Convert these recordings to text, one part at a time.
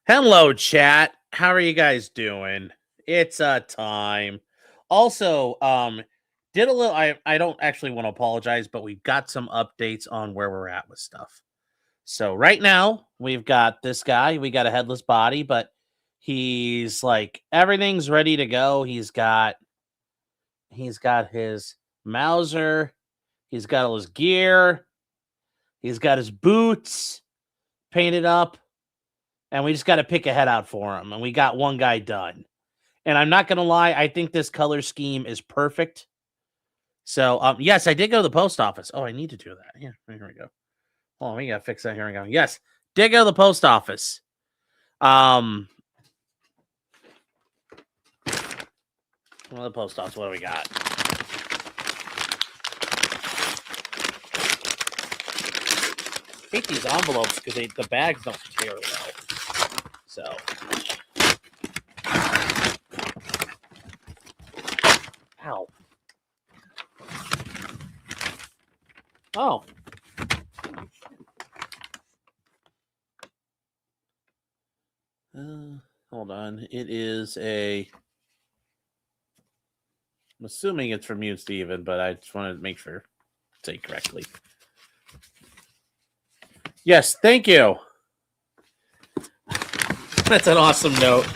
Hello, chat. How are you guys doing? It's time. Also, did a little. I don't actually want to apologize, but we got some updates on where we're at with stuff. So right now we've got this guy. We got a headless body, but he's like everything's ready to go. He's got his Mauser. He's got all his gear. He's got his boots painted up. And we just got to pick a head out for him. And we got one guy done. And I'm not going to lie, I think this color scheme is perfect. So, yes, I did go to the post office. Oh, I need to do that. Yeah, here we go. Oh, we got to fix that. Here we go. Yes, did go to the post office. Well, the post office, what do we got? I hate these envelopes because the bags don't tear well. So, ow. Oh. Hold on. It is I'm assuming it's from you, Steven, but I just wanted to make sure I say correctly. Yes, thank you. That's an awesome note.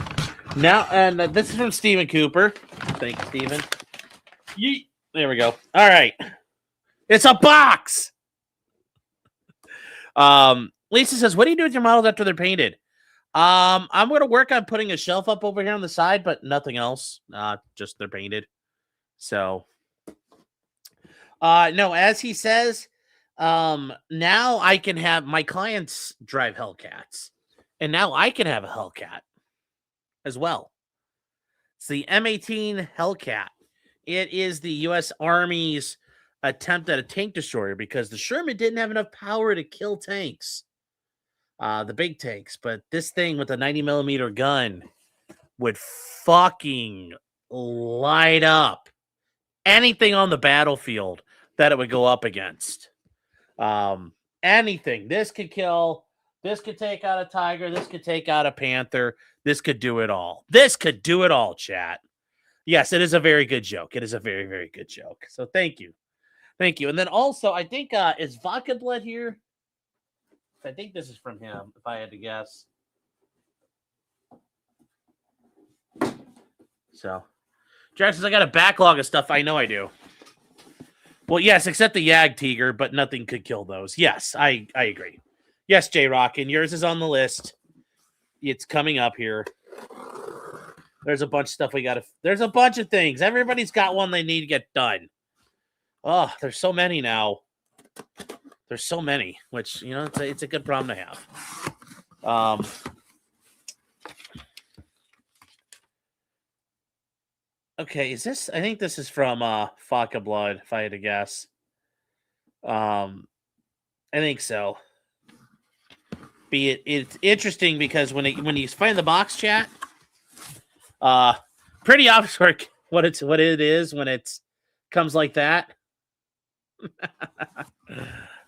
Now, and this is from Stephen Cooper. Thank you, Stephen. There we go. All right. It's a box. Lisa says, what do you do with your models after they're painted? I'm going to work on putting a shelf up over here on the side, but nothing else. Just they're painted. So, no, as he says, now I can have my clients drive Hellcats, and now I can have a Hellcat as well. It's the M18 Hellcat. It is the U.S. Army's attempt at a tank destroyer because the Sherman didn't have enough power to kill tanks, the big tanks. But this thing with a 90mm gun would fucking light up anything on the battlefield that it would go up against. Anything. This could kill. This could take out a tiger. This could take out a panther. This could do it all. This could do it all, chat. Yes, it is a very good joke. It is a very, very good joke. So thank you. Thank you. And then also, I think, is Vodka Blood here? I think this is from him, if I had to guess. So, Jack says, I got a backlog of stuff. I know I do. Well, yes, except the Yag Tiger, but nothing could kill those. Yes, I agree. Yes, J-Rock, and yours is on the list. It's coming up here. There's a bunch of stuff we got to... There's a bunch of things. Everybody's got one they need to get done. Oh, there's so many now. There's so many, which, you know, it's a good problem to have. Okay, is this... I think this is from Vodka Blood, if I had to guess. I think so. It's interesting because when you find the box chat, pretty obvious what it is when it comes like that.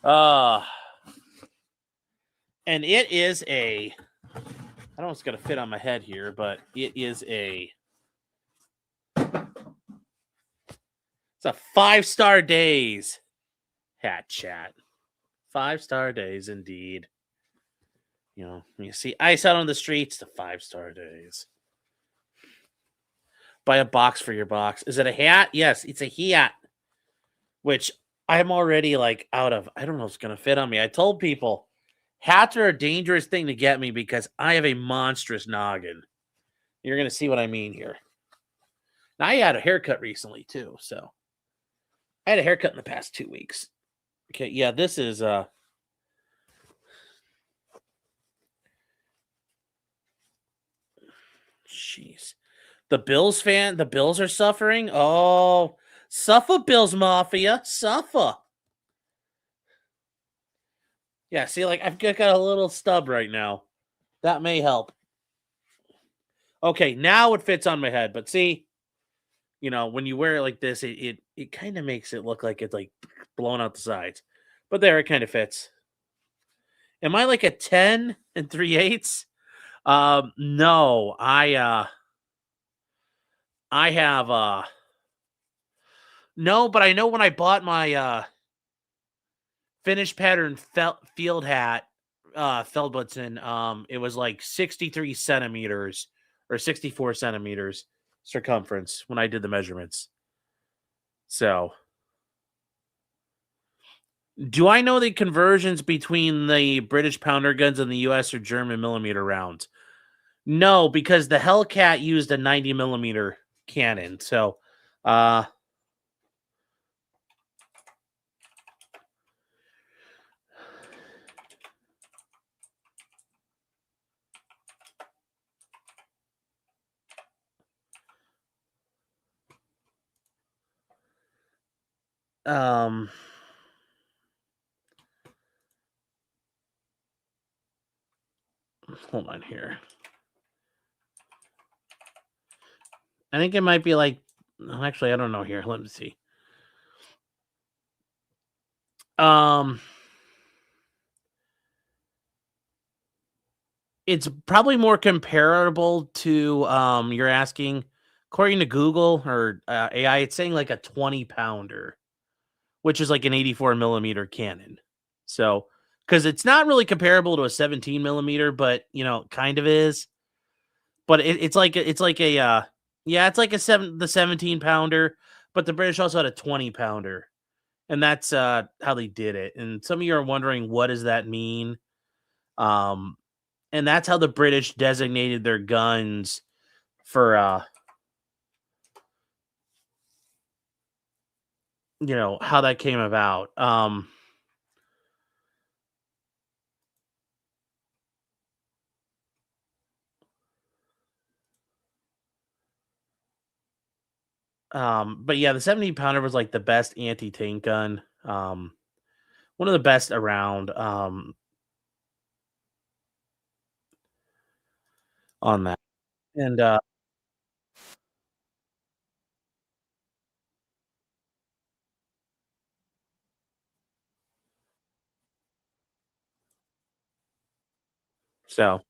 And it is a... I don't know if it's going to fit on my head here, but it is a... It's a 5-star days hat, chat. 5-star days, indeed. You know, you see ice out on the streets, the 5-star days. Buy a box for your box. Is it a hat? Yes, it's a hat. Which I'm already like out of. I don't know if it's going to fit on me. I told people hats are a dangerous thing to get me because I have a monstrous noggin. You're going to see what I mean here. Now, I had a haircut recently, too. So I had a haircut in the past 2 weeks. Okay, yeah, this is... Jeez. The Bills are suffering? Oh, suffer, Bills Mafia. Suffer. Yeah, see, like, I've got a little stub right now. That may help. Okay, now it fits on my head. But see, you know, when you wear it like this, it kind of makes it look like it's, like, blown out the sides. But there, it kind of fits. Am I like a 10 and 3/8? No, I have no, but I know when I bought my finished pattern field hat, Feldbutzen, it was like 63 centimeters or 64 centimeters circumference when I did the measurements. So, do I know the conversions between the British pounder guns and the US or German millimeter rounds? No, because the Hellcat used a 90 millimeter cannon. So, uh, um, hold on here. I think it might be like, actually, I don't know here. Let me see. Um, it's probably more comparable to you're asking, according to Google or AI, it's saying like a 20 pounder, which is like an 84 millimeter cannon. So, because it's not really comparable to a 17 millimeter, but kind of is. But it's like a yeah, it's like the 17 pounder, but the British also had a 20 pounder, and that's how they did it. And some of you are wondering, what does that mean? Um, and that's how the British designated their guns for how that came about. But yeah, the 17 pounder was like the best anti-tank gun. One of the best around on that. And so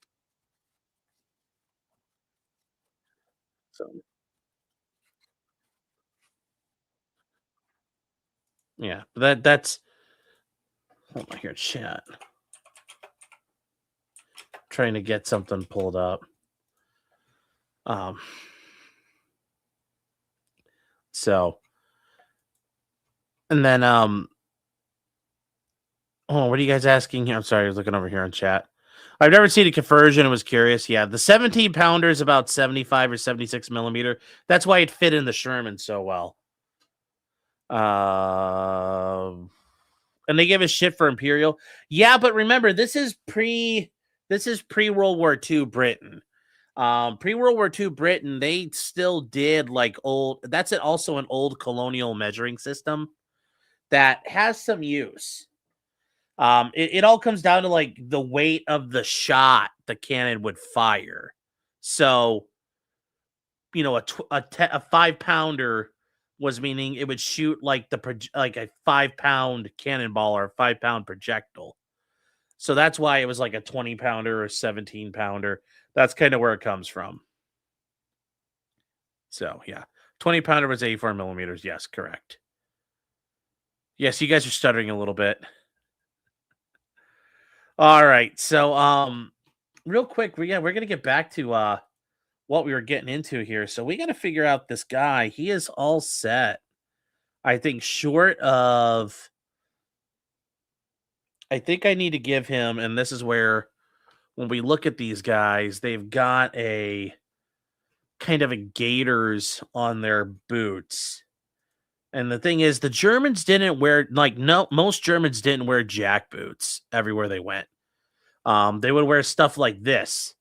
so yeah, that's hold on here, chat. Trying to get something pulled up. Um so and then oh, what are you guys asking here? I'm sorry, I was looking over here on chat. I've never seen a conversion and was curious. Yeah, the 17 pounder is about 75 or 76 millimeter. That's why it fit in the Sherman so well. And they give a shit for Imperial. Yeah, but remember, this is pre World War II Britain. Pre World War II Britain, they still did like old. That's also an old colonial measuring system that has some use. It all comes down to like the weight of the shot the cannon would fire. So, a 5 pounder was meaning it would shoot like like a 5 pound cannonball or a 5 pound projectile. So that's why it was like a 20 pounder or 17 pounder. That's kind of where it comes from. So yeah, 20 pounder was 84 millimeters. Yes, correct. Yes, you guys are stuttering a little bit. All right. So real quick, we're gonna get back to what we were getting into here. So we gotta figure out this guy. He is all set. I think short of I think I need to give him, and this is where when we look at these guys, they've got a kind of a gaiters on their boots. And the thing is, the Germans didn't wear like no most Germans didn't wear jack boots everywhere they went. They would wear stuff like this.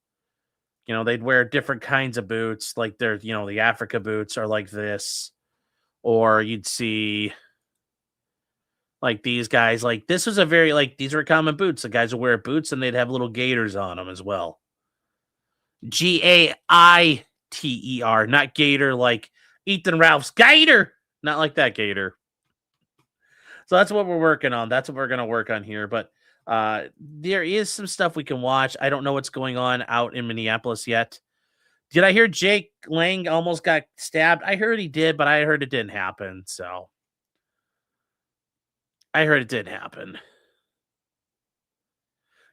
They'd wear different kinds of boots, like the Afrika boots are like this, or you'd see like these guys. Like this was a very like these were common boots. The guys would wear boots and they'd have little gaiters on them as well. Gaiter, not gator like Ethan Ralph's gator, not like that gator. So that's what we're working on. That's what we're gonna work on here. But there is some stuff we can watch. I don't know what's going on out in Minneapolis yet. Did I hear Jake Lang almost got stabbed? I heard he did, but I heard it didn't happen. So I heard it didn't happen.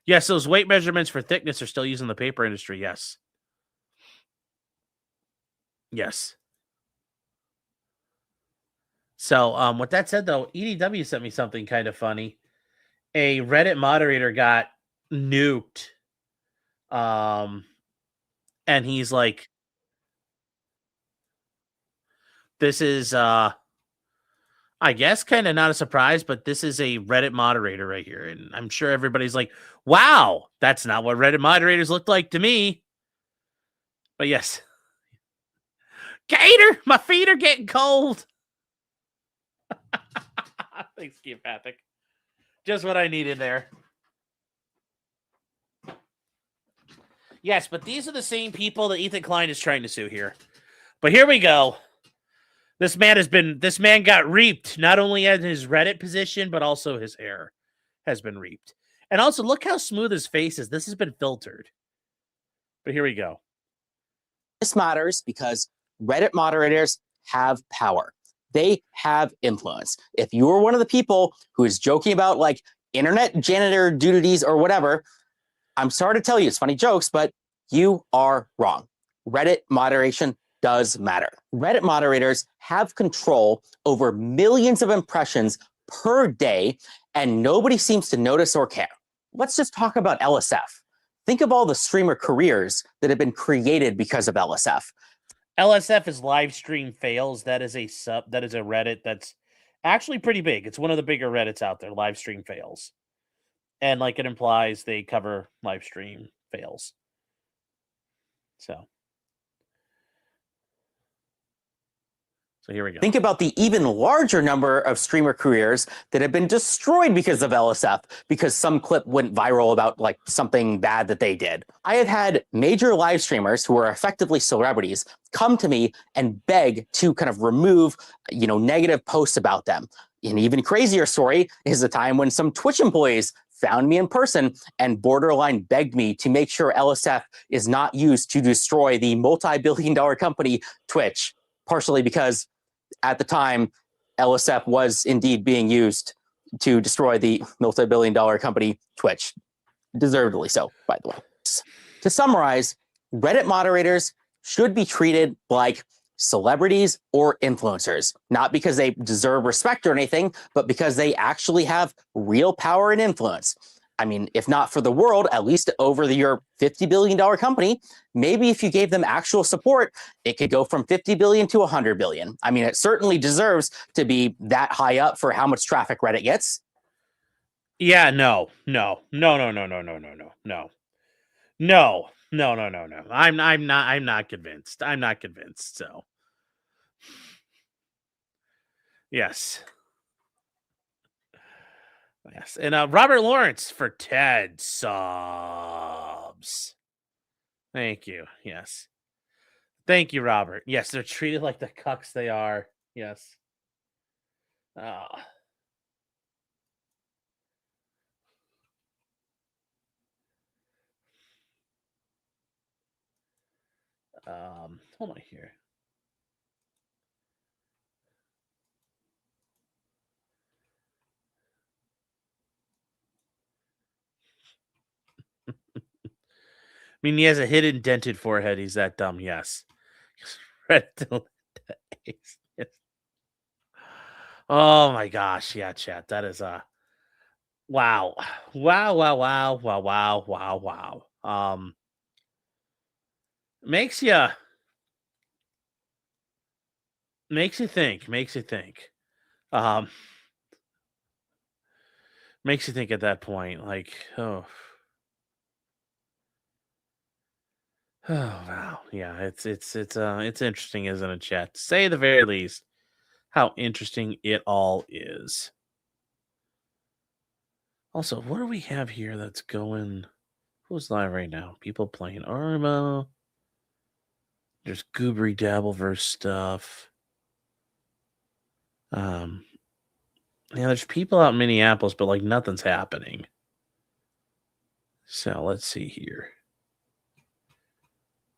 Yes, those weight measurements for thickness are still used in the paper industry. Yes. Yes. So, with that said, though, EDW sent me something kind of funny. A Reddit moderator got nuked. And he's like, this is, I guess, kind of not a surprise, but this is a Reddit moderator right here. And I'm sure everybody's like, wow, that's not what Reddit moderators look like to me. But yes. Gator, my feet are getting cold. Thanks, Geopathic. Just what I needed there. Yes, but these are the same people that Ethan Klein is trying to sue here. But here we go. This man got reaped, not only in his Reddit position, but also his hair has been reaped. And also, look how smooth his face is. This has been filtered. But here we go. This matters because Reddit moderators have power. They have influence. If you are one of the people who is joking about like internet janitor duties or whatever, I'm sorry to tell you, it's funny jokes, but you are wrong. Reddit moderation does matter. Reddit moderators have control over millions of impressions per day, and nobody seems to notice or care. Let's just talk about LSF. Think of all the streamer careers that have been created because of LSF. LSF is live stream fails. That is a Reddit that's actually pretty big. It's one of the bigger Reddits out there, live stream fails. And like it implies, they cover live stream fails. So here we go. Think about the even larger number of streamer careers that have been destroyed because of LSF, because some clip went viral about like something bad that they did. I have had major live streamers who are effectively celebrities come to me and beg to kind of remove, negative posts about them. An even crazier story is the time when some Twitch employees found me in person and borderline begged me to make sure LSF is not used to destroy the multi-billion-dollar company Twitch, partially because at the time, LSF was indeed being used to destroy the multi-billion-dollar company Twitch. Deservedly so, by the way. To summarize, Reddit moderators should be treated like celebrities or influencers, not because they deserve respect or anything, but because they actually have real power and influence. I mean, if not for the world, at least over your $50 billion company, maybe if you gave them actual support, it could go from 50 billion to 100 billion. I mean, it certainly deserves to be that high up for how much traffic Reddit gets. Yeah, no. I'm not convinced. I'm not convinced. So yes. Yes. And Robert Lawrence for 10 subs. Thank you. Yes. Thank you, Robert. Yes, they're treated like the cucks they are. Yes. Hold on here. I mean, he has a hidden dented forehead. He's that dumb. Yes. Yes. Oh my gosh. Yeah, chat. That is wow. Wow. Makes you think. Makes you think at that point, like, oh. Oh wow. Yeah, it's interesting, isn't it, chat? To say the very least, how interesting it all is. Also, what do we have here that's going? Who's live right now? People playing Arma. There's Goobery Dabbleverse stuff. Yeah, there's people out in Minneapolis, but like nothing's happening. So let's see here.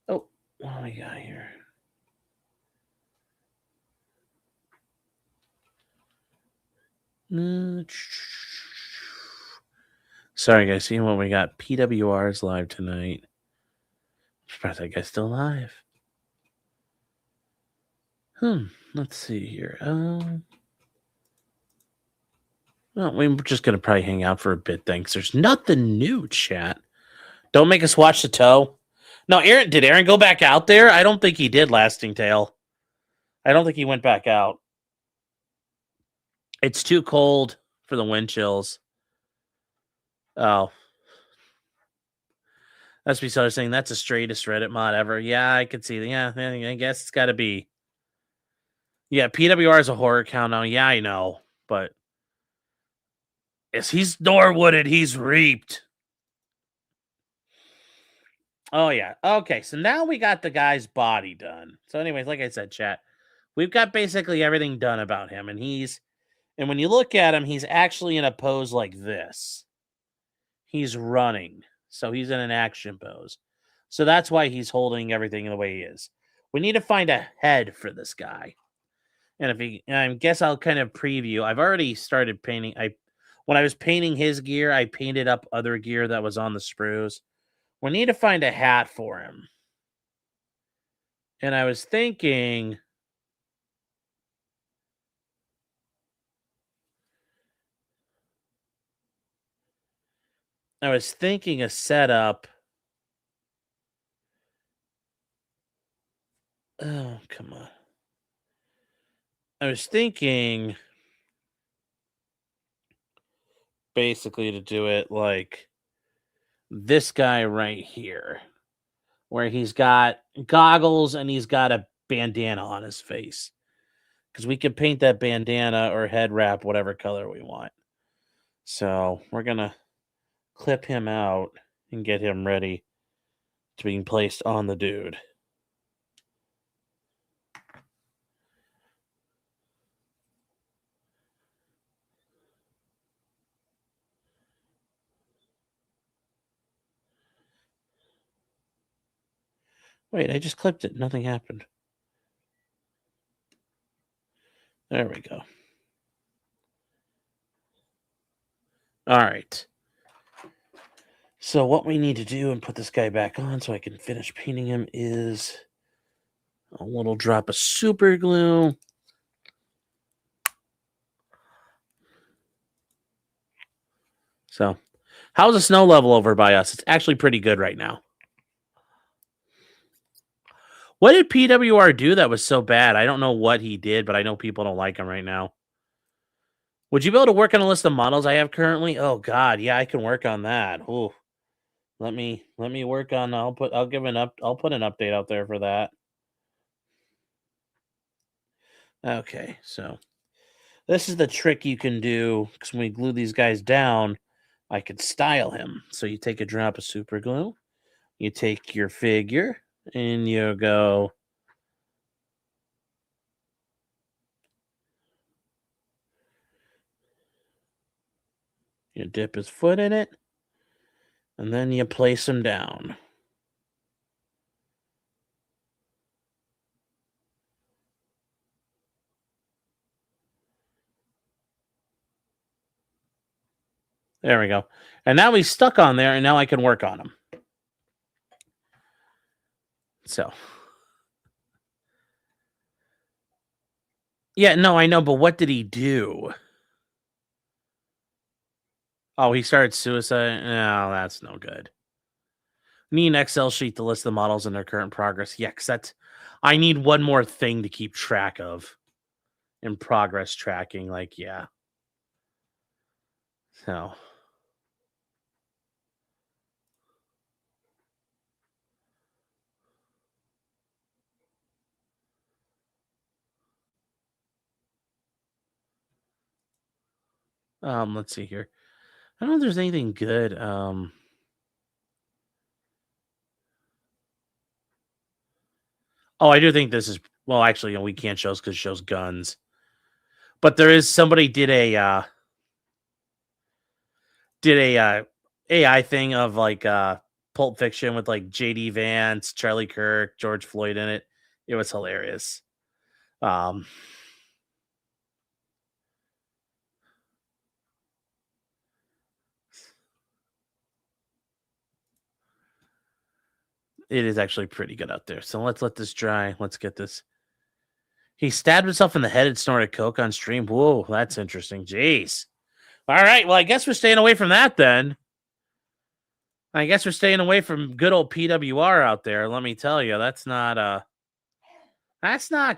Oh, what do we got here? Sorry, guys. Seeing what we got. PWR is live tonight. Surprised that guy's still live. Let's see here. Well, we're just gonna probably hang out for a bit. Thanks. There's nothing new, chat. Don't make us watch the toe. No, Aaron. Did Aaron go back out there? I don't think he did. Lasting Tale. I don't think he went back out. It's too cold for the wind chills. Oh, that's be sort saying that's the straightest Reddit mod ever. Yeah, I could see. Yeah, I guess it's got to be. Yeah, PWR is a horror count now. Yeah, I know, but yes, he's Norwooded. He's reaped. Oh yeah. Okay, so now we got the guy's body done. So, anyways, like I said, chat, we've got basically everything done about him, and when you look at him, he's actually in a pose like this. He's running, so he's in an action pose. So that's why he's holding everything the way he is. We need to find a head for this guy. And I guess I'll kind of preview. I've already started painting. When I was painting his gear, I painted up other gear that was on the sprues. We need to find a hat for him. And I was thinking a setup. Oh, come on. I was thinking basically to do it like this guy right here, where he's got goggles and he's got a bandana on his face. Because we can paint that bandana or head wrap whatever color we want. So we're going to clip him out and get him ready to being placed on the dude. Wait, I just clipped it. Nothing happened. There we go. All right. So what we need to do and put this guy back on so I can finish painting him is a little drop of super glue. So how's the snow level over by us? It's actually pretty good right now. What did PWR do that was so bad? I don't know what he did, but I know people don't like him right now. Would you be able to work on a list of models I have currently? Oh God, yeah, I can work on that. Ooh. Let me work on I'll put an update out there for that. Okay, so this is the trick you can do because when we glue these guys down, I could style him. So you take a drop of super glue, you take your figure, and you go. You dip his foot in it, and then you place him down. There we go. And now he's stuck on there, and now I can work on him. So. Yeah, no, I know, but what did he do? Oh, he started suicide? No, that's no good. Need an Excel sheet to list the models and their current progress. Yeah, because I need one more thing to keep track of in progress tracking. Like, yeah. So. Let's see here. I don't know if there's anything good. Oh, I do think this is well, actually, we can't show because it shows guns. But there is somebody did a AI thing of like Pulp Fiction with like JD Vance, Charlie Kirk, George Floyd in it. It was hilarious. Um it is actually pretty good out there. So let's let this dry. Let's get this. He stabbed himself in the head and snorted coke on stream. Whoa, that's interesting. Jeez. All right. Well, I guess we're staying away from that then. I guess we're staying away from good old PWR out there. Let me tell you, that's not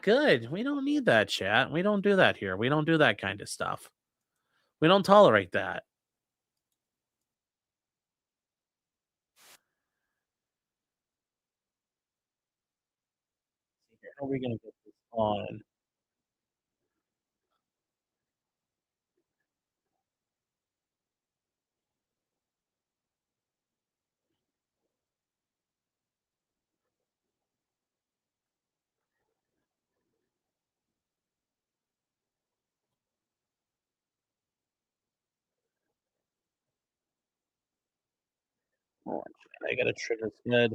good. We don't need that, chat. We don't do that here. We don't do that kind of stuff. We don't tolerate that. How are we gonna get this on? Hold on, chat. I gotta trim this head.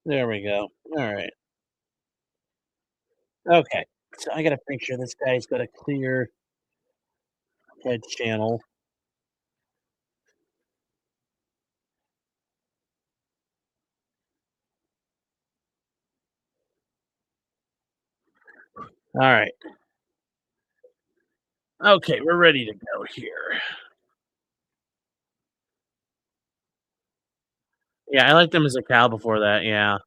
There we go. All right. Okay. So I gotta make sure this guy's got a clear head channel. All right. Okay, we're ready to go here. Yeah, I liked him as a cow before that. Yeah.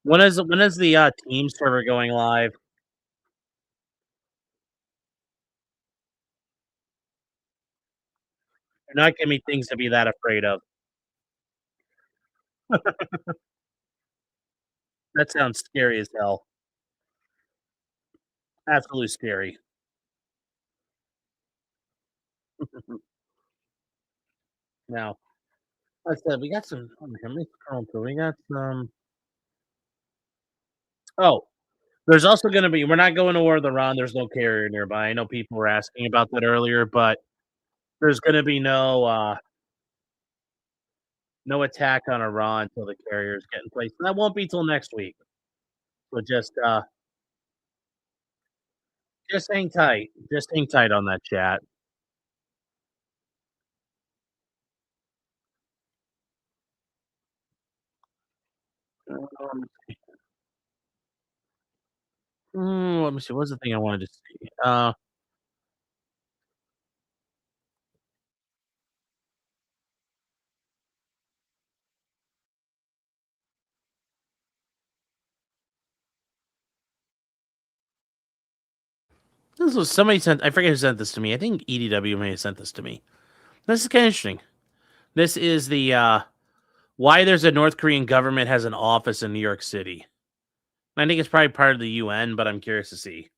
When is the team server going live? You're not giving me things to be that afraid of. That sounds scary as hell. Absolutely scary. Now, like I said, we got some. Let me scroll through. We got some. Oh, there's also going to be. We're not going to War of the Ron. There's no carrier nearby. I know people were asking about that earlier, but there's going to be no attack on Iran until the carriers get in place, and that won't be till next week. So just hang tight. Just hang tight on that chat. Um, let me see. What's the thing I wanted to see? This was somebody sent. I forget who sent this to me. I think EDW may have sent this to me. This is kind of interesting. This is the why there's a North Korean government has an office in New York City. I think it's probably part of the UN, but I'm curious to see.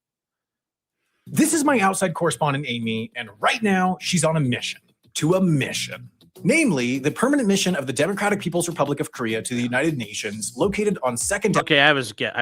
This is my outside correspondent, Amy, and right now she's on a mission. To a mission. Namely, the permanent mission of the Democratic People's Republic of Korea to the United Nations, located on 2nd Okay, I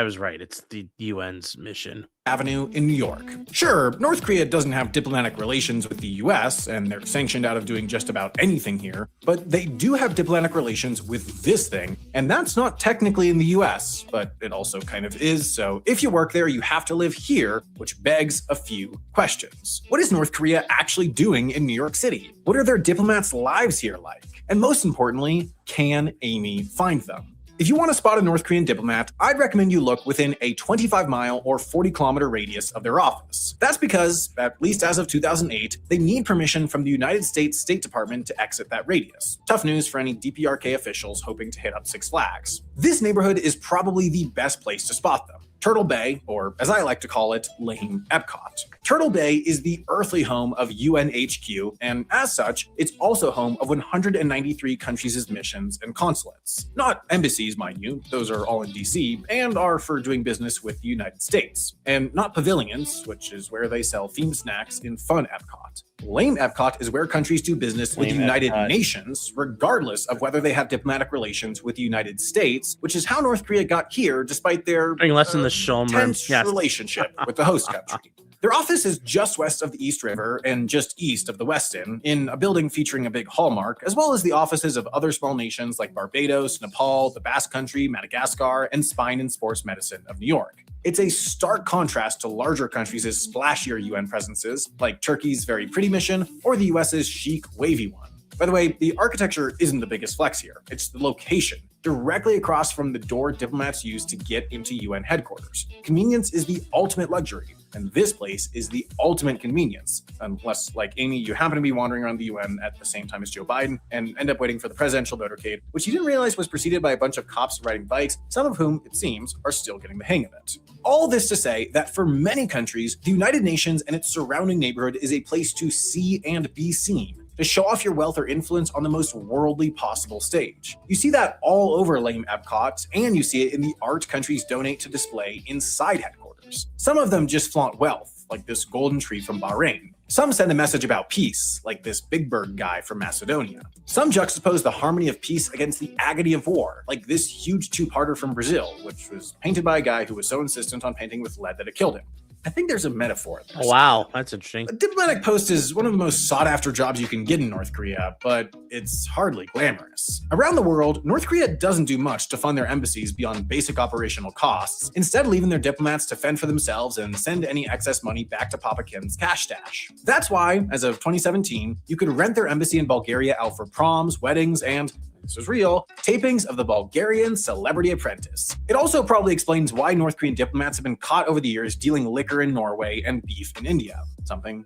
was right. It's the UN's mission. Avenue in New York. Sure, North Korea doesn't have diplomatic relations with the US, and they're sanctioned out of doing just about anything here, but they do have diplomatic relations with this thing, and that's not technically in the US, but it also kind of is, so if you work there, you have to live here, which begs a few questions. What is North Korea actually doing in New York City? What are their diplomats' lives here like? And most importantly, can Amy find them? If you want to spot a North Korean diplomat, I'd recommend you look within a 25-mile or 40-kilometer radius of their office. That's because, at least as of 2008, they need permission from the United States State Department to exit that radius. Tough news for any DPRK officials hoping to hit up Six Flags. This neighborhood is probably the best place to spot them. Turtle Bay, or as I like to call it, lame Epcot. Turtle Bay is the earthly home of UNHQ, and as such, it's also home of 193 countries' missions and consulates. Not embassies, mind you, those are all in DC, and are for doing business with the United States. And not pavilions, which is where they sell themed snacks in fun Epcot. Lame Epcot is where countries do business with the United Nations, regardless of whether they have diplomatic relations with the United States, which is how North Korea got here despite their tense relationship with the host country. Their office is just west of the East River and just east of the Westin, in a building featuring a big hallmark, as well as the offices of other small nations like Barbados, Nepal, the Basque Country, Madagascar, and Spine and Sports Medicine of New York. It's a stark contrast to larger countries' splashier UN presences, like Turkey's Very Pretty mission or the US's chic, wavy one. By the way, the architecture isn't the biggest flex here, it's the location. Directly across from the door diplomats use to get into UN headquarters. Convenience is the ultimate luxury, and this place is the ultimate convenience. Unless, like Amy, you happen to be wandering around the UN at the same time as Joe Biden and end up waiting for the presidential motorcade, which you didn't realize was preceded by a bunch of cops riding bikes, some of whom, it seems, are still getting the hang of it. All this to say that for many countries, the United Nations and its surrounding neighborhood is a place to see and be seen, to show off your wealth or influence on the most worldly possible stage. You see that all over lame Epcot, and you see it in the art countries donate to display inside headquarters. Some of them just flaunt wealth, like this golden tree from Bahrain. Some send a message about peace, like this Big Bird guy from Macedonia. Some juxtapose the harmony of peace against the agony of war, like this huge two-parter from Brazil, which was painted by a guy who was so insistent on painting with lead that it killed him. I think there's a metaphor in this. Oh, wow, that's interesting. A diplomatic post is one of the most sought-after jobs you can get in North Korea, but it's hardly glamorous. Around the world, North Korea doesn't do much to fund their embassies beyond basic operational costs, instead leaving their diplomats to fend for themselves and send any excess money back to Papa Kim's cash stash. That's why, as of 2017, you could rent their embassy in Bulgaria out for proms, weddings, and this was real, tapings of the Bulgarian Celebrity Apprentice. It also probably explains why North Korean diplomats have been caught over the years dealing liquor in Norway and beef in India. Something,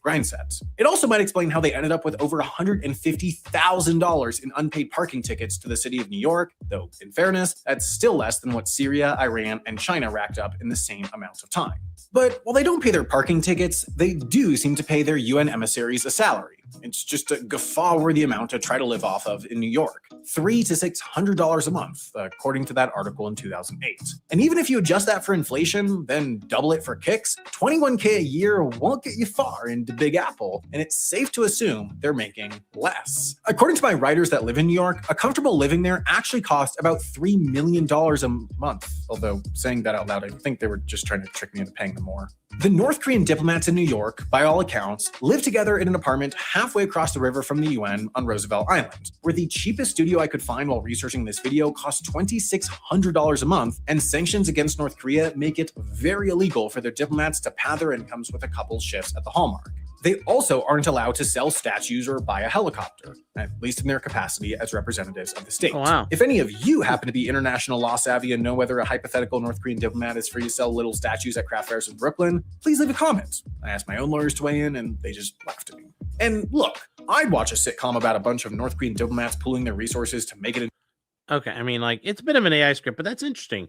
grind sets. It also might explain how they ended up with over $150,000 in unpaid parking tickets to the city of New York, though in fairness, that's still less than what Syria, Iran, and China racked up in the same amount of time. But while they don't pay their parking tickets, they do seem to pay their UN emissaries a salary. It's just a guffaw-worthy amount to try to live off of in New York. $300 to $600 a month, according to that article in 2008. And even if you adjust that for inflation, then double it for kicks, $21K a year won't get you far into Big Apple, and it's safe to assume they're making less. According to my writers that live in New York, a comfortable living there actually costs about $3 million a month. Although, saying that out loud, I think they were just trying to trick me into paying them more. The North Korean diplomats in New York, by all accounts, live together in an apartment halfway across the river from the UN on Roosevelt Island, where the cheapest studio I could find while researching this video costs $2,600 a month, and sanctions against North Korea make it very illegal for their diplomats to pad their incomes with a couple shifts at the Hallmark. They also aren't allowed to sell statues or buy a helicopter, at least in their capacity as representatives of the state. Oh, wow. If any of you happen to be international law savvy and know whether a hypothetical North Korean diplomat is free to sell little statues at craft fairs in Brooklyn, please leave a comment. I asked my own lawyers to weigh in, and they just laughed at me. And look, I'd watch a sitcom about a bunch of North Korean diplomats pooling their resources to make it in Okay, I mean, like, it's a bit of an AI script, but that's interesting.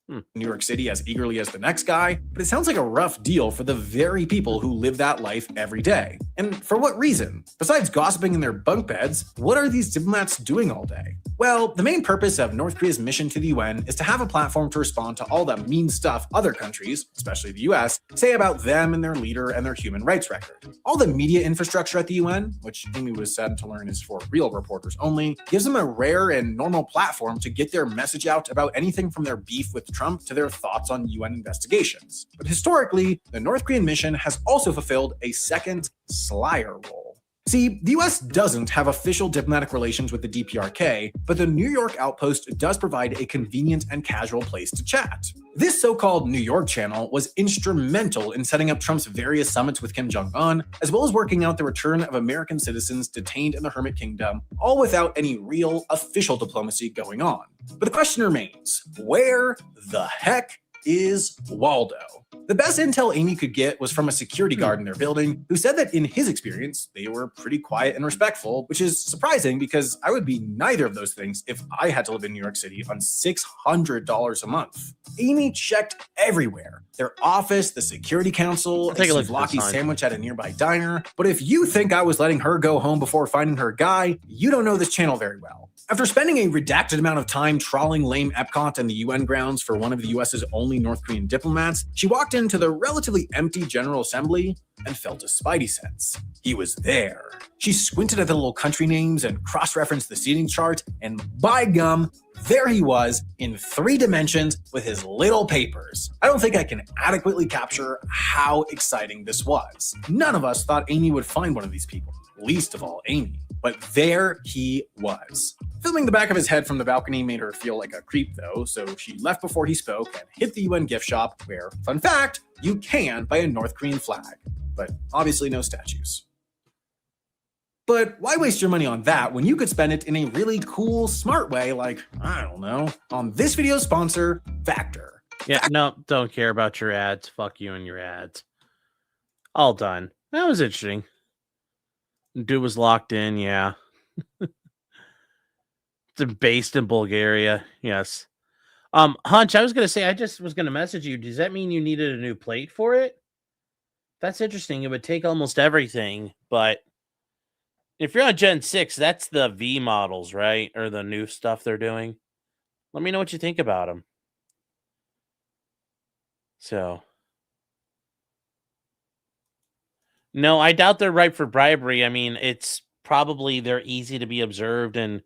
New York City as eagerly as the next guy, but it sounds like a rough deal for the very people who live that life every day. And for what reason? Besides gossiping in their bunk beds, what are these diplomats doing all day? Well, the main purpose of North Korea's mission to the UN is to have a platform to respond to all the mean stuff other countries, especially the US, say about them and their leader and their human rights record. All the media infrastructure at the UN, which Amy was saddened to learn is for real reporters only, gives them a rare and normal platform to get their message out about anything from their beef with Trump to their thoughts on UN investigations. But historically, the North Korean mission has also fulfilled a second, slyer role. See, the US doesn't have official diplomatic relations with the DPRK, but the New York outpost does provide a convenient and casual place to chat. This so-called New York channel was instrumental in setting up Trump's various summits with Kim Jong-un, as well as working out the return of American citizens detained in the Hermit Kingdom, all without any real official diplomacy going on. But the question remains, where the heck is Waldo. The best intel Amy could get was from a security guard in their building who said that in his experience, they were pretty quiet and respectful, which is surprising because I would be neither of those things if I had to live in New York City on $600 a month. Amy checked everywhere. Their office, the security council, a souvlaki sandwich at a nearby diner. But if you think I was letting her go home before finding her guy, you don't know this channel very well. After spending a redacted amount of time trawling lame Epcot and the UN grounds for one of the US's only North Korean diplomats, she walked into the relatively empty General Assembly and felt a spidey sense. He was there. She squinted at the little country names and cross-referenced the seating chart, and by gum, there he was in 3 dimensions with his little papers. I don't think I can adequately capture how exciting this was. None of us thought Amy would find one of these people, least of all Amy. But there he was. Filming the back of his head from the balcony made her feel like a creep though, so she left before he spoke and hit the UN gift shop where, fun fact, you can buy a North Korean flag. But obviously no statues. But why waste your money on that when you could spend it in a really cool, smart way like, I don't know, on this video's sponsor, Factor. Yeah, no, don't care about your ads. Fuck you and your ads. All done. That was interesting. Dude was locked in, yeah. It's based in Bulgaria, yes. Hunch, I was gonna say, I just was gonna message you. Does that mean you needed a new plate for it? That's interesting. It would take almost everything, but if you're on Gen 6, that's the V models, right? Or the new stuff they're doing. Let me know what you think about them. So. No, I doubt they're ripe for bribery. I mean, it's probably they're easy to be observed and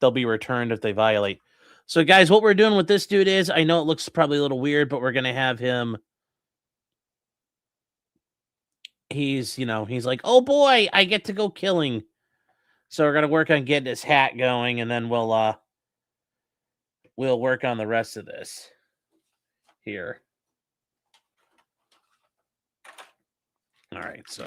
they'll be returned if they violate. So, guys, what we're doing with this dude is, I know it looks probably a little weird, but we're going to have him. He's like, oh boy, I get to go killing. So we're going to work on getting his hat going, and then we'll work on the rest of this here. All right, so.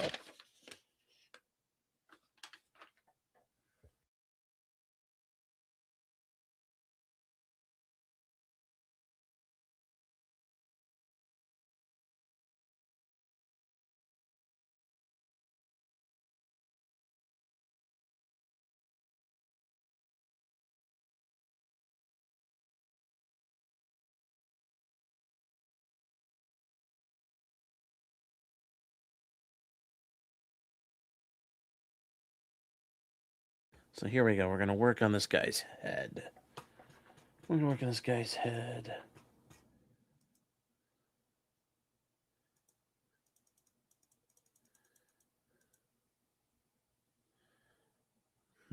So here we go. We're going to work on this guy's head. We're going to work on this guy's head.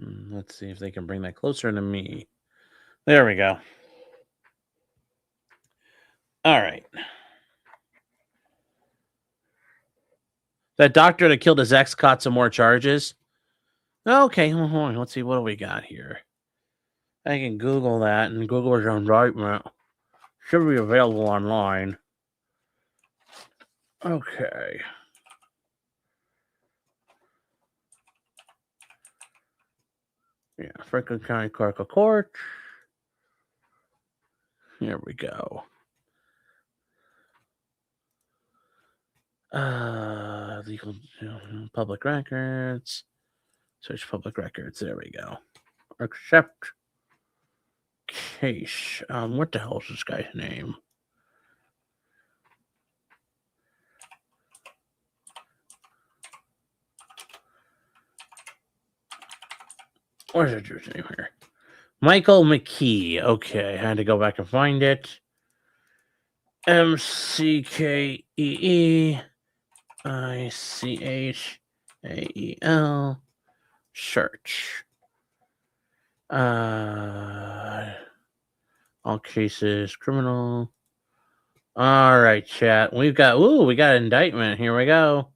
Let's see if they can bring that closer to me. There we go. All right. That doctor that killed his ex caught some more charges. Okay, hold on. Let's see. What do we got here? I can Google that, and Google's indictment should be available online. Okay. Yeah, Franklin County Clerk of Court. Here we go. Legal public records. Search public records. There we go. Accept case. What the hell is this guy's name? What is his name here? Michael McKee. Okay, I had to go back and find it. McKeeichael. Search. All cases, criminal. All right, chat. We got an indictment. Here we go.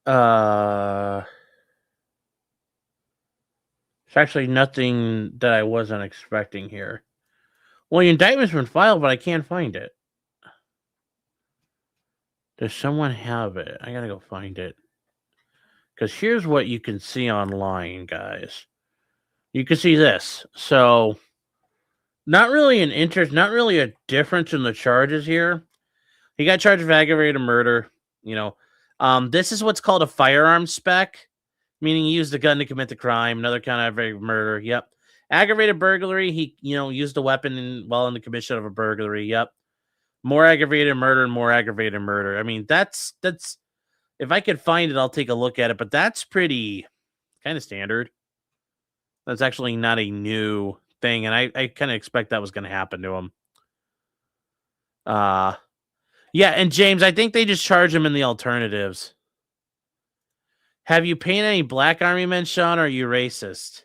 It's actually nothing that I wasn't expecting here. Well, the indictment's been filed, but I can't find it. Does someone have it? I gotta go find it. Because here's what you can see online, guys. You can see this. So, Not really not really a difference in the charges here. He got charged with aggravated murder. This is what's called a firearm spec, meaning he used a gun to commit the crime. Another kind of aggravated murder. Yep. Aggravated burglary. He, used a weapon while in the commission of a burglary. Yep. More aggravated murder and more aggravated murder. I mean, that's if I could find it, I'll take a look at it. But that's pretty kind of standard. That's actually not a new thing, and I kind of expect that was going to happen to him. Yeah, and James, I think they just charge him in the alternatives. Have you painted any black army men, Sean, or are you racist?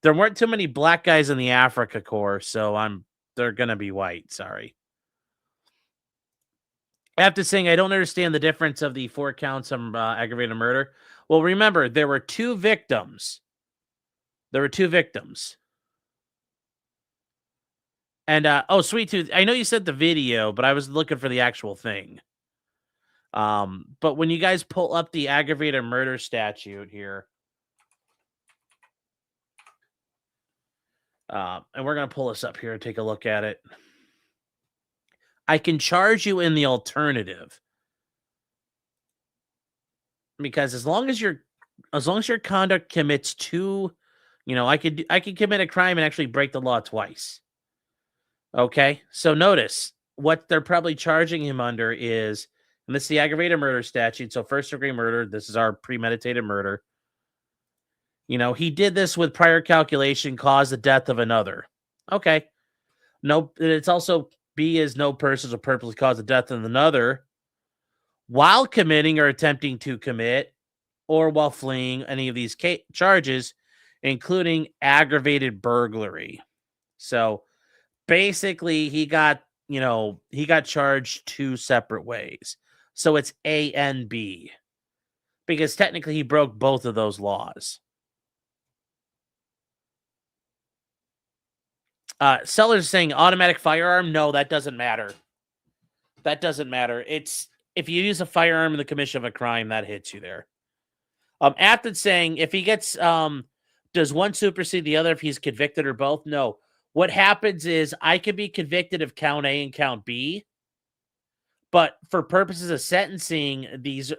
There weren't too many black guys in the Afrika Corps, so they're gonna be white. Sorry. After saying I don't understand the difference of the 4 counts of aggravated murder. Well, remember, there were 2 victims. And Sweet Tooth, I know you said the video, but I was looking for the actual thing. But when you guys pull up the aggravated murder statute here, and we're gonna pull this up here and take a look at it. I can charge you in the alternative because as long as your conduct commits to, I could commit a crime and actually break the law twice. Okay, so notice what they're probably charging him under is, and this is the aggravated murder statute. So 1st-degree murder. This is our premeditated murder. He did this with prior calculation, caused the death of another. Okay, no, it's also B is no persons or purposely cause the death of another while committing or attempting to commit or while fleeing any of these charges, including aggravated burglary. So basically, he got charged 2 separate ways. So it's A and B because technically he broke both of those laws. Sellers saying automatic firearm. No, that doesn't matter. It's if you use a firearm in the commission of a crime, that hits you there. After saying if he gets, does one supersede the other if he's convicted or both? No. What happens is I could be convicted of count A and count B, but for purposes of sentencing, these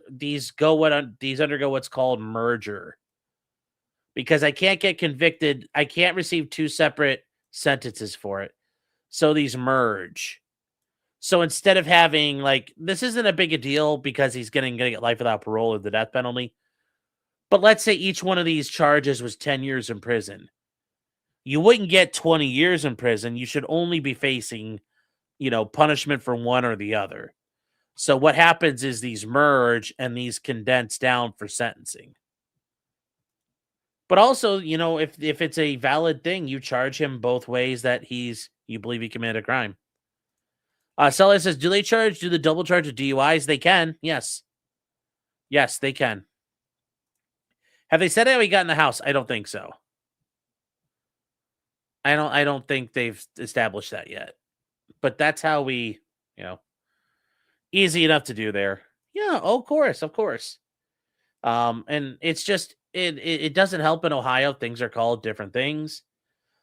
undergo what's called merger because I can't get convicted. I can't receive 2 separate sentences for it. So these merge. So instead of having this isn't a big a deal because he's gonna get life without parole or the death penalty. But let's say each one of these charges was 10 years in prison. You wouldn't get 20 years in prison. You should only be facing, punishment for one or the other. So what happens is these merge and these condense down for sentencing. But also, if it's a valid thing, you charge him both ways that you believe he committed a crime. Seller says, do the double charge of DUIs? They can, yes. Yes, they can. Have they said how he got in the house? I don't think so. I don't think they've established that yet. But that's how we, easy enough to do there. Yeah, of course. And it's just it doesn't help in Ohio. Things are called different things.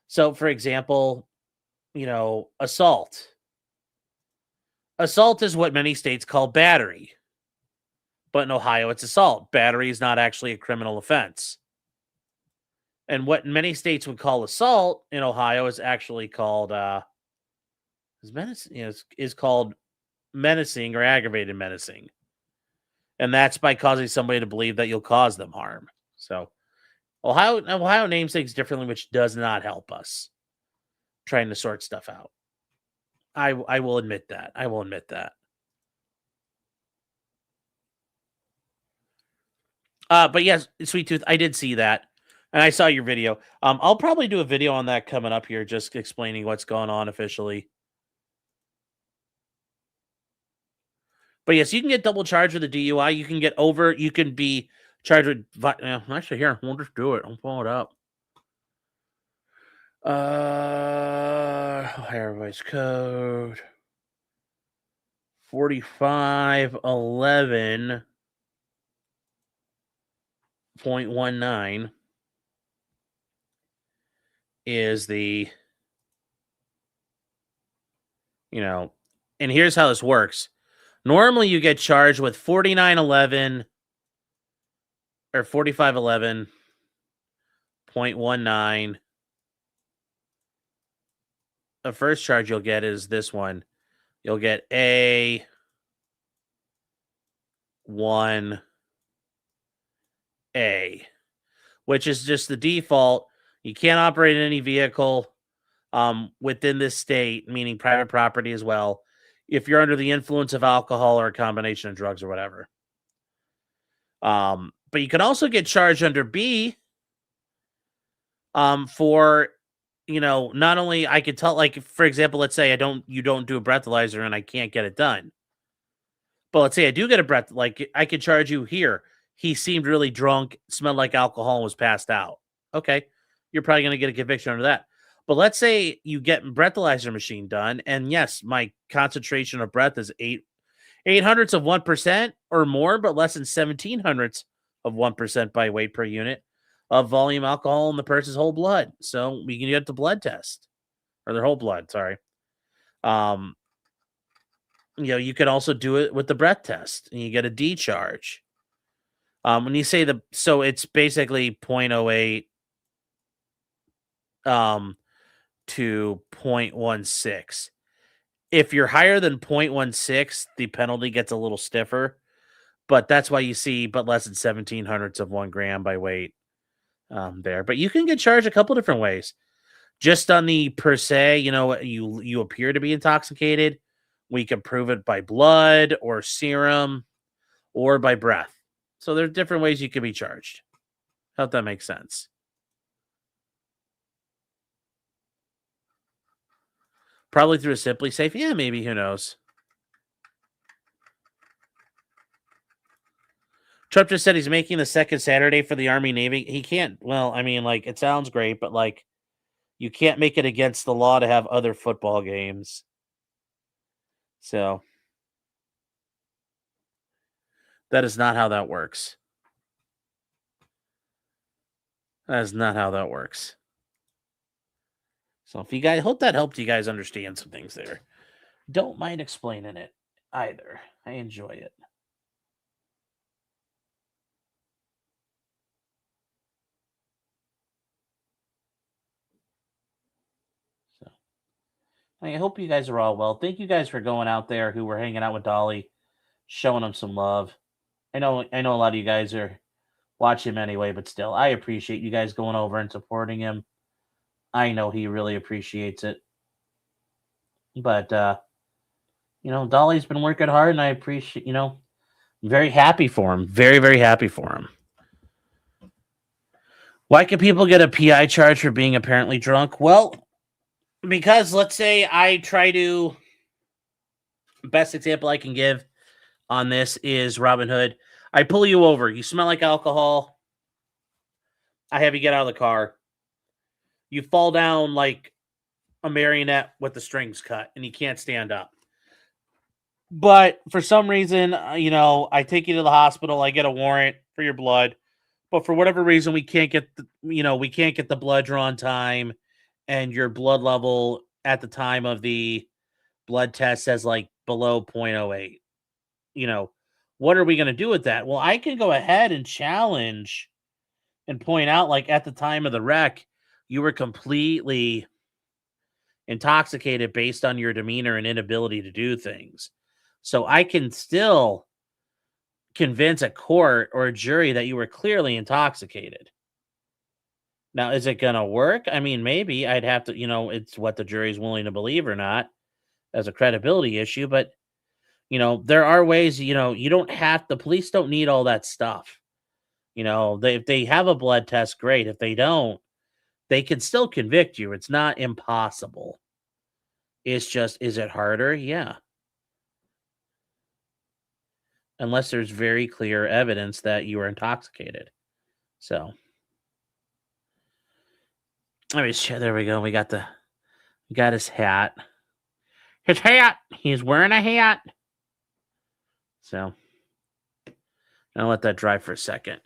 So, for example, assault. Assault is what many states call battery. But in Ohio, it's assault. Battery is not actually a criminal offense. And what many states would call assault in Ohio is actually called is called menacing or aggravated menacing. And that's by causing somebody to believe that you'll cause them harm. So Ohio names things differently, which does not help us trying to sort stuff out. I will admit that. But yes, Sweet Tooth, I did see that. And I saw your video. I'll probably do a video on that coming up here, just explaining what's going on officially. But yes, you can get double charged with a DUI. You can be charged with, actually here, we'll just do it. I'll pull it up. Ohio Revised Code 4511.19 is the You know, and here's how this works. Normally, you get charged with 4911 or 4511.19. The first charge you'll get is this one. You'll get A1A, which is just the default. You can't operate any vehicle within this state, meaning private property as well, if you're under the influence of alcohol or a combination of drugs or whatever. But you can also get charged under B for, not only I could tell, like, for example, let's say you don't do a breathalyzer and I can't get it done. But let's say I do get a breath, like I could charge you here. He seemed really drunk, smelled like alcohol, and was passed out. Okay. You're probably going to get a conviction under that. But let's say you get breathalyzer machine done, and yes, my concentration of breath is 8/800ths of 1% or more, but less than 17/100ths of 1% by weight per unit of volume alcohol in the person's whole blood. So we can get the blood test, or their whole blood. Sorry. You can also do it with the breath test, and you get a D charge. When you say so it's basically 0.08 to 0.16. If you're higher than 0.16, the penalty gets a little stiffer, but that's why you see but less than 17/100ths of 1 gram by weight there. But you can get charged a couple different ways. Just on the per se, you appear to be intoxicated. We can prove it by blood or serum or by breath. So there's different ways you can be charged. Hope that makes sense. Probably through a Simply Safe. Yeah, maybe. Who knows? Trump just said he's making the second Saturday for the Army Navy. He can't. Well, I mean, like, it sounds great, but like, you can't make it against the law to have other football games. So that is not how that works. That is not how that works. So if you guys, hope that helped you guys understand some things there. Don't mind explaining it either. I enjoy it. So I hope you guys are all well. Thank you guys for going out there who were hanging out with Dolly, showing him some love. I know a lot of you guys are watching him anyway, but still, I appreciate you guys going over and supporting him. I know he really appreciates it. But Dolly's been working hard, and I appreciate, very happy for him. Very, very happy for him. Why can people get a PI charge for being apparently drunk? Well, because let's say I try to, best example I can give on this is Robin Hood. I pull you over. You smell like alcohol. I have you get out of the car. You fall down like a marionette with the strings cut, and you can't stand up. But for some reason, I take you to the hospital. I get a warrant for your blood, but for whatever reason, we can't get the blood draw on time, and your blood level at the time of the blood test says like below 0.08. What are we going to do with that? Well, I can go ahead and challenge and point out, like, at the time of the wreck, you were completely intoxicated based on your demeanor and inability to do things. So I can still convince a court or a jury that you were clearly intoxicated. Now, is it going to work? I mean, maybe. I'd have to, it's what the jury's willing to believe or not as a credibility issue. But, there are ways, you don't have, the police don't need all that stuff. If they have a blood test, great. If they don't, they can still convict you. It's not impossible. It's just, is it harder? Yeah. Unless there's very clear evidence that you were intoxicated. So, there we go. We got his hat. His hat. He's wearing a hat. So, I'll let that dry for a second.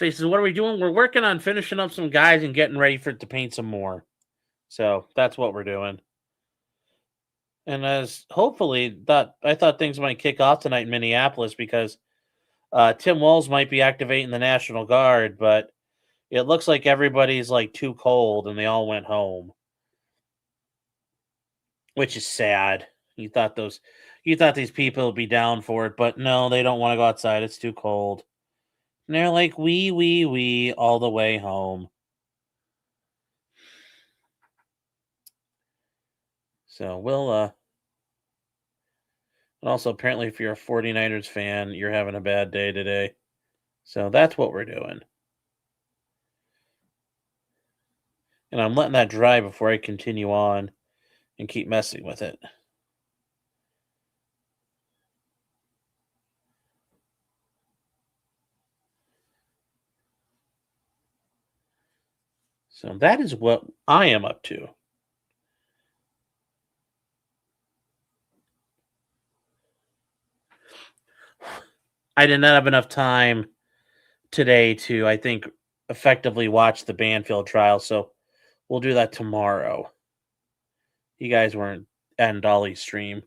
So he says, "What are we doing? We're working on finishing up some guys and getting ready for it to paint some more." So that's what we're doing. And as hopefully that I thought things might kick off tonight in Minneapolis because Tim Walz might be activating the National Guard, but it looks like everybody's like too cold and they all went home, which is sad. You thought these people would be down for it, but no, they don't want to go outside. It's too cold. And they're like, we all the way home. So we'll and also apparently if you're a 49ers fan, you're having a bad day today. So that's what we're doing. And I'm letting that dry before I continue on and keep messing with it. So that is what I am up to. I did not have enough time today to, I think, effectively watch the Banfield trial, so we'll do that tomorrow. You guys weren't at Dolly's stream.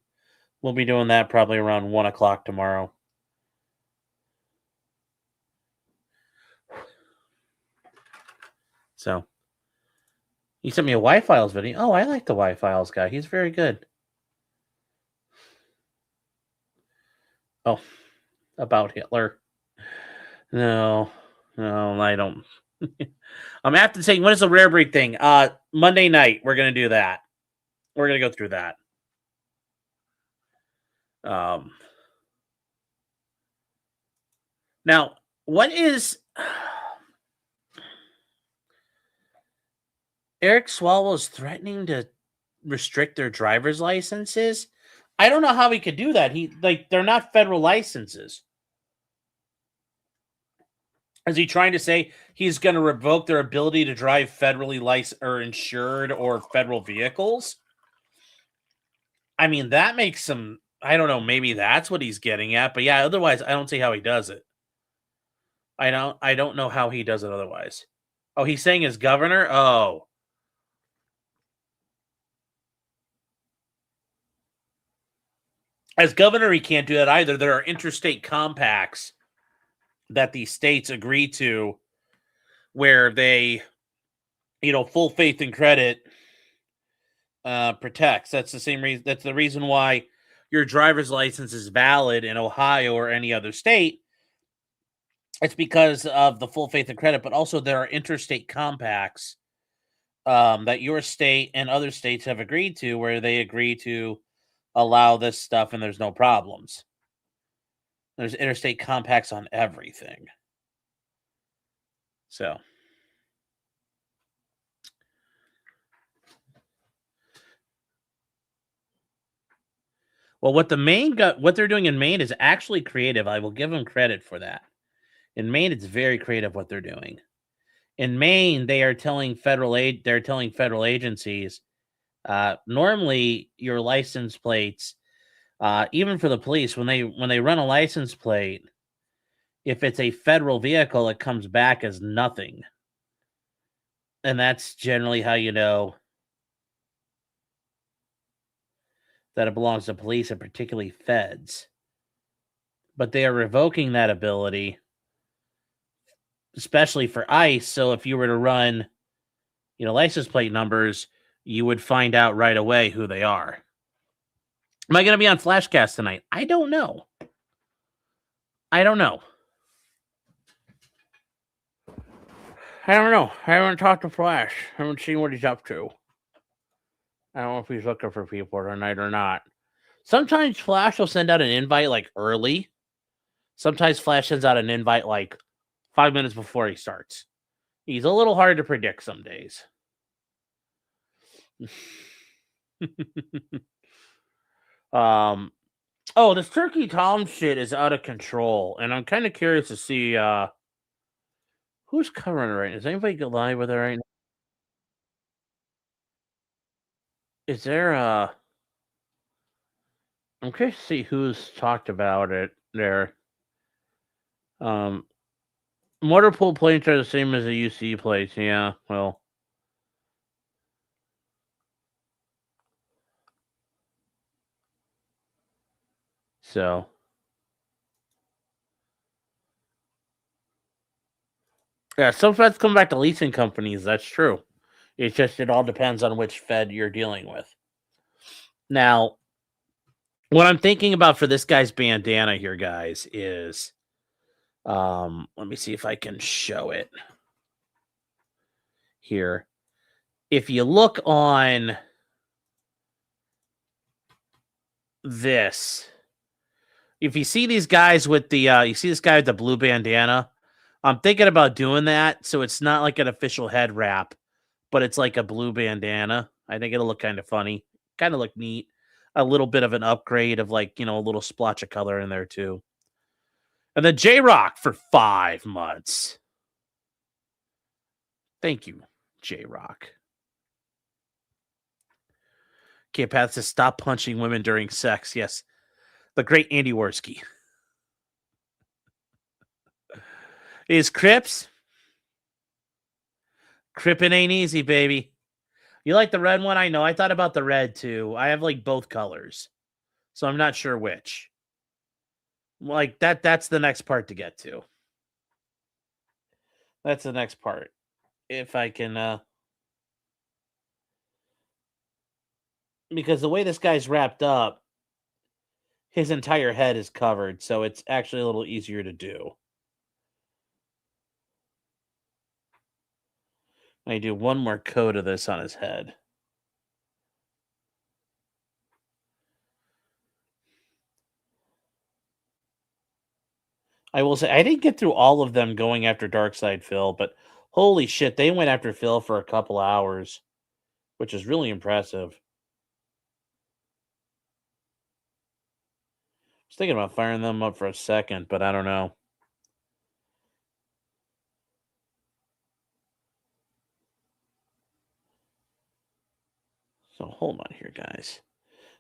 We'll be doing that probably around 1 o'clock tomorrow. So, he sent me a Y-Files video. Oh, I like the Y-Files guy. He's very good. Oh, about Hitler. No, I don't. I'm gonna have to say, when is the rare breed thing? Monday night, we're gonna do that. We're gonna go through that. Now, what is Eric Swalwell's threatening to restrict their driver's licenses? I don't know how he could do that. They're not federal licenses. Is he trying to say he's going to revoke their ability to drive federally licensed or insured or federal vehicles? I mean, that makes some, I don't know, maybe that's what he's getting at. But yeah, otherwise, I don't see how he does it. I don't know how he does it otherwise. Oh, he's saying as governor? Oh. As governor, he can't do that either. There are interstate compacts that the states agree to where they, full faith and credit protects. That's the same reason. That's the reason why your driver's license is valid in Ohio or any other state. It's because of the full faith and credit, but also there are interstate compacts that your state and other states have agreed to where they agree to allow this stuff and there's no problems. There's interstate compacts on everything. So. Well, what they're doing in Maine is actually creative. I will give them credit for that. In Maine, it's very creative what they're doing. In Maine, they're telling federal agencies, normally your license plates, even for the police, when they run a license plate, if it's a federal vehicle, it comes back as nothing. And that's generally how you know that it belongs to police and particularly feds. But they are revoking that ability, especially for ICE. So if you were to run, license plate numbers, you would find out right away who they are. Am I going to be on Flashcast tonight? I don't know. I don't know. I haven't talked to Flash. I haven't seen what he's up to. I don't know if he's looking for people tonight or not. Sometimes Flash will send out an invite like early. Sometimes Flash sends out an invite like 5 minutes before he starts. He's a little hard to predict some days. This Turkey Tom shit is out of control, and I'm kind of curious to see who's covering it right now. Is anybody live with it right now? Is there I'm curious to see who's talked about it there. Motor pool plates are the same as the UC plates. Yeah, well. So. Yeah, some feds come back to leasing companies. That's true. It's just it all depends on which Fed you're dealing with. Now, what I'm thinking about for this guy's bandana here, guys, is let me see if I can show it here. If you look on this, if you see these guys with the you see this guy with the blue bandana, I'm thinking about doing that so it's not like an official head wrap, but it's like a blue bandana. I think it'll look kind of funny, kind of look neat. A little bit of an upgrade of like, a little splotch of color in there too. And then J-Rock for 5 months. Thank you, J-Rock. Okay, Pat says stop punching women during sex. Yes. The great Andy Worski. Is Crips? Crippin' ain't easy, baby. You like the red one? I know. I thought about the red too. I have like both colors. So I'm not sure which. Like that's the next part to get to. That's the next part. If I can because the way this guy's wrapped up, his entire head is covered, so it's actually a little easier to do. I do one more coat of this on his head. I will say, I didn't get through all of them going after Darkside Phil, but holy shit, they went after Phil for a couple hours, which is really impressive. I was thinking about firing them up for a second, but I don't know. So hold on here, guys.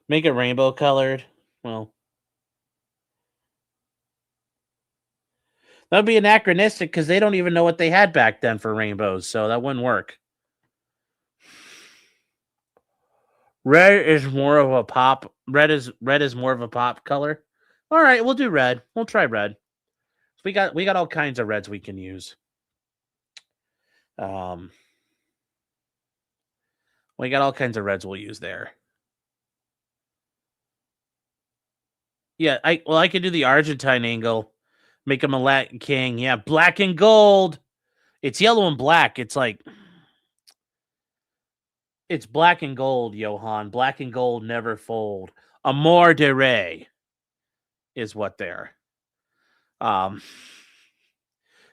Make it rainbow colored. Well, that would be anachronistic because they don't even know what they had back then for rainbows, so that wouldn't work. Red is more of a pop. Red is more of a pop color. All right, we'll do red. We'll try red. We got all kinds of reds we can use. We got all kinds of reds we'll use there. Yeah, I could do the Argentine angle. Make him a Latin king. Yeah, black and gold. It's yellow and black. It's like it's black and gold, Johan. Black and gold never fold. Amor de Rey is what they're.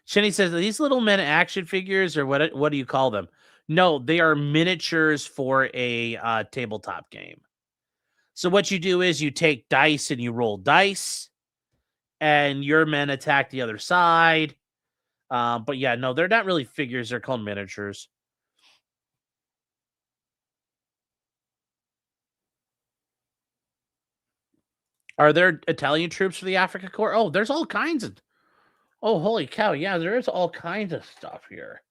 Shinny says, are these little men action figures or what do you call them? No, they are miniatures for a tabletop game. So what you do is you take dice and you roll dice, and your men attack the other side. But yeah, no, they're not really figures. They're called miniatures. Are there Italian troops for the Afrika Corps? Oh, there's all kinds of. Oh, holy cow! Yeah, there is all kinds of stuff here.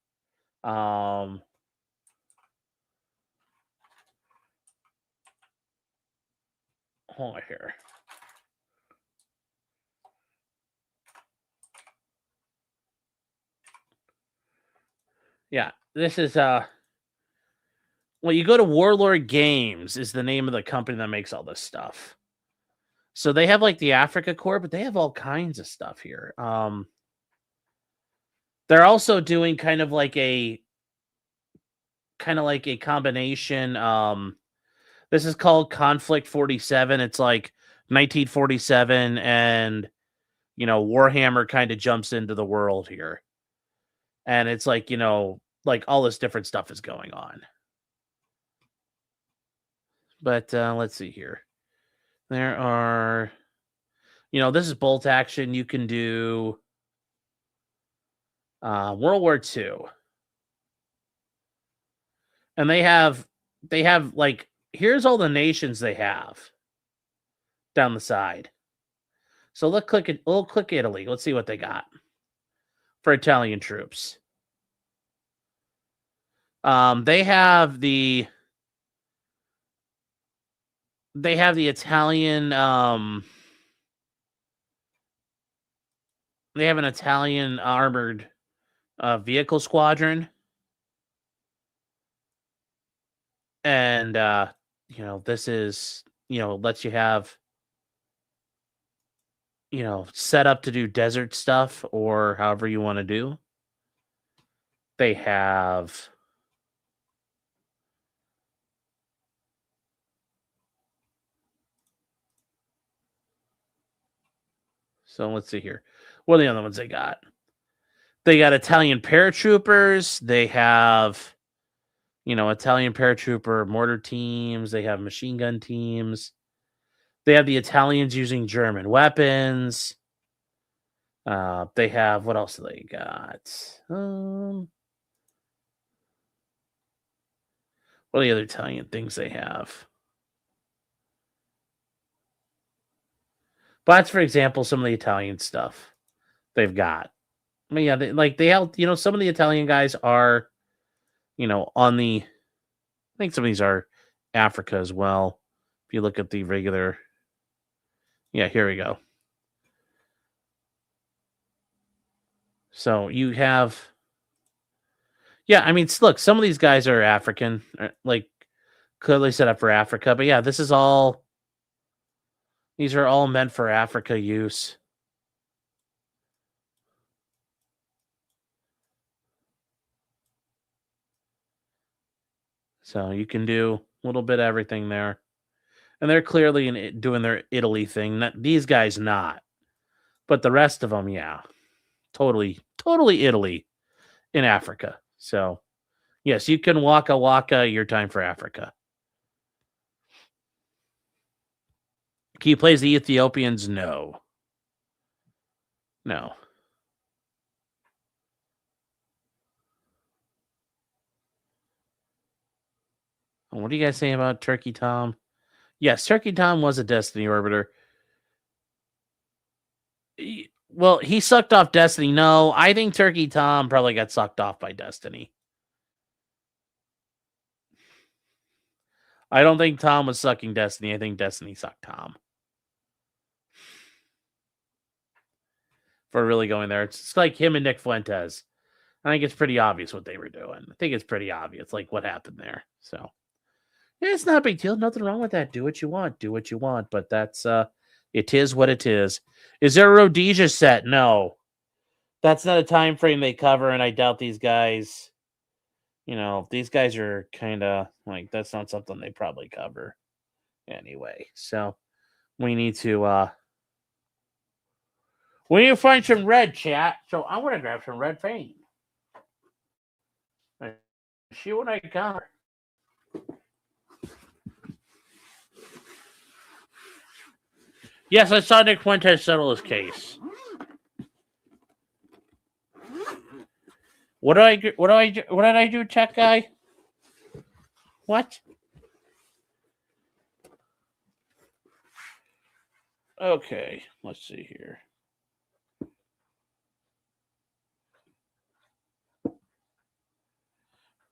Hold on here. Yeah, this is well, you go to Warlord Games is the name of the company that makes all this stuff. So they have like the Afrika Corps, but they have all kinds of stuff here. They're also doing kind of like a combination. This is called Conflict 47. It's like 1947 and Warhammer kind of jumps into the world here. And it's like, like all this different stuff is going on. But let's see here. There are, this is bolt action. You can do World War II. And they have like, here's all the nations they have down the side. So we'll click Italy. Let's see what they got. for Italian troops. They have the Italian they have an Italian armored vehicle squadron, and this is lets you have set up to do desert stuff or however you want to do. They have let's see here. What are the other ones they got? They got Italian paratroopers. They have, Italian paratrooper mortar teams. They have machine gun teams. They have the Italians using German weapons. They have, what else do they got? What are the other Italian things they have? But that's, for example, some of the Italian stuff they've got. I mean, yeah, they have, some of the Italian guys are, on the, I think some of these are Africa as well. If you look at the regular, yeah, here we go. So you have, yeah, I mean, look, some of these guys are African, like clearly set up for Africa, but yeah, these are all meant for Africa use. So you can do a little bit of everything there. And they're clearly doing their Italy thing. These guys not. But the rest of them, yeah. Totally Italy in Africa. So, yes, you can waka your time for Africa. Can you play the Ethiopians? No. No. What do you guys say about Turkey Tom? Yes, Turkey Tom was a Destiny orbiter. Well, he sucked off Destiny. No, I think Turkey Tom probably got sucked off by Destiny. I don't think Tom was sucking Destiny. I think Destiny sucked Tom. For really going there. It's like him and Nick Fuentes. I think it's pretty obvious what they were doing. I think it's pretty obvious, like what happened there. So, yeah, it's not a big deal. Nothing wrong with that. Do what you want. Do what you want. But that's, it is what it is. Is there a Rhodesia set? No. That's not a time frame they cover, and I doubt these guys, these guys are kind of like, that's not something they probably cover anyway. So, we need to find some red, chat. So, I'm going to grab some red paint. See what I got. Yes, I saw Nick Fuentes settle his case. What did I do, tech guy? What? Okay, let's see here.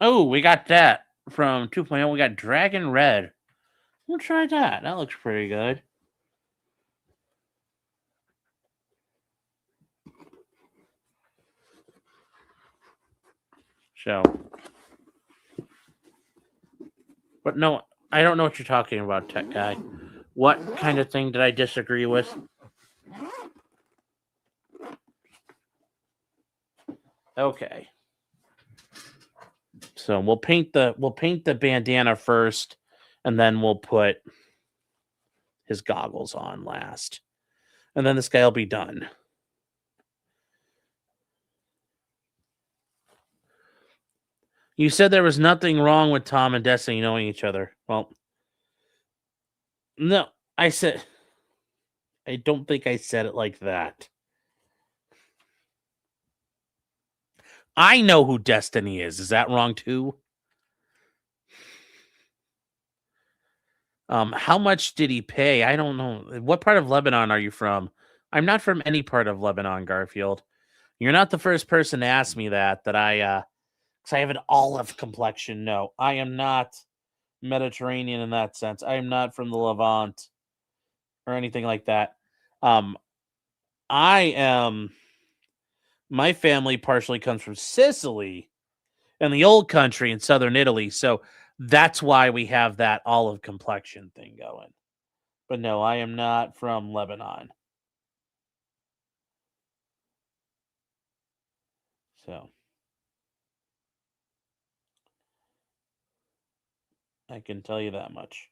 Oh, we got that from 2.0. We got Dragon Red. We'll try that. That looks pretty good. So, but no, I don't know what you're talking about, tech guy. What kind of thing did I disagree with? Okay. So we'll paint the bandana first, and then we'll put his goggles on last. And then this guy will be done. You said there was nothing wrong with Tom and Destiny knowing each other. Well, no, I don't think I said it like that. I know who Destiny is. Is that wrong too? How much did he pay? I don't know. What part of Lebanon are you from? I'm not from any part of Lebanon, Garfield. You're not the first person to ask me that because I have an olive complexion. No, I am not Mediterranean in that sense. I am not from the Levant or anything like that. I am. My family partially comes from Sicily and the old country in southern Italy, so that's why we have that olive complexion thing going. But no, I am not from Lebanon. So I can tell you that much.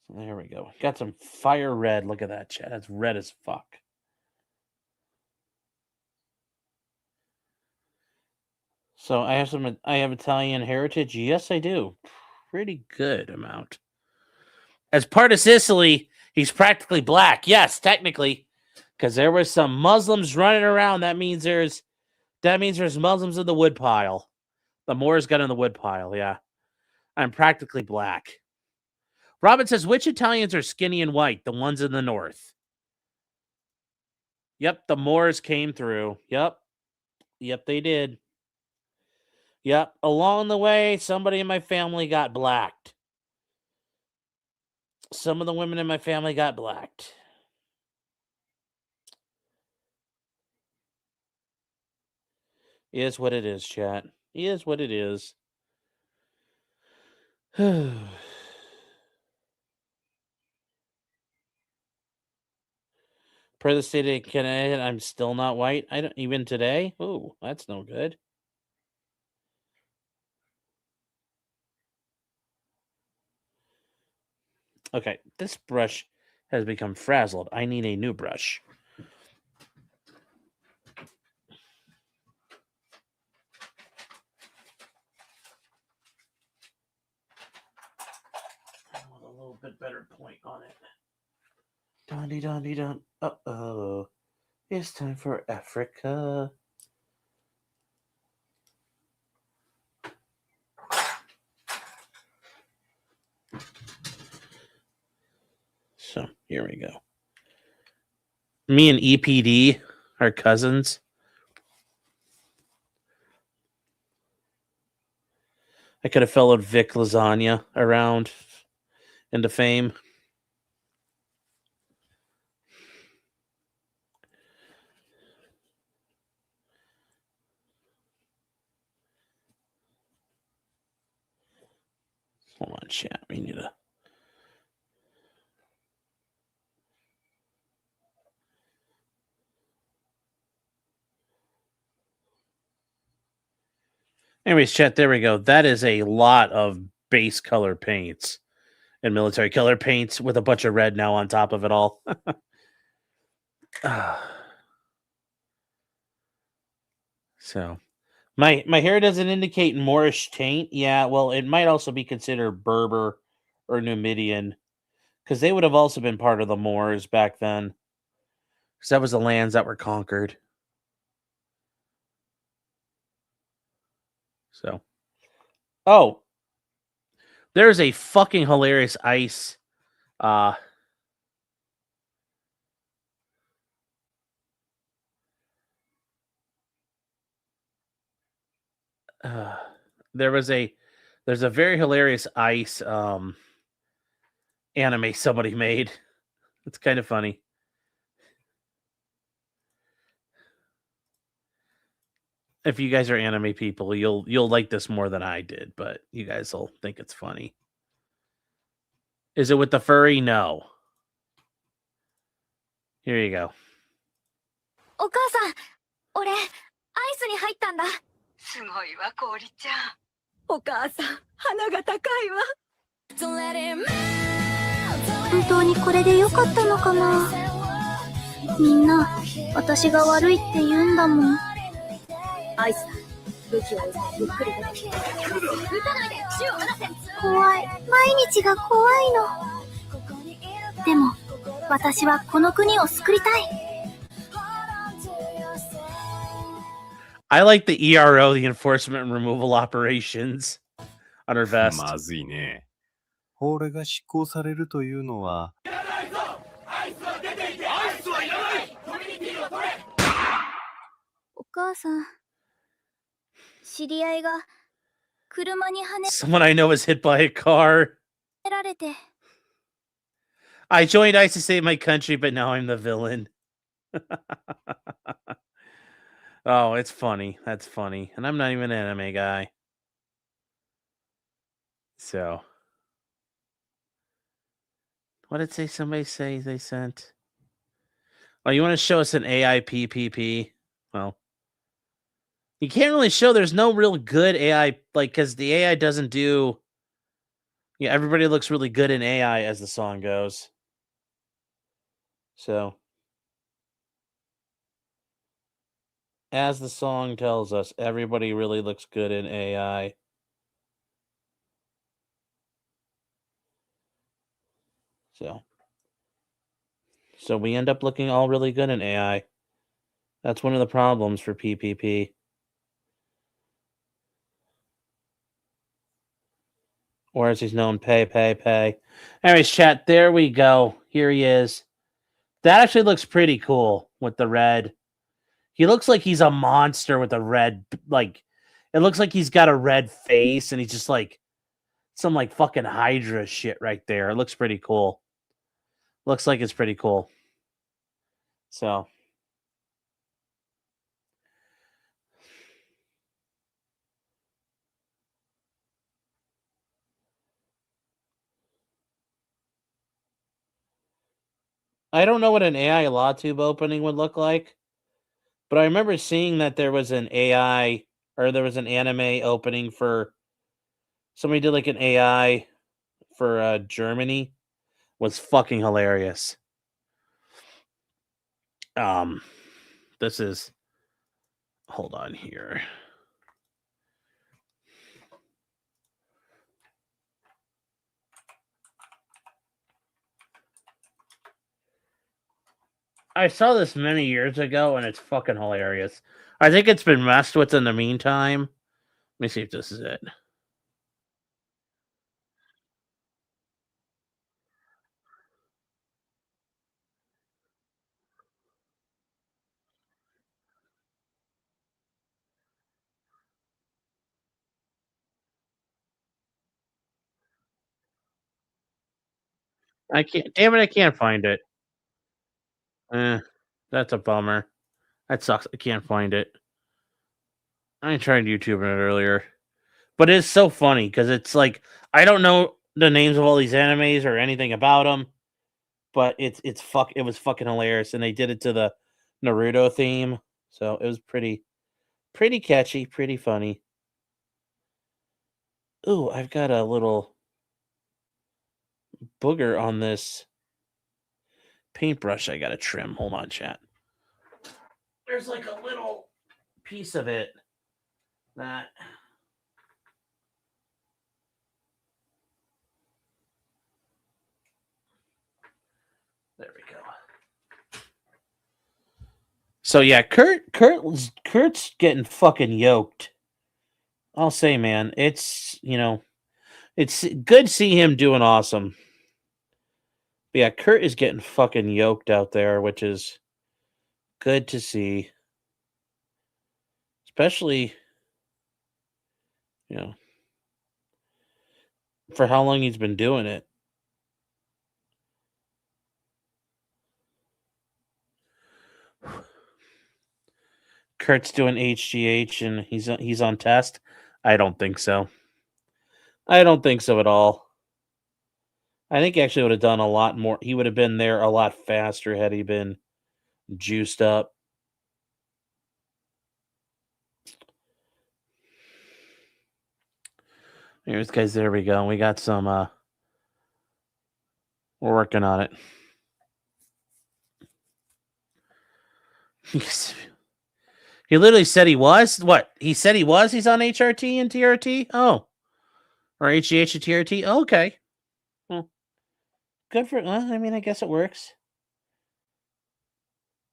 So there we go. Got some fire red. Look at that, chat. That's red as fuck. So I have Italian heritage. Yes, I do. Pretty good amount. As part of Sicily, he's practically black. Yes, technically, because there were some Muslims running around. That means there's Muslims in the woodpile. The Moors got in the woodpile. Yeah, I'm practically black. Robin says, which Italians are skinny and white? The ones in the north. Yep, the Moors came through. Yep, they did. Yep, along the way, somebody in my family got blacked. Some of the women in my family got blacked. Is what it is, chat. Is what it is. Per the state of Connecticut, I'm still not white. I don't even today. Ooh, that's no good. Okay, this brush has become frazzled. I need a new brush. I want a little bit better point on it. Dondy dondy don. Uh-oh. It's time for Afrika. So, here we go. Me and EPD are cousins. I could have followed Vic Lasagna around into fame. Hold on, chat. We need to. Anyways, chat, there we go. That is a lot of base color paints and military color paints with a bunch of red now on top of it all. So, my hair doesn't indicate Moorish taint. Yeah, well, it might also be considered Berber or Numidian because they would have also been part of the Moors back then. Because that was the lands that were conquered. So, oh, there's a fucking hilarious ice. There's a very hilarious ice anime somebody made. It's kind of funny. If you guys are anime people, you'll like this more than I did, but you guys will think it's funny. Is it with the furry? No. Here you go. お母さん、俺、アイスに入ったんだ。すごいわ、氷ちゃん。お母さん、鼻が高いわ。本当にこれでよかったのかな。みんな、私が悪いって言うんだもん。アイスだ。武器を置いてゆっくり出てきて。撃たないで、銃を離せ。怖い。毎日が怖いの。でも、私はこの国を救いたい。I like the ERO, the Enforcement and Removal Operations, on her vest. まずいね。法令が執行されるというのは。母さん。知り合いが車にはね Someone I know was hit by a car. られて。 I joined ICE to save my country, but now I'm the villain. Oh, it's funny. That's funny. And I'm not even an anime guy. So. What did somebody say they sent? Oh, you want to show us an AI PPP? Well, you can't really show there's no real good AI, like, because the AI doesn't do. Yeah, everybody looks really good in AI as the song goes. So. As the song tells us, everybody really looks good in AI. So we end up looking all really good in AI. That's one of the problems for PPP. Or as he's known, pay. Anyways, chat, there we go. Here he is. That actually looks pretty cool with the red. He looks like he's a monster with a red, like, it looks like he's got a red face and he's just like some like fucking Hydra shit right there. It looks pretty cool. Looks like it's pretty cool. So. I don't know what an AI LawTube opening would look like, but I remember seeing that there was an AI or there was an anime opening for somebody did like an AI for Germany. Was fucking hilarious. This is hold on here. I saw this many years ago and it's fucking hilarious. I think it's been messed with in the meantime. Let me see if this is it. I can't. Damn it! I can't find it. That's a bummer. That sucks. I can't find it. I tried YouTubing it earlier, but it's so funny because it's like I don't know the names of all these animes or anything about them, but it was fucking hilarious, and they did it to the Naruto theme, so it was pretty catchy, pretty funny. Ooh, I've got a little booger on this paintbrush I gotta trim. Hold on, chat. There's like a little piece of it that there we go. So yeah, Kurt's getting fucking yoked. I'll say, man, it's it's good to see him doing awesome. But yeah, Kurt is getting fucking yoked out there, which is good to see. Especially, for how long he's been doing it. Kurt's doing HGH and he's on test. I don't think so. I don't think so at all. I think he actually would have done a lot more. He would have been there a lot faster had he been juiced up. Here's guys, there we go. We got some we're working on it. He literally said he was? What? He said he was? He's on HRT and TRT? Oh. Or HGH and TRT? Oh, okay. Well, good for I mean, I guess it works.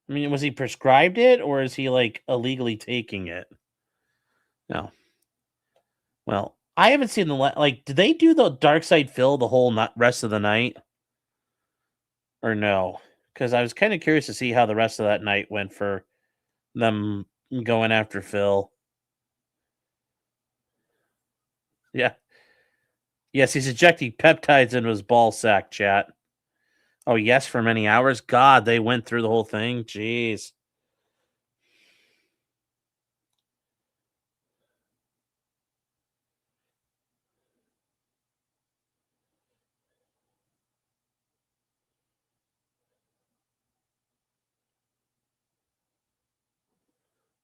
I mean, was he prescribed it or is he like illegally taking it? No. Well, I haven't seen did they do the Dark Side Phil the whole rest of the night? Or no? Because I was kind of curious to see how the rest of that night went for them going after Phil. Yeah. Yes, he's injecting peptides into his ball sack, chat. Oh, yes, for many hours? God, they went through the whole thing? Jeez.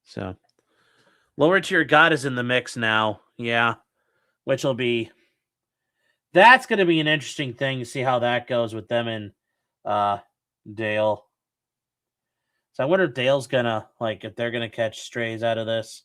So, lower tier God is in the mix now. Yeah. Which will be... That's going to be an interesting thing to see how that goes with them and Dale. So I wonder if Dale's going to, like, if they're going to catch strays out of this.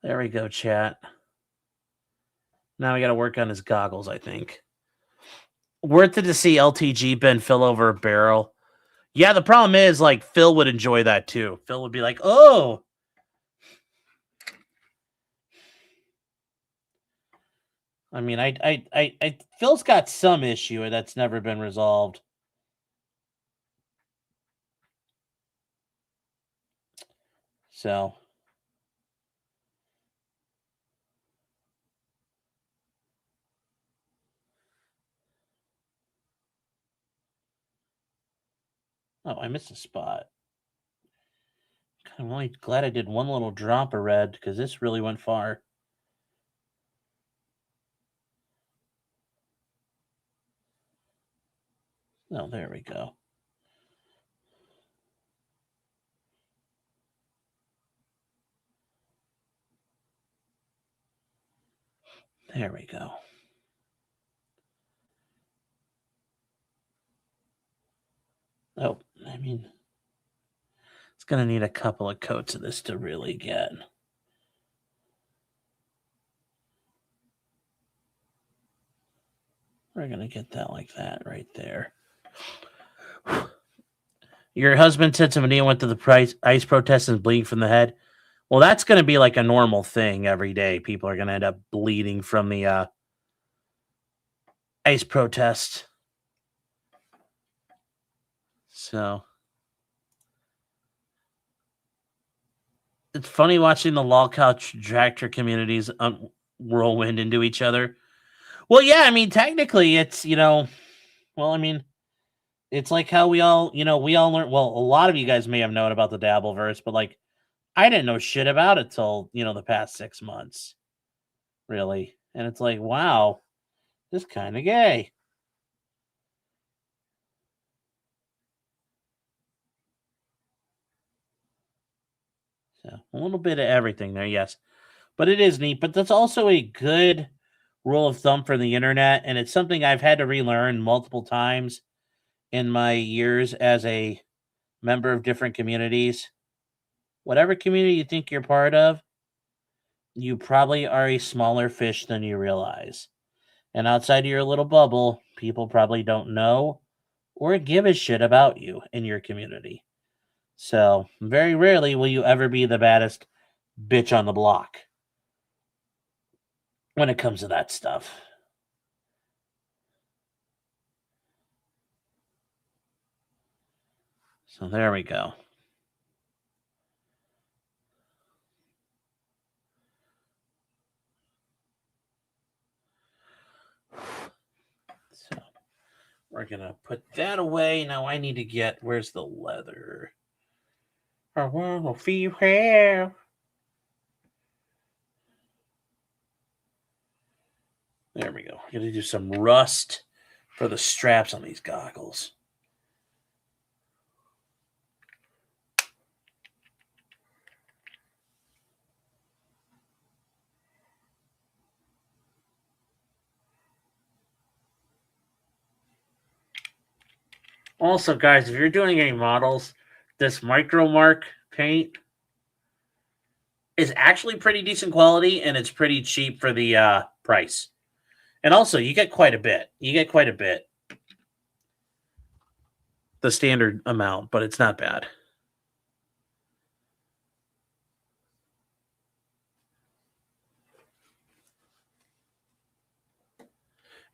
There we go, chat. Now we got to work on his goggles, I think. Worth it to see LTG bend Phil over a barrel. Yeah, the problem is, like, Phil would enjoy that too. Phil would be like, oh. I mean, Phil's got some issue that's never been resolved. So. Oh, I missed a spot. I'm only glad I did one little drop of red because this really went far. Oh, there we go. There we go. Oh, I mean, it's going to need a couple of coats of this to really get. We're going to get that like that right there. Your husband said somebody went to the ice protest and bleeding from the head. Well, that's going to be like a normal thing every day. People are going to end up bleeding from the ice protest. So it's funny watching the lol couch tractor communities whirlwind into each other. Well, yeah, I mean, technically it's, it's like how we all learn. Well, a lot of you guys may have known about the Dabbleverse, but like, I didn't know shit about it till, the past 6 months, really. And it's like, wow, this is kind of gay. So a little bit of everything there, yes. But it is neat. But that's also a good rule of thumb for the internet. And it's something I've had to relearn multiple times in my years as a member of different communities. Whatever community you think you're part of, you probably are a smaller fish than you realize. And outside of your little bubble, people probably don't know or give a shit about you in your community. So very rarely will you ever be the baddest bitch on the block when it comes to that stuff. So there we go. So we're going to put that away. Now I need to get, where's the leather? I want to feel hair. There we go. We're going to do some rust for the straps on these goggles. Also, guys, if you're doing any models, this micro mark paint is actually pretty decent quality, and it's pretty cheap for the price. And also, you get quite a bit. The standard amount, but it's not bad.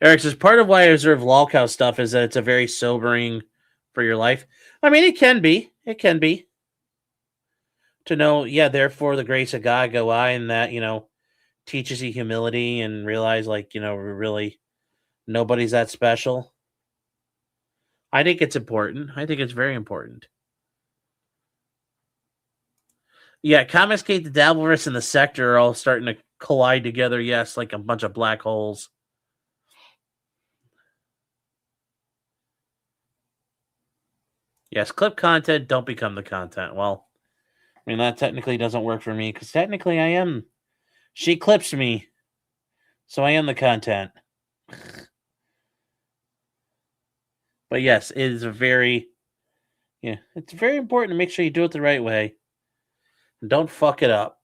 Eric says part of why I reserve lolcow stuff is that it's a very sobering for your life. I mean, it can be. It can be. To know, yeah, therefore the grace of God go I, and that, teaches you humility and realize, like, really nobody's that special. I think it's important. I think it's very important. Yeah, Comicsgate, the Dabbleverse, and the Sector are all starting to collide together. Yes, like a bunch of black holes. Yes, clip content, don't become the content. Well, I mean, that technically doesn't work for me because technically I am. She clips me, so I am the content. But yes, it is it's very important to make sure you do it the right way. And don't fuck it up.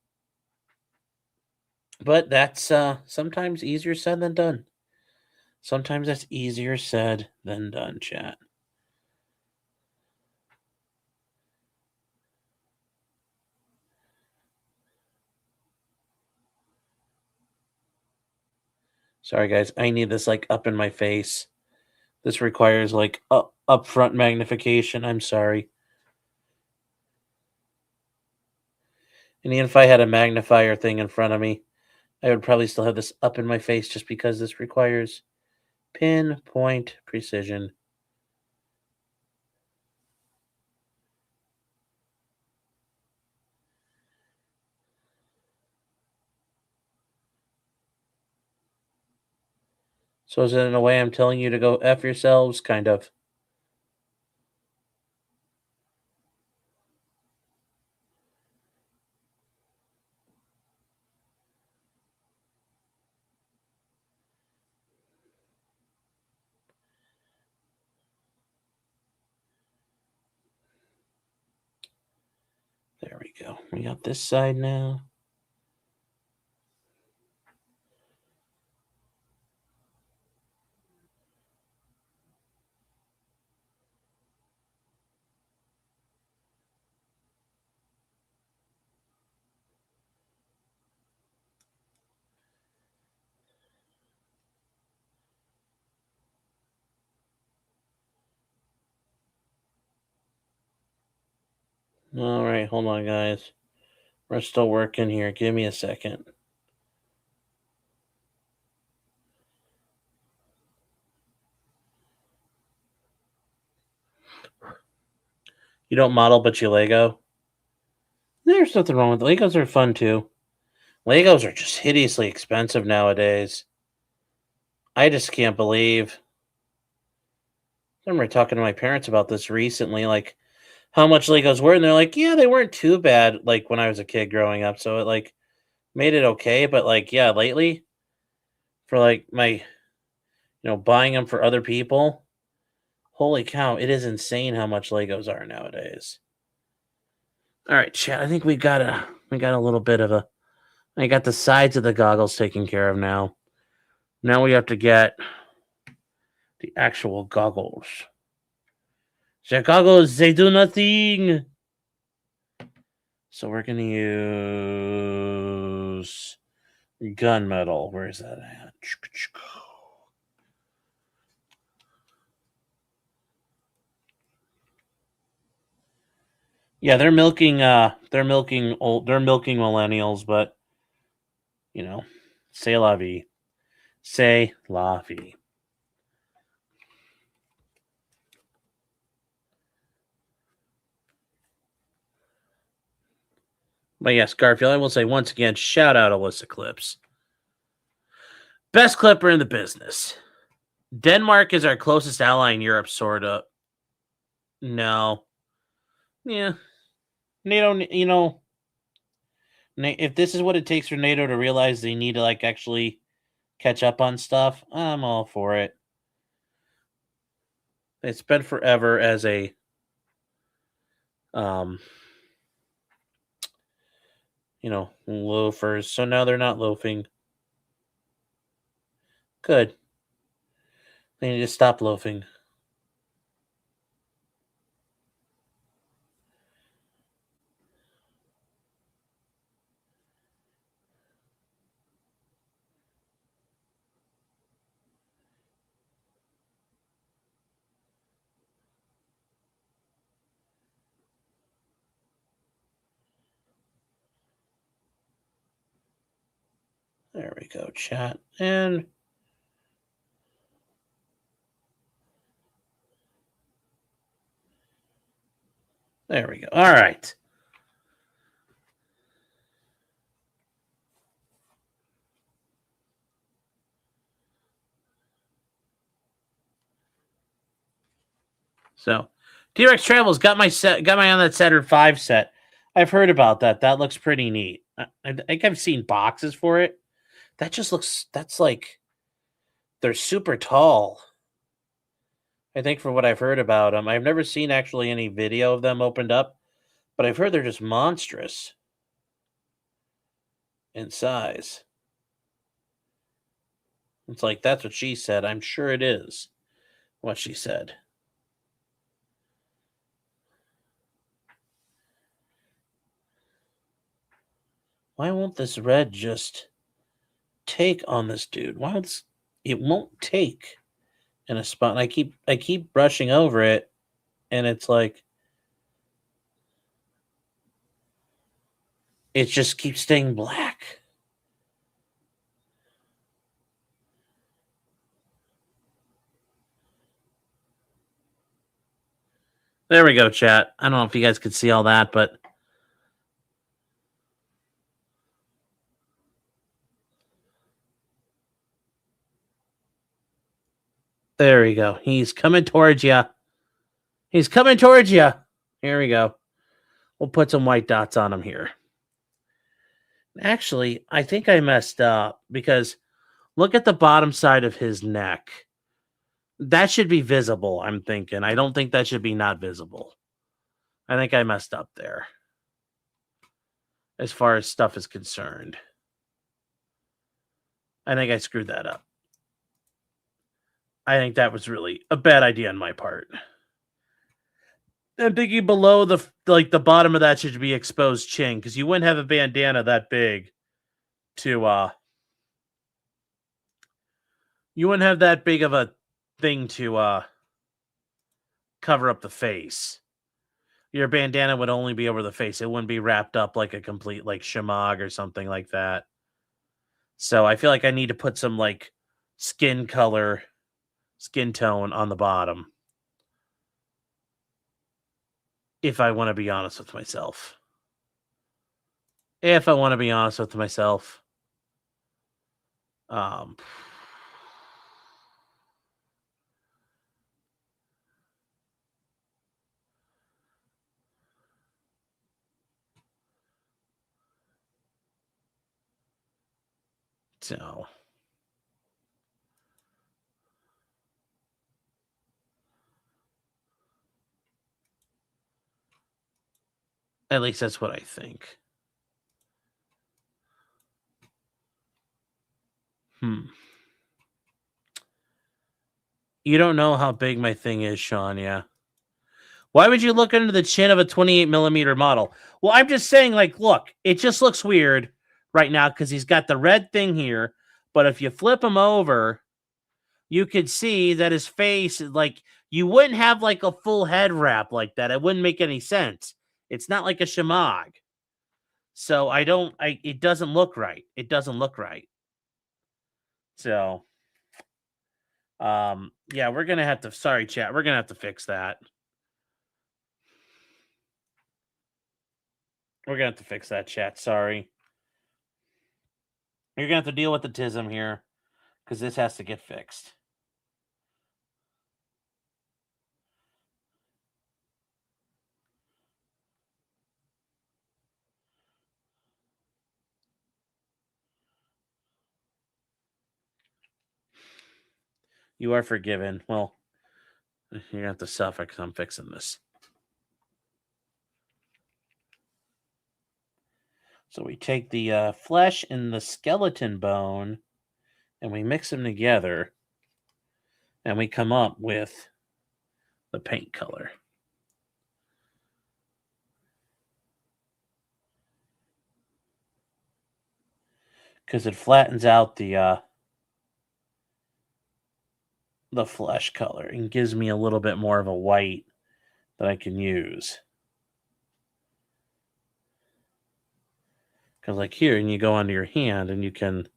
But that's sometimes easier said than done. Sometimes that's easier said than done, chat. Sorry, guys. I need this like up in my face. This requires like upfront magnification. I'm sorry. And even if I had a magnifier thing in front of me, I would probably still have this up in my face just because this requires pinpoint precision. So is it in a way I'm telling you to go F yourselves? Kind of. There we go. We got this side now. All right, hold on, guys. We're still working here. Give me a second. You don't model, but you Lego? There's nothing wrong with Legos. Are fun too. Legos are just hideously expensive nowadays. I just can't believe. I remember talking to my parents about this recently, like how much Legos were, and they're like, yeah, they weren't too bad, like when I was a kid growing up. So it like made it okay, but like, yeah, lately for like my, buying them for other people. Holy cow, it is insane how much Legos are nowadays. All right, chat. I think we got a little bit of a. I got the sides of the goggles taken care of now. Now we have to get the actual goggles. The goggles, they do nothing. So we're gonna use gunmetal. Where is that at? Yeah, they're milking millennials, but c'est la vie. C'est la vie. But yes, Garfield, I will say once again, shout out Alyssa Clips. Best clipper in the business. Denmark is our closest ally in Europe, sort of. No. Yeah. NATO, if this is what it takes for NATO to realize they need to, like, actually catch up on stuff, I'm all for it. It's been forever as a loafers. So now they're not loafing. Good. They need to stop loafing. There we go, chat. And there we go. All right. So, T-Rex Travels got my on that Saturn V set. I've heard about that. That looks pretty neat. I think I've seen boxes for it. That's like they're super tall. I think from what I've heard about them, I've never seen actually any video of them opened up, but I've heard they're just monstrous in size. It's like that's what she said. I'm sure it is what she said. Why won't this red just take on this dude? It won't take in a spot? And I keep brushing over it, and it's like it just keeps staying black. There we go, chat. I don't know if you guys could see all that, but there we go. He's coming towards you. He's coming towards you. Here we go. We'll put some white dots on him here. Actually, I think I messed up because look at the bottom side of his neck. That should be visible, I'm thinking. I don't think that should be not visible. I think I messed up there as far as stuff is concerned. I think I screwed that up. I think that was really a bad idea on my part. I'm thinking below the bottom of that should be exposed chin because you wouldn't have a bandana that big to you wouldn't have that big of a thing to cover up the face. Your bandana would only be over the face. It wouldn't be wrapped up like a complete like shamag or something like that. So I feel like I need to put some like skin tone on the bottom. If I want to be honest with myself. So at least that's what I think. You don't know how big my thing is, Sean, yeah. Why would you look under the chin of a 28 millimeter model? Well, I'm just saying, like, look, it just looks weird right now because he's got the red thing here. But if you flip him over, you could see that his face is like, you wouldn't have like a full head wrap like that. It wouldn't make any sense. It's not like a shamag. So it doesn't look right. It doesn't look right. So, yeah, we're going to have to, sorry, chat. We're going to have to fix that. We're going to have to fix that, chat. Sorry. You're going to have to deal with the tism here because this has to get fixed. You are forgiven. Well, you're going to have to suffer because I'm fixing this. So we take the flesh and the skeleton bone and we mix them together and we come up with the paint color. Because it flattens out the flesh color and gives me a little bit more of a white that I can use. Because like here, and you go onto your hand and you can...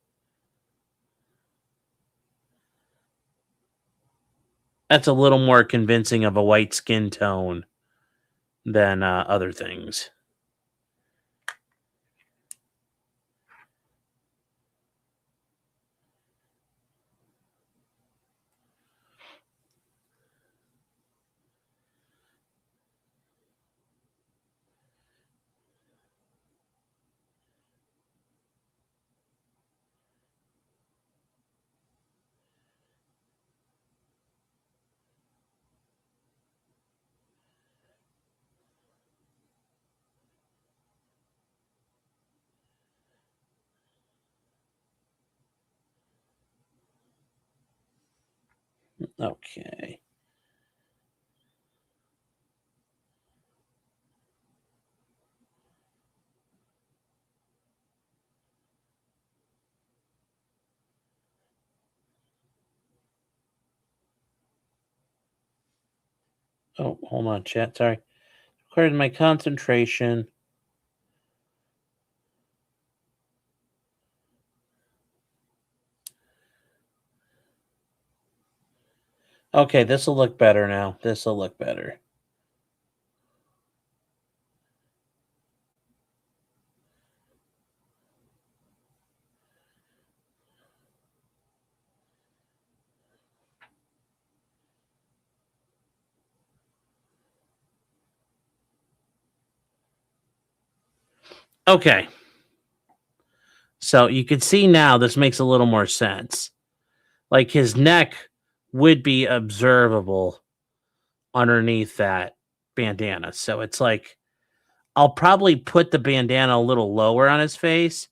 That's a little more convincing of a white skin tone than other things. Okay. Oh, hold on, chat. Sorry. Required my concentration. Okay, this will look better now. This will look better. Okay. So you can see now this makes a little more sense. Like his neck would be observable underneath that bandana. So it's like I'll probably put the bandana a little lower on his face,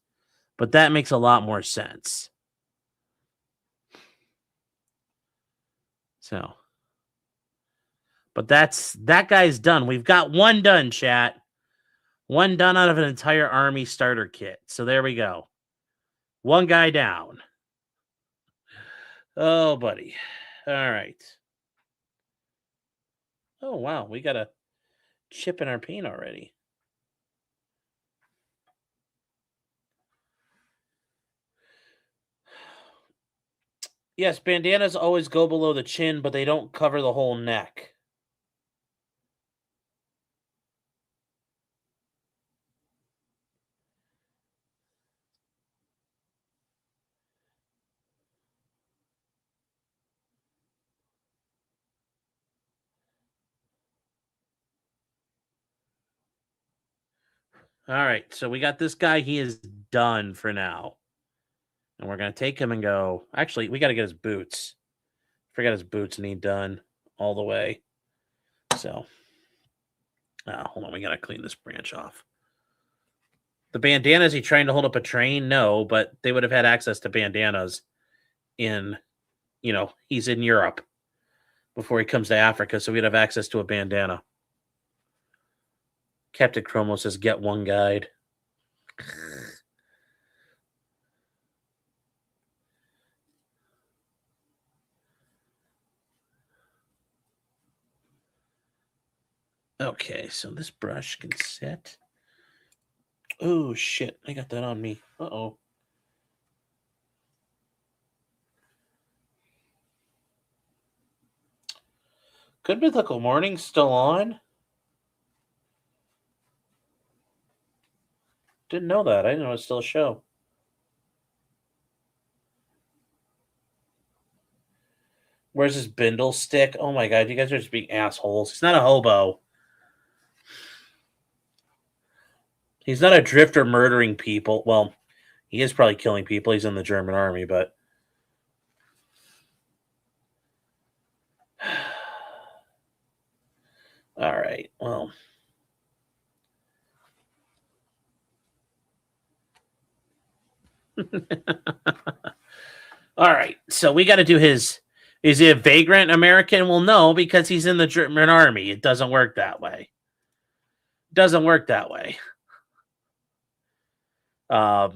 but that makes a lot more sense. So, but that guy's done. We've got one done, chat. One done out of an entire army starter kit. So there we go. One guy down. Oh, buddy. All right. Oh, wow. We got a chip in our paint already. Yes, bandanas always go below the chin, but they don't cover the whole neck. All right, so we got this guy. He is done for now. And we're going to take him and go. Actually, we got to get his boots. Forgot his boots need done all the way. So, hold on. We got to clean this branch off. The bandana, is he trying to hold up a train? No, but they would have had access to bandanas in, he's in Europe before he comes to Africa, so we'd have access to a bandana. Captain Chromo says, get one guide. Okay, so this brush can sit. Oh, shit. I got that on me. Uh-oh. Good Mythical Morning still on? Didn't know that. I didn't know it was still a show. Where's his bindle stick? Oh my god, you guys are just being assholes. He's not a hobo. He's not a drifter murdering people. Well, he is probably killing people. He's in the German army, but... All right, well... All right, so we got to do his. Is he a vagrant American? Well, no, because he's in the German army. It doesn't work that way. Doesn't work that way. Oh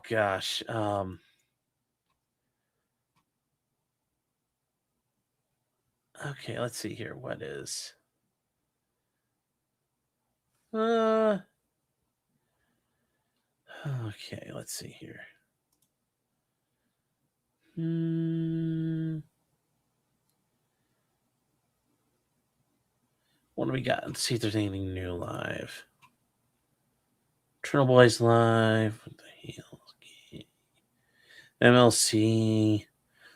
gosh. Okay, let's see here. What is? Okay, let's see here. What do we got? Let's see if there's anything new live. Eternal Boys live. What the hell? MLC.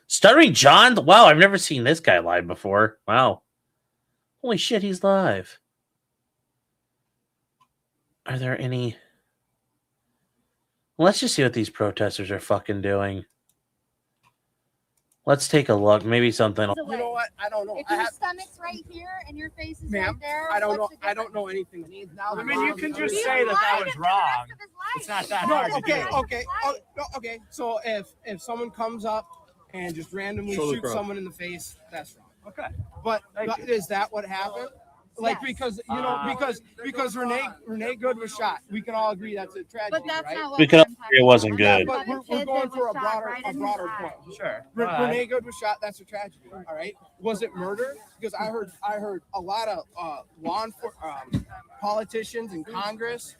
Stuttering John. Wow, I've never seen this guy live before. Wow. Holy shit, he's live. Are there any? Let's just see what these protesters are fucking doing. Let's take a look. Maybe something. You know what? I don't know. If your stomach's right here and your face is right there, I don't know. what's the I don't know anything. I mean, you can just difference? say that He was lied wrong. for the rest of his life. It's not that No, hard to okay, do. okay, okay. So if someone comes up and just randomly shoots someone in the face, that's wrong. Okay. But Thank you. is that what happened? Like Yes. because Renee Good was shot. We can all agree that's a tragedy, But that's right? not what We can I'm all talking agree it wasn't about. Yeah, good. but we're Kid going that for a was shot broader right in his eye. point. Sure. Renee Good was shot. That's a tragedy. All right. Was it murder? Because I heard a lot of law enforcement politicians in Congress.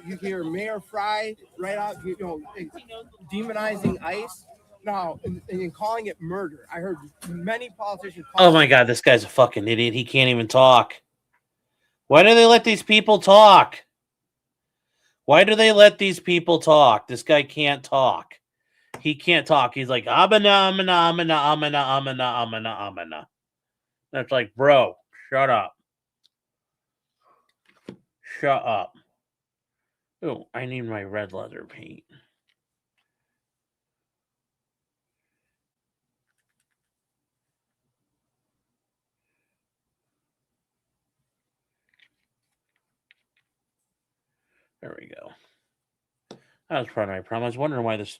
You hear Mayor Fry right out, demonizing ICE. Now, and calling it murder. I heard many politicians. Oh my god, this guy's a fucking idiot. He can't even talk. Why do they let these people talk? Why do they let these people talk? This guy can't talk. He can't talk. He's like, amana, amana, amana, amana, amana, amana, amana. That's like, bro, shut up. Shut up. Oh, I need my red leather paint. There we go. That was part of my problem. I was wondering why this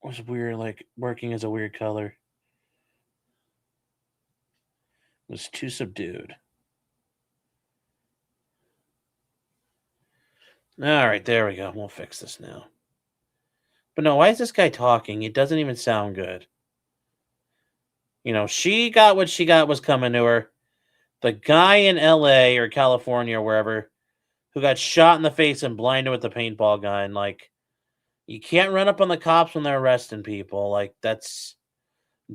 was weird, like working as a weird color. It was too subdued. All right, there we go. We'll fix this now. But no, why is this guy talking? It doesn't even sound good. You know, she got what she got was coming to her. The guy in LA or California or wherever who got shot in the face and blinded with the paintball gun, like, you can't run up on the cops when they're arresting people. Like, that's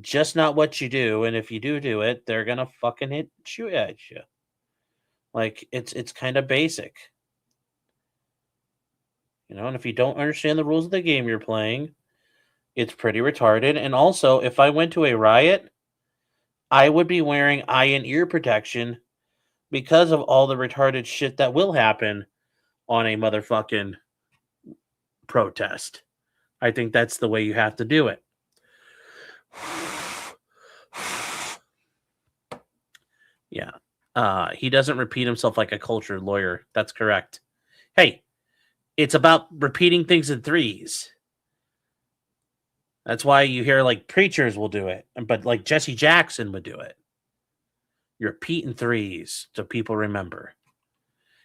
just not what you do. And if you do it, they're gonna fucking shoot at you. Like, it's kind of basic. You know, and if you don't understand the rules of the game you're playing, it's pretty retarded. And also, if I went to a riot, I would be wearing eye and ear protection because of all the retarded shit that will happen on a motherfucking protest. I think that's the way you have to do it. Yeah. He doesn't repeat himself like a cultured lawyer. That's correct. Hey, it's about repeating things in threes. That's why you hear like preachers will do it, but like Jesse Jackson would do it. You're repeating threes so people remember.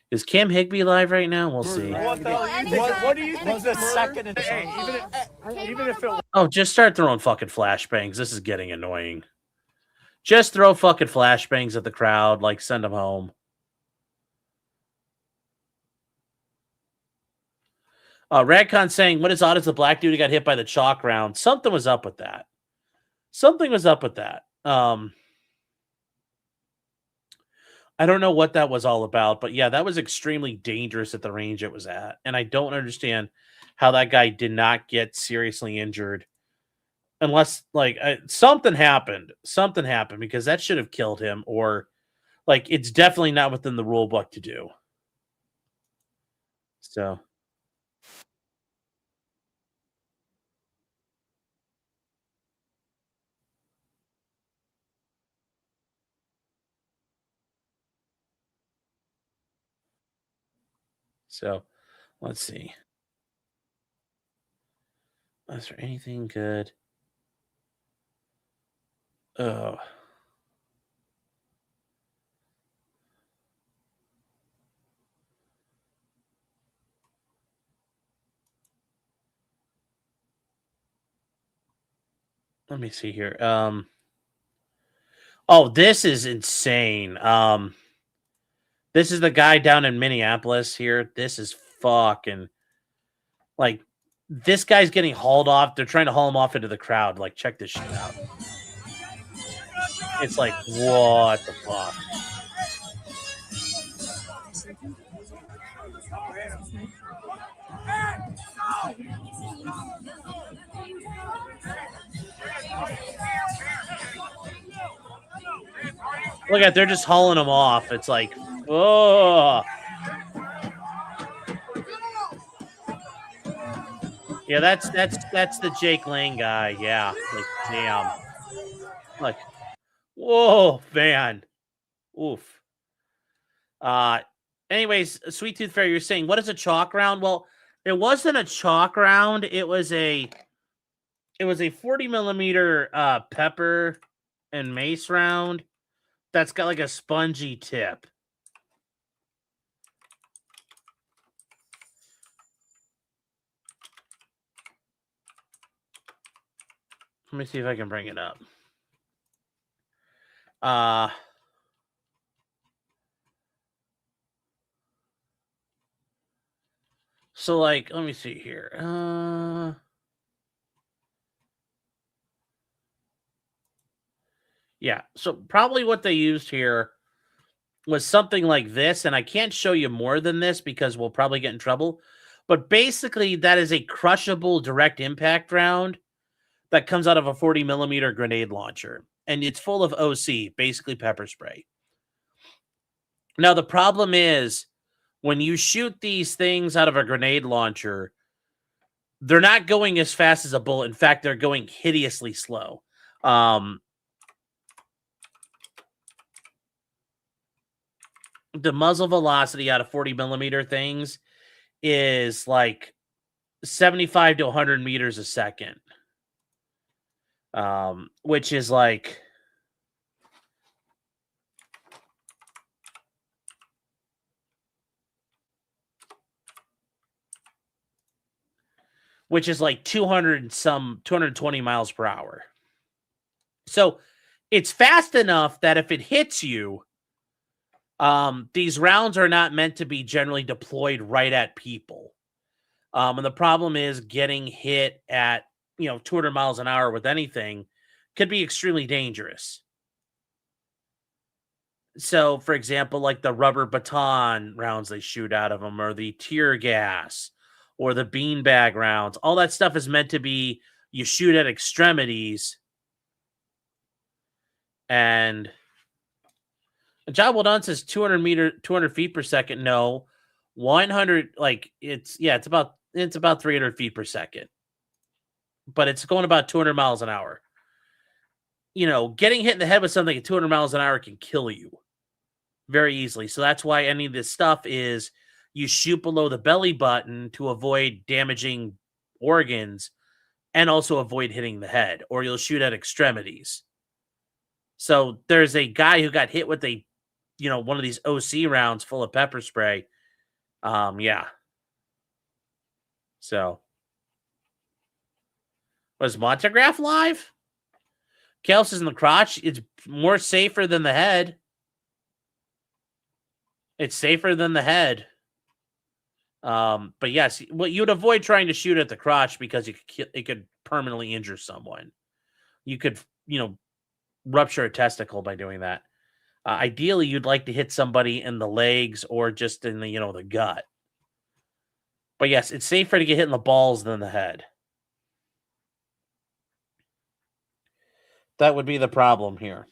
Is Cam Higby live right now? We'll see. What the hell do you think? What do you think the second and even if it was Oh, just start throwing fucking flashbangs. This is getting annoying. Just throw fucking flashbangs at the crowd, like send them home. Radcon saying, what is odd is the black dude who got hit by the chalk round. Something was up with that. Something was up with that. I don't know what that was all about, but yeah, that was extremely dangerous at the range it was at. And I don't understand how that guy did not get seriously injured unless like something happened because that should have killed him, or like it's definitely not within the rule book to do. So So let's see. Is there anything good? Oh. Let me see here. Oh, this is insane. This is the guy down in Minneapolis here. This is fucking like this guy's getting hauled off. They're trying to haul him off into the crowd. Like, check this shit out. It's like, what the fuck? Look at, they're just hauling him off. It's like, oh. Yeah, that's the Jake Lang guy. Yeah, like damn. Like, whoa, man. Oof. Anyways, Sweet Tooth Fairy, you're saying what is a chalk round? Well, it wasn't a chalk round. It was a 40 millimeter pepper and mace round that's got like a spongy tip. Let me see if I can bring it up. So like, let me see here. Yeah, so probably what they used here was something like this, and I can't show you more than this because we'll probably get in trouble. But basically, that is a crushable direct impact round that comes out of a 40 millimeter grenade launcher, and it's full of OC, basically pepper spray. Now, the problem is when you shoot these things out of a grenade launcher, they're not going as fast as a bullet. In fact, they're going hideously slow. The muzzle velocity out of 40 millimeter things is like 75 to 100 meters a second. Which is like which is like 220 miles per hour. So it's fast enough that if it hits you, these rounds are not meant to be generally deployed right at people. And the problem is getting hit at, 200 miles an hour with anything could be extremely dangerous. So, for example, like the rubber baton rounds they shoot out of them, or the tear gas, or the beanbag rounds, all that stuff is meant to be you shoot at extremities. And Job Well Done says 200 feet per second. No, 100, like it's about 300 feet per second, but it's going about 200 miles an hour. Getting hit in the head with something at 200 miles an hour can kill you very easily. So that's why any of this stuff is you shoot below the belly button to avoid damaging organs and also avoid hitting the head, or you'll shoot at extremities. So there's a guy who got hit with one of these OC rounds full of pepper spray. Yeah. So was Montegraph live? Kels is in the crotch. It's more safer than the head. It's safer than the head. But yes, well, you would avoid trying to shoot at the crotch because it could permanently injure someone. You could, rupture a testicle by doing that. Ideally, you'd like to hit somebody in the legs or just in the, the gut. But yes, it's safer to get hit in the balls than the head. That would be the problem here.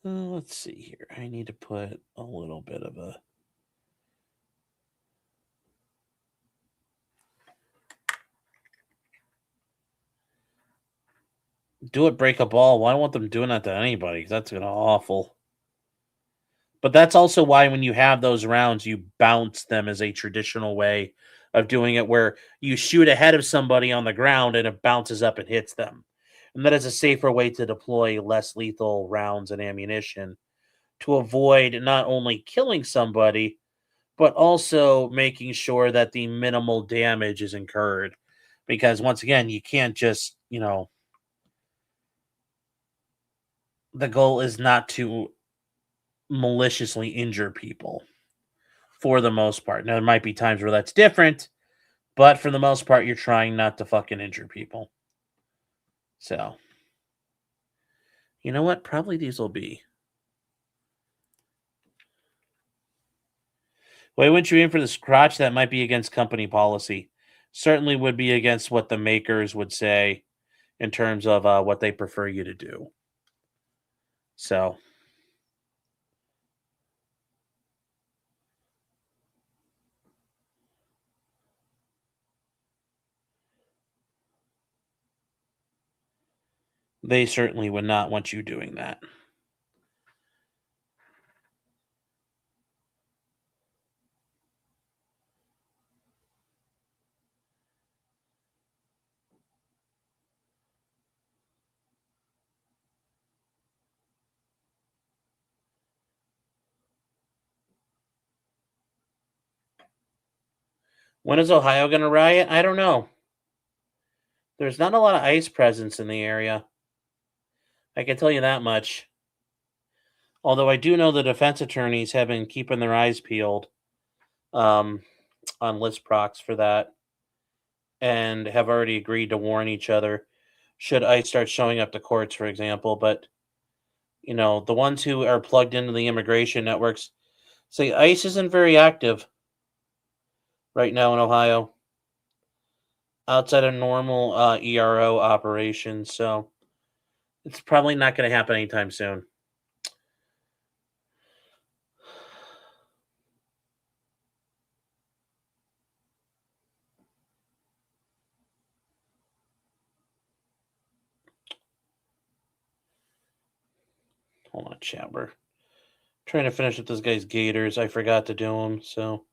Let's see here. I need to put a little bit of a... Do it, break a ball. Why don't want them doing that to anybody? 'Cause that's gonna awful. But that's also why when you have those rounds, you bounce them as a traditional way of doing it, where you shoot ahead of somebody on the ground and it bounces up and hits them. And that is a safer way to deploy less lethal rounds and ammunition to avoid not only killing somebody, but also making sure that the minimal damage is incurred. Because once again, you can't just, the goal is not to maliciously injure people for the most part. Now, there might be times where that's different, but for the most part, you're trying not to fucking injure people. So, you know what? Probably these will be. Why wouldn't you aim for the scratch? That might be against company policy. Certainly would be against what the makers would say in terms of what they prefer you to do. So, they certainly would not want you doing that. When is Ohio going to riot? I don't know. There's not a lot of ICE presence in the area. I can tell you that much. Although I do know the defense attorneys have been keeping their eyes peeled on list procs for that and have already agreed to warn each other should ICE start showing up to courts, for example. But, the ones who are plugged into the immigration networks say ICE isn't very active right now in Ohio outside of normal ERO operations. So it's probably not going to happen anytime soon. Hold on, chat. We're trying to finish with this guy's Gators. I forgot to do them, so.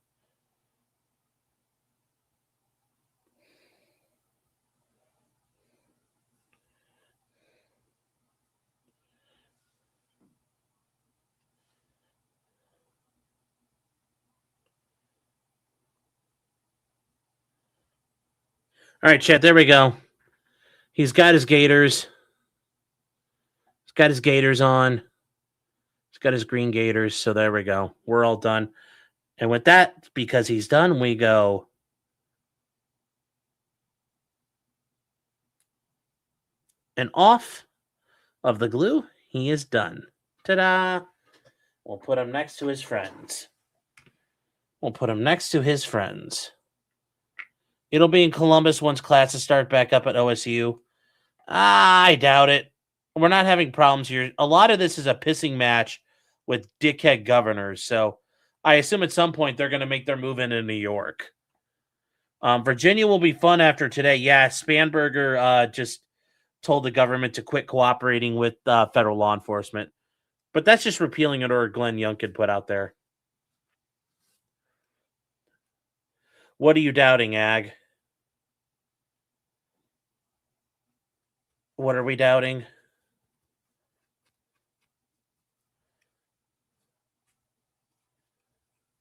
All right, chat. There we go. He's got his Gators. He's got his Gators on. He's got his green Gators. So there we go. We're all done. And with that, because he's done, we go. And off of the glue, he is done. Ta-da! We'll put him next to his friends. It'll be in Columbus once classes start back up at OSU. I doubt it. We're not having problems here. A lot of this is a pissing match with dickhead governors. So I assume at some point they're going to make their move into New York. Virginia will be fun after today. Yeah, Spanberger just told the government to quit cooperating with federal law enforcement. But that's just repealing an order Glenn Youngkin put out there. What are you doubting, Ag? What are we doubting?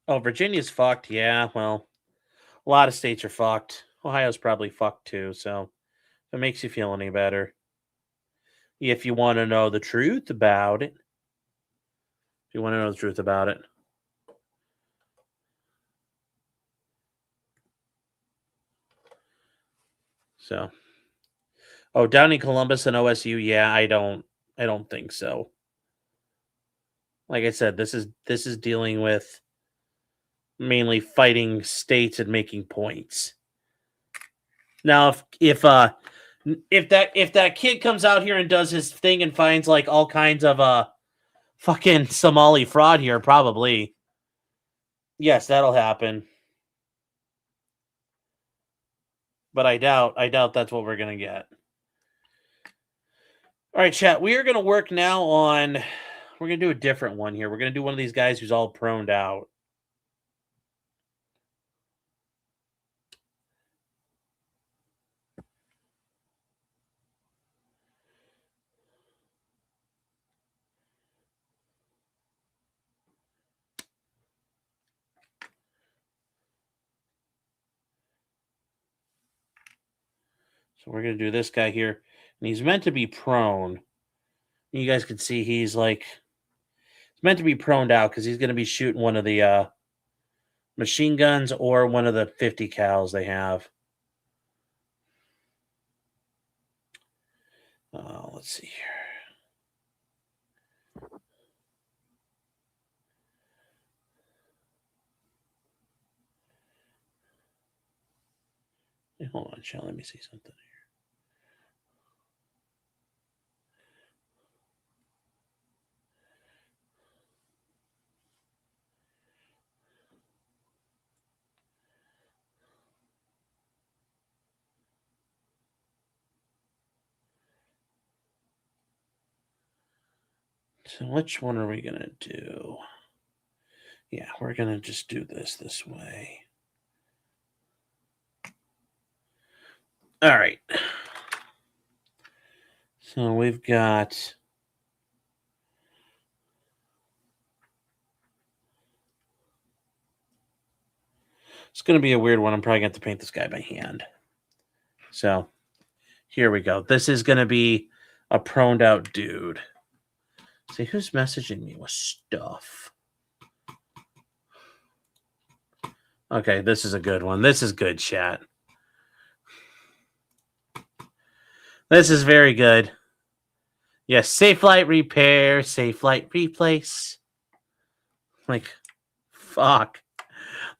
Oh, Virginia's fucked. Yeah, well, a lot of states are fucked. Ohio's probably fucked too, so if it makes you feel any better. If you want to know the truth about it. So, down in Columbus and OSU, yeah, I don't think so. Like I said, this is dealing with mainly fighting states and making points. Now, if that kid comes out here and does his thing and finds like all kinds of fucking Somali fraud here, probably. Yes, that'll happen. But I doubt that's what we're gonna get. All right, chat. We are going to work now on. We're going to do a different one here. We're going to do one of these guys who's all proned out. So we're going to do this guy here. And he's meant to be prone. You guys can see he's meant to be proned out because he's going to be shooting one of the machine guns or one of the 50 cals they have. Let's see here. Hey, hold on, chat. Let me see something here. So which one are we going to do? Yeah, we're going to just do this way. All right. So we've got... It's going to be a weird one. I'm probably going to have to paint this guy by hand. So here we go. This is going to be a proned out dude. See, who's messaging me with stuff? Okay, this is a good one. This is good, chat. This is very good. Yes, safe light repair, safe light replace. Like, fuck.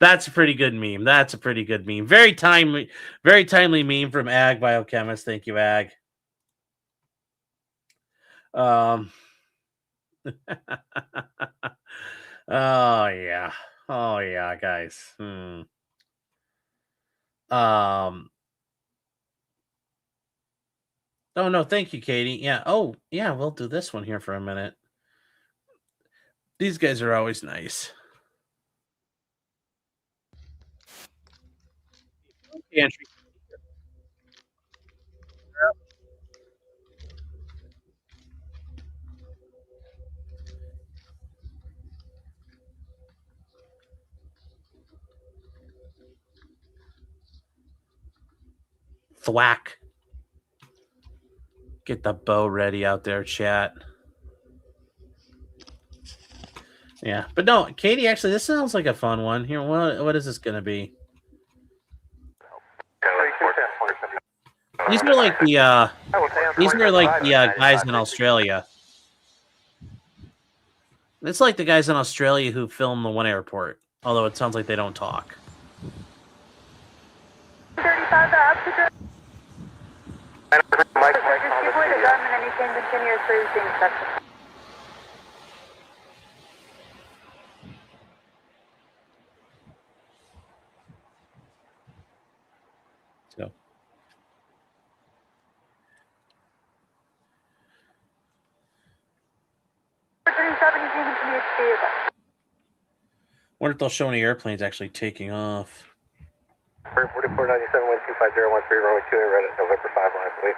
That's a pretty good meme. That's a pretty good meme. Very timely meme from Ag Biochemist. Thank you, Ag. Oh yeah. Oh yeah, guys. Oh no, thank you, Katie. Yeah. Oh, yeah, we'll do this one here for a minute. These guys are always nice. Entry. Thwack. Get the bow ready out there, chat. Yeah, but no, Katie, actually, this sounds like a fun one. Here, what is this going to be? These are like the guys in Australia. It's like the guys in Australia who film the one airport, although it sounds like they don't talk. 35 up to the... Continue cruising section. So. Wonder if they'll show any airplanes actually taking off. 4497 1250 runway 2 right at November 5 line, please.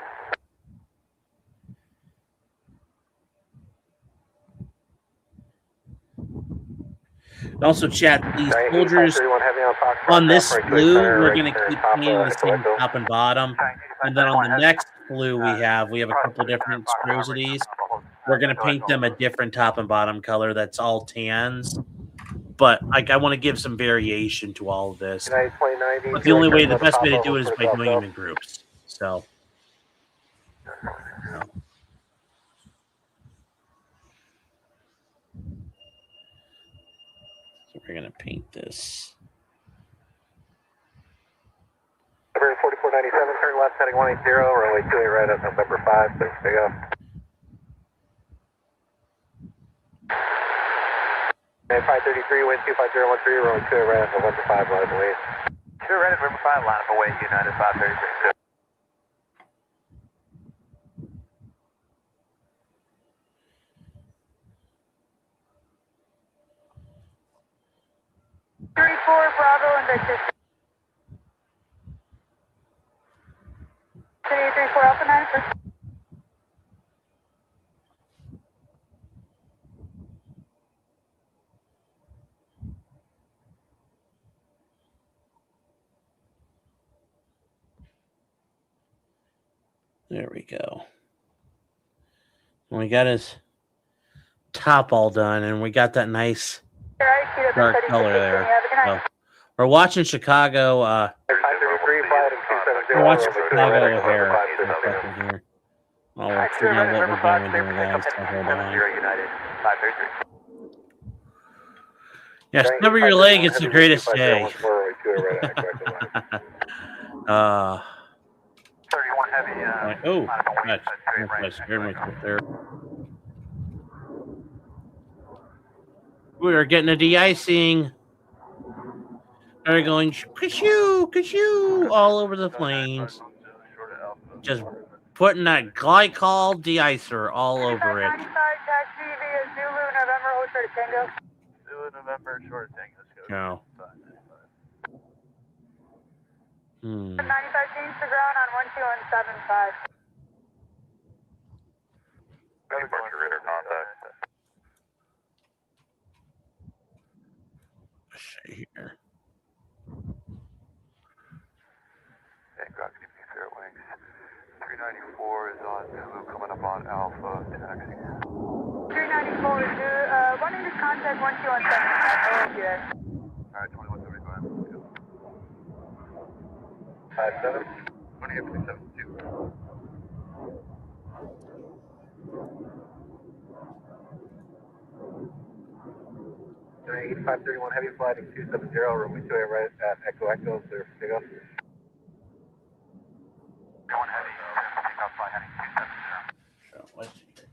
And also, chat, these soldiers on this blue, we're going to keep painting the same top and bottom. And then on the next blue we have a couple different screws of these. We're going to paint them a different top and bottom color that's all tans. But I want to give some variation to all of this. But the best way to do it is by doing them in groups. So we're going to paint this. 4497, turn left heading 180, runway 28 right at November 5, thanks, take off. 533, wind 25013, runway 28 right at November 5, line of away. 2 right at November 5, line of away, United 533. 34 Bravo and Victor. City 34 Alpha 9 for There we go. We got his top all done, and we got that nice dark color there. So, we're watching Chicago. We're watching Chicago O'Hare here. Oh, we're figuring out what we're doing here, guys. So hold on. Yes, cover your leg. It's the greatest day. 31 heavy. Oh, gosh. I scared myself there. We are getting a de-icing. They're going kashoo, kashoo all over the plains. Just putting that glycol de-icer all over it. 95 taxi via Zulu November, hold short of Tango. Zulu November, short tank. Let's go. No. 95 change to ground on 12175. Departure radar contact. Let's see here. Hey, Grok, give me fair wings. 394 is on Zulu, coming up on Alpha, taxi. 394 is one into contact 12175. Okay. Alright, 2175. Let's go. 57. 28.72. Today, 8531 heavy flight 270, runway 28 right at Echo Echo, clear for takeoff. 1 heavy, takeoff flight heading 270. So, let's see here.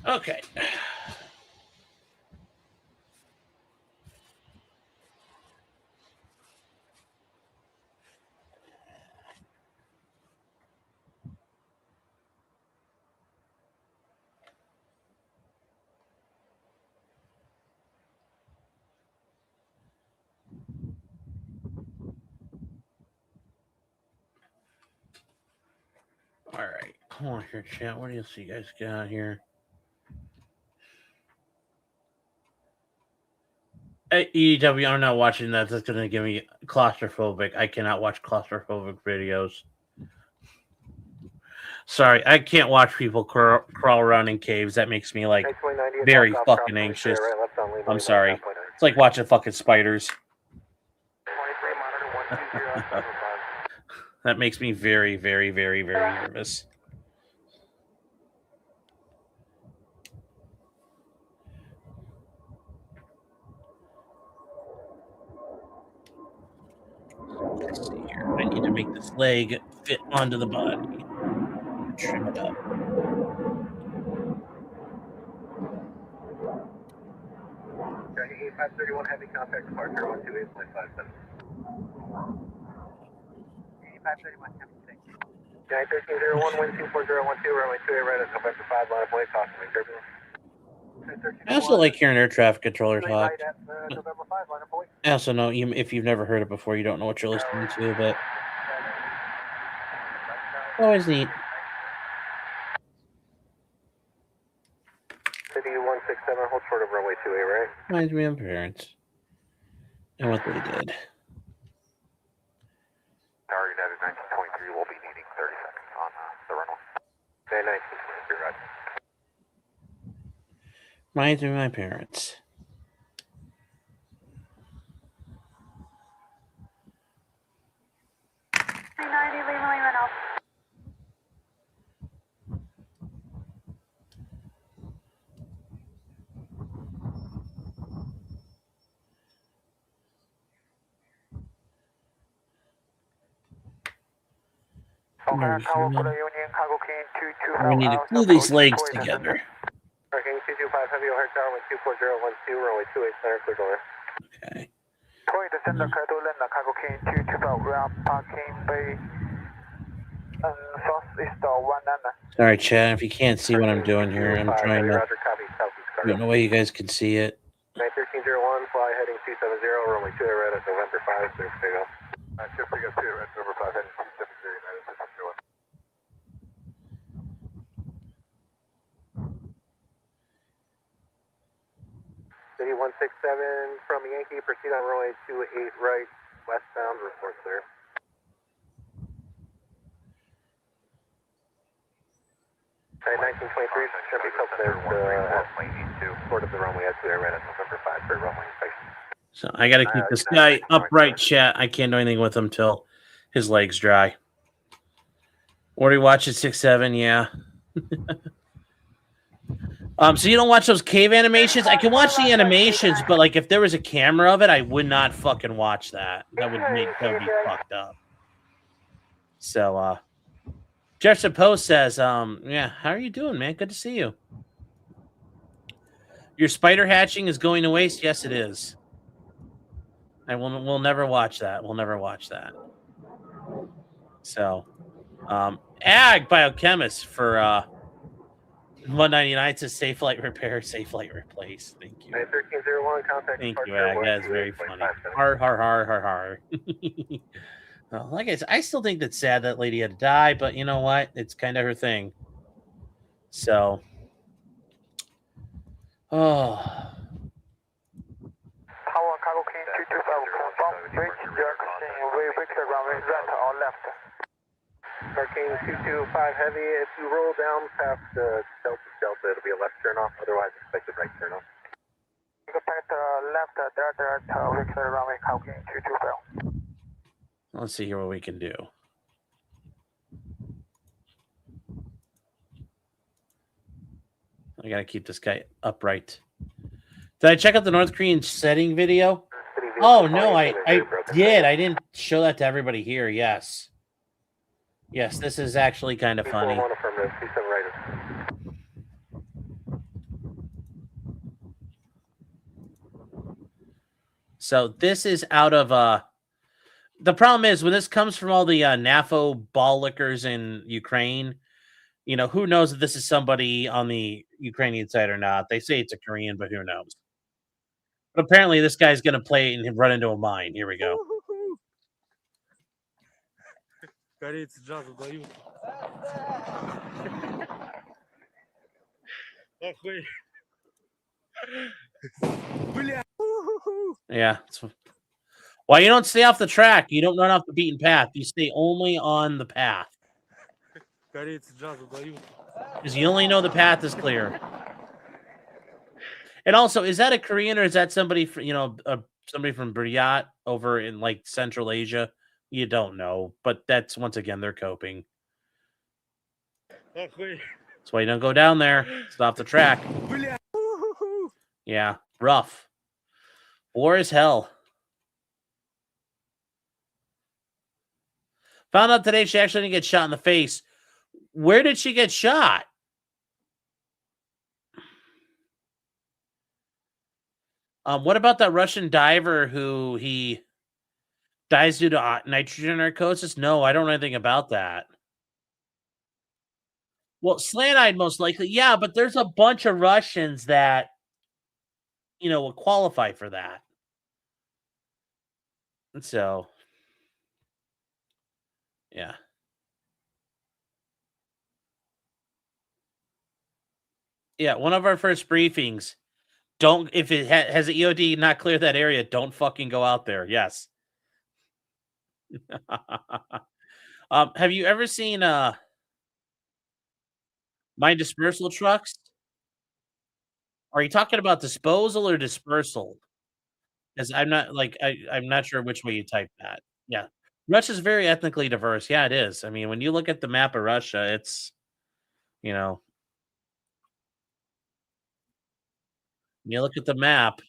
Okay. All right. Come on here, chat. What do you see, guys got here? EW, I'm not watching that. That's going to give me claustrophobic. I cannot watch claustrophobic videos. Sorry, I can't watch people crawl around in caves. That makes me like very fucking anxious. I'm sorry. It's like watching fucking spiders. That makes me very, very, very, very nervous. Let's see here. I need to make this leg fit onto the body. Trim it up. Okay, 8531 heavy contact departure 128.57. 8531 heavy tank. 1301, wind 24012, runway 28 right at November 5, line of way, caution me turbulence. I also like hearing air traffic controller talk. Right at November 5, line of way. I also know if you've never heard it before, you don't know what you're listening to, but always neat. City 167, hold short of runway 28 right. Reminds me of parents and what they did. Target at 1923, we'll be needing 30 seconds on the runway. Okay, 1923, right. Reminds me of my parents. We need to glue these legs together. Hurricane 225 heavy O'Hare Tower, wind 24012, runway 28 center, clear door. Okay. Toy descender cargo lända cargo king 225 ground parking bay southeast of 1 nana. Sorry, Chad, if you can't see what I'm doing here, I'm trying to do it in a way you guys can see it. 91301, fly heading 270, runway 2 red at November 5, clear for takeoff. Clear for takeoff 2 red, November 5, heading 270, United 601. City 167 from Yankee, proceed on runway 28 right, westbound, report clear. Alright, 1923, should be confident at port of the runway at 2 right at November 5 for runway inspection. So I got to keep this guy upright, chat. I can't do anything with him till his legs dry. Or he watches 6-7, yeah. So you don't watch those cave animations? I can watch the animations, but like if there was a camera of it, I would not fucking watch that. That would be fucked up. So Jefferson Post says, yeah, how are you doing, man? Good to see you. Your spider hatching is going to waste? Yes, it is. And we'll never watch that. We'll never watch that. So Ag Biochemist for 199 says safe flight repair, safe flight replace. Thank you. 1301, contact. Thank you, Ag. That's very funny. Har har har har har. Well, like I said, I still think that's sad that lady had to die, but you know what? It's kind of her thing. So, Howard Cargo King 225 confirm, bridge jerk, very Victor runway right or left. Hurricane 225 heavy, if you roll down past Delta, it'll be a left turn off, otherwise expected right turn off. Expect left, Victor runway Cargo King 225. let's see here what we can do. I gotta keep this guy upright. Did I check out the North Korean setting video? Oh no, I did. I didn't show that to everybody here. Yes. Yes, this is actually kind of funny. So this is out of the problem is when this comes from all the NAFO ball lickers in Ukraine, you know, who knows if this is somebody on the Ukrainian side or not. They say it's a Korean, but who knows? But apparently this guy's going to play and run into a mine. Here we go. Yeah. Why you don't stay off the track? You don't run off the beaten path. You stay only on the path. Because you only know the path is clear. And also, is that a Korean or is that somebody, somebody from Buryat over in like Central Asia? You don't know, but that's once again they're coping. That's why you don't go down there. It's off the track. Yeah, rough. War is hell. Found out today she actually didn't get shot in the face. Where did she get shot? What about that Russian diver who he dies due to nitrogen narcosis? No, I don't know anything about that. Well, slant-eyed most likely, yeah, but there's a bunch of Russians that, will qualify for that. And so, yeah. Yeah, one of our first briefings. Don't, if it has an EOD not clear that area, don't fucking go out there. Yes. Have you ever seen mine dispersal trucks? Are you talking about disposal or dispersal? Because I'm not I'm not sure which way you type that. Yeah. Russia's very ethnically diverse. Yeah, it is. I mean, when you look at the map of Russia, it's you look at the map.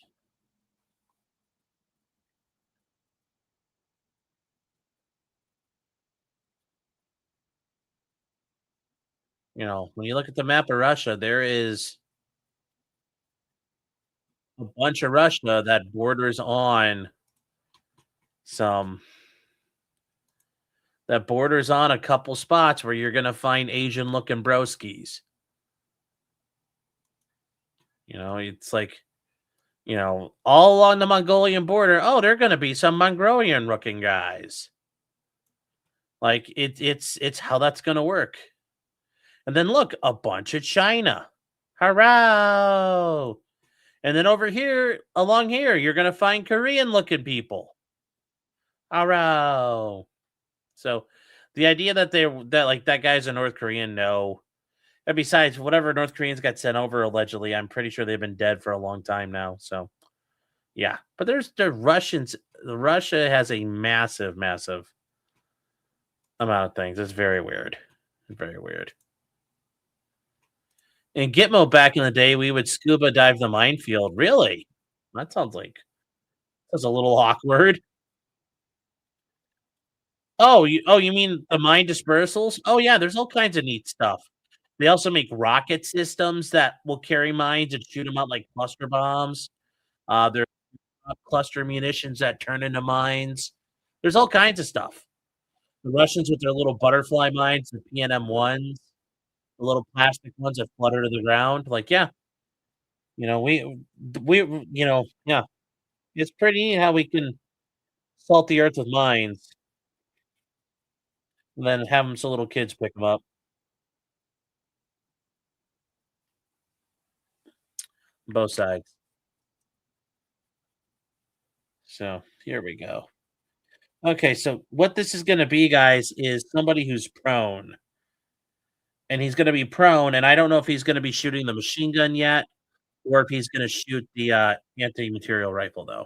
When you look at the map of Russia, there is a bunch of Russia that borders on some that borders on a couple spots where you're gonna find Asian looking broskies. It's like, all along the Mongolian border, oh, there are gonna be some Mongolian looking guys. Like it's how that's gonna work. And then look, a bunch of China. Hurrah! And then over here, along here, you're gonna find Korean looking people. Hurrah! So the idea that like that guy's a North Korean, no. And besides, whatever North Koreans got sent over allegedly, I'm pretty sure they've been dead for a long time now. So yeah. But there's the Russians. Russia has a massive, massive amount of things. It's very weird. Very weird. In Gitmo back in the day, we would scuba dive the minefield. Really? That sounds like that's a little awkward. Oh, you mean the mine dispersals? Oh yeah, there's all kinds of neat stuff. They also make rocket systems that will carry mines and shoot them out like cluster bombs. There's cluster munitions that turn into mines. There's all kinds of stuff. The Russians with their little butterfly mines, the PNM ones, the little plastic ones that flutter to the ground. Like, yeah, yeah, it's pretty neat how we can salt the earth with mines and then have them so little kids pick them up. Both sides. So here we go. Okay, so what this is going to be, guys, is somebody who's prone, and he's going to be prone, and I don't know if he's going to be shooting the machine gun yet, or if he's going to shoot the anti-material rifle, though.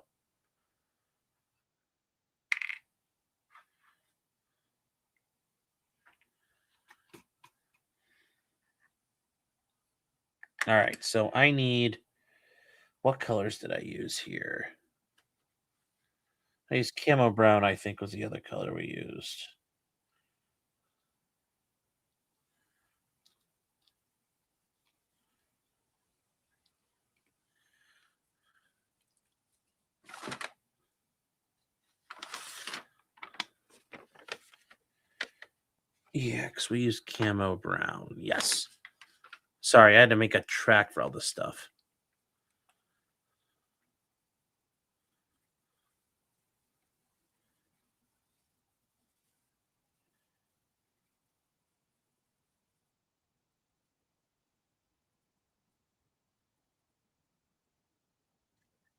All right, so I need. What colors did I use here? I used camo brown, I think was the other color we used. Yeah, because we used camo brown. Yes. Sorry, I had to make a track for all this stuff.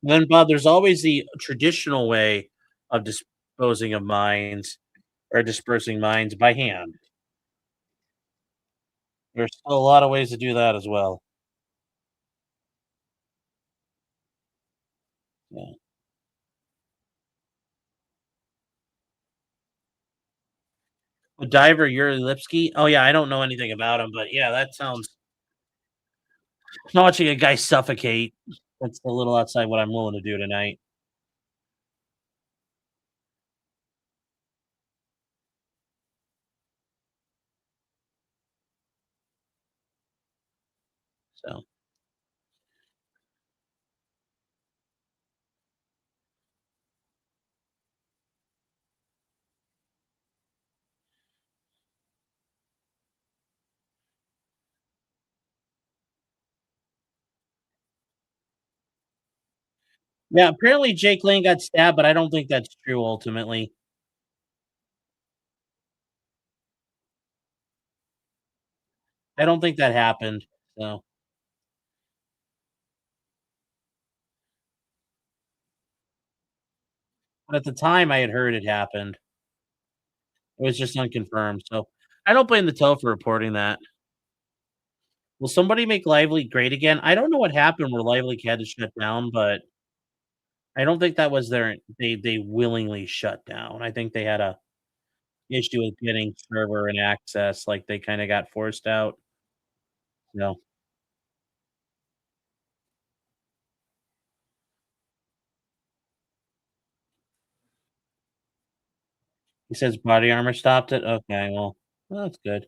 Then, Bob, there's always the traditional way of disposing of mines or dispersing mines by hand. There's still a lot of ways to do that as well. Yeah. Diver Yuri Lipsky. Oh yeah, I don't know anything about him, but yeah, that sounds watching a guy suffocate. That's a little outside what I'm willing to do tonight. So yeah, apparently Jake Lane got stabbed, but I don't think that's true ultimately. I don't think that happened. So, but at the time I had heard it happened. It was just unconfirmed. So I don't blame the tow for reporting that. Will somebody make Lively great again? I don't know what happened where Lively had to shut down, but I don't think that was they willingly shut down. I think they had a issue with getting server and access, like they kinda got forced out. No. He says body armor stopped it? Okay, well, that's good.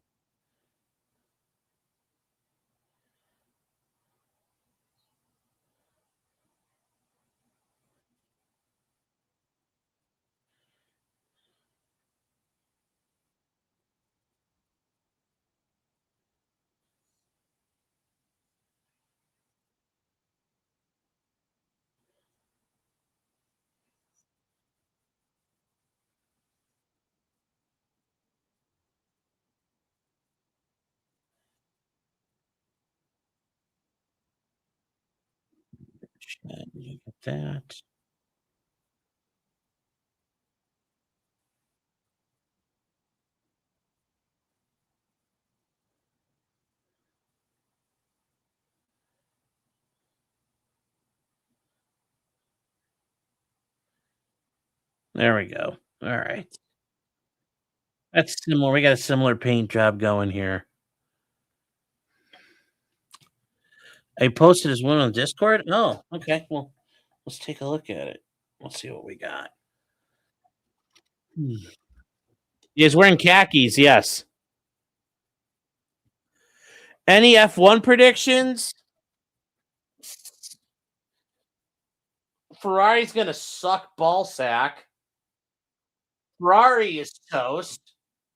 And you get that. There we go. All right. That's similar. We got a similar paint job going here. I posted this one on Discord. Oh, okay. Well, let's take a look at it. Let's see what we got. He's wearing khakis. Yes. Any F1 predictions? Ferrari's gonna suck ball sack. Ferrari is toast.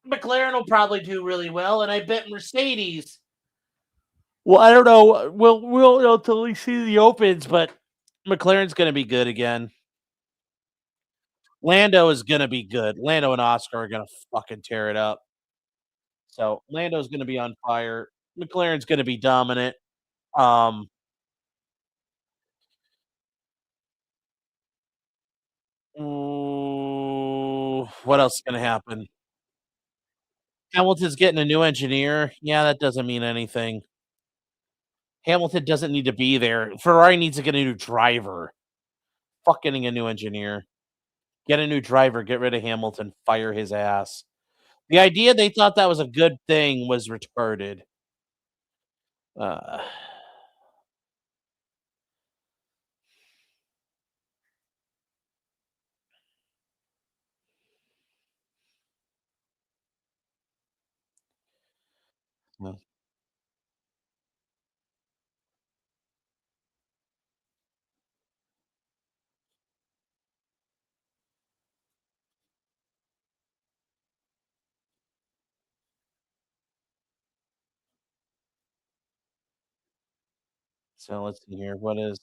McLaren will probably do really well, and I bet Mercedes. Well, I don't know. We'll know until we see the opens, but McLaren's gonna be good again. Lando is gonna be good. Lando and Oscar are gonna fucking tear it up. So Lando's gonna be on fire. McLaren's gonna be dominant. Um, what else is gonna happen? Hamilton's getting a new engineer. Yeah, that doesn't mean anything. Hamilton doesn't need to be there. Ferrari needs to get a new driver. Fuck getting a new engineer. Get a new driver. Get rid of Hamilton. Fire his ass. The idea they thought that was a good thing was retarded. Uh, well, so let's see here. What is?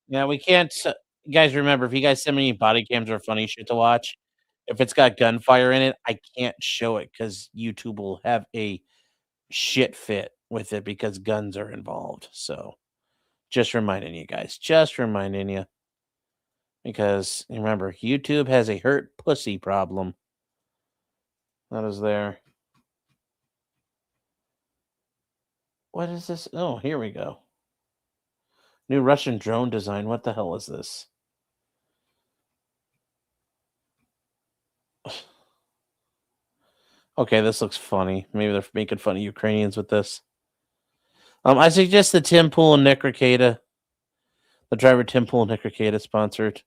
Yeah, we can't. Guys, remember if you guys send me body cams or funny shit to watch, if it's got gunfire in it, I can't show it because YouTube will have a shit fit with it because guns are involved. So just reminding you guys, just reminding you because remember, YouTube has a hurt pussy problem. That is there. What is this? Oh, here we go. New Russian drone design. What the hell is this? Okay, this looks funny. Maybe they're making fun of Ukrainians with this. I suggest the Tim Pool and Nick Ricada. The driver Tim Pool and Nick Ricada sponsored.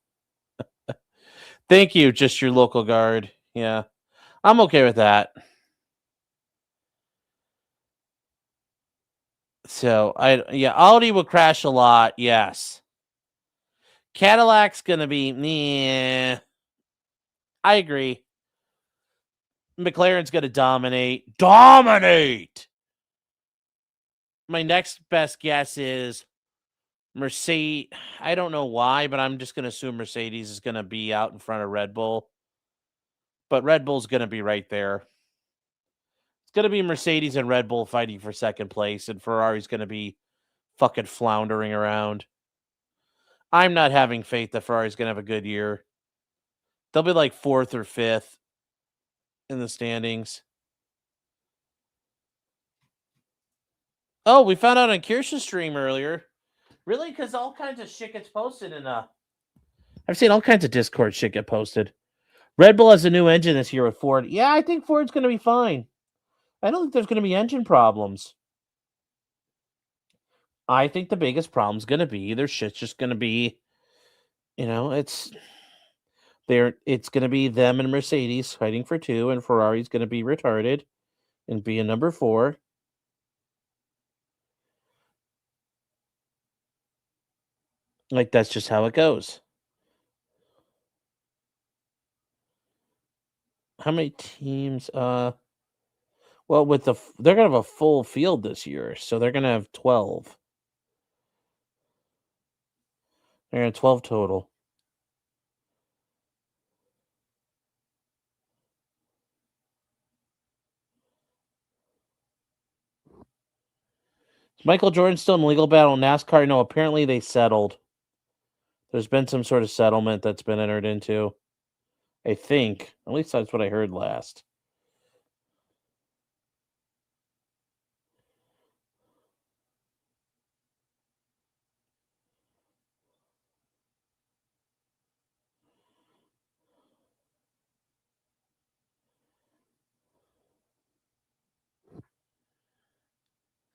Thank you, just your local guard. Yeah. I'm okay with that. So Audi will crash a lot, yes. Cadillac's gonna be meh. I agree. McLaren's gonna dominate. Dominate! My next best guess is Mercedes. I don't know why, but I'm just gonna assume Mercedes is gonna be out in front of Red Bull. But Red Bull's gonna be right there. It's gonna be Mercedes and Red Bull fighting for second place, and Ferrari's gonna be fucking floundering around. I'm not having faith that Ferrari's gonna have a good year. They'll be like fourth or fifth in the standings. Oh, we found out on Kirsch's stream earlier. Really? Because all kinds of shit gets posted in I've seen all kinds of Discord shit get posted. Red Bull has a new engine this year with Ford. Yeah, I think Ford's gonna be fine. I don't think there's gonna be engine problems. I think the biggest problem's gonna be their shit's just gonna be, it's gonna be them and Mercedes fighting for two, and Ferrari's gonna be retarded and be a number 4. Like that's just how it goes. How many teams? Well, they're gonna have a full field this year, so they're gonna have 12. They're gonna have 12 total. Is Michael Jordan still in legal battle in NASCAR? No, apparently they settled. There's been some sort of settlement that's been entered into. I think. At least that's what I heard last.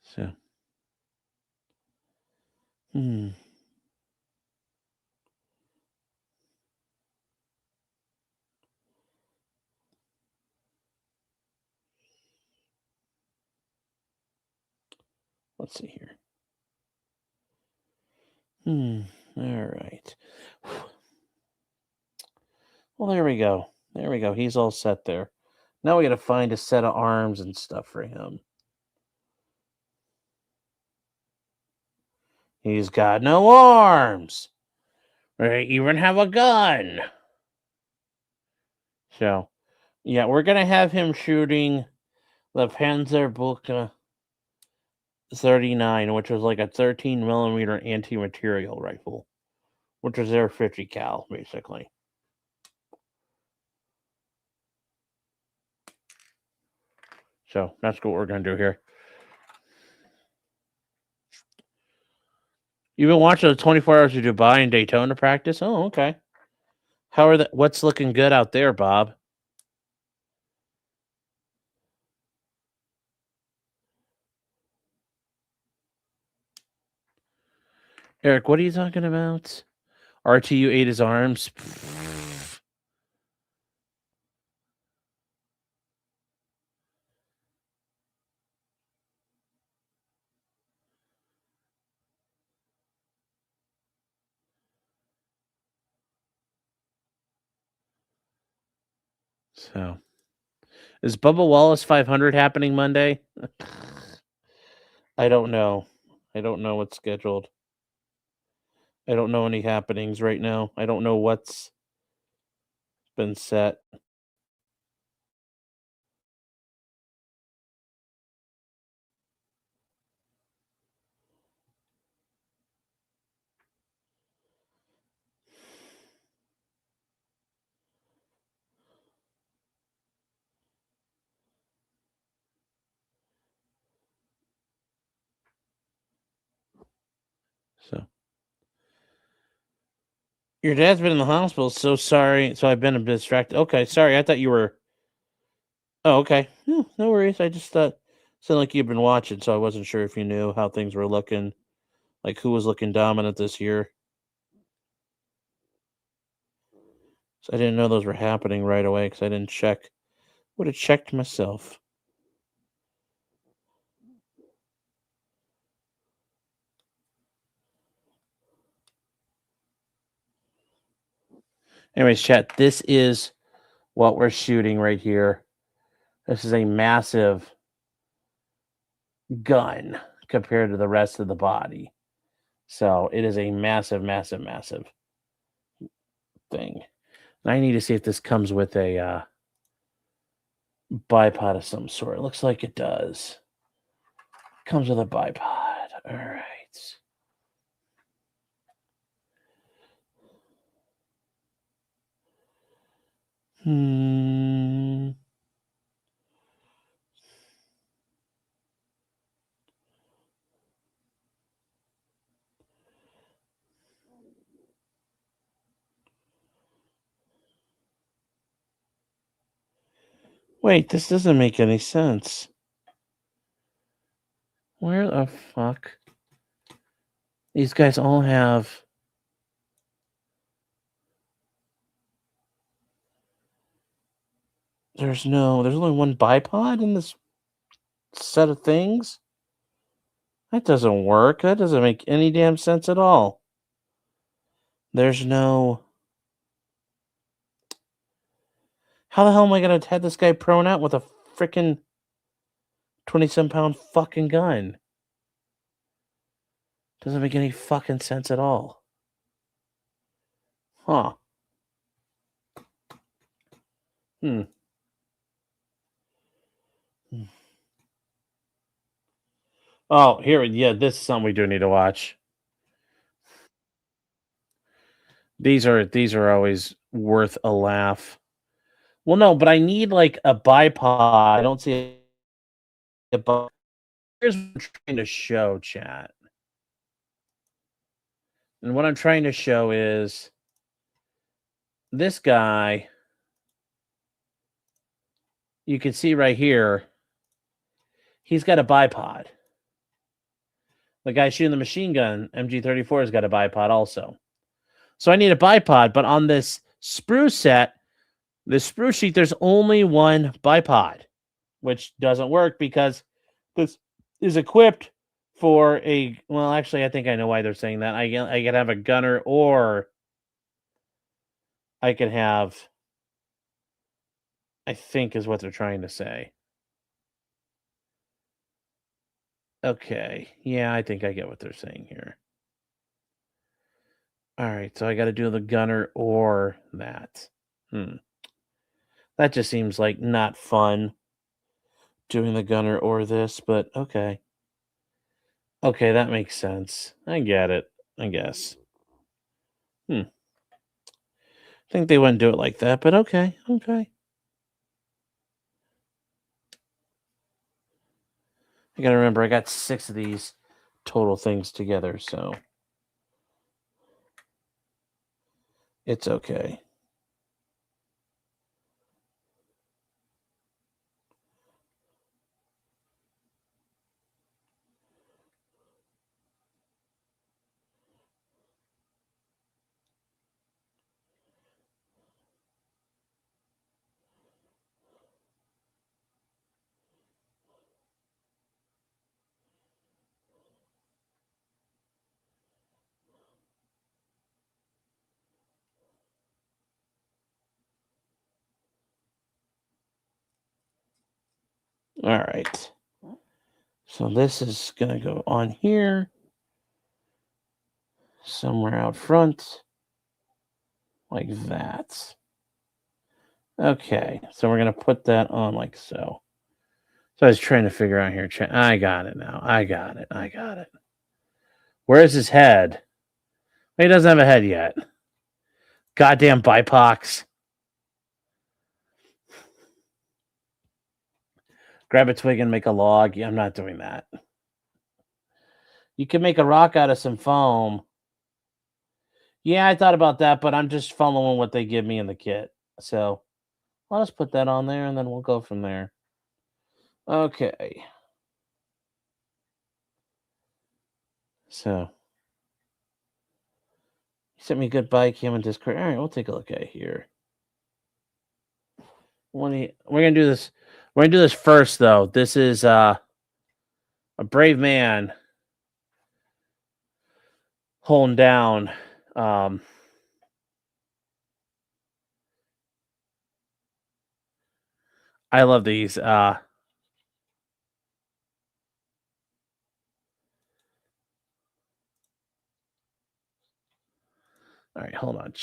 So. Let's see here. All right. Well, there we go. There we go. He's all set there. Now we got to find a set of arms and stuff for him. He's got no arms. Or even have a gun. So, yeah, we're going to have him shooting the Panzerbuka 39, which was like a 13 millimeter anti-material rifle, which is their 50 cal, basically. So that's what we're going to do here. You've been watching the 24 Hours of Dubai and Daytona practice? Oh, okay. How are the? What's looking good out there, Bob? Eric, what are you talking about? RTU ate his arms. So, is Bubba Wallace 500 happening Monday? I don't know. I don't know what's scheduled. I don't know any happenings right now. I don't know what's been set. So, your dad's been in the hospital. So sorry. So I've been a bit distracted. Okay, sorry. I thought you were. Oh, okay. No worries. I just thought sounded like you've been watching, so I wasn't sure if you knew how things were looking, like who was looking dominant this year. So I didn't know those were happening right away because I didn't check. Would have checked myself. Anyways, chat. This is what we're shooting right here. This is a massive gun compared to the rest of the body. So it is a massive, massive, massive thing. And I need to see if this comes with a bipod of some sort. It looks like it does. Comes with a bipod. All right. Wait, this doesn't make any sense. Where the fuck? These guys all have. There's only one bipod in this set of things? That doesn't work. That doesn't make any damn sense at all. There's no. How the hell am I going to have this guy prone out with a freaking 27-pound fucking gun? Doesn't make any fucking sense at all. Huh. Oh, here, yeah, this is something we do need to watch. These are always worth a laugh. Well, no, but I need like a bipod. I don't see a bipod. Here's what I'm trying to show, chat. And what I'm trying to show is this guy. You can see right here, he's got a bipod. The guy shooting the machine gun, MG34, has got a bipod also. So I need a bipod, but on this sprue set, the sprue sheet, there's only one bipod, which doesn't work because this is equipped for a. Well, actually, I think I know why they're saying that. I can have a gunner, or I can have. I think is what they're trying to say. Okay, yeah, I think I get what they're saying here. All right, so I got to do the gunner or that. That just seems like not fun. Doing the gunner or this, but okay. Okay, that makes sense. I get it, I guess. I think they wouldn't do it like that, but okay. I gotta remember, I got 6 of these total things together, so it's okay. All right. So this is gonna go on here, somewhere out front, like that. Okay, so we're gonna put that on like so. So I was trying to figure out here. I got it now. I got it. Where's his head? He doesn't have a head yet. Goddamn bipocs. Grab a twig and make a log. Yeah, I'm not doing that. You can make a rock out of some foam. Yeah, I thought about that, but I'm just following what they give me in the kit. So I'll just put that on there and then we'll go from there. Okay. So you sent me a good bike, him and Discord. All right, we'll take a look at it here. We're gonna do this. We're gonna do this first, though. This is a brave man holding down. I love these. All right, hold on.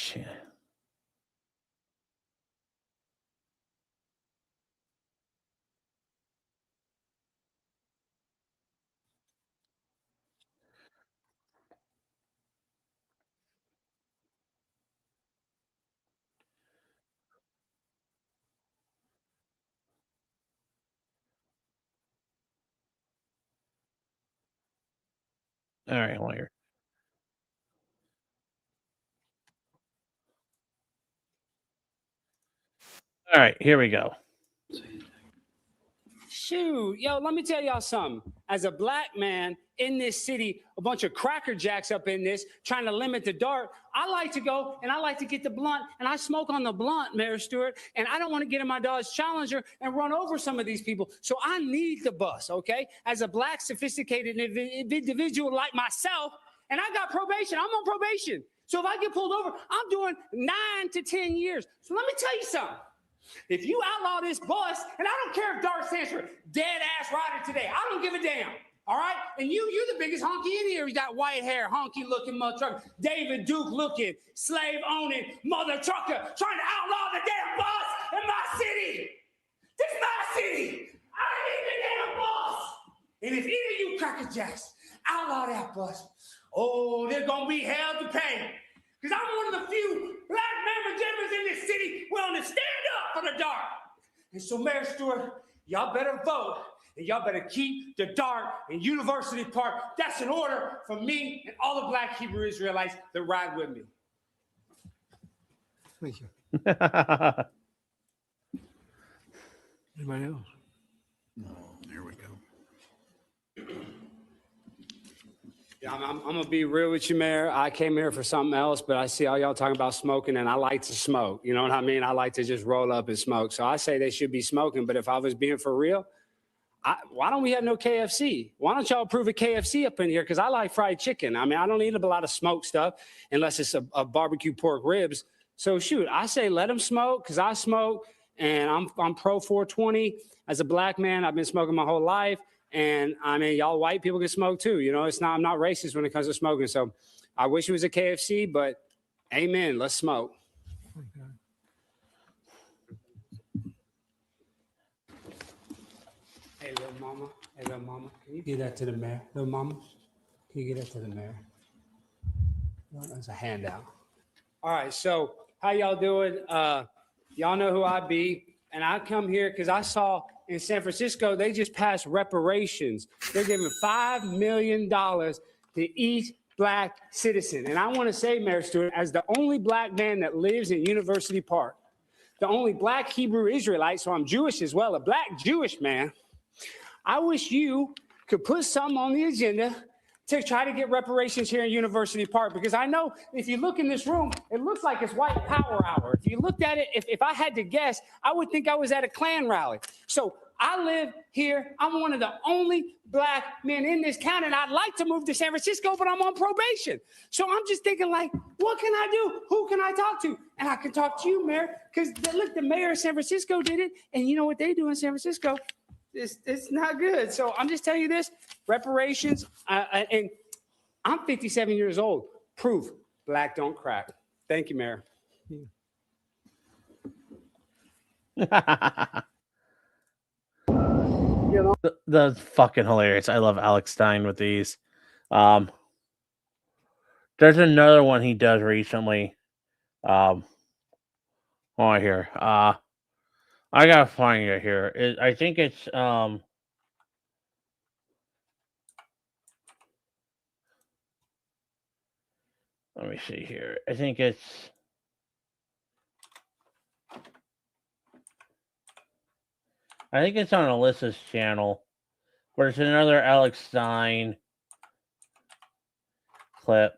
All right, hold on here. All right, here we go. Shoot, yo, let me tell y'all something. As a black man in this city, a bunch of cracker jacks up in this, trying to limit the dart. I like to go and I like to get the blunt, and I smoke on the blunt, Mayor Stewart, and I don't want to get in my Dodge Challenger and run over some of these people. So I need the bus, okay? As a black, sophisticated individual like myself, and I got probation. I'm on probation. So if I get pulled over, I'm doing 9 to 10 years. So let me tell you something. If you outlaw this bus, and I don't care if Dart stands for dead ass rider today, I don't give a damn. All right? And you're the biggest honky in here. You got white hair, honky looking mother trucker, David Duke looking, slave owning mother trucker trying to outlaw the damn bus in my city. This is my city. I need the damn bus. And if either of you cracker jacks And so, Mayor Stewart, y'all better vote. And y'all better keep the dart in University Park. That's an order from me and all the Black Hebrew Israelites that ride with me. Thank you. Anybody else? There we go. Yeah, I'm gonna be real with you, Mayor. I came here for something else, but I see all y'all talking about smoking, and I like to smoke. You know what I mean? I like to just roll up and smoke. So I say they should be smoking. But if I was being for real, why don't we have no KFC? Why don't y'all approve a KFC up in here? Because I like fried chicken. I mean, I don't eat a lot of smoked stuff unless it's a barbecue pork ribs. So shoot, I say let them smoke because I smoke, and I'm pro 420 as a Black man. I've been smoking my whole life. And I mean, y'all white people can smoke too. You know, I'm not racist when it comes to smoking. So I wish it was a KFC, but amen. Let's smoke. Hey, little mama. Hey, little mama. Can you get that to the mayor? Little mama, can you get that to the mayor? No, that's a handout. All right. So how y'all doing? Y'all know who I be. And I come here because I saw in San Francisco, they just passed reparations. They're giving $5 million to each Black citizen. And I want to say, Mayor Stewart, as the only Black man that lives in University Park, the only Black Hebrew Israelite, so I'm Jewish as well, a Black Jewish man, I wish you could put something on the agenda to try to get reparations here in University Park, because I know if you look in this room, it looks like it's white power hour. If you looked at it, if I had to guess, I would think I was at a Klan rally. So I live here. I'm one of the only Black men in this county, and I'd like to move to San Francisco, but I'm on probation. So I'm just thinking, like, what can I do? Who can I talk to? And I can talk to you, Mayor, because look, the mayor of San Francisco did it, and you know what they do in San Francisco? It's not good. So I'm just telling you this, reparations, and I'm 57 years old. Proof, Black don't crack. Thank you, Mayor. That's fucking hilarious. I love Alex Stein with these. There's another one he does recently. Oh, here. I gotta find it here. I think it's let me see here. I think it's on Alyssa's channel, but it's another Alex Stein clip.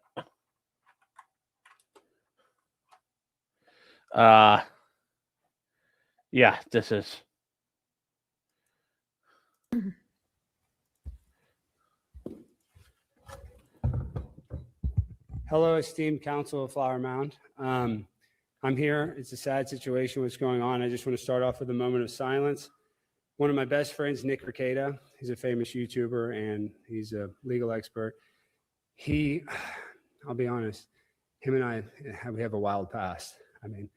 Yeah, this is. Hello, esteemed council of Flower Mound. I'm here. It's a sad situation, what's going on. I just want to start off with a moment of silence. One of my best friends, Nick Ricada, he's a famous YouTuber and he's a legal expert. I'll be honest, him and I, we have a wild past. I mean,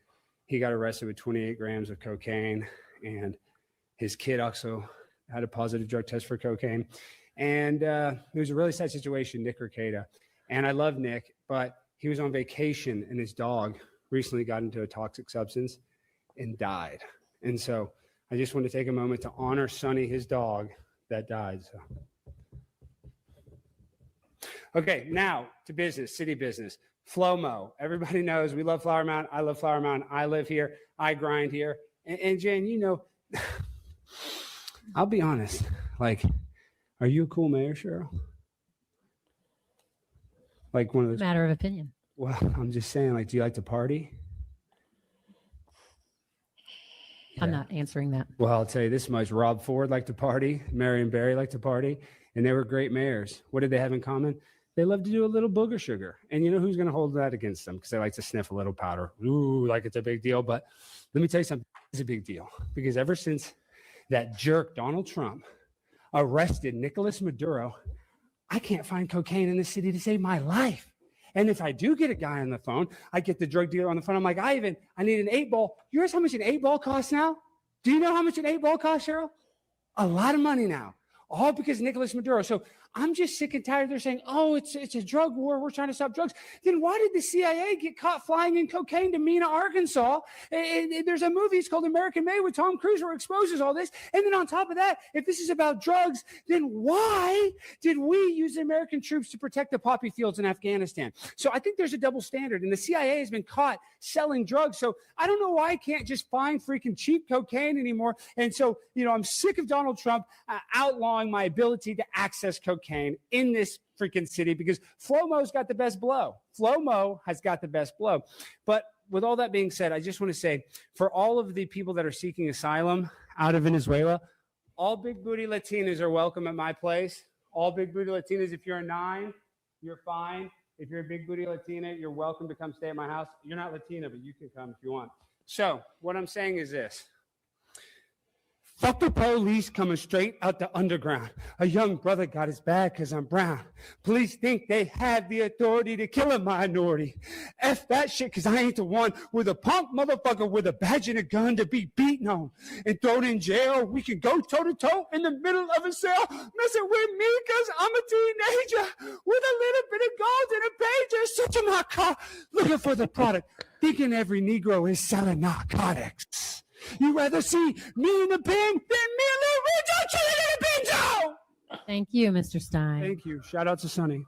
he got arrested with 28 grams of cocaine, and his kid also had a positive drug test for cocaine. And it was a really sad situation, Nick Ricada. And I love Nick, but he was on vacation and his dog recently got into a toxic substance and died. And so I just want to take a moment to honor Sonny, his dog, that died. So. Okay, now to business, city business. Flomo. Everybody knows we love Flower Mound. I love Flower Mound. I live here. I grind here. And Jen, you know, I'll be honest. Like, are you a cool mayor, Cheryl? Like one of those. Matter of opinion. Well, I'm just saying, like, do you like to party? I'm not answering that. Well, I'll tell you this much. Rob Ford liked to party. Marion Barry liked to party. And they were great mayors. What did they have in common? They love to do a little booger sugar. And you know who's going to hold that against them? Because they like to sniff a little powder. Ooh, like it's a big deal. But let me tell you something. It's a big deal. Because ever since that jerk, Donald Trump, arrested Nicolas Maduro, I can't find cocaine in the city to save my life. And if I do get a guy on the phone, I get the drug dealer on the phone. I'm like, I need an 8-ball. You realize how much an 8-ball costs now? Do you know how much an 8-ball costs, Cheryl? A lot of money now. All because of Nicolas Maduro. So I'm just sick and tired. They're saying, oh, it's a drug war. We're trying to stop drugs. Then why did the CIA get caught flying in cocaine to Mena, Arkansas? And there's a movie, it's called American Made with Tom Cruise, where it exposes all this. And then on top of that, if this is about drugs, then why did we use American troops to protect the poppy fields in Afghanistan? So I think there's a double standard, and the CIA has been caught selling drugs. So I don't know why I can't just find freaking cheap cocaine anymore. And so, I'm sick of Donald Trump outlawing my ability to access cocaine in this freaking city, because Flomo's got the best blow. Flomo has got the best blow. But with all that being said, I just want to say, for all of the people that are seeking asylum out of Venezuela, all big booty Latinas are welcome at my place. All big booty Latinas, if you're a 9, you're fine. If you're a big booty Latina, you're welcome to come stay at my house. You're not Latina, but you can come if you want. So what I'm saying is this. Fuck the police coming straight out the underground. A young brother got his bag because I'm brown. Police think they have the authority to kill a minority. F that shit, because I ain't the one with a punk motherfucker with a badge and a gun to be beaten on and thrown in jail. We can go toe-to-toe in the middle of a cell messing with me because I'm a teenager with a little bit of gold and a pager sitting in my car looking for the product, thinking every Negro is selling narcotics. You rather see me in the pen than me and Lil Rizzo chilling in the pen zone. Thank you, Mr. Stein. Thank you. Shout out to Sonny.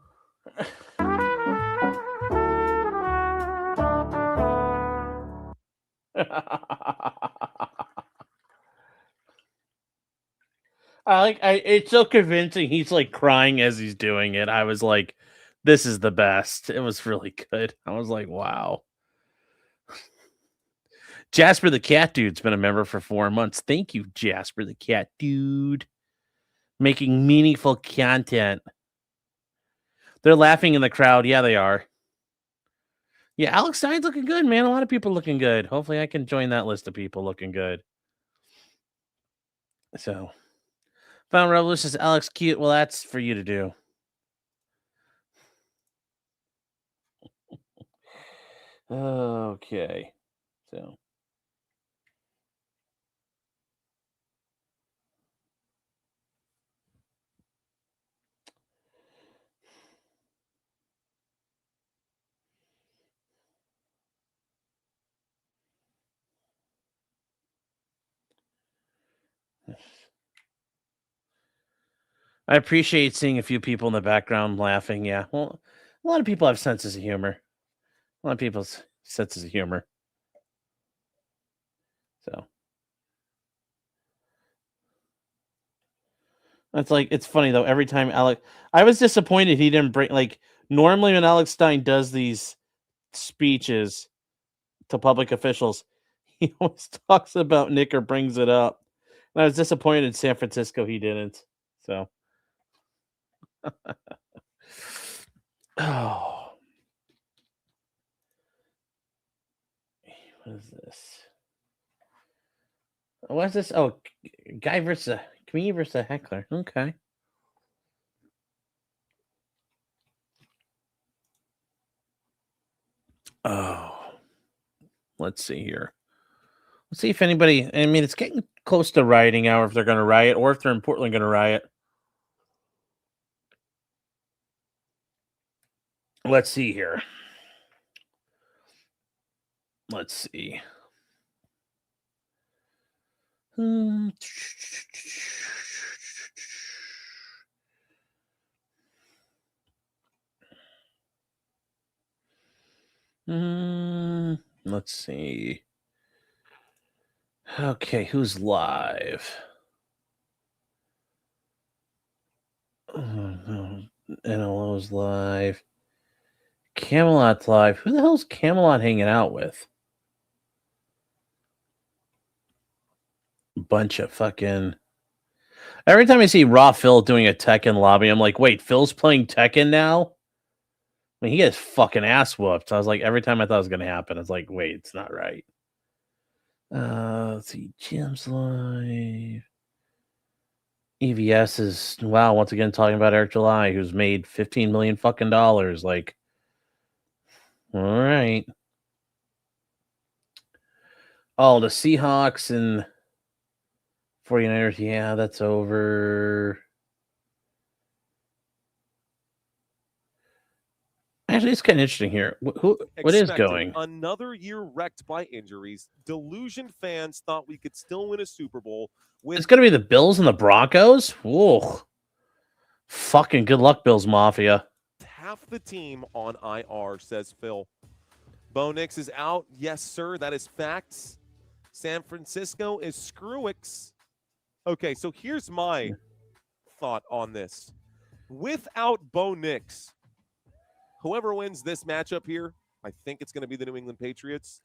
It's so convincing. He's like crying as he's doing it. I was like, this is the best. It was really good. I was like, wow. Jasper the Cat Dude's been a member for 4 months. Thank you, Jasper the Cat Dude. Making meaningful content. They're laughing in the crowd. Yeah, they are. Yeah, Alex Stein's looking good, man. A lot of people looking good. Hopefully I can join that list of people looking good. So, Found Revolution says, Alex, cute. Well, that's for you to do. Okay. So. I appreciate seeing a few people in the background laughing. Yeah. Well, a lot of people have senses of humor. A lot of people's senses of humor. So. That's like, it's funny though. Every time I was disappointed he didn't bring, like, normally when Alex Stein does these speeches to public officials, he always talks about Nick or brings it up. And I was disappointed in San Francisco he didn't. So. Oh. What is this? What is this? Oh, guy versus comedian versus a heckler. Okay. Oh. Let's see here. Let's see if anybody, I mean, it's getting close to rioting hour if they're going to riot or if they're in Portland going to riot. Let's see here. Let's see. Let's see. Okay, who's live? NLO's live. Camelot's live. Who the hell's Camelot hanging out with? Bunch of fucking. Every time I see Raw Phil doing a Tekken lobby, I'm like, wait, Phil's playing Tekken now? I mean, he gets fucking ass whooped. I was like, every time I thought it was going to happen, it's like, wait, it's not right. Let's see. Jim's live. EVS is, wow, once again talking about Eric July, who's made $15 million fucking dollars. Like, all right. Oh, the Seahawks and 49ers, yeah, that's over. Actually, it's kind of interesting here. What is Expecting going? Another year wrecked by injuries. Delusion fans thought we could still win a Super Bowl. It's going to be the Bills and the Broncos? Whoa. Fucking good luck, Bills Mafia. Half the team on IR, says Phil. Bo Nix is out. Yes, sir. That is facts. San Francisco is Screwix. Okay, so here's my thought on this. Without Bo Nix, whoever wins this matchup here, I think it's going to be the New England Patriots.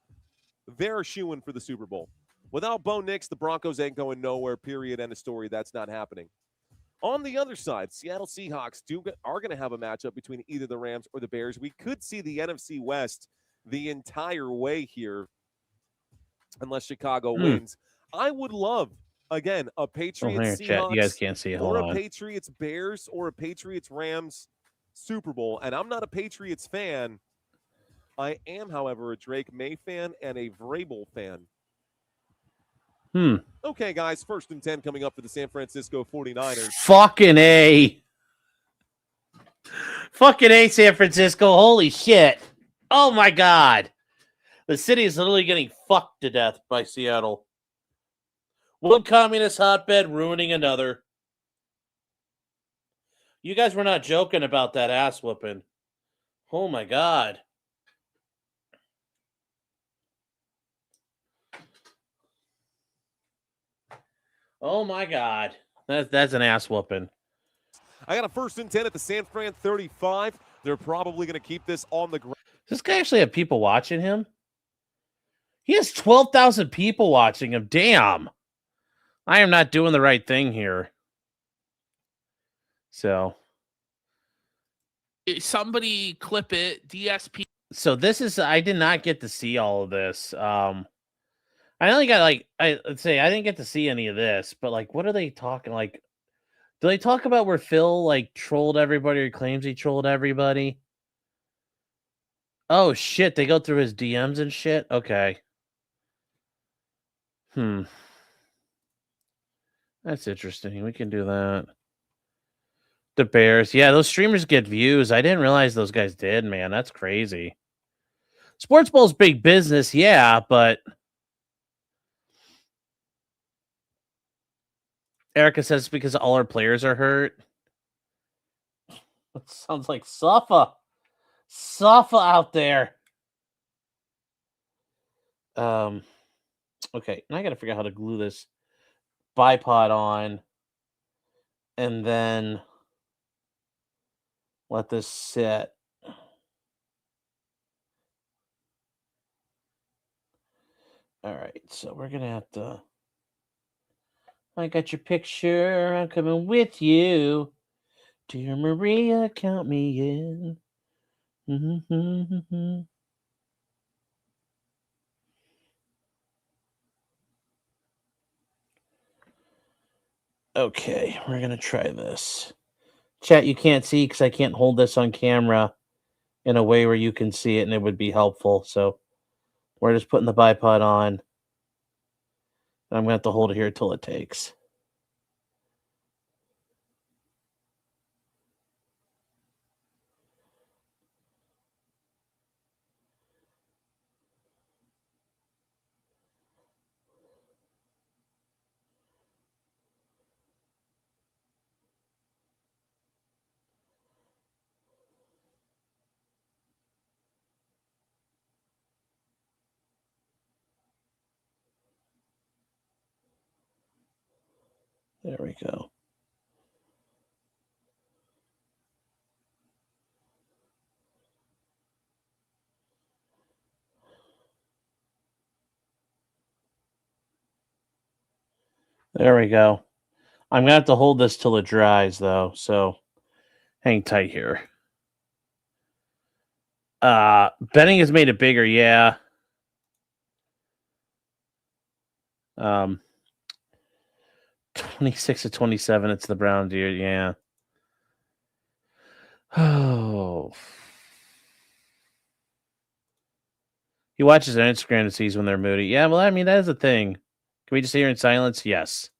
They're shooing for the Super Bowl. Without Bo Nix, the Broncos ain't going nowhere, period, end of story. That's not happening. On the other side, Seattle Seahawks are going to have a matchup between either the Rams or the Bears. We could see the NFC West the entire way here, unless Chicago wins. I would love, again, a Patriots Seahawks, you guys can't see it. Hold or on. a Patriots Bears, or a Patriots Rams Super Bowl. And I'm not a Patriots fan. I am, however, a Drake May fan and a Vrabel fan. Okay, guys, 1st and 10 coming up for the San Francisco 49ers. Fucking A. Fucking A, San Francisco. Holy shit. Oh, my God. The city is literally getting fucked to death by Seattle. One communist hotbed ruining another. You guys were not joking about that ass whooping. Oh, my God. Oh, my God. That's an ass whooping. I got a 1st and 10 at the San Fran 35. They're probably going to keep this on the ground. Does this guy actually have people watching him? He has 12,000 people watching him. Damn. I am not doing the right thing here. So. Somebody clip it. DSP. So this is, I did not get to see all of this. I only got I didn't get to see any of this, but like, what are they talking? Like, do they talk about where Phil like trolled everybody or claims he trolled everybody? Oh shit, they go through his DMs and shit. Okay. That's interesting. We can do that. The Bears. Yeah, those streamers get views. I didn't realize those guys did, man. That's crazy. Sports Bowl's big business, yeah, but Erica says because all our players are hurt. That sounds like Safa. Safa out there. Okay, now I gotta figure out how to glue this bipod on and then let this sit. All right, so we're gonna have to. I got your picture. I'm coming with you. Dear Maria, count me in. Okay, we're going to try this. Chat, you can't see because I can't hold this on camera in a way where you can see it and it would be helpful. So we're just putting the bipod on. I'm going to have to hold it here till it takes. There we go. There we go. I'm going to have to hold this till it dries, though, so hang tight here. Betting has made it bigger, yeah. 26 to 27, it's the brown deer, yeah. Oh. He watches on Instagram and sees when they're moody. Yeah, well, I mean, that is a thing. Can we just hear in silence? Yes.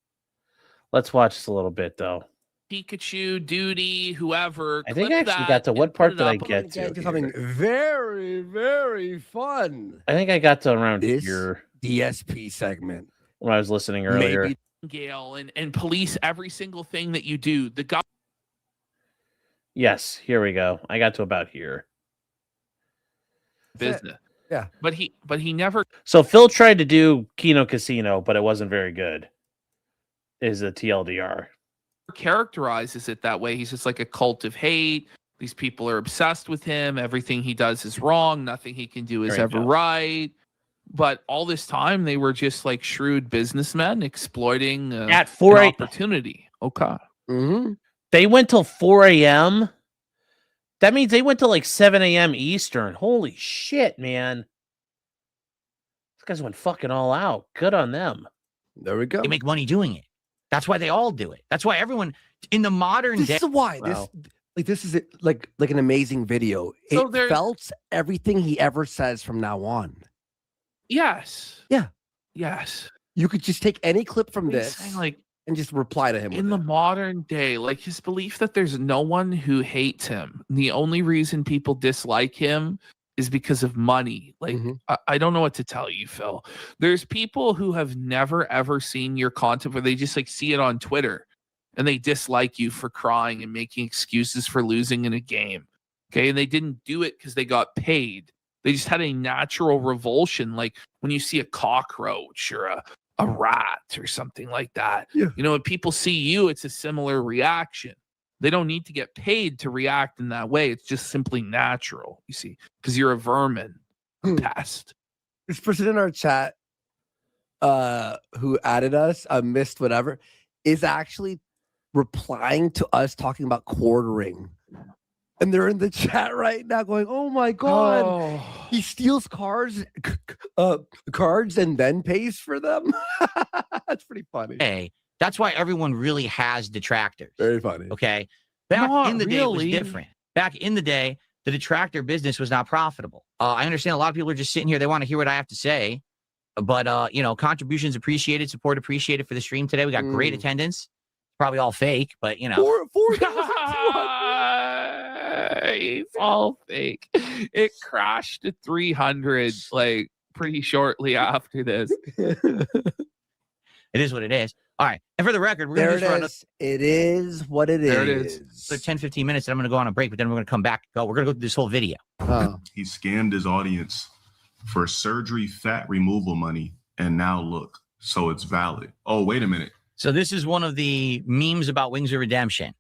Let's watch this a little bit, though. Pikachu, Duty, whoever. I think clip I actually that got to and what put part it did I up on get Get to? to something very, very fun. I think I got to around This here DSP segment. when I was listening earlier. Maybe Gale and police every single thing that you do. The guy Yes, here we go. I got to about here. business. Yeah. But he never So Phil tried to do Kino Casino, but it wasn't very good. Is a TLDR. characterizes it that way. He's just like a cult of hate. These people are obsessed with him. Everything he does is wrong. Nothing he can do is There you ever go. right. But all this time, they were just like shrewd businessmen exploiting At 4 an a.m. opportunity. Okay. Mm-hmm. They went till 4 a.m. That means they went till like 7 a.m. Eastern. Holy shit, man. These guys went fucking all out. Good on them. There we go. They make money doing it. That's why they all do it. That's why everyone in the modern This day. is why Wow. this is like an amazing video. So It there's- felt everything he ever says from now on. Yes. Yeah. Yes. You could just take any clip from He's this saying, like, and just reply to him. in with the it. modern day, like his belief that there's no one who hates him. The only reason people dislike him is because of money. Like, Mhm. I don't know what to tell you, Phil. There's people who have never ever seen your content where they just like see it on Twitter and they dislike you for crying and making excuses for losing in a game. Okay. And they didn't do it because they got paid. They just had a natural revulsion. Like when you see a cockroach or a rat or something like that. Yeah. You know, when people see you, it's a similar reaction. They don't need to get paid to react in that way. It's just simply natural, you see, because you're a vermin, a pest. This person in our chat who added us, missed whatever, is actually replying to us talking about quartering. And they're in the chat right now going, oh my God, Oh. he steals cards and then pays for them. That's pretty funny. Hey, that's why everyone really has detractors. Very funny. Okay. Back Not in the day, it was really. different. Back in the day, the detractor business was not profitable. I understand a lot of people are just sitting here. They want to hear what I have to say. But, you know, contributions appreciated, support appreciated for the stream today. We got great attendance. Probably all fake, but, you know. 4,200. It's all fake. It crashed to 300 like pretty shortly after this. It is what it is. All right. And for the record, we're There going to it just run is. It is what it There it is. another 10, 15 minutes, and I'm going to go on a break, but then we're going to come back. We're going to go through this whole video. Oh. He scammed his audience for surgery fat removal money, and now look, so it's valid. Oh, wait a minute. So this is one of the memes about Wings of Redemption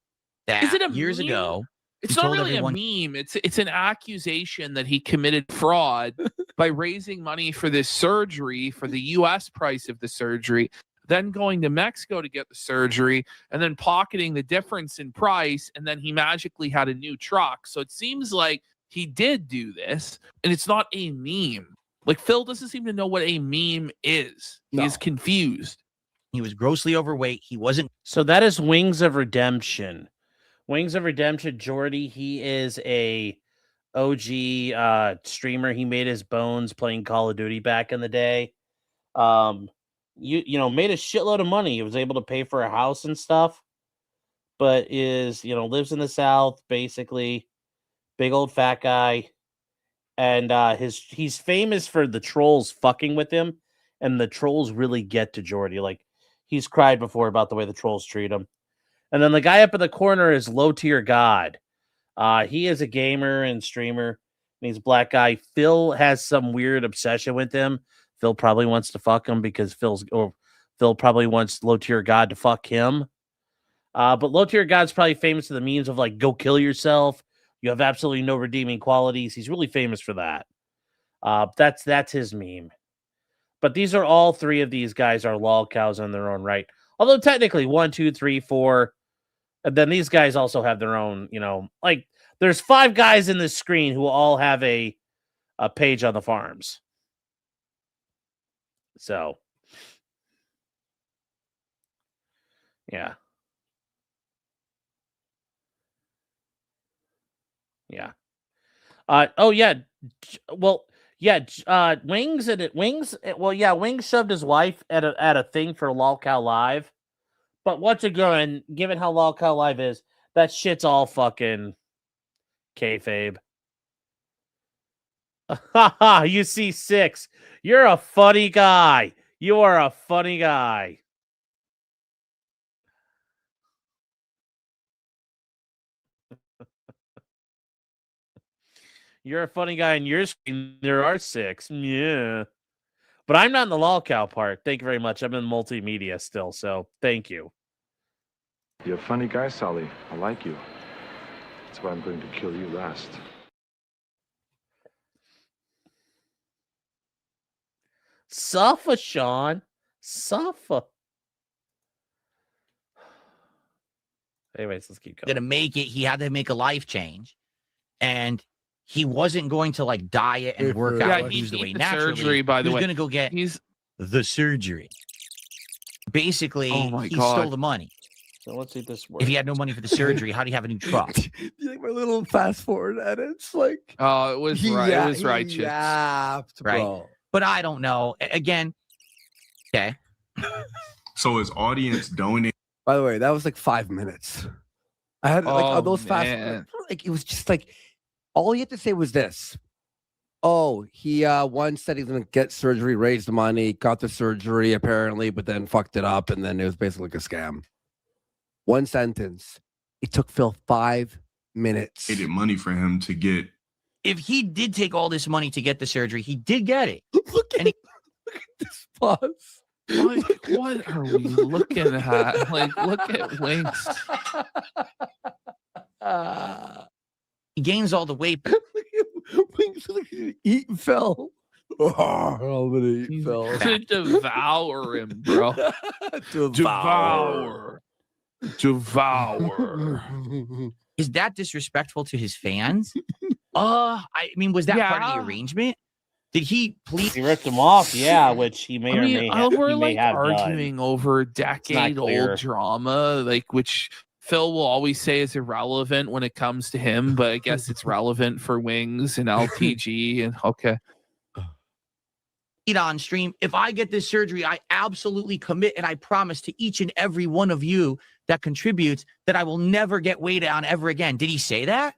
that Is it a years meme? ago. It's he not told really everyone- a meme. It's an accusation that he committed fraud by raising money for this surgery for the US price of the surgery, then going to Mexico to get the surgery and then pocketing the difference in price, and then he magically had a new truck. So it seems like he did do this, and it's not a meme. Like Phil doesn't seem to know what a meme is. No. He's confused. He was grossly overweight. He wasn't. So that is Wings of Redemption. Wings of Redemption, Jordy, he is a OG streamer. He made his bones playing Call of Duty back in the day. You know, made a shitload of money. He was able to pay for a house and stuff, but is, you know, lives in the South, basically. Big old fat guy. And he's famous for the trolls fucking with him, and the trolls really get to Jordy. Like, he's cried before about the way the trolls treat him. And then the guy up in the corner is Low Tier God. He is a gamer and streamer, and he's a black guy. Phil has some weird obsession with him. Phil probably wants to fuck him because Phil probably wants Low Tier God to fuck him. But Low Tier God's probably famous for the memes of like, go kill yourself. You have absolutely no redeeming qualities. He's really famous for that. That's his meme. But these are all three of these guys are lol cows in their own right. Although technically 1, 2, 3, 4. And then these guys also have their own, you know, like there's 5 guys in this screen who all have a page on the farms. So, yeah. Yeah. Oh yeah. Well, yeah. Wings. Well, yeah. Wings shoved his wife at a thing for LolCow Live, But once again, given how Lolcow Live is, that shit's all fucking kayfabe. Haha, you see 6. You're a funny guy. You are a funny guy. You're a funny guy in your screen. There are 6. Yeah. But I'm not in the Lolcow part. Thank you very much. I'm in multimedia still, so thank you. You're a funny guy, Sully. I like you. That's why I'm going to kill you last. Suffer, Sean. Suffer. Anyways, let's keep going. Gonna make it. He had to make a life change, and he wasn't going to like diet and work out and lose the weight naturally. Surgery, by the he was way. gonna go get the surgery. Basically, he God. stole the money. So let's see this work. If he had no money for the surgery, how do you have a new truck? You like my little fast forward edits? Like, Oh, it was right. yeah, It was righteous. yapped, Right. bro. But I don't know. Again, okay. So his audience donate. By the way, that was like 5 minutes. I had like Oh, on those fast, man. like it was just like all you had to say was this. Oh, he once said he was gonna get surgery, raised the money, got the surgery apparently, but then fucked it up, and then it was basically like a scam. One sentence. It took Phil 5 minutes. Needed money for him to get. If he did take all this money to get the surgery, he did get it. Look at this pause. Like, what are we looking at? Like, look at Winks. He gains all the weight. Wings eat Phil. Oh, I'm gonna eat Phil. To devour him, bro. Devour. Is that disrespectful to his fans? I mean, was that part of the arrangement? Did he please? He ripped him off, yeah, which he may I or mean, may have. we're he may like have arguing over decade-old clear. drama, like which Phil will always say is irrelevant when it comes to him, but I guess it's relevant for Wings and LTG. And okay, On stream, if I get this surgery, I absolutely commit and I promise to each and every one of you that contributes that I will never get weighed on ever again. Did he say that?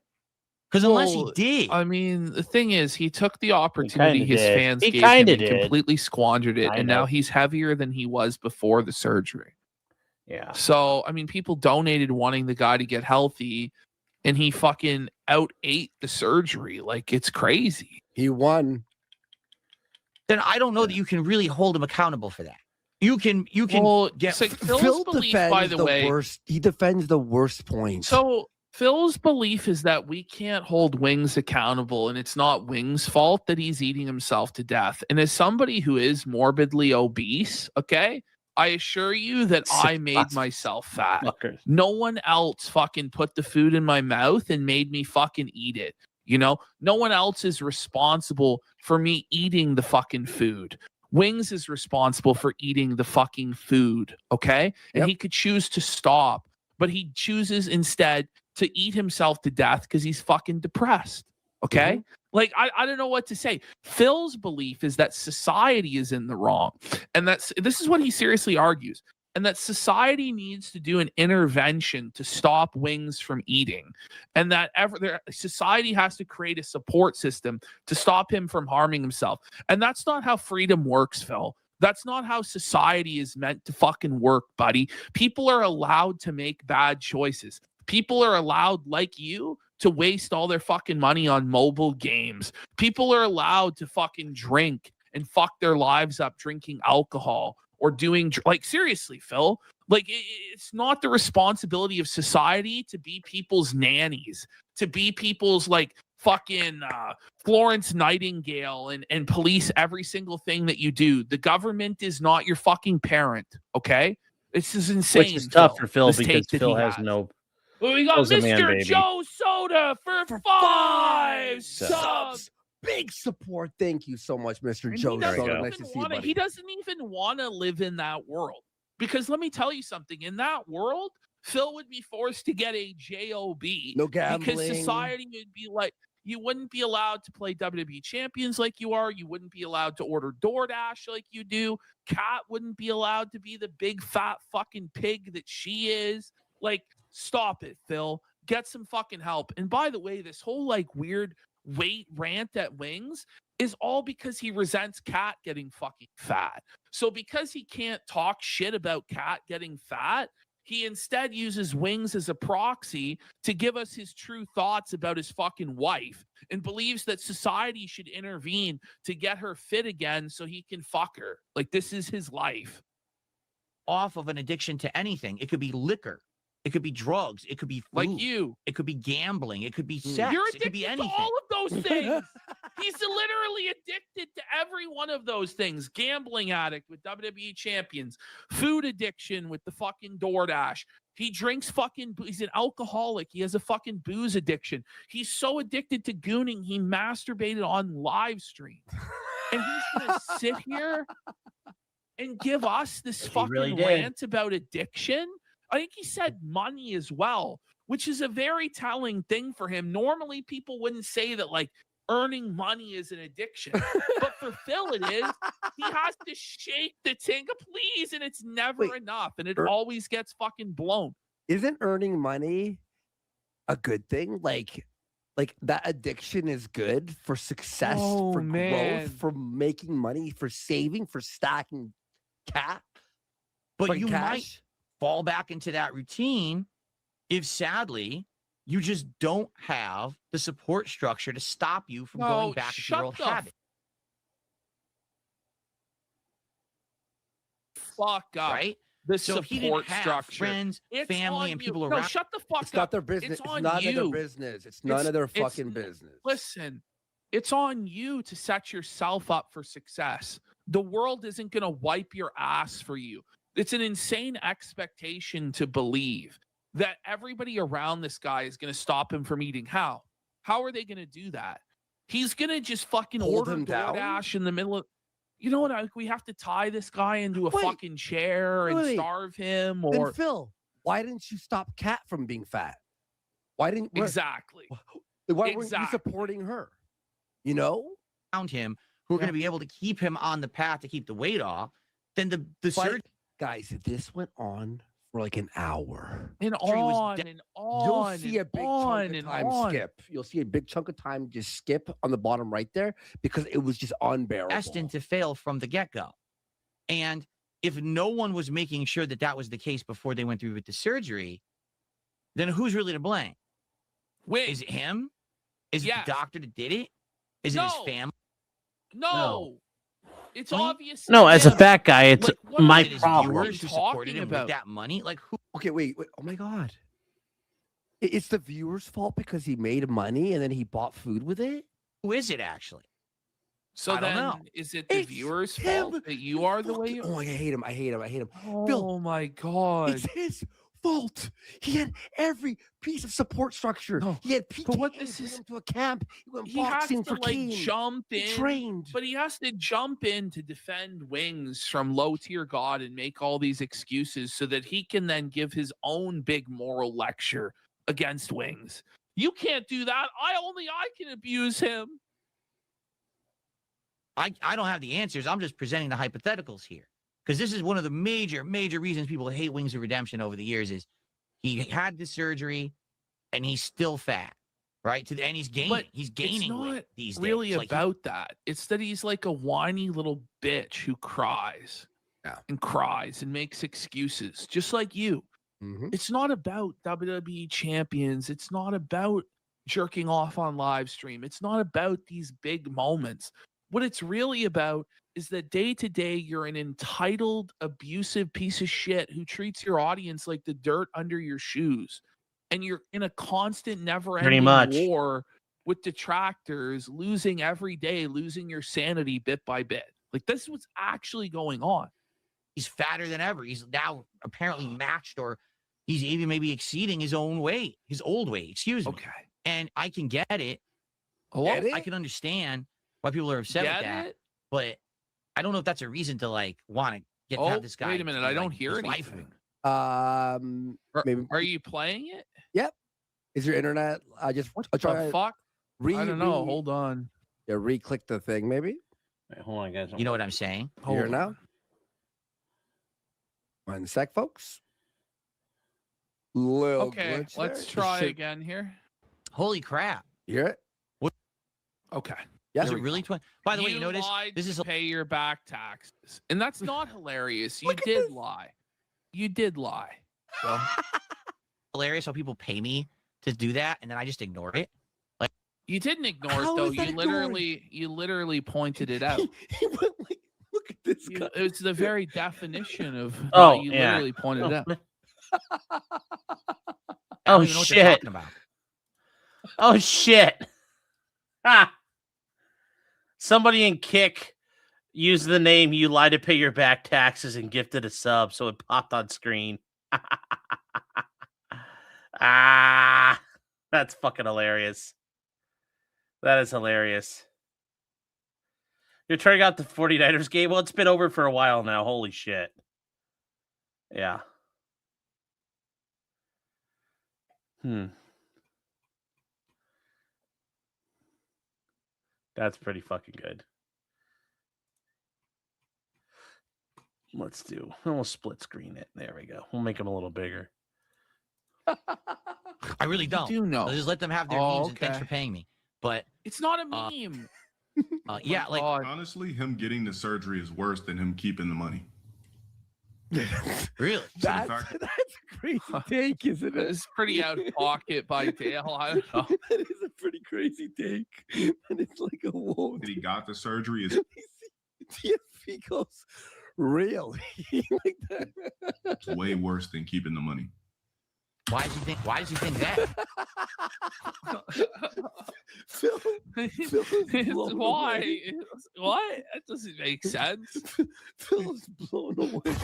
Because unless he did, I mean, the thing is, he took the opportunity his did. fans He gave him kinda and did. completely squandered it, Kind and now of. he's heavier than he was before the surgery. Yeah. So, I mean, people donated wanting the guy to get healthy, and he fucking ate the surgery. Like, it's crazy. He won. then I don't know that you can really hold him accountable for that. You can Well, get so Phil's Phil belief, defends by the way. worst. He defends the worst point. So Phil's belief is that we can't hold Wings accountable, and it's not Wings' fault that he's eating himself to death. And as somebody who is morbidly obese, okay, I assure you that I made myself fat. Fuckers. No one else fucking put the food in my mouth and made me fucking eat it. You know, no one else is responsible for me eating the fucking food. Wings is responsible for eating the fucking food, okay? And he could choose to stop, but he chooses instead to eat himself to death because he's fucking depressed, okay? Like, I don't know what to say. Phil's belief is that society is in the wrong. And this is what he seriously argues. And that society needs to do an intervention to stop Wings from eating. And that society has to create a support system to stop him from harming himself. And that's not how freedom works, Phil. That's not how society is meant to fucking work, buddy. People are allowed to make bad choices. People are allowed, like you, to waste all their fucking money on mobile games. People are allowed to fucking drink and fuck their lives up drinking alcohol or doing, like, seriously, Phil, like, it's not the responsibility of society to be people's nannies, to be people's, like, fucking Florence Nightingale and police every single thing that you do. The government is not your fucking parent, okay? This is insane. Which is tough for Phil this because take that Phil he has no. Well, we got Phil's a man, Mr. baby. Joe Soda for 5 subs. Big support. Thank you so much, Mr. And Joe he doesn't Soda. even Nice to see you, wanna- buddy. He doesn't even want to live in that world. Because let me tell you something. In that world, Phil would be forced to get a JOB. No Because gambling. society would be like, You wouldn't be allowed to play WWE Champions like you are. You wouldn't be allowed to order DoorDash like you do. Kat wouldn't be allowed to be the big fat fucking pig that she is. Like, stop it, Phil. Get some fucking help. And by the way, this whole like weird weight rant at Wings is all because he resents Kat getting fucking fat. So because he can't talk shit about Kat getting fat, he instead uses Wings as a proxy to give us his true thoughts about his fucking wife and believes that society should intervene to get her fit again so he can fuck her. Like, this is his life. Off of an addiction to anything. It could be liquor. It could be drugs. It could be food. Like you. It could be gambling. It could be sex. You're It could be addicted to anything. all of those things. He's literally addicted to every one of those things. Gambling addict with WWE champions. Food addiction with the fucking DoorDash. He drinks fucking, he's an alcoholic. He has a fucking booze addiction. He's so addicted to gooning, he masturbated on live stream. And he's going to sit here and give us this fucking really did. rant about addiction. I think he said money as well, which is a very telling thing for him. Normally, people wouldn't say that, like, earning money is an addiction. But for Phil, it is. He has to shake the tinga, please, and it's never enough. And it always gets fucking blown. Isn't earning money a good thing? Like that addiction is good for success, for growth, for making money, for saving, for stacking cat. But you might fall back into that routine if sadly you just don't have the support structure to stop you from going back into your old habit. Fuck up. Right? The So if he didn't support have structure. friends, It's family, on and you. people No, around. shut the fuck It's up. not their business. It's It's on none of their you. business. It's none of their fucking business. Listen, it's on you to set yourself up for success. The world isn't going to wipe your ass for you. It's an insane expectation to believe that everybody around this guy is going to stop him from eating. How? How are they going to do that? He's going to just fucking Hold order him down? DoorDash in the middle of... You know what? We have to tie this guy into a fucking chair and wait. starve him, Then or... Phil, why didn't you stop Kat from being fat? Why didn't Exactly. Why weren't you Exactly. supporting her? You know, around him who are going to be able to keep him on the path to keep the weight off, then the surgery. Guys, this went on for like an hour. And on and on. You'll see a and big on chunk of and time on. skip. You'll see a big chunk of time just skip on the bottom right there because it was just unbearable. Destined to fail from the get-go. And if no one was making sure that that was the case before they went through with the surgery, then who's really to blame? Wait. Is it him? Is it Yes. the doctor that did it? Is it his family? No. It's obvious. No, as a fat guy, it's what my Is it his problem. viewers who supported talking him about? with that money? Like who? Okay, wait. Oh my God. It's the viewer's fault because he made money and then he bought food with it? Who is it actually? So I don't then, know. is it the It's viewer's him. fault that you are the way you Oh, I hate him. I hate him. I hate him. Oh Phil, my God. it's his fault. He had every piece of support structure. No, He had PTA but what to this bring is- him to a camp. He went He has boxing to for like Keen. jump He in, trained. but he has to jump in to defend Wings from low tier God and make all these excuses so that he can then give his own big moral lecture against Wings. You can't do that. I can abuse him. I don't have the answers. I'm just presenting the hypotheticals here. Because this is one of the major reasons people hate Wings of Redemption over the years is he had the surgery and he's still fat, right? And he's gaining. But he's gaining it's not weight these really days. Like, about that. It's that he's like a whiny little bitch who cries and cries and makes excuses, just like you. Mhm. It's not about WWE champions. It's not about jerking off on live stream. It's not about these big moments. What it's really about is that day to day, you're an entitled, abusive piece of shit who treats your audience like the dirt under your shoes. And you're in a constant, never ending much. war with detractors, losing every day, losing your sanity bit by bit. Like, this is what's actually going on. he's fatter than ever. He's now apparently matched, or he's even maybe exceeding his own weight, his old weight. Excuse me. Okay. And I can get it. Get I it? can understand why people are upset Get with that, it? but I don't know if that's a reason to like want to get to have this guy. Wait a minute. be, I don't like, hear his wife. anything. Maybe. Are you playing it? Yep. Is your internet? I just What I'll the try. fuck? I don't know. Hold on. Yeah, re-click the thing, maybe. Wait, hold on, guys. You know what I'm saying? Here now. 1 sec, folks. Little Okay, glitch let's there. try Should- again here. Holy crap! You hear it? Okay. Yeah. Is it really 20? By the way, you notice lied this to is pay your back taxes, and that's not hilarious. You did lie. You did lie. Well, hilarious how people pay me to do that, and then I just ignore it. Like You didn't ignore How it though. is that You literally pointed it out. He went like, look at this guy. It's the very definition of Oh, you yeah. literally pointed it out. I Oh, don't even know what they're shit. talking about. Oh shit. Ah. Somebody in Kick used the name "You Lie to Pay Your Back Taxes" and gifted a sub, so it popped on screen. Ah, that's fucking hilarious. That is hilarious. You're trying out the 49ers game? Well, it's been over for a while now. Holy shit. Yeah. That's pretty fucking good. We'll split screen it. There we go. We'll make them a little bigger. I really don't. do know. I'll just let them have their memes, and thanks for paying me. But It's not a meme. yeah, like Honestly, him getting the surgery is worse than him keeping the money. really, That's, fact- that's a crazy take, isn't it? It's pretty out of pocket by Dale. I don't know. That is a pretty crazy take. And it's like a whoa. That he got the surgery is He goes, really? Like that. way worse than keeping the money. why does he think that? Phil, Phil is blown Why? away. What? That doesn't make sense. Phil is blown away.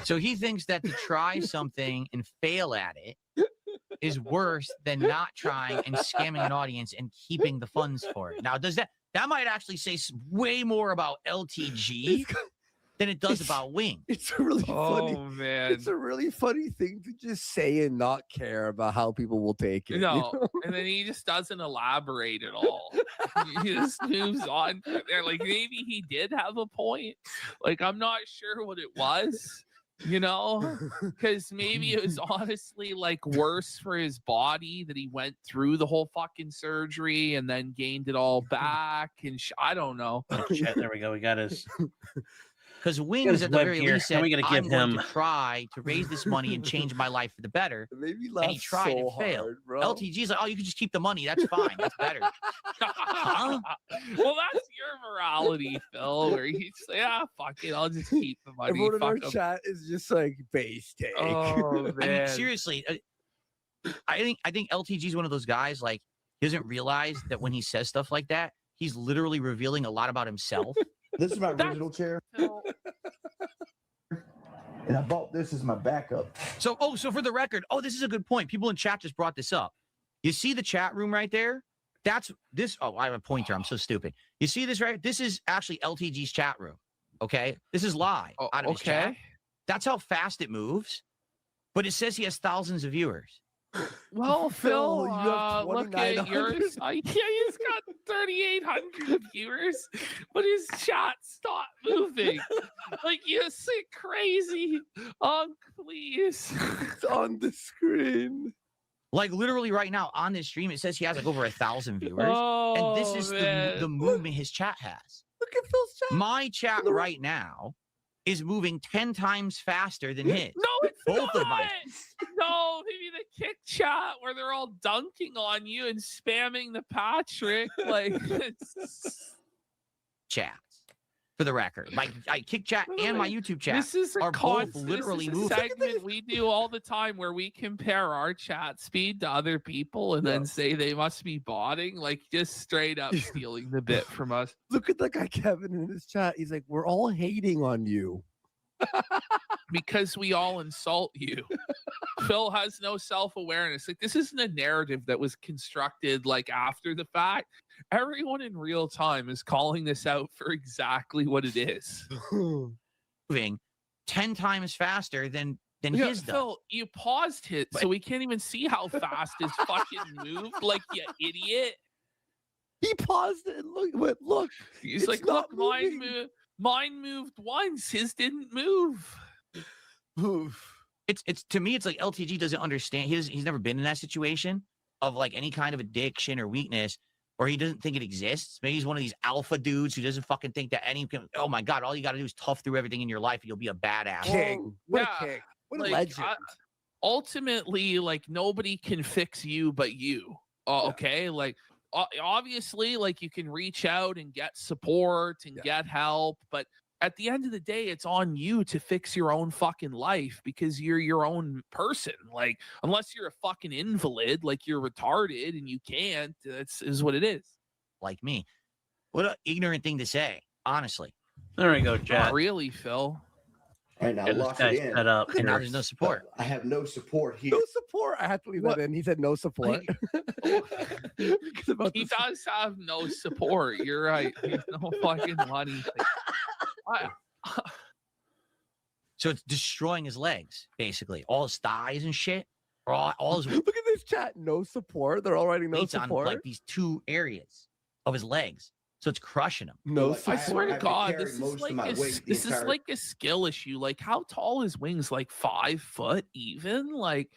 So he thinks that to try something and fail at it is worse than not trying and scamming an audience and keeping the funds for it. Now, that might actually say way more about LTG than it does about Wing. It's a really funny. Oh man. It's a really funny thing to just say and not care about how people will take it. No, and then he just doesn't elaborate at all. He just moves on from there. Like maybe he did have a point. Like I'm not sure what it was, because maybe it was honestly like worse for his body that he went through the whole fucking surgery and then gained it all back. And I don't know. Oh, shit, there we go. We got his. Because Get Wings his at the web very here. least Then said, we gotta give I'm going him- to try to raise this money and change my life for the better. It made me And laugh he tried so and failed. hard, bro. LTG's like, oh, you can just keep the money. That's fine. That's better. Huh? Well, that's your morality, Phil. Where you say, fuck it, I'll just keep the money. Everyone in our Fuck 'em." chat is just like base take. Oh I man. mean, seriously, I think LTG's one of those guys, like, he doesn't realize that when he says stuff like that, he's literally revealing a lot about himself. This is my original chair, Phil, and I bought this as my backup. So for the record, this is a good point. People in chat just brought this up. You see the chat room right there? That's this. Oh, I have a pointer. I'm so stupid. You see this right? This is actually LTG's chat room. Okay. This is live out of his chat. okay. That's how fast it moves. But it says he has thousands of viewers. Well, Phil, you have look at 2,900. yours. He's got 3,800 viewers, but his chat stopped moving. Like, you say crazy. Please. It's on the screen. Like literally right now on this stream, it says he has like over 1,000 viewers. Oh, And this is the movement his chat has. Look at Phil's chat. My chat right now is moving 10 times faster than his. No, it's Both not. of mine. No, maybe the kick chat where they're all dunking on you and spamming the Patrick. Like, it's... Chats. For the record, my kick chat and my YouTube chat This is a are both literally this is a moving. segment we do all the time where we compare our chat speed to other people and then say they must be botting, like just straight up stealing the bit from us. Look at that guy Kevin in his chat. He's like, we're all hating on you. Because we all insult you. Phil has no self-awareness. Like, this isn't a narrative that was constructed like after the fact. Everyone in real time is calling this out for exactly what it is. Moving 10 times faster than than Yeah, his does. Phil, you paused it, so we can't even see how fast his fucking moved. Like, you idiot. He paused it and look. He's it's like, not look, moving. mine moved once. His didn't move. It's to me, it's like LTG doesn't understand. He's never been in that situation of like any kind of addiction or weakness, or he doesn't think it exists. Maybe he's one of these alpha dudes who doesn't fucking think that oh my God, all you got to do is tough through everything in your life and you'll be a badass. King. What a king. What a Like, legend. Ultimately, like, nobody can fix you but you. Okay? Like, obviously, like, you can reach out and get support and get help, but at the end of the day, it's on you to fix your own fucking life because you're your own person. Like, unless you're a fucking invalid, like you're retarded and you can't, that's is what it is. Like me. What an ignorant thing to say, honestly. There we go, chat. Not really, Phil. All right, now Get this lock guy it in. set up. And now there's no support. I have no support here. No support. I had to leave that in. He said no support. He does have no support. You're right. He's no fucking money. So it's destroying his legs, basically. All his thighs and shit. All his Look at this chat. No support. They're all writing no weights on support. like these two areas of his legs. So it's crushing him. No I support. swear to God, this is like a skill issue. Like, how tall is Wings? Like 5 foot even? Like,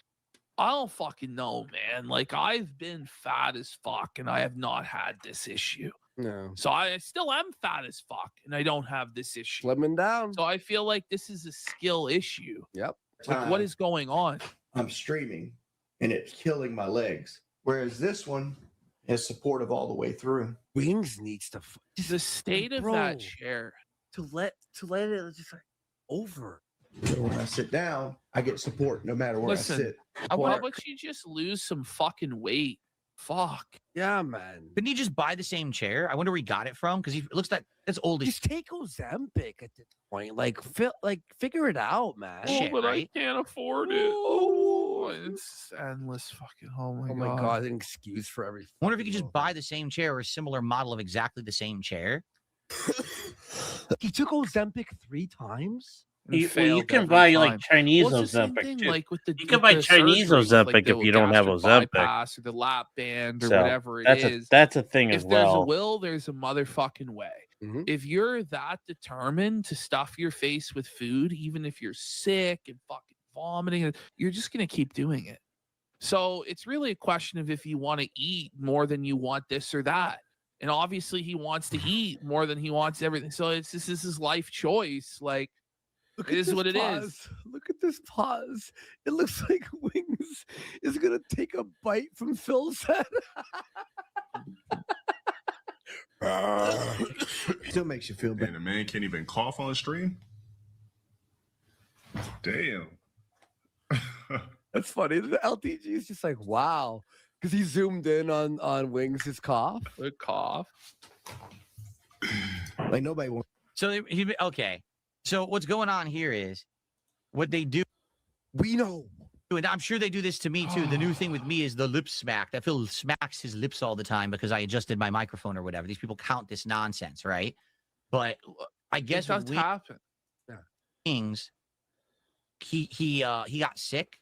I don't fucking know, man. Like, I've been fat as fuck and I have not had this issue. No. So I still am fat as fuck and I don't have this issue. Slimming down. So I feel like this is a skill issue. Yep. Like, what is going on? I'm streaming and it's killing my legs. Whereas this one is supportive all the way through. Wings needs to The state of that chair. to let it just like over. So when I sit down, I get support no matter where I Listen, sit. how about you just lose some fucking weight? Fuck. Yeah, man. Couldn't he just buy the same chair? I wonder where he got it from because he looks like that's old as Just take Ozempic at this point. Like, figure it out, man. Shit, but right? I can't afford it. Oh, it's endless fucking. Oh my god. An excuse for everything. I wonder if he could just buy the same chair or a similar model of exactly the same chair. He took Ozempic 3 times. You can buy like Chinese Ozempic too. Like with the, you can buy Chinese Ozempic if you don't have Ozempic. Bypass or the lap band or So, whatever it that's is. that's a thing if as there's a well. will, there's a motherfucking way. Mhm. If you're that determined to stuff your face with food, even if you're sick and fucking vomiting, you're just gonna keep doing it. So it's really a question of if you want to eat more than you want this or that. And obviously he wants to eat more than he wants everything. So this is his life choice. Like, Look it at is this what it is. pause. Look at this pause. It looks like Wings is gonna take a bite from Phil's head. Still makes you feel And better. the man can't even cough on stream. Damn. That's funny. The LTG is just like, wow, because he zoomed in on Wings' cough. The cough. Like nobody wants. So okay. So what's going on here is what they do. We know. And I'm sure they do this to me too. The new thing with me is the lip smack. That Phil smacks his lips all the time because I adjusted my microphone or whatever. These people count this nonsense, right? But I guess it does happen. Wings, he got sick,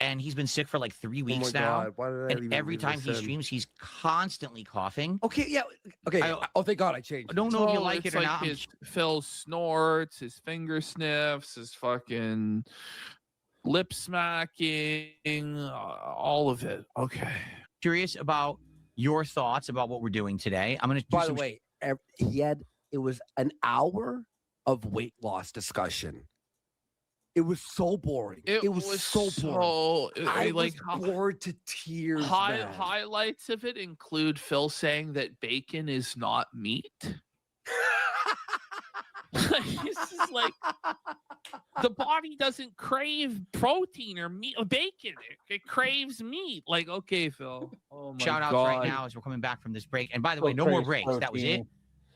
and he's been sick for like 3 weeks now. God. Why did I And even every leave time this he in? streams, he's constantly coughing. Okay, yeah. Okay. Oh, thank God I changed. I don't know if you Oh, like it's it or not. His Phil snorts, his finger sniffs, his fucking lip smacking, all of it. Okay. Curious about your thoughts about what we're doing today. I'm going to. By the way, it was an hour of weight loss discussion. It was so boring. It was so boring. I was bored to tears. man. Highlights of it include Phil saying that bacon is not meat. This is like the body doesn't crave protein or meat or bacon. It craves meat. Like, okay, Phil. Oh my Shout outs God. right now as we're coming back from this break. And by the way, no more breaks. That was it.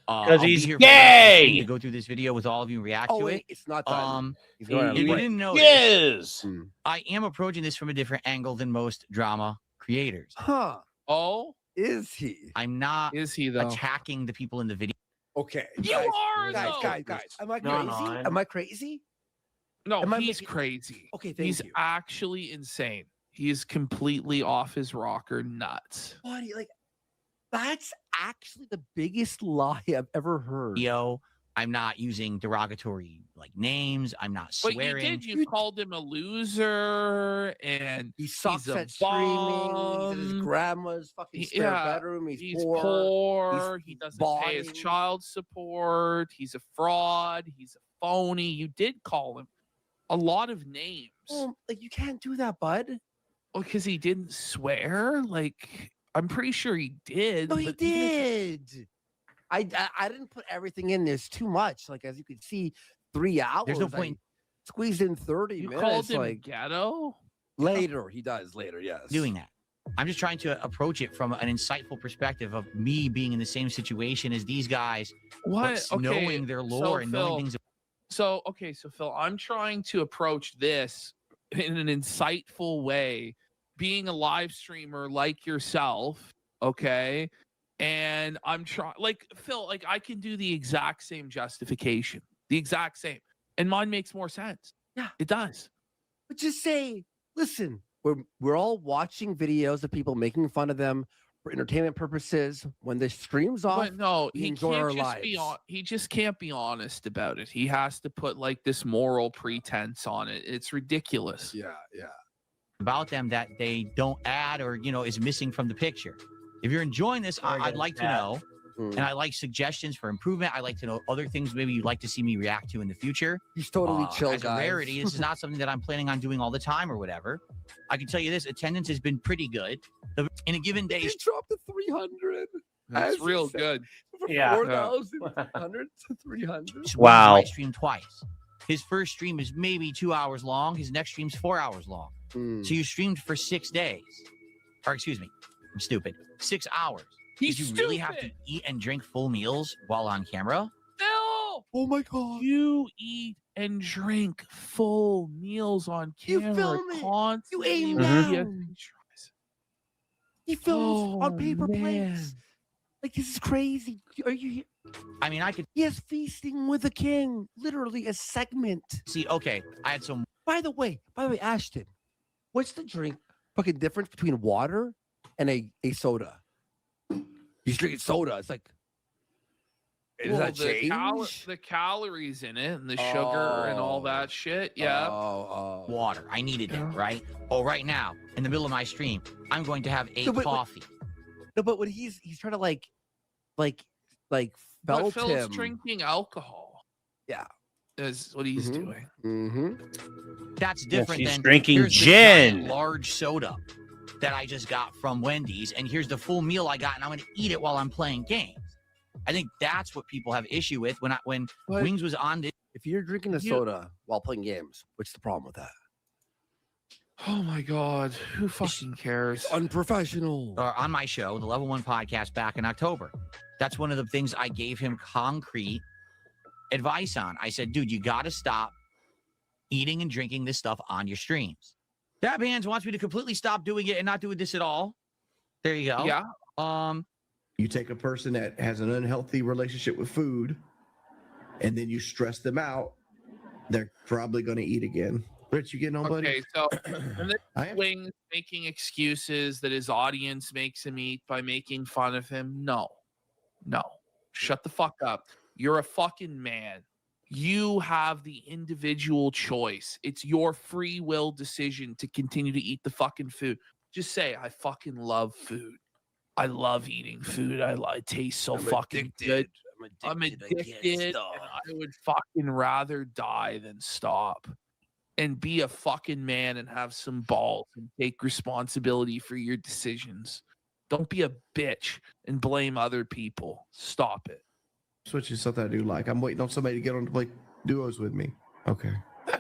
Because I'll be he's here for the rest of the stream gay. to go through this video with all of you and react Oh, to wait, it. it's not done. He's going on a If you break. didn't know Yes. this, I am approaching this from a different angle than most drama creators. Huh. Oh, is he? I'm not Is he though? attacking the people in the video. Okay. You are, guys, though. guys. Am I crazy? No, Am I crazy? No, Am I he's making- crazy. Okay, thank He's you. actually insane. He is completely off his rocker nuts. Buddy, like that's actually the biggest lie I've ever heard. Yo, I'm not using derogatory like names. I'm not But swearing. you did. You called him a loser, and He sucks he's a at streaming. He's at his bum. grandma's fucking spare Yeah, bedroom. He's He's poor. poor. He's He doesn't pay his bawling. child support. He's a fraud. He's a phony. You did call him a lot of names. Like you can't do that, bud. Oh, because he didn't swear. Like I'm pretty sure he did. No, he but even if- did. I didn't put everything in. There's too much. Like as you can see, 3 hours. There's no point. I squeezed in 30 You minutes. called him like ghetto. later, he does later. Yes, doing that. I'm just trying to approach it from an insightful perspective of me being in the same situation as these guys, What? but Okay, knowing their lore so and knowing Phil- things. So Phil, I'm trying to approach this in an insightful way, being a live streamer like yourself, okay? And I'm trying, like Phil, like I can do the exact same justification, the exact same, and mine makes more sense. Yeah, it does. But just say, listen, we're all watching videos of people making fun of them for entertainment purposes. When the stream's off, But no, we he enjoy can't our just lives. be on. He just can't be honest about it. He has to put like this moral pretense on it. It's ridiculous. Yeah. About them that they don't add or is missing from the picture. If you're enjoying this, I'd like to know, and I like suggestions for improvement. I like to know other things maybe you'd like to see me react to in the future. He's totally chill, as guys. a rarity. This is not something that I'm planning on doing all the time or whatever. I can tell you this: attendance has been pretty good in a given day. He dropped to 300. That's As real he said, good. From Yeah. 4,100 to 300. Just Wow. I streamed twice. His first stream is maybe 2 hours long. His next stream's 4 hours long. So you streamed for 6 days, or excuse me, I'm stupid. 6 hours. He's Did you really have to stupid. eat and drink full meals while on camera? Phil, Oh my god. you eat and drink full meals on You camera film it. You constantly. aim with down. the- He films on paper man. plates. Like this is crazy. Are you here? I mean, I could He has feasting with the king. Literally a segment. see. Okay, I had some. By the way, Ashton, what's the drink fucking difference between water and a soda? He's drinking soda. It's like, does Well, that change? the calories in it and the sugar and all that shit. Yeah. Oh. Water. I needed it, right? Oh, right now, in the middle of my stream, I'm going to have a No, but- coffee. No, but when he's trying to like But felt Phil's him. drinking alcohol. Yeah. Is what he's doing. Mm-hmm. That's Yes, different he's than drinking here's this giant gin. large soda that I just got from Wendy's, and here's the full meal I got, and I'm going to eat it while I'm playing games. I think that's what people have issue with when But- Wings was on. If you're drinking a You- soda while playing games, what's the problem with that? Oh my god, who fucking cares? Unprofessional. Or on my show, the Level 1 podcast back in October. That's one of the things I gave him concrete advice on. I said, dude, you got to stop eating and drinking this stuff on your streams. Dab Hands wants me to completely stop doing it and not doing this at all. There you go. Yeah. You take a person that has an unhealthy relationship with food and then you stress them out, they're probably going to eat again. Rich, you getting on, buddy? Okay, so and then I am. Wings making excuses that his audience makes him eat by making fun of him. No. Shut the fuck up. You're a fucking man. You have the individual choice. It's your free will decision to continue to eat the fucking food. Just say, I fucking love food. I love eating food. It tastes so fucking good. I'm addicted. And I would fucking rather die than stop. And be a fucking man and have some balls and take responsibility for your decisions. Don't be a bitch and blame other people. Stop it. Switching something I do like. I'm waiting on somebody to get on to play duos with me. Okay.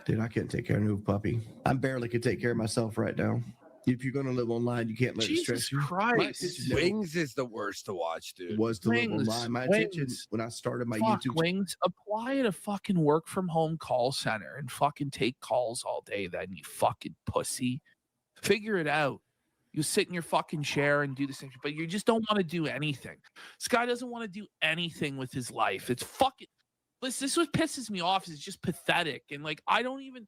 Dude, I can't take care of a new puppy. I barely can take care of myself right now. If you're going to live online, you can't let it Jesus stress you. Christ. Wings is the worst to watch, dude. Was to live Wings, online. My attention Wings. when I started my Fuck, YouTube. Wings, apply at a fucking work from home call center and fucking take calls all day then, you fucking pussy. Figure it out. You sit in your fucking chair and do the same shit, but you just don't want to do anything. This guy doesn't want to do anything with his life. It's fucking Listen, this is what pisses me off. Is it's just pathetic, and like I don't even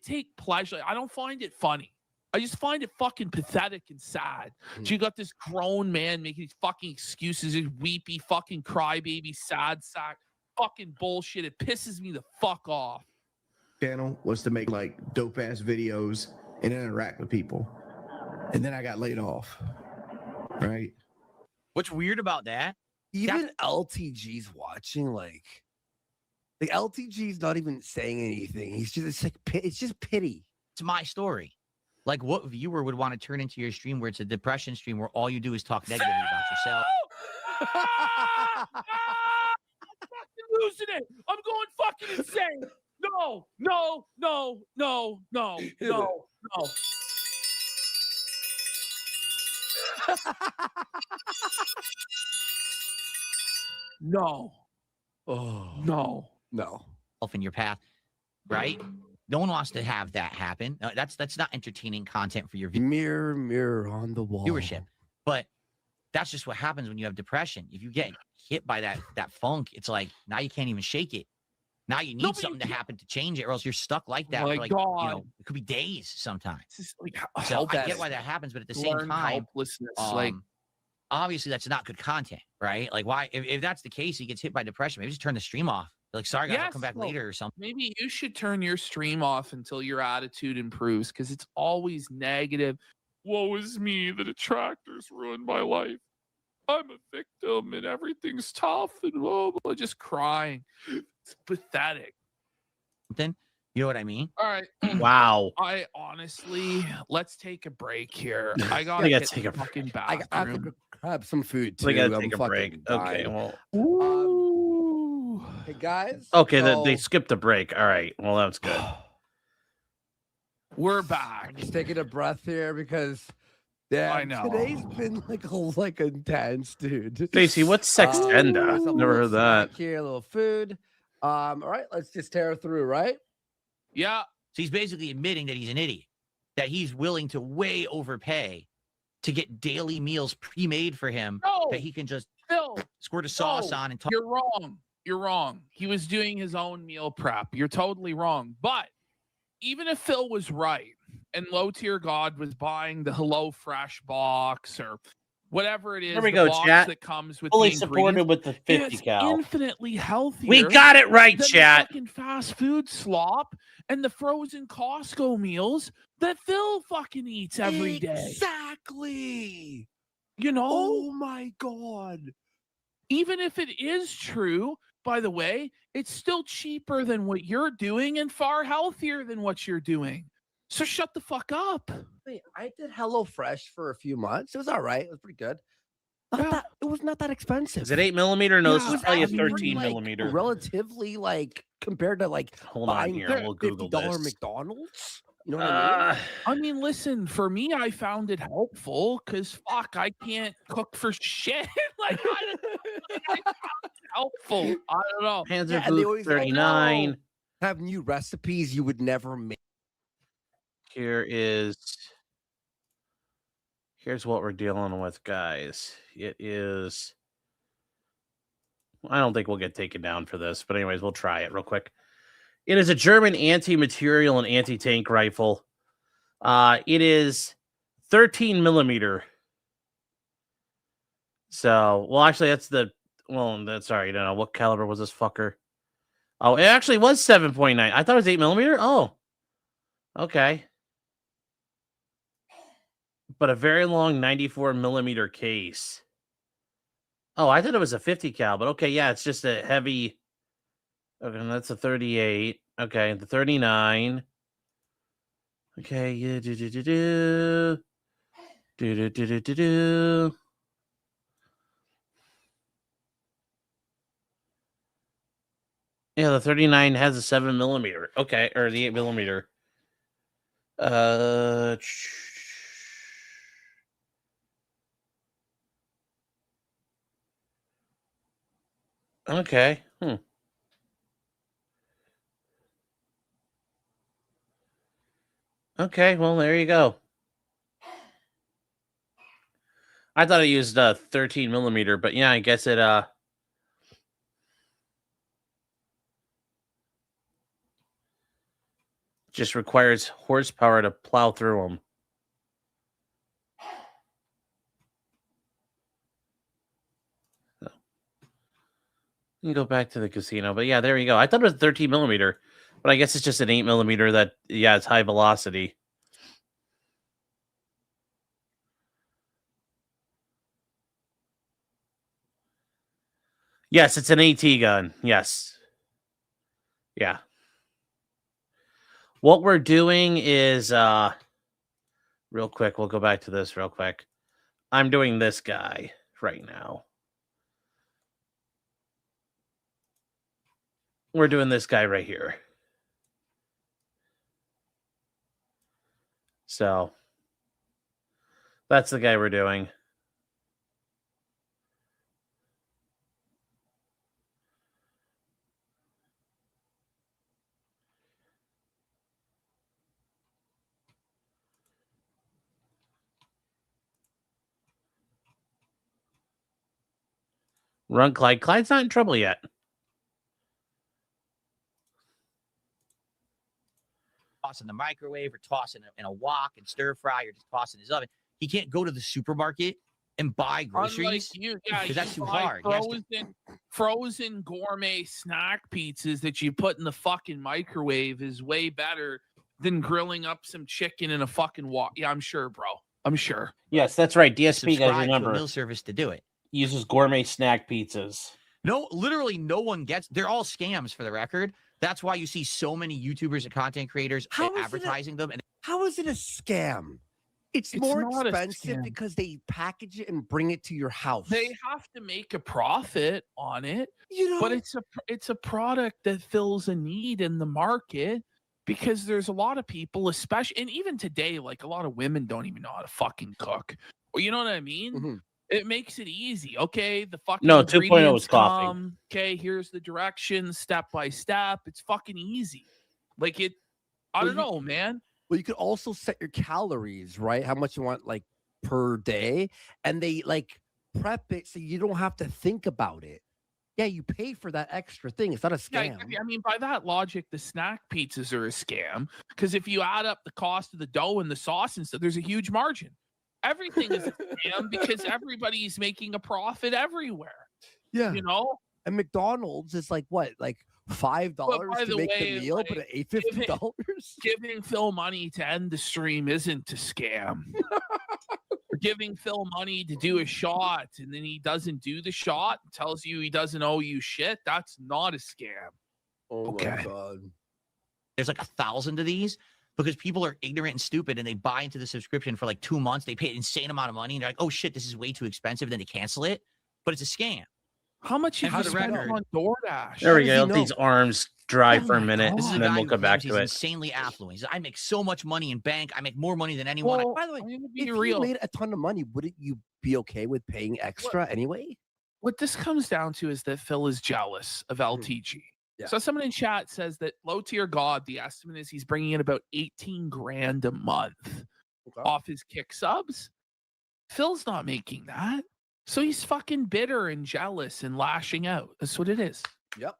take pleasure. I don't find it funny. I just find it fucking pathetic and sad. So you got this grown man making these fucking excuses, his weepy fucking crybaby, sad sack, fucking bullshit. It pisses me the fuck off. Channel was to make like dope ass videos and interact with people, and then I got laid off. Right. What's weird about that? Even LTG's watching, like LTG's not even saying anything. He's just it's just pity. It's my story. Like, what viewer would want to turn into your stream where it's a depression stream where all you do is talk negatively about yourself? I'm fucking losing it. I'm going fucking insane. No. No. Oh No. In your path, right? No one wants to have that happen. That's not entertaining content for your mirror on the wall viewership. But that's just what happens when you have depression. If you get hit by that funk, it's like now you can't even shake it. Now you need something to happen to change it, or else you're stuck like that for like it could be days sometimes. Like, so I get why that happens, but at the same time, helplessness. Obviously that's not good content, right? Like why if that's the case, he gets hit by depression, maybe just turn the stream off. Like, sorry guys, I'll come back later or something. Maybe you should turn your stream off until your attitude improves, because it's always negative. Woe is me, the detractors ruined my life. I'm a victim and everything's tough and blah, blah, just crying. It's pathetic. Then you know what I mean? All right. Wow. I honestly, let's take a break here. I gotta take a fucking break. bathroom. I have to grab some food too. We gotta I'm take a break. fucking Okay, dying. well. Hey guys. Okay, so- they skipped a break. All right. Well, that's good. We're back. Just taking a breath here because I know today's been like intense, dude. Stacy, what's sextenda? Never heard that. Here, a little food. All right, let's just tear through, right? Yeah. So he's basically admitting that he's an idiot, that he's willing to way overpay to get daily meals pre-made for him that he can just squirt a sauce on and talk. You're wrong. You're wrong. He was doing his own meal prep. You're totally wrong. But even if Phil was right and Low Tier God was buying the Hello Fresh box or whatever it is, There we the go, box chat. that comes with Fully the supported with the 50 it's cal. infinitely healthier. We got it right, than chat. The fucking fast food slop and the frozen Costco meals that Phil fucking eats every day. Exactly. You know? Oh my god. Even if it is true, by the way, it's still cheaper than what you're doing and far healthier than what you're doing. So shut the fuck up. Wait, I did HelloFresh for a few months. It was all right. It was pretty good. It was not that expensive. Is it 8mm? No, Yeah, this is probably a it was 13mm. Relatively, compared to Hold on buying here. We'll Google $50 this. McDonald's. You know what I mean? I mean, listen, for me, I found it helpful because fuck, I can't cook for shit. I found it helpful. I don't know. Panzer and they Boot always 39. Have new recipes you would never make. Here's what we're dealing with, guys. It is. I don't think we'll get taken down for this, but anyways, we'll try it real quick. It is a German anti-material and anti-tank rifle. It is 13mm. So, well, actually, that's sorry, no, what caliber was this fucker? Oh, it actually was 7.9. I thought it was 8mm. Oh, okay. But a very long 94mm case. Oh, I thought it was a 50 cal, but okay, yeah, it's just a heavy. Okay, and that's a 38. Okay, the 39. Okay, yeah, Yeah, the 39 has a 7mm. Okay, or the 8mm. Okay. Okay, well, there you go. I thought it used 13mm, but yeah, I guess it Just requires horsepower to plow through them. You go back to the casino, but yeah, there you go. I thought it was 13 millimeter, but I guess it's just an 8 millimeter that, yeah, it's high velocity. Yes, it's an AT gun. Yes. Yeah. What we're doing is, real quick, we'll go back to this real quick. I'm doing this guy right now. We're doing this guy right here. So that's the guy we're doing. Run Clyde. Clyde's not in trouble yet. Toss in the microwave or toss in a wok and stir fry or just toss in his oven. He can't go to the supermarket and buy groceries because that's too hard. Frozen gourmet snack pizzas that you put in the fucking microwave is way better than grilling up some chicken in a fucking wok. Yeah, I'm sure, bro. I'm sure. Yes, that's right. DSP, guys, remember, to a meal service to do it. Uses gourmet snack pizzas. No, literally no one gets. They're all scams for the record. That's why you see so many YouTubers and content creators advertising them. And how is it a scam? It's more expensive because they package it and bring it to your house. They have to make a profit on it, you know. But it's a product that fills a need in the market because there's a lot of people, especially, and even today, like a lot of women don't even know how to fucking cook. Or you know what I mean? Mm-hmm. It makes it easy. Okay, the fucking 2.0 was coffee. Okay, here's the directions, step by step. It's fucking easy. Like it, I don't know, man. Well, you could also set your calories, right? How much you want, like, per day, and they like prep it so you don't have to think about it. Yeah, you pay for that extra thing. It's not a scam. Yeah, I mean, by that logic, the snack pizzas are a scam because if you add up the cost of the dough and the sauce and stuff, there's a huge margin. Everything is a scam because everybody's making a profit everywhere. Yeah, you know. And McDonald's is like what, like $5 to make the meal, like, but at $50. Giving Phil money to end the stream isn't a scam. Giving Phil money to do a shot and then he doesn't do the shot and tells you he doesn't owe you shit. That's not a scam. Oh my God. There's like 1,000 of these because people are ignorant and stupid and they buy into the subscription for like 2 months. They pay an insane amount of money and they're like, oh shit, this is way too expensive. Then they cancel it, but it's a scam. How much have you spent on DoorDash? There we go. Let these arms dry for a minute, This is and a then guy we'll who come back claims to he's it. insanely affluent. He says, I make so much money in bank. I make more money than anyone. Well, by the way, if you made a ton of money, wouldn't you be okay with paying extra anyway? What this comes down to is that Phil is jealous of LTG. Yeah. So someone in chat says that low tier God, the estimate is he's bringing in about 18 grand a month off his kick subs. Phil's not making that. So he's fucking bitter and jealous and lashing out. That's what it is. Yep.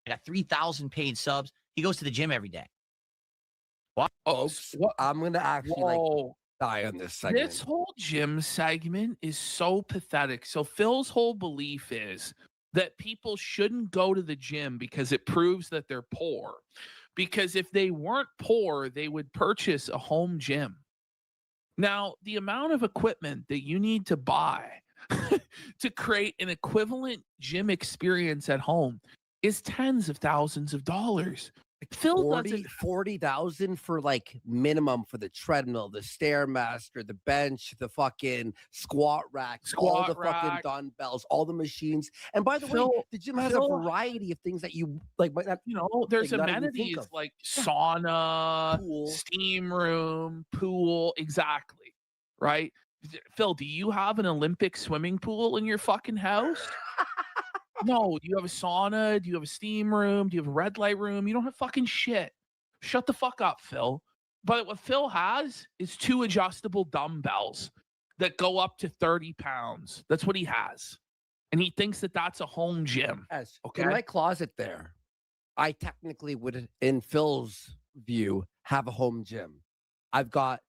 I got 3,000 paid subs. He goes to the gym every day. What? Folks, I'm going to actually die on this segment. This whole gym segment is so pathetic. So Phil's whole belief is that people shouldn't go to the gym because it proves that they're poor. Because if they weren't poor, they would purchase a home gym. Now, the amount of equipment that you need to buy to create an equivalent gym experience at home is tens of thousands of dollars. Phil 40,000 for like minimum for the treadmill, the Stairmaster, the bench, the fucking squat rack, all the fucking dumbbells, all the machines. And by the way, the gym has a variety of things that you like might not, there's like, not even think amenities of. like sauna, steam room, pool, exactly. Right? Phil, do you have an Olympic swimming pool in your fucking house? No. Do you have a sauna? Do you have a steam room? Do you have a red light room? You don't have fucking shit. Shut the fuck up, Phil. But what Phil has is 2 adjustable dumbbells that go up to 30 pounds. That's what he has. And he thinks that that's a home gym. Yes. Okay. In my closet there, I technically would, in Phil's view have a home gym. I've got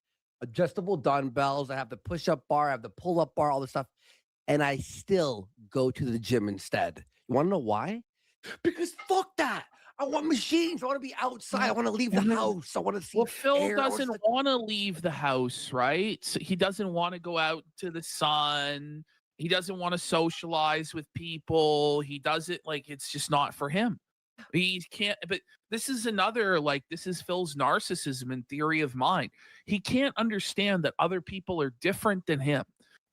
adjustable dumbbells. I have the push-up bar. I have the pull-up bar, all this stuff. And I still go to the gym instead. You want to know why? Because fuck that. I want machines. I want to be outside. I want to leave the house. I want to see. Well, Phil air. doesn't want to leave the house, right? So he doesn't want to go out to the sun. He doesn't want to socialize with people. He doesn't like it's just not for him. He can't, but this is another this is Phil's narcissism and theory of mind. He can't understand that other people are different than him,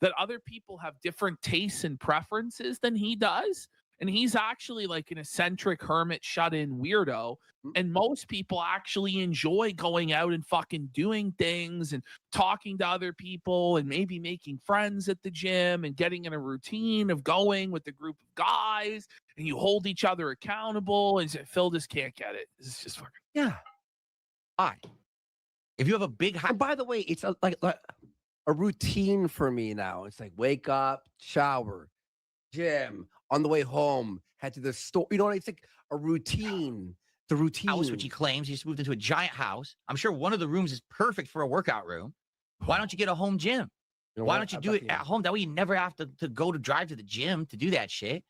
that other people have different tastes and preferences than he does. And he's actually like an eccentric hermit shut-in weirdo. And most people actually enjoy going out and fucking doing things and talking to other people and maybe making friends at the gym and getting in a routine of going with a group of guys and you hold each other accountable. And Phil just can't get it. It's just fucking. Yeah. Why? If you have a big And by the way, it's like a routine for me now. It's like wake up, shower, gym, on the way home, head to the store. You know what? It's like a routine. The routine. House, which he claims he's moved into a giant house. I'm sure one of the rooms is perfect for a workout room. Why don't you get a home gym? Why don't you do it at home? That way you never have to drive to the gym to do that shit.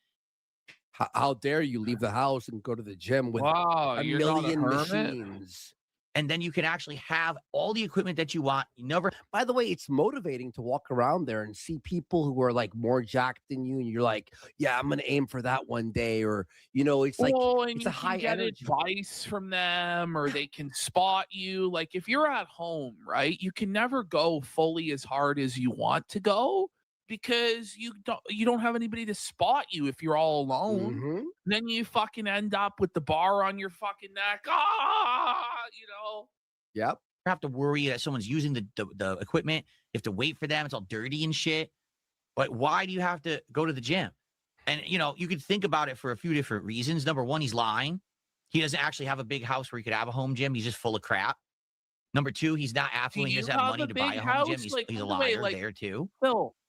How dare you leave the house and go to the gym with Wow, a you're not a million hermit? machines? And then you can actually have all the equipment that you want. You never. By the way, it's motivating to walk around there and see people who are like more jacked than you, and you're like, "Yeah, I'm gonna aim for that one day," or it's like and it's you a high can get energy. advice from them, or they can spot you. Like if you're at home, right, you can never go fully as hard as you want to go because you don't have anybody to spot you if you're all alone. Mhm. Then you fucking end up with the bar on your fucking neck. Yep. You have to worry that someone's using the equipment. You have to wait for them. It's all dirty and shit. But why do you have to go to the gym? And, you could think about it for a few different reasons. Number one, he's lying. He doesn't actually have a big house where he could have a home gym. He's just full of crap. Number two, he's not affluent. He doesn't have money to buy a home gym. He's a liar there, too.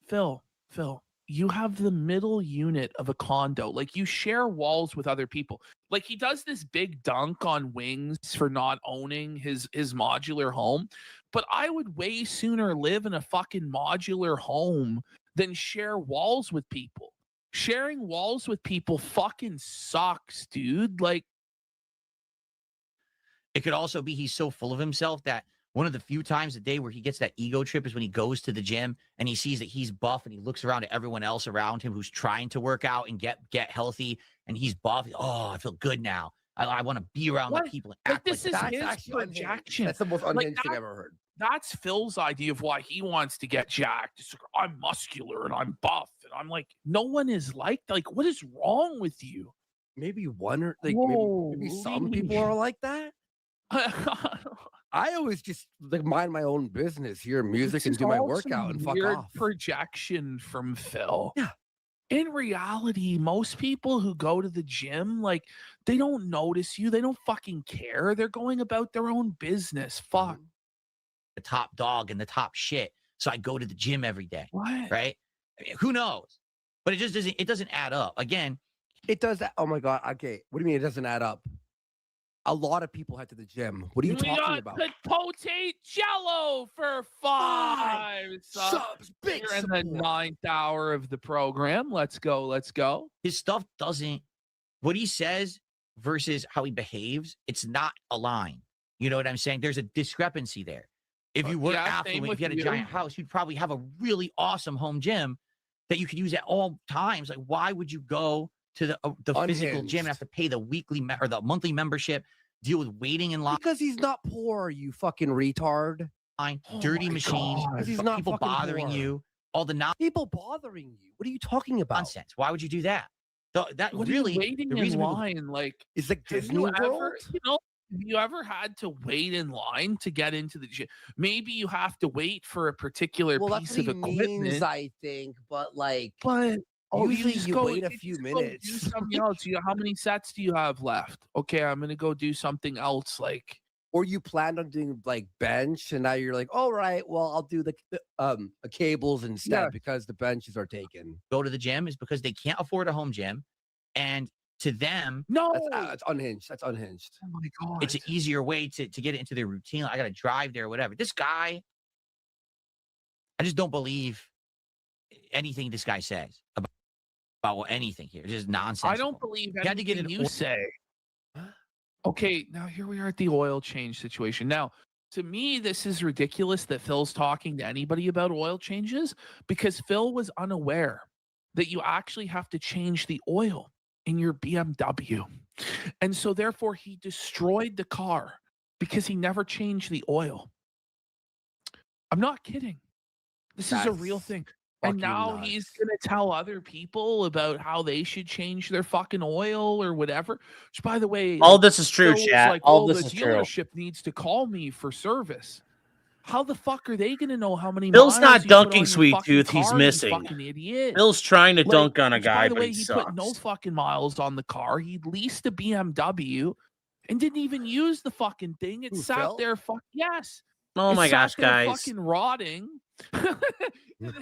Phil, you have the middle unit of a condo. Like you share walls with other people. Like he does this big dunk on Wings for not owning his modular home. But I would way sooner live in a fucking modular home than share walls with people. Sharing walls with people fucking sucks, dude. Like it could also be he's so full of himself that one of the few times a day where he gets that ego trip is when he goes to the gym and he sees that he's buff and he looks around at everyone else around him who's trying to work out and get healthy and he's buff. Oh, I feel good now. I want to be around the people and act this like is that. his projection. That's the most unhinged thing I've ever heard. That's Phil's idea of why he wants to get jacked. It's like, I'm muscular and I'm buff. And I'm like, no one is like, what is wrong with you? Maybe one or maybe some people are like that. I always just mind my own business, hear music and do my workout and fuck weird off. Projection from Phil. Yeah. In reality, most people who go to the gym, they don't notice you. They don't fucking care. They're going about their own business. Fuck. The top dog and the top shit. So I go to the gym every day. What? Right? I mean, who knows? But it doesn't add up. Again, it does. Oh my God. Okay. What do you mean it doesn't add up? A lot of people head to the gym. What are you talking about? Potate Jello for 5 subs. Big You're in the 9th hour of the program. Let's go. His stuff doesn't. What he says versus how he behaves, it's not aligned. You know what I'm saying? There's a discrepancy there. If you were affluent, if you had a giant house, you'd probably have a really awesome home gym that you could use at all times. Like, why would you go to the physical gym and have to pay the weekly or the monthly membership, deal with waiting in line? Because he's not poor, you fucking retard. Dirty machines, he's not people bothering poor. you, all the people bothering you. What are you talking about? Nonsense. Why would you do that? That what really are you waiting the in reason line is like Disney World. Have you ever had to wait in line to get into the gym? Maybe you have to wait for a particular piece of equipment. Means, I think, but usually you wait a few minutes. Do something else. How many sets do you have left? Okay, I'm gonna go do something else. Or you planned on doing bench, and now you're like, all right, well, I'll do the cables instead because the benches are taken. Go to the gym is because they can't afford a home gym, and to them, No, That's unhinged. That's unhinged. oh my god, it's an easier way to get it into their routine. I got to drive there, whatever. This guy, I just don't believe anything this guy says about anything here. It's just nonsense. I don't believe You had to get anything an you say. Okay, now here we are at the oil change situation. Now, to me, this is ridiculous that Phil's talking to anybody about oil changes because Phil was unaware that you actually have to change the oil in your BMW. And so therefore he destroyed the car because he never changed the oil. I'm not kidding. This is a real That's thing. And fucking now nuts. he's going to tell other people about how they should change their fucking oil or whatever. Which, by the way, All like, this is true, Phil's chat. like, All "Oh, this the is true. dealership needs to call me for service." How the fuck are they going to know how many Bill's miles not you put dunking, on your sweet fucking tooth. He's car, you missing. fucking idiot. Bill's trying to Like, dunk on a which, guy, by the but way, he he sucks. put no fucking miles on the car. He leased a BMW and didn't even use the fucking thing. It Who, sat Phil? there. Yes. Oh It my sat gosh, there guys. fucking rotting. This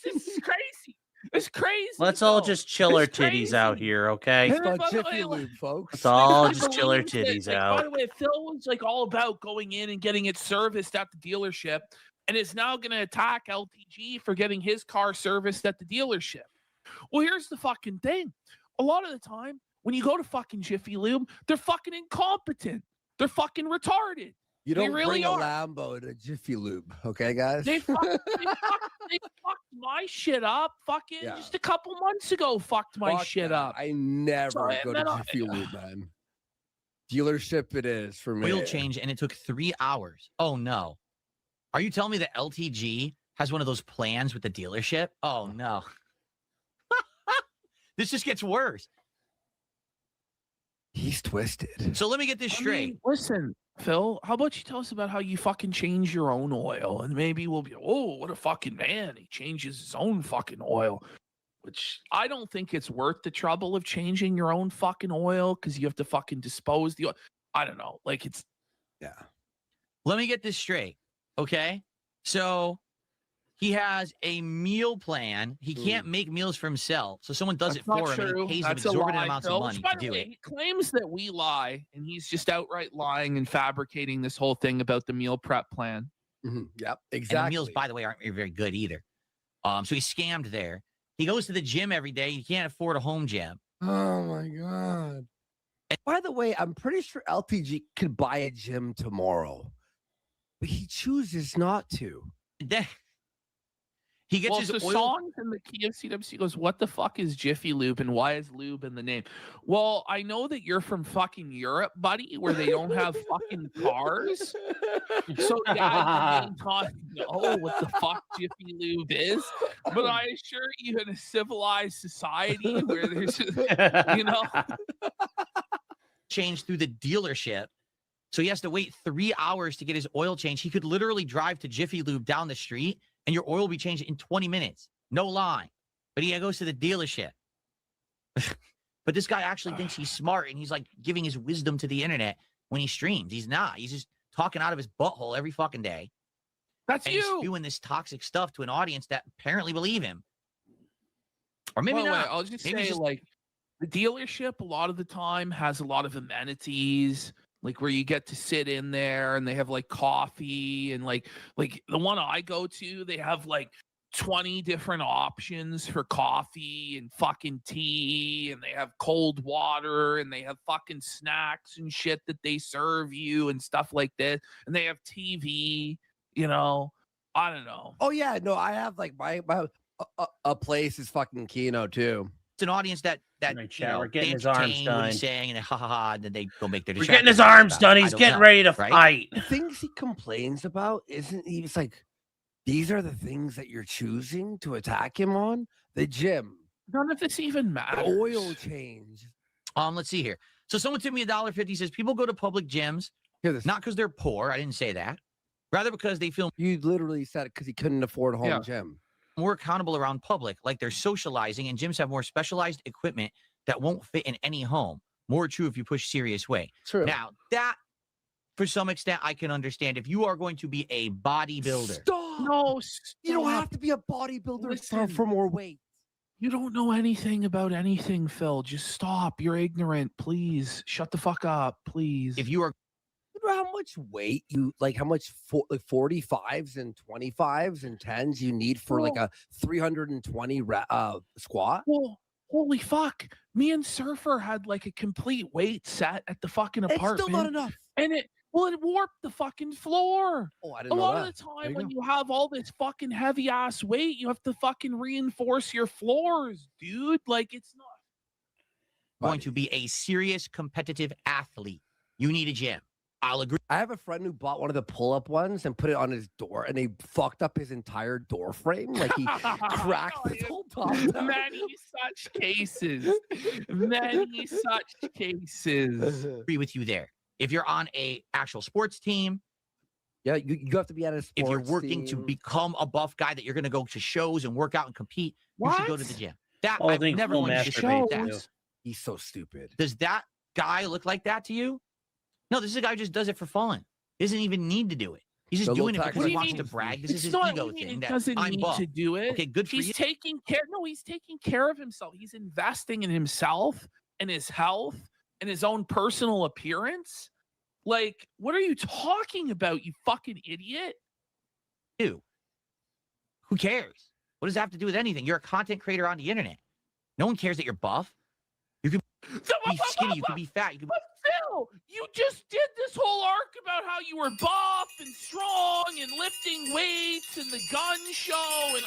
is crazy. It's crazy. Let's all though. just chill our It's titties out crazy. here, okay? And It's then, called by the Jiffy way, Lube, folks. Let's all I just chill our believe that, titties like, out. by the way, Phil was like all about going in and getting it serviced at the dealership, and is now going to attack LTG for getting his car serviced at the dealership. Well, here's the fucking thing. A lot of the time, when you go to fucking Jiffy Lube, they're fucking incompetent. They're fucking retarded. You They don't really bring a are. Lambo to Jiffy Lube, okay, guys? They fucked my shit up fucking Yeah. just a couple months ago. Fucked my Fuck shit that. up. I never So, go and to then Jiffy Lube, man. Dealership it is for me. oil change, and it took 3 hours. Oh no. Are you telling me that LTG has one of those plans with the dealership? Oh no. This just gets worse. He's twisted. So let me get this straight. mean, listen, Phil, how about you tell us about how you fucking change your own oil? And maybe we'll be, oh, what a fucking man. He changes his own fucking oil. Which I don't think it's worth the trouble of changing your own fucking oil because you have to fucking dispose the oil. I don't know. Like it's Let me get this straight. Okay. So he has a meal plan. He can't make meals for himself. So someone does That's it for not him and true. he pays That's them a exorbitant lie, amounts Phil. of money Which, by to the do way, it. he claims that we lie, and he's just outright lying and fabricating this whole thing about the meal prep plan. Yep, And exactly. the meals, by the way, aren't very good either. So he's scammed there. He goes to the gym every day. He can't afford a home gym. Oh my god. And by the way, I'm pretty sure LTG could buy a gym tomorrow, but he chooses not to. He gets Well, his the oil. songs in the key of CWC goes, what the fuck is Jiffy Lube and why is lube in the name? Well, I know that you're from fucking Europe, buddy, where they don't have fucking cars. So yeah, you may not know what the fuck Jiffy Lube is. But I assure you, in a civilized society where there's, you know, Change through the dealership. So he has to wait 3 hours to get his oil changed. He could literally drive to Jiffy Lube down the street and your oil will be changed in 20 minutes. No lie. But he goes to the dealership. But this guy actually thinks he's smart and he's like giving his wisdom to the internet when he streams. He's not. He's just talking out of his butthole every fucking day. That's and you. He's spewing this toxic stuff to an audience that apparently believe him. Or maybe By the way, not. I'll just Maybe say, just- like, the dealership a lot of the time has a lot of amenities, like where you get to sit in there and they have like coffee and like the one I go to, they have like 20 different options for coffee and fucking tea, and they have cold water and they have fucking snacks and shit that they serve you and stuff like this, and they have TV, you know. I don't know. Oh yeah, no, I have like my a place is fucking Keno too. It's an audience that we're getting they his arms entertain what done. he's saying and then ha ha ha, and then they go make their. We're getting his distractions arms about it. done. I He's don't getting know, ready to right? fight. The things he complains about isn't he? It's like these are the things that you're choosing to attack him on. The gym, None of this even the matters. oil change. Let's see here. So someone tipped me $1.50. Says people go to public gyms Hear this. not because they're poor. I didn't say that. Rather because they feel You literally said it because he couldn't afford a home Yeah. gym. more accountable around public, like they're socializing, and gyms have more specialized equipment that won't fit in any home. More true if you push serious way. True. Now that, for some extent, I can understand. If you are going to be a bodybuilder, Stop. No, You don't stop. have to be a bodybuilder Listen. for more weight. You don't know anything about anything, Phil. Just stop. You're ignorant. Please shut the fuck up. Please. If you are Remember how much weight you like? How much 45s and 25s and 10s you need for like a 320 squat? Well, holy fuck! Me and Surfer had like a complete weight set at the fucking It's apartment. still not enough. And it warped the fucking floor. Oh, I A didn't know lot that. of the There time you when go. you have all this fucking heavy ass weight, you have to fucking reinforce your floors, dude. Like it's not going to be a serious competitive athlete, you need a gym. I'll agree. I have a friend who bought one of the pull-up ones and put it on his door, and they fucked up his entire door frame. Like he cracked the whole top down. many such cases. Many such cases. Agree with you there. If you're on a actual sports team, Yeah, you have to be at a sports if you're working to team. become a buff guy that you're going to go to shows and work out and compete, you should go to the What? gym. That Oh, I I've think never Phil understood masturbates that. too. He's so stupid. Does that guy look like that to you? No, this is a guy who just does it for fun. He doesn't even need to do it. He's just The doing it little because he tax- wants to brag. This is his not ego what do you thing. mean That he doesn't I'm need buff. to do it. Okay, good for He's you. taking care. No, he's taking care of himself. He's investing in himself and his health and his own personal appearance. Like, what are you talking about, you fucking idiot? You. Who cares? What does that have to do with anything? You're a content creator on the internet. No one cares that you're buff. You could be skinny. You could be fat. You could be... But Phil, you just did this whole arc about how you were buff and strong and lifting weights and the gun show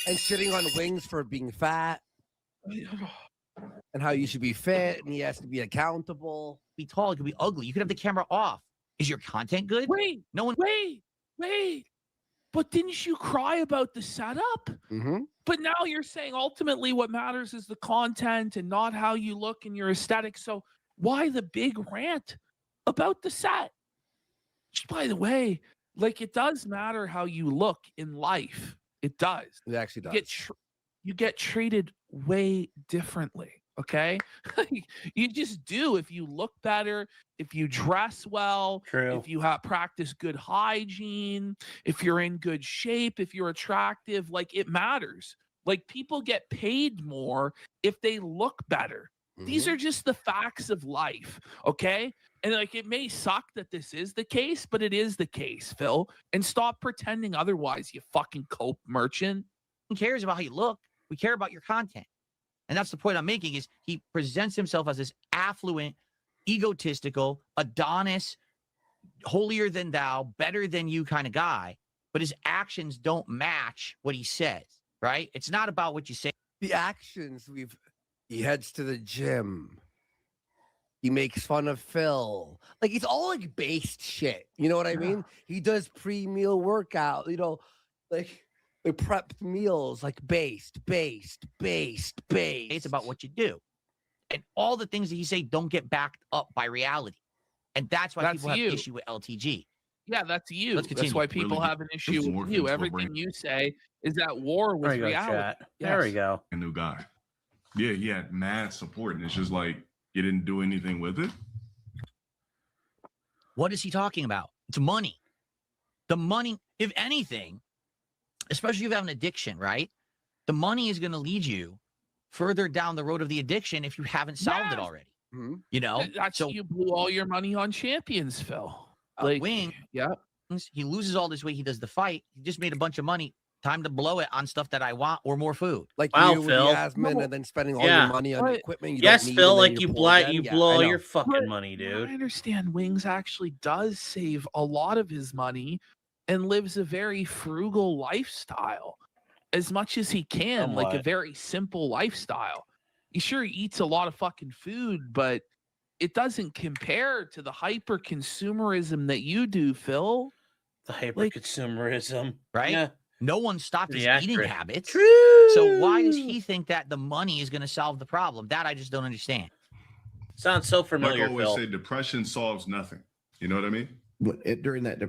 And shitting on Wings for being fat. And how you should be fit and he has to be accountable. Be tall. You could be ugly. You could have the camera off. Is your content good? Wait, No one. wait. But didn't you cry about the setup? Mm-hmm. But now you're saying ultimately what matters is the content and not how you look and your aesthetic. So why the big rant about the set? Just by the way, like it does matter how you look in life. It does. It actually does. You get treated way differently. Okay, you just do. If you look better, if you dress well, True. if you have practice good hygiene, if you're in good shape, if you're attractive, like it matters. Like people get paid more if they look better. These are just the facts of life. Okay. And like it may suck that this is the case, but it is the case, Phil. And stop pretending otherwise, you fucking cope merchant. Who cares about how you look? We care about your content. And that's the point I'm making is he presents himself as this affluent, egotistical, Adonis, holier than thou, better than you kind of guy, but his actions don't match what he says, right? It's not about what you say. The actions he heads to the gym. He makes fun of Phil. Like it's all like based shit. You know what I mean? He does pre-meal workout, like the prepped meals, like based. It's about what you do. And all the things that you say don't get backed up by reality. And that's why people have you. issue with LTG. Yeah, that's you. Let's That's continue. why people Really have an get issue with morphed you. into a Everything brain. you say is that war was There you go, reality. chat. There we Yes. go. A new guy. Yeah, he had mad support, and it's just like you didn't do anything with it. What is he talking about? It's money. The money, if anything, especially if you have an addiction, right? The money is going to lead you further down the road of the addiction if you haven't solved it Yes. already. You know? That's So you blew all your money on champions, Phil. Like, Wing, yeah. he loses all this weight. He does the fight. He just made a bunch of money. Time to blow it on stuff that I want or more food. Like Wow, you with Phil. the Yasmin and then spending all Yeah. your money on Right. equipment you Yes, don't need. Phil, and then like you're you poor blow again. you Yeah, blow I all know. your fucking But money, I dude. understand Wings actually does save a lot of his money and lives a very frugal lifestyle as much as he can, like a Somewhat. very simple lifestyle. He sure eats a lot of fucking food, but it doesn't compare to the hyper consumerism that you do, Phil. The hyper consumerism, Right? Yeah. No one stopped his Pretty eating accurate. habits. True. So why does he think that the money is going to solve the problem? That I just don't understand. Sounds so Like I familiar, always Phil. say, depression solves nothing. You know what I mean? During that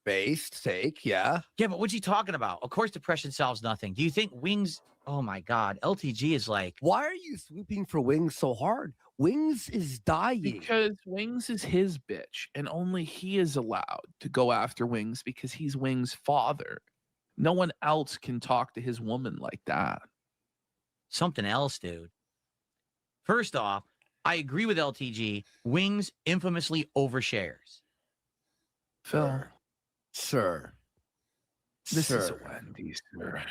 based take, yeah. Yeah, but what's he talking about? Of course, depression solves nothing. Do you think Wings? Oh my God, LTG is like. Why are you sweeping for Wings so hard? Wings is dying. Because Wings is his bitch, and only he is allowed to go after Wings because he's Wings' father. No one else can talk to his woman like that. something else, dude. First off, I agree with LTG. Wings infamously overshares. Phil, Sir. this is Sir. Wendy's, sir.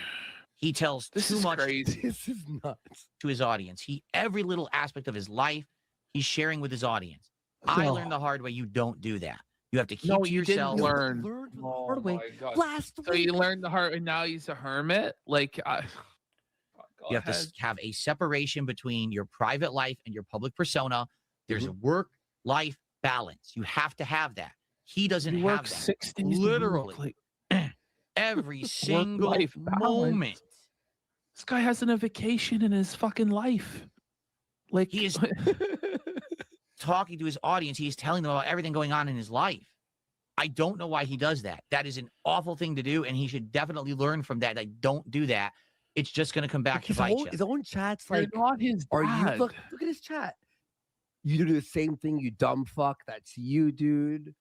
He tells This too is much crazy. This is nuts. to his audience. Every little aspect of his life, he's sharing with his audience. I No. learned the hard way. You don't do that. You have to keep No, to you yourself. didn't learn. Learned the Oh hard way my God. last So week. you learned the hard, and now he's a hermit. Like, You have to have a separation between your private life and your public persona. There's a work-life balance. You have to have that. He doesn't You have work that. 6 days a week, Literally, like, every single work-life balance. moment. This guy hasn't a vacation in his fucking life. Like, He is talking to his audience. He's telling them about everything going on in his life. I don't know why he does that. That is an awful thing to do, and he should definitely learn from that. Like, don't do that. It's just going to come back to bite you. His own chat's You're like, not his are you dad. look at his chat? You do the same thing, you dumb fuck. That's you, dude.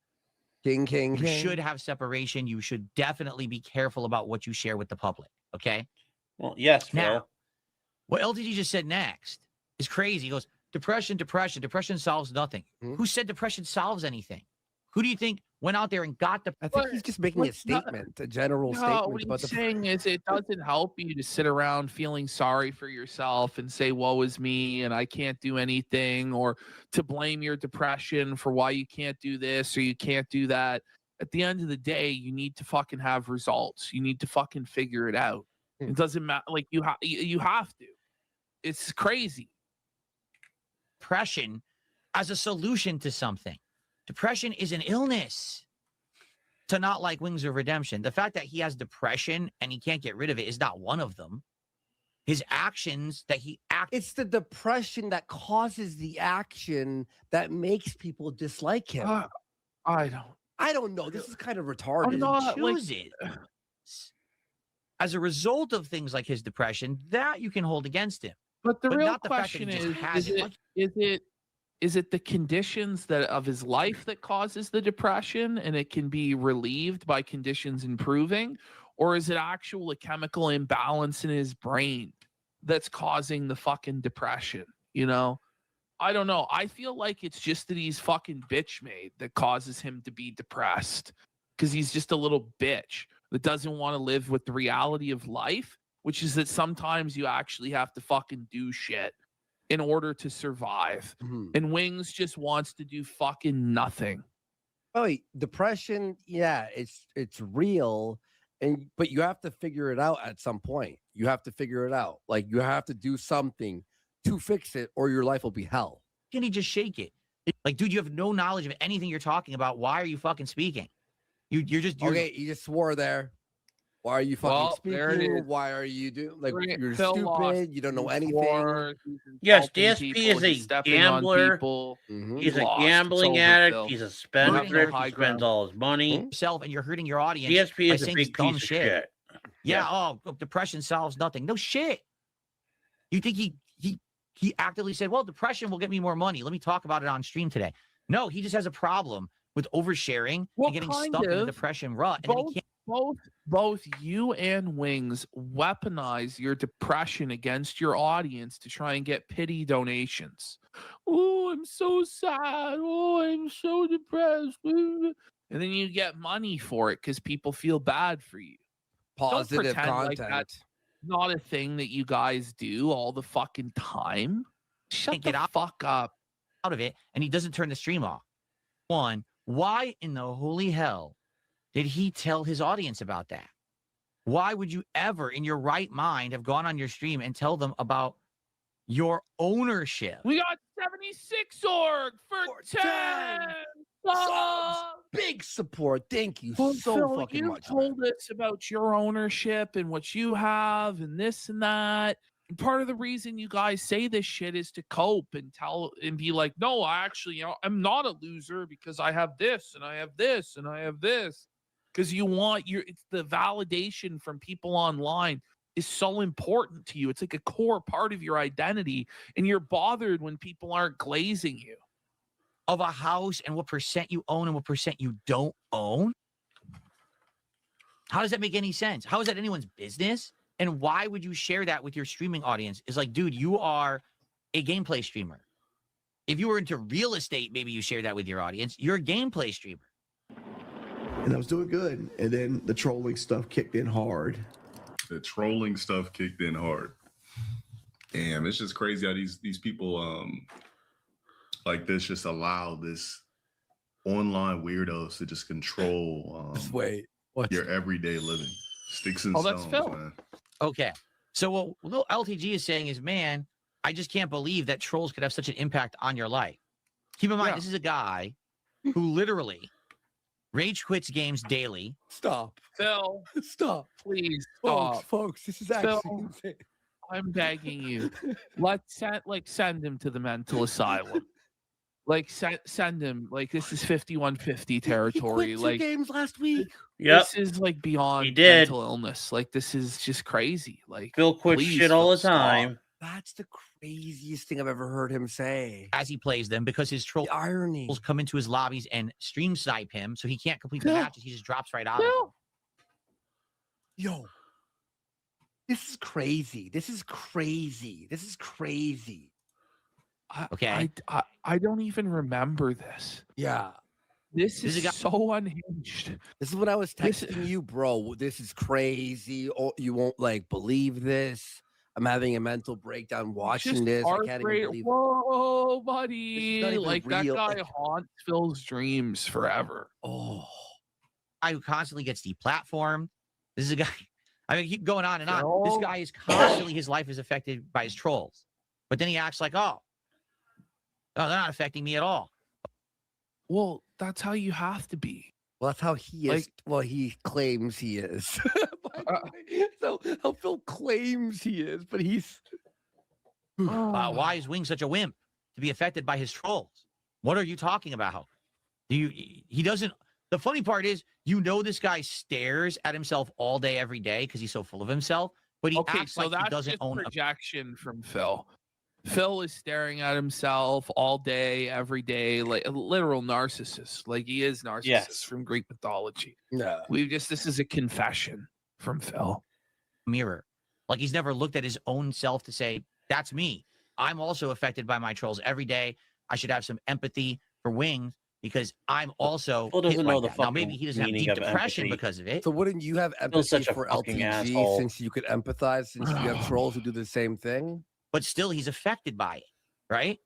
King. You should have separation. You should definitely be careful about what you share with the public. Okay. Well, yes, Phil. Now, what LTG just said next is crazy. He goes, depression solves nothing. Who said depression solves anything? Who do you think went out there and got the? I think he's just making a statement, a general No, statement what about he's the. saying is it doesn't help you to sit around feeling sorry for yourself and say, woe is me and I can't do anything, or to blame your depression for why you can't do this or you can't do that. At the end of the day, you need to fucking have results. You need to fucking figure it out. It doesn't matter. Like, you have to. It's crazy. Depression as a solution to something. Depression is an illness. To not like Wings of Redemption. The fact that he has depression and he can't get rid of it is not one of them. His actions that he acts. It's the depression that causes the action that makes people dislike him. I don't know. This is kind of retarded. I'm not choose it. As a result of things like his depression, that you can hold against him. But the real not the fact that he question just is, has is it the conditions that of his life that causes the depression and it can be relieved by conditions improving? Or is it actual a chemical imbalance in his brain that's causing the fucking depression? You know? I don't know. I feel like it's just that he's fucking bitch made that causes him to be depressed. Because he's just a little bitch that doesn't want to live with the reality of life, which is that sometimes you actually have to fucking do shit in order to survive. And Wings just wants to do fucking nothing. Oh, depression, yeah, it's real, but you have to figure it out at some point. You have to figure it out. Like, you have to do something to fix it, or your life will be hell. Can he just shake it? Like, dude, you have no knowledge of anything you're talking about. Why are you fucking speaking? You're okay. You just swore there. Why are you fucking there it speaking? is. Why are you doing like Phil you're lost. stupid? You don't know He anything. swore, he's Yes, insulting DSP people, is he's a stepping on gambler. people. He's a lost. gambling It's over, addict. Phil. He's a You have no spendthrift. high He spends ground. all his money. yourself and you're hurting your audience. DSP by is a saying big this dumb piece of shit. Yeah. Oh, depression solves nothing. No shit. You think he actively said, well, depression will get me more money. Let me talk about it on stream today. No, he just has a problem with oversharing and getting stuck in the depression rut. And then he can't. Both you and Wings weaponize your depression against your audience to try and get pity donations. Oh, I'm so sad. Oh, I'm so depressed. And then you get money for it because people feel bad for you. Positive Don't pretend content. like that's not a thing that you guys do all the fucking time. Shut the fuck up. Out of it, and he doesn't turn the stream off. One, why in the holy hell did he tell his audience about that? Why would you ever, in your right mind, have gone on your stream and tell them about your ownership? We got 76 org for 10 subs. Big support. Thank you Well, so Phil, fucking you much. told us about your ownership and what you have and this and that. And part of the reason you guys say this shit is to cope and tell and be like, no, I actually, I'm not a loser because I have this and I have this and I have this. Because you want it's the validation from people online is so important to you. It's like a core part of your identity. And you're bothered when people aren't glazing you. Of a house and what percent you own and what percent you don't own? How does that make any sense? How is that anyone's business? And why would you share that with your streaming audience? Is like, dude, you are a gameplay streamer. If you were into real estate, maybe you share that with your audience. You're a gameplay streamer. And I was doing good. And then the trolling stuff kicked in hard. The trolling stuff kicked in hard. Damn, it's just crazy how these people like this just allow this online weirdos to just control your everyday living. Sticks and stones, man. Okay. So what LTG is saying is, man, I just can't believe that trolls could have such an impact on your life. Keep in mind, this is a guy who literally rage quits games daily. Stop. Phil. Stop. Please stop. Folks, this is Phil, actually insane. I'm begging you. Let's send him to the mental asylum. Like send him. Like this is 5150 territory. He quit 2 like games last week. This is like beyond mental illness. Like this is just crazy. Like Phil quits please, shit all Phil, the time. stop. That's the craziest thing I've ever heard him say. As he plays them, because his trolls come into his lobbies and stream snipe him, so he can't complete the matches. He just drops right out of them. Yo, this is crazy. This is crazy. This is crazy. Okay. I don't even remember this. Yeah. This is so unhinged. This is what I was texting you, bro. This is crazy. Oh, you won't like believe this. I'm having a mental breakdown watching Just this. I can't even believe it. Whoa, buddy. not even Like real. that guy haunts Phil's dreams forever. Oh. Guy who constantly gets deplatformed. This is a guy. I mean, keep going on and on. This guy is constantly, his life is affected by his trolls. But then he acts like, oh, they're not affecting me at all. Well, that's how you have to be. Well, that's how he is. Well, he claims he is. So how Phil claims he is, but he's. Why is Wing such a wimp to be affected by his trolls? What are you talking about? He doesn't. The funny part is, this guy stares at himself all day, every day because he's so full of himself. But he acts like he doesn't own projection from Phil. Phil is staring at himself all day, every day, like a literal narcissist. Like he is narcissist from Greek mythology. Yeah. This is a confession from Phil. Mirror. Like he's never looked at his own self to say, that's me. I'm also affected by my trolls every day. I should have some empathy for Wings because I'm also Phil doesn't hit know like the that. Now maybe he doesn't have meaning deep of depression empathy. because of it. So wouldn't you have Phil's empathy such a for fucking LTG asshole. since you could empathize since you have trolls who do the same thing? But still, he's affected by it, right?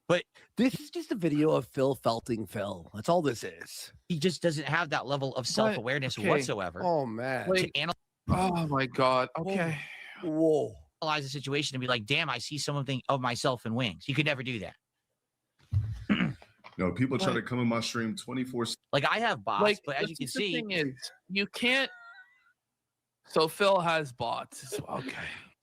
But this is just a video of Phil felting Phil. That's all this is. He just doesn't have that level of self-awareness whatsoever. Oh man. To Oh my God. Okay. Whoa. Analyze the situation and be like, damn, I see something of myself in Wings. You could never do that. People try to come in my stream 24. Like I have bots, but as you can the see, thing is, you can't. So Phil has bots as well. Okay.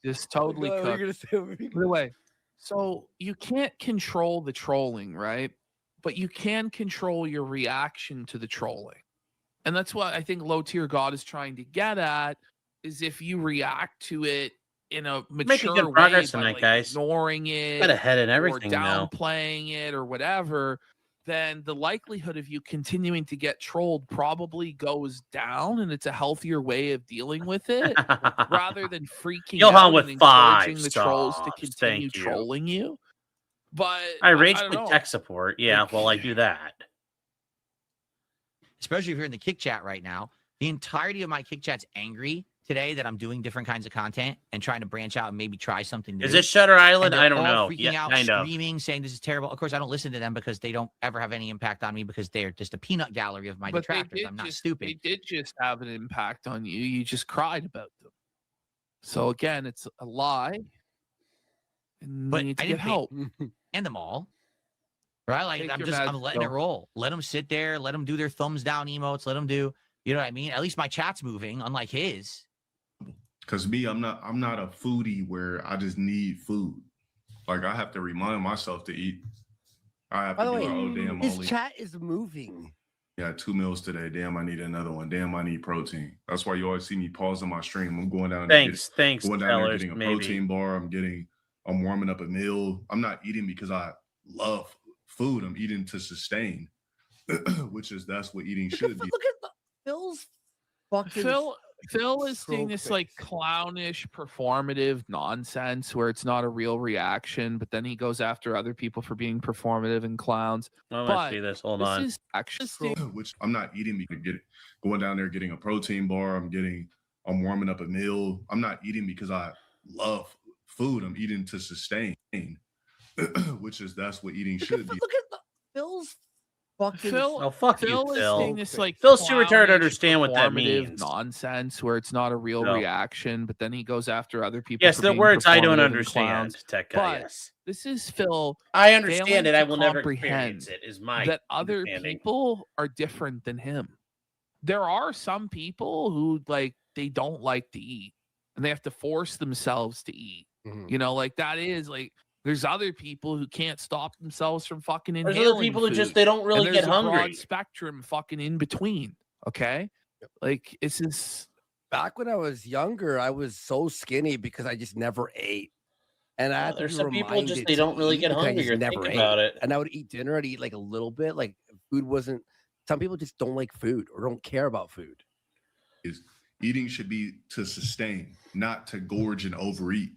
Just totally No, cooked. you're gonna say By the way, so you can't control the trolling, right? But you can control your reaction to the trolling. And that's what I think Low Tier God is trying to get at, is if you react to it in a mature good way progress by tonight, like guys. ignoring it, Got ahead in everything or now. downplaying it or whatever, then the likelihood of you continuing to get trolled probably goes down, and it's a healthier way of dealing with it rather than freaking Johan out with and 5 encouraging the trolls to stars. continue Thank you. trolling you. But I rage don't with know. tech support. Yeah, well, I do that. especially if you're in the kick chat right now, the entirety of my kick chat's angry today that I'm doing different kinds of content and trying to branch out and maybe try something new. Is it Shutter Island? And they're I don't all know. Freaking Yeah, out, kind of. screaming, saying this is terrible. Of course, I don't listen to them because they don't ever have any impact on me because they're just a peanut gallery of my But they detractors. did I'm not just- stupid. They did just have an impact on you. You just cried about them. So again, it's a lie. And But you need to I get didn't help. and them all. Right? Like Take I'm your just I'm meds, letting it Phil. roll. Let them sit there, let them do their thumbs down emotes, let them do, you know what I mean? At least my chat's moving, unlike his. Because me, I'm not a foodie where I just need food. Like I have to remind myself to eat. I have By to the be way, like, oh damn, his only chat is moving. yeah, 2 meals today. Damn, I need another one. Damn, I need protein. That's why you always see me pausing my stream. I'm going down. Thanks, going down there Tellers, getting a maybe. protein bar. I'm warming up a meal. I'm not eating because I love food. I'm eating to sustain, that's what eating should be. Look at Phil's fucking. Phil is doing this like clownish performative nonsense where it's not a real reaction, but then he goes after other people for being performative and clowns. I But might see this. Hold on. is actually Which I'm not eating because going down there getting a protein bar. I'm warming up a meal. I'm not eating because I love food. I'm eating to sustain, that's what eating should be. Look at Phil's fucking. Oh, fuck Phil you, is Phil. doing this like Phil's too retarded to clownish, understand what that performative means. nonsense where it's not a real No. reaction, but then he goes after other people. Yes, for the being words I don't performative and understand, clowns. Tech guy. But Yes, this is Phil. I understand failing it. I to will never comprehend experience it. Is my that other understanding. people are different than him. There are some people who like they don't like to eat and they have to force themselves to eat. You know, like that is like there's other people who can't stop themselves from fucking There's inhaling. other people who just food. they don't really And get there's a hungry. broad spectrum fucking in between. Okay, like it's just Back when I was younger, I was so skinny because I just never ate. And I had to there's be some people reminded just they to don't really eat get because I hungry just or never think ate. about it. And I would eat dinner, I'd eat like a little bit. Like food wasn't. Some people just don't like food or don't care about food. Is eating should be to sustain, not to gorge and overeat.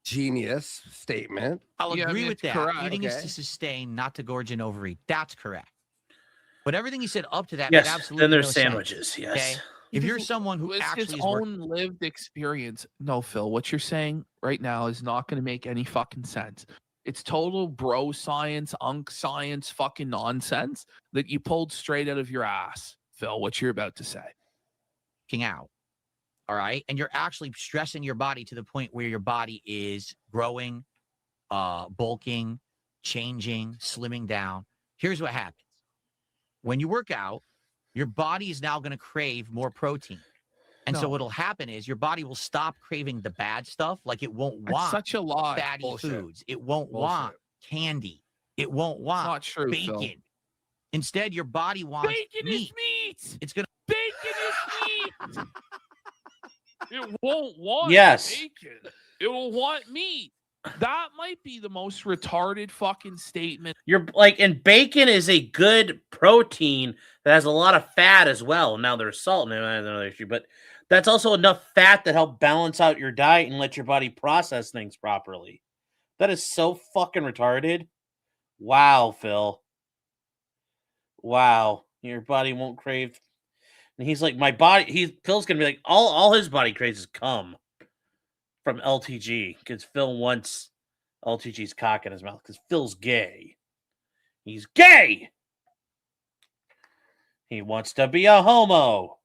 Genius statement. I'll Yeah, I agree mean, with it's that. correct. Eating is Okay. to sustain, not to gorge and overeat. That's correct. But everything you said up to that Yes, made absolutely then there's no sandwiches, sense. yes. Okay? If you're someone who it's his actually is own lived experience. No, Phil, what you're saying right now is not going to make any fucking sense. It's total bro science, science, fucking nonsense that you pulled straight out of your ass, Phil. What you're about to say. working out, all right, and you're actually stressing your body to the point where your body is growing, bulking, changing, slimming down. Here's what happens. When you work out, your body is now going to crave more protein. And so No. what'll happen is your body will stop craving the bad stuff. Like it won't That's want such a lie. fatty Bullshit. foods. It won't Bullshit. want candy. It won't want not true, bacon. Phil. Instead, your body wants Bacon meat. is meat. It's gonna Bacon is meat. It won't want Yes. bacon. It will want meat. That might be the most retarded fucking statement. You're like, and bacon is a good protein that has a lot of fat as well. Now there's salt in it, that's another issue, but that's also enough fat that help balance out your diet and let your body process things properly. That is so fucking retarded. Wow, Phil. Wow, your body won't crave. And he's like, my body. Phil's gonna be like, all his body craves is cum from LTG because Phil wants LTG's cock in his mouth because Phil's gay. He's gay. He wants to be a homo.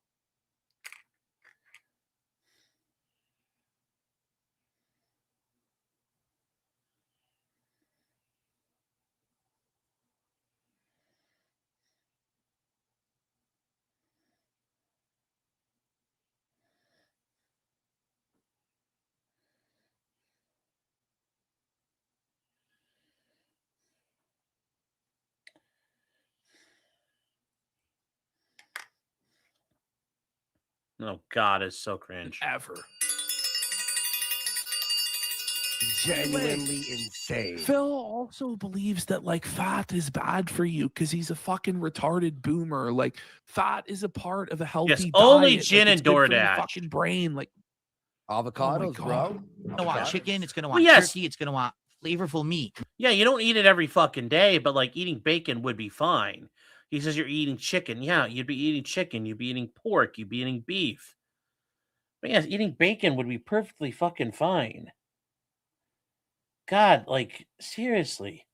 Oh God, it's so cringe. Ever. Genuinely insane. Phil also believes that like fat is bad for you because he's a fucking retarded boomer. Like fat is a part of a healthy Yes, diet. only Like, gin it's and good for your DoorDash. fucking brain. Like Avocados, bro. God. It's gonna want chicken. It's gonna Well, want yes. turkey. It's gonna want flavorful meat. Yeah, you don't eat it every fucking day, but like eating bacon would be fine. He says you're eating chicken. Yeah, you'd be eating chicken. You'd be eating pork. You'd be eating beef. But yes, eating bacon would be perfectly fucking fine. God, like, seriously.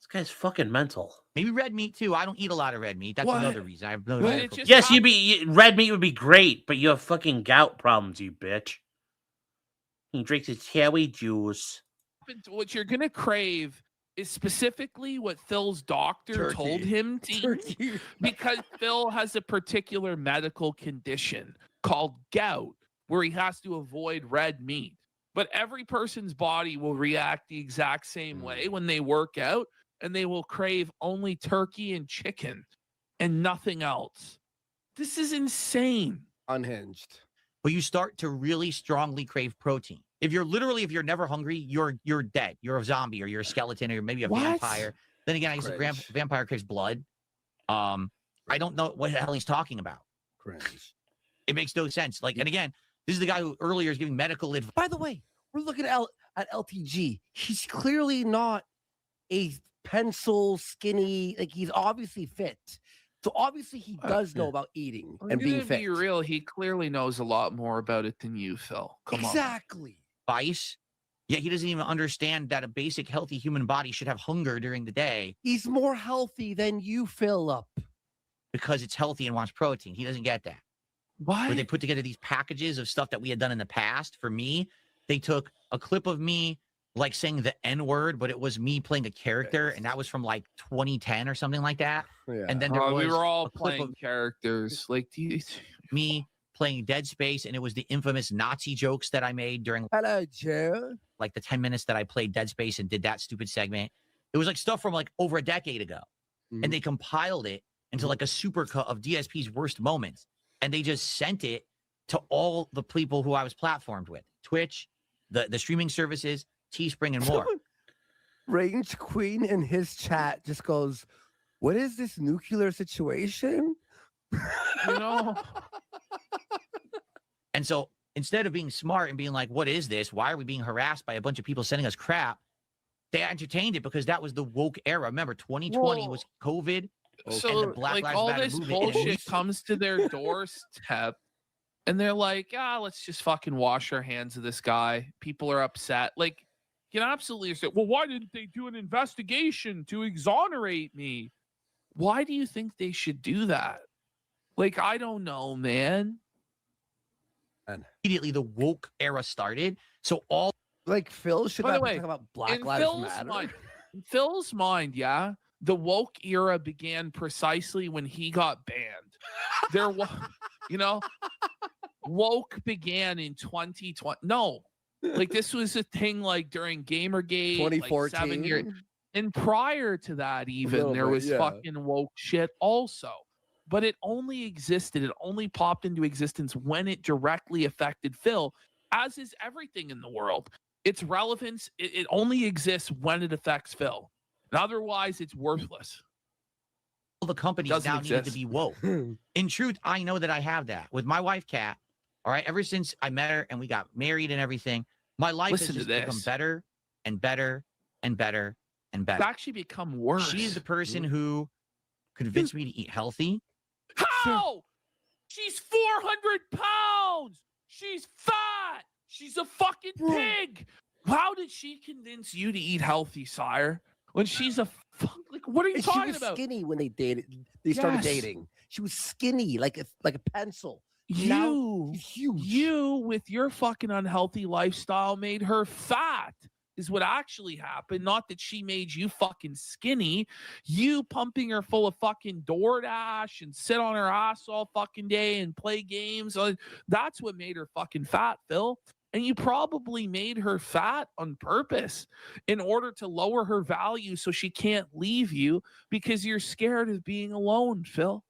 This guy's fucking mental. Maybe red meat too. I don't eat a lot of red meat. That's What? another reason. I have no But it medical- just- Yes, red meat would be great, but you have fucking gout problems, you bitch. He drinks his cherry juice. What you're gonna crave is specifically what Phil's doctor told Turkey. him to eat Turkey. because Phil has a particular medical condition called gout where he has to avoid red meat. But every person's body will react the exact same way when they work out, and they will crave only turkey and chicken and nothing else. This is insane. Unhinged. But you start to really strongly crave protein. If you're never hungry, you're dead. You're a zombie or you're a skeleton or maybe a What? vampire. Then again, I guess a Cringe. vampire craves blood. I don't know what the hell he's talking about. Cringe. It makes no sense. Like, and again, this is the guy who earlier is giving medical advice. By the way, we're looking at LTG. He's clearly not a pencil skinny. Like he's obviously fit. So obviously he does know about eating I'm and being gonna fit. be real. He clearly knows a lot more about it than you, Phil. Come on. Exactly. Advice. Yet he doesn't even understand that a basic healthy human body should have hunger during the day He's more healthy than you, Philip. because it's healthy and wants protein. He doesn't get that. Why? Where they put together these packages of stuff that we had done in the past. For me, they took a clip of me like saying the N word, but it was me playing a character, and that was from like 2010 or something like that. Yeah. And then there was we were all a clip playing of characters. Like, do you... me playing Dead Space, and it was the infamous Nazi jokes that I made during Hello, Joe. like the 10 minutes that I played Dead Space and did that stupid segment. It was like stuff from like over a decade ago. Mhm. And they compiled it into like a supercut of DSP's worst moments. And they just sent it to all the people who I was platformed with. Twitch, the streaming services, Teespring, and more. Range Queen in his chat just goes, "What is this nuclear situation?" You know, And so instead of being smart and being like, what is this? Why are we being harassed by a bunch of people sending us crap? They entertained it because that was the woke era. Remember, 2020 was COVID. so and the Black like Lives all Matter this movement, and we- bullshit comes to their doorstep, and they're like, let's just fucking wash our hands of this guy. People are upset. Like, you can absolutely say, well, why didn't they do an investigation to exonerate me? Why do you think they should do that? Like, I don't know, man. Immediately the woke era started. So all Like Phil should By the not be way, talking about Black in Lives Phil's Matter. mind, in Phil's mind, yeah, the woke era began precisely when he got banned. There was, you know, woke began in 2020. No, like this was a thing like during Gamergate, 2014. like 7 years. And prior to that, even little there bit, was yeah. fucking woke shit also. But it only existed, it only popped into existence when it directly affected Phil, as is everything in the world. Its relevance, it only exists when it affects Phil. And otherwise, it's worthless. the companies Doesn't now needed to exist. be woke. In truth, I know that I have that with my wife, Kat. All right. Ever since I met her and we got married and everything, my life Listen has to just become this. better and better and better and better. It's actually become worse. She's the person who convinced me to eat healthy. How? She's 400 pounds. She's fat. She's a fucking pig. How did she convince you to eat healthy, sire? When she's a like, what are you And she talking was about? skinny when they dated. They started Yes. dating. She was skinny, like a pencil. You, Now she's huge. you with your fucking unhealthy lifestyle made her fat. Is what actually happened. Not that she made you fucking skinny. You pumping her full of fucking DoorDash and sit on her ass all fucking day and play games. That's what made her fucking fat, Phil. And you probably made her fat on purpose in order to lower her value so she can't leave you because you're scared of being alone, Phil.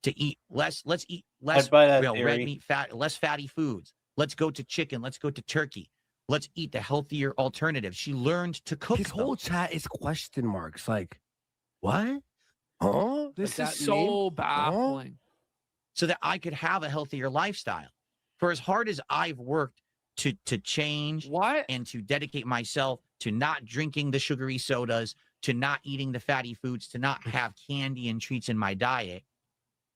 To eat less, let's eat less buy that red theory. meat, less fatty foods. Let's go to chicken. Let's go to turkey. Let's eat the healthier alternative. She learned to cook. His whole chat is question marks. Like, what? Huh? This Like is that so name? baffling. So that I could have a healthier lifestyle. For as hard as I've worked to change and to dedicate myself to not drinking the sugary sodas, to not eating the fatty foods, to not have candy and treats in my diet,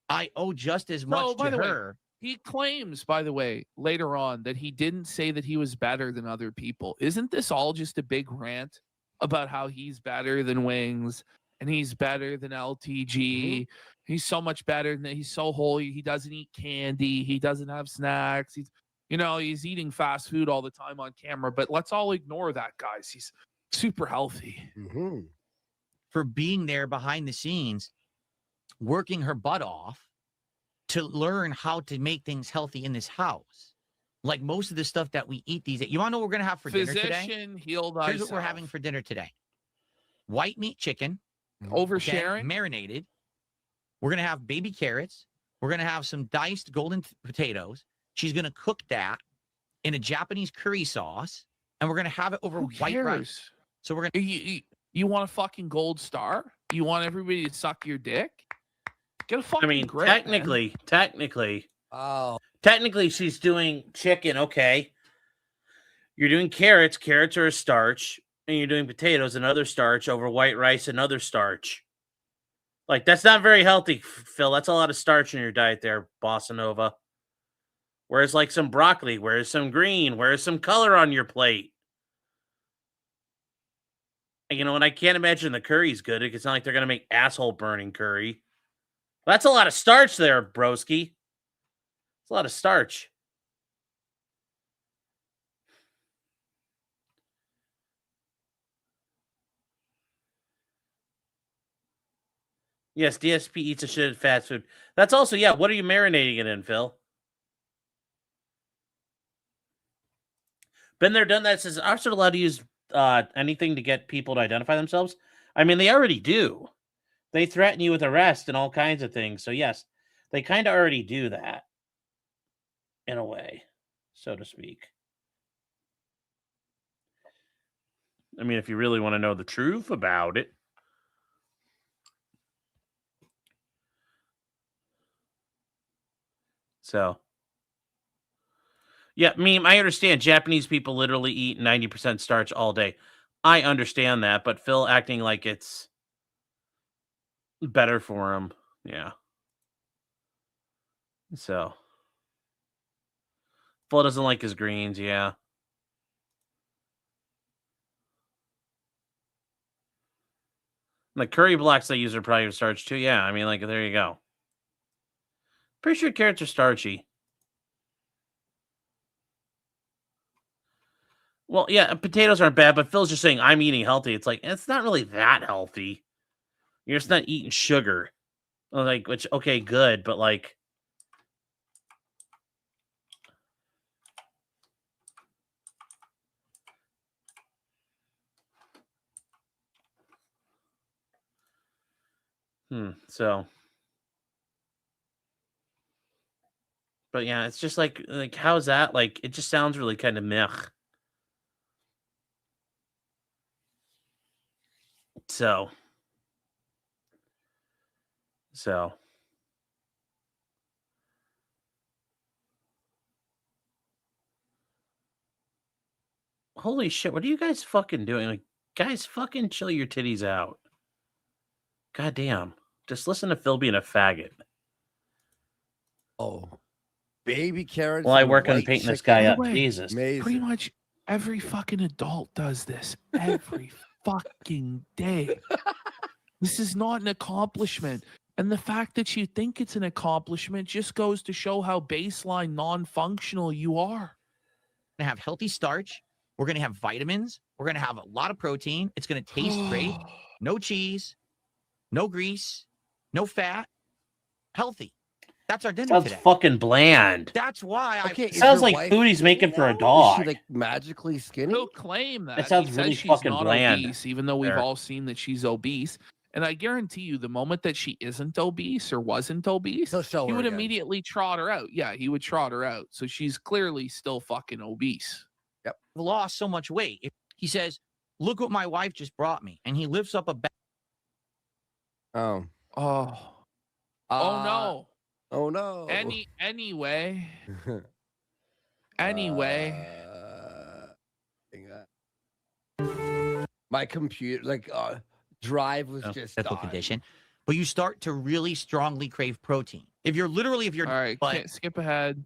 I owe just as much by to the way, her. he claims, by the way, later on that he didn't say that he was better than other people. Isn't this all just a big rant about how he's better than Wings and he's better than LTG? He's so much better than he's so holy. He doesn't eat candy. He doesn't have snacks. He's eating fast food all the time on camera. But let's all ignore that, guys. He's super healthy. For being there behind the scenes, working her butt off to learn how to make things healthy in this house. Like most of the stuff that we eat these days. You want to know what we're going to have for dinner today? Physician, heal Here's what we're thyself. having for dinner today. White meat chicken. Oversharing? Marinated. We're going to have baby carrots. We're going to have some diced golden potatoes. She's going to cook that in a Japanese curry sauce. And we're going to have it over Who white cares? rice. So we're going to... You want a fucking gold star? You want everybody to suck your dick? Get a fucking I mean, grip, man. technically, she's doing chicken. Okay, you're doing carrots. Carrots are a starch, and you're doing potatoes, another starch, over white rice, another starch. Like that's not very healthy, Phil. That's a lot of starch in your diet, there, Bossa Nova. Whereas like some broccoli, where's some green, where's some color on your plate. You know, and I can't imagine the curry's good. It's not like they're gonna make asshole burning curry. That's a lot of starch there, broski. It's a lot of starch. Yes, DSP eats a shit of fast food. That's also, yeah, what are you marinating it in, Phil? Been there, done that. Says, officers allowed to use anything to get people to identify themselves? I mean, they already do. They threaten you with arrest and all kinds of things. So, yes, they kind of already do that. In a way, so to speak. I mean, if you really want to know the truth about it. So, yeah, meme, I understand Japanese people literally eat 90% starch all day. I understand that, but Phil acting like it's better for him. Yeah. So, Phil doesn't like his greens, yeah. The curry blocks they use are probably starch too. Yeah, I mean, like, there you go. Pretty sure carrots are starchy. Well, yeah, potatoes aren't bad, but Phil's just saying I'm eating healthy. It's like, it's not really that healthy. You're just not eating sugar. Like, which, okay, good, but like, so. But yeah, it's just like how's that? Like, it just sounds really kind of meh. So. Holy shit, what are you guys fucking doing? Like, guys, fucking chill your titties out. God damn. Just listen to Phil being a faggot. Oh. Baby carrots. Well, I and work on white painting this chicken. guy up. By the way, Jesus. Amazing. Pretty much every fucking adult does this every fucking day. This is not an accomplishment. And the fact that you think it's an accomplishment just goes to show how baseline non-functional you are. We're going to have healthy starch. We're going to have vitamins. We're going to have a lot of protein. It's going to taste great. No cheese, no grease, no fat. Healthy. That's our dinner Sounds today. fucking bland. That's why Okay, is sounds your like wife food he's making for a Is dog. she like magically skinny? He'll claim that. That sounds He says really she's fucking not bland obese, even though we've there. all seen that she's obese. And I guarantee you, the moment that she isn't obese or wasn't obese, He'll show he her would again. immediately trot her out. Yeah, he would trot her out. So she's clearly still fucking obese. Yep. Lost so much weight. He says, look what my wife just brought me. And he lifts up a bag. Oh. Oh. Oh no. Oh no. Anyway. My computer drive was just medical condition. But you start to really strongly crave protein. If you're All right, but skip ahead.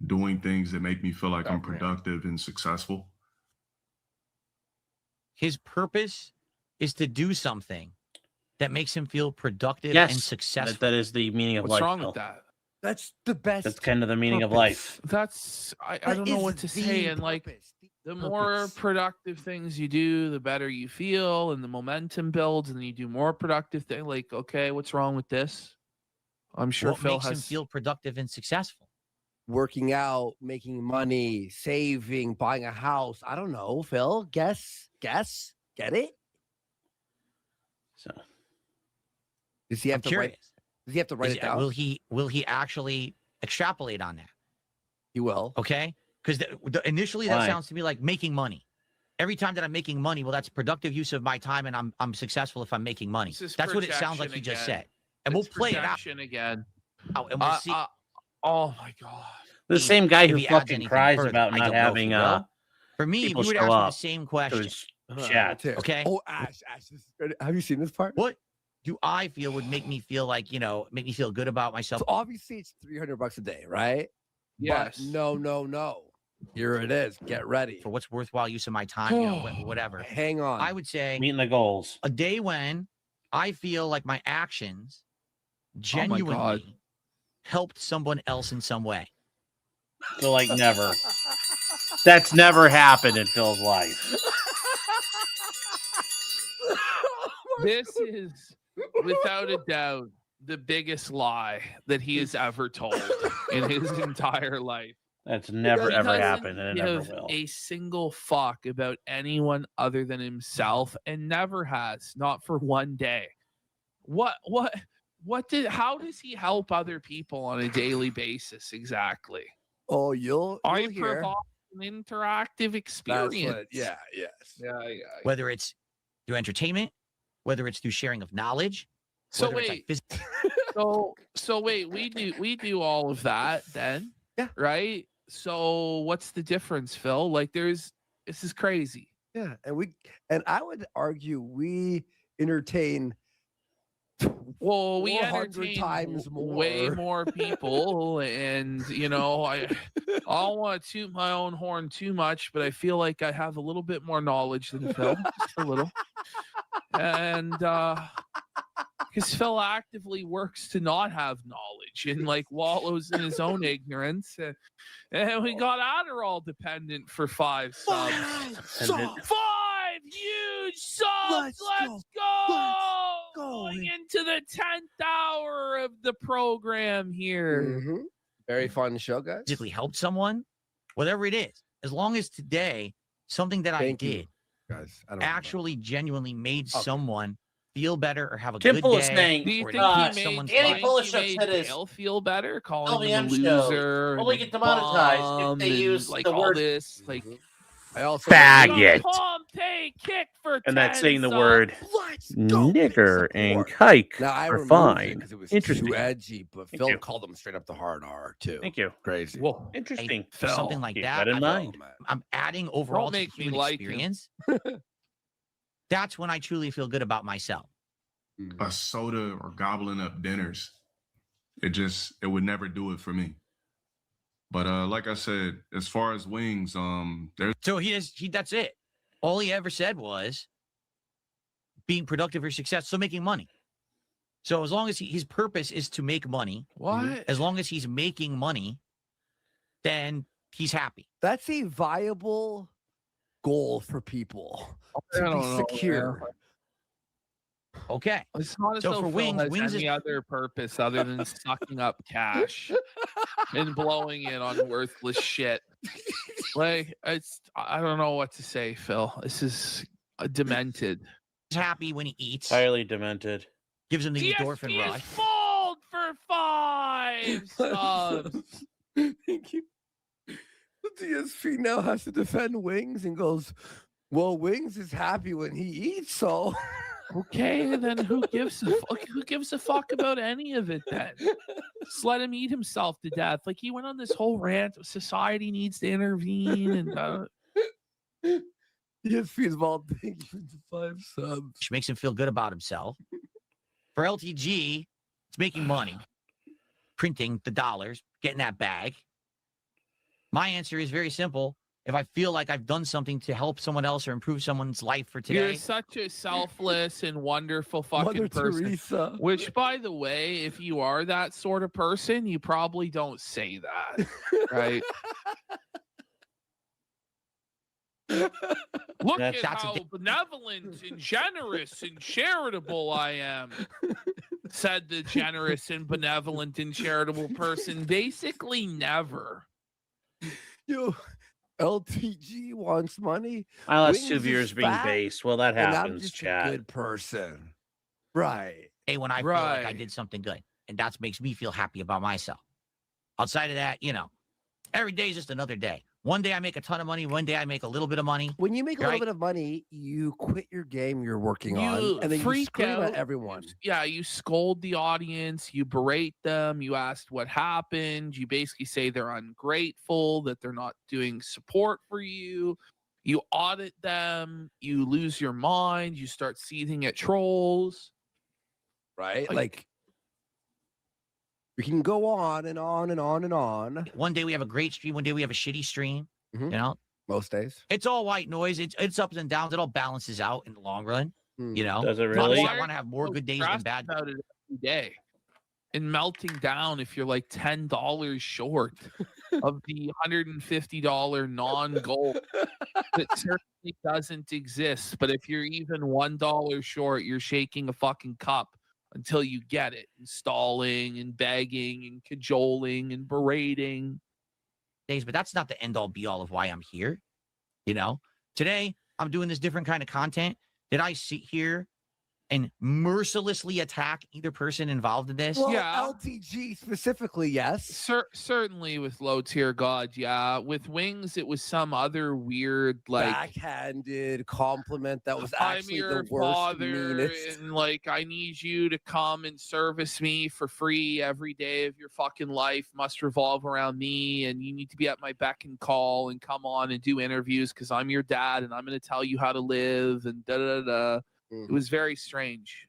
Doing things that make me feel like I'm productive and successful. his purpose is to do something that makes him feel productive Yes, and successful. that is the meaning of What's life. wrong Phil. with that? That's the best. That's kind of the meaning of life. That's I That don't know is what to the say. And like purpose, the more purpose. productive things you do, the better you feel, and the momentum builds, and then you do more productive things. Like, okay, what's wrong with this? I'm sure What Phil makes him has feel productive and successful? Working out, making money, saving, buying a house. I don't know, Phil. Guess. Get it? So Does he have I'm to curious. write? Does he have to write Is- it down? Will he actually extrapolate on that? He will. Okay, because initially that Why? sounds to me like making money. Every time that I'm making money, well, that's productive use of my time, and I'm successful if I'm making money. This is That's what it sounds like projection you just again. said. and we'll It's play it out. projection again. And we'll see. Oh my god. The same guy if who he adds fucking anything cries further. about I not don't know if having he will. For me, people you would show ask me the up same to question. his chat. Okay. Oh, Ash, this is good. Have you seen this part? What do I feel would make me feel like, make me feel good about myself? So obviously it's $300 a day, right? Yes. But no. Here it is. Get ready. For what's worthwhile use of my time, whatever. Hang on. I would say Meeting the goals. a day when I feel like my actions God. genuinely helped someone else in some way. So like never. That's never happened in Phil's life. This is without a doubt the biggest lie that he has ever told in his entire life. That's never He ever doesn't happened, and it never give will. a single fuck about anyone other than himself, and never has, not for one day. How does he help other people on a daily basis exactly? Oh, you'll I hear. provide an interactive experience. Yes. Yeah. Whether it's through entertainment, whether it's through sharing of knowledge. So whether it's wait, like so wait, we do all of that then, right? So what's the difference, Phil? Like, this is crazy. Yeah, and I would argue we entertain. Well, we 400 entertain times way more. more people, and I don't want to toot my own horn too much, but I feel like I have a little bit more knowledge than Phil, just a little, and because Phil actively works to not have knowledge and like wallows in his own ignorance, and we got Adderall dependent for 5 subs. 5 huge subs. Let's go. Going into the 10th hour of the program here. Mm-hmm. Very fun show, guys. Physically helped someone, whatever it is, as long as today something that I did, guys, actually genuinely made someone feel better or have a Timple good is day. saying, Do you or think to he make made, someone's Danny life. Bullock he made said his Dale feel better, calling him a LVM show loser, only and get demonetized if bum, they and, use like the all word this, like I also faggot. Pompeii kick for And that's 10 saying the subs. word nigger and kike Now I are removed it fine. because it was Interesting. too edgy, but Thank Phil you. called them straight up the hard R too. Thank you. Crazy. Whoa, Interesting. For something like Keep that, that in I- mind. I'm adding overall Don't to the make me human like him. experience. That's when I truly feel good about myself. A soda or gobbling up dinners, it would never do it for me. But like I said, as far as wings, there's So that's it. All he ever said was being productive or success, so making money. So as long as his purpose is to make money, What? as long as he's making money, then he's happy. That's a viable goal for people I to don't be know, secure. Okay. It's not as So though for Phil wings has is any other purpose other than sucking up cash and blowing it on worthless shit. Like, I don't know what to say, Phil. This is demented. He's happy when he eats. Entirely demented. Gives him the endorphin DSP is rush. fold for 5 subs. Thank you. The DSP now has to defend Wings and goes, well, Wings is happy when he eats, so Okay, then who gives a fuck about any of it then? Just let him eat himself to death. Like, he went on this whole rant, society needs to intervene, and DSP is well, thank you for the 5 subs. Which makes him feel good about himself. For LTG, it's making money, printing the dollars, getting that bag. My answer is very simple. If I feel like I've done something to help someone else or improve someone's life for today, you're such a selfless and wonderful fucking Mother person. Teresa. Which, by the way, if you are that sort of person, you probably don't say that, right? Look That's- at how benevolent and generous and charitable I am, said the generous and benevolent and charitable person. Basically, never. Yo, LTG wants money. My last Wings 2 is viewers being fat, based. Well, that and I'm happens, just chat. a good person. Right. hey, when I feel like I Right. did something good, and that makes me feel happy about myself. Outside of that, every day is just another day. One day I make a ton of money. One day I make a little bit of money. When you make a little Right. bit of money, you quit your game you're working on, You and then you freak scream out. at everyone. Yeah, you scold the audience, you berate them, you ask what happened, you basically say they're ungrateful, that they're not doing support for you. You audit them, you lose your mind, you start seething at trolls. Right? Like we can go on and on and on and on. One day we have a great stream. One day we have a shitty stream. Mhm. You know, Most days. it's all white noise. It's ups and downs. It all balances out in the long run. You know, Does it Obviously, really? I want to have more good days than Stressed bad. about it every day. And melting down if you're like $10 short of the $150 non-goal that certainly doesn't exist. But if you're even $1 short, you're shaking a fucking cup until you get it, and stalling and begging and cajoling and berating. Days, but that's not the end all be all of why I'm here. You know, today I'm doing this different kind of content. Did I sit here and mercilessly attack either person involved in this? Well, Yeah. LTG specifically, yes. Certainly with low tier god, yeah. With wings, it was some other weird like Backhanded compliment that was I'm actually your the worst, father, meanest. and like I need you to come and service me for free every day of your fucking life must revolve around me, and you need to be at my beck and call and come on and do interviews because I'm your dad and I'm going to tell you how to live and da da da. It was very strange.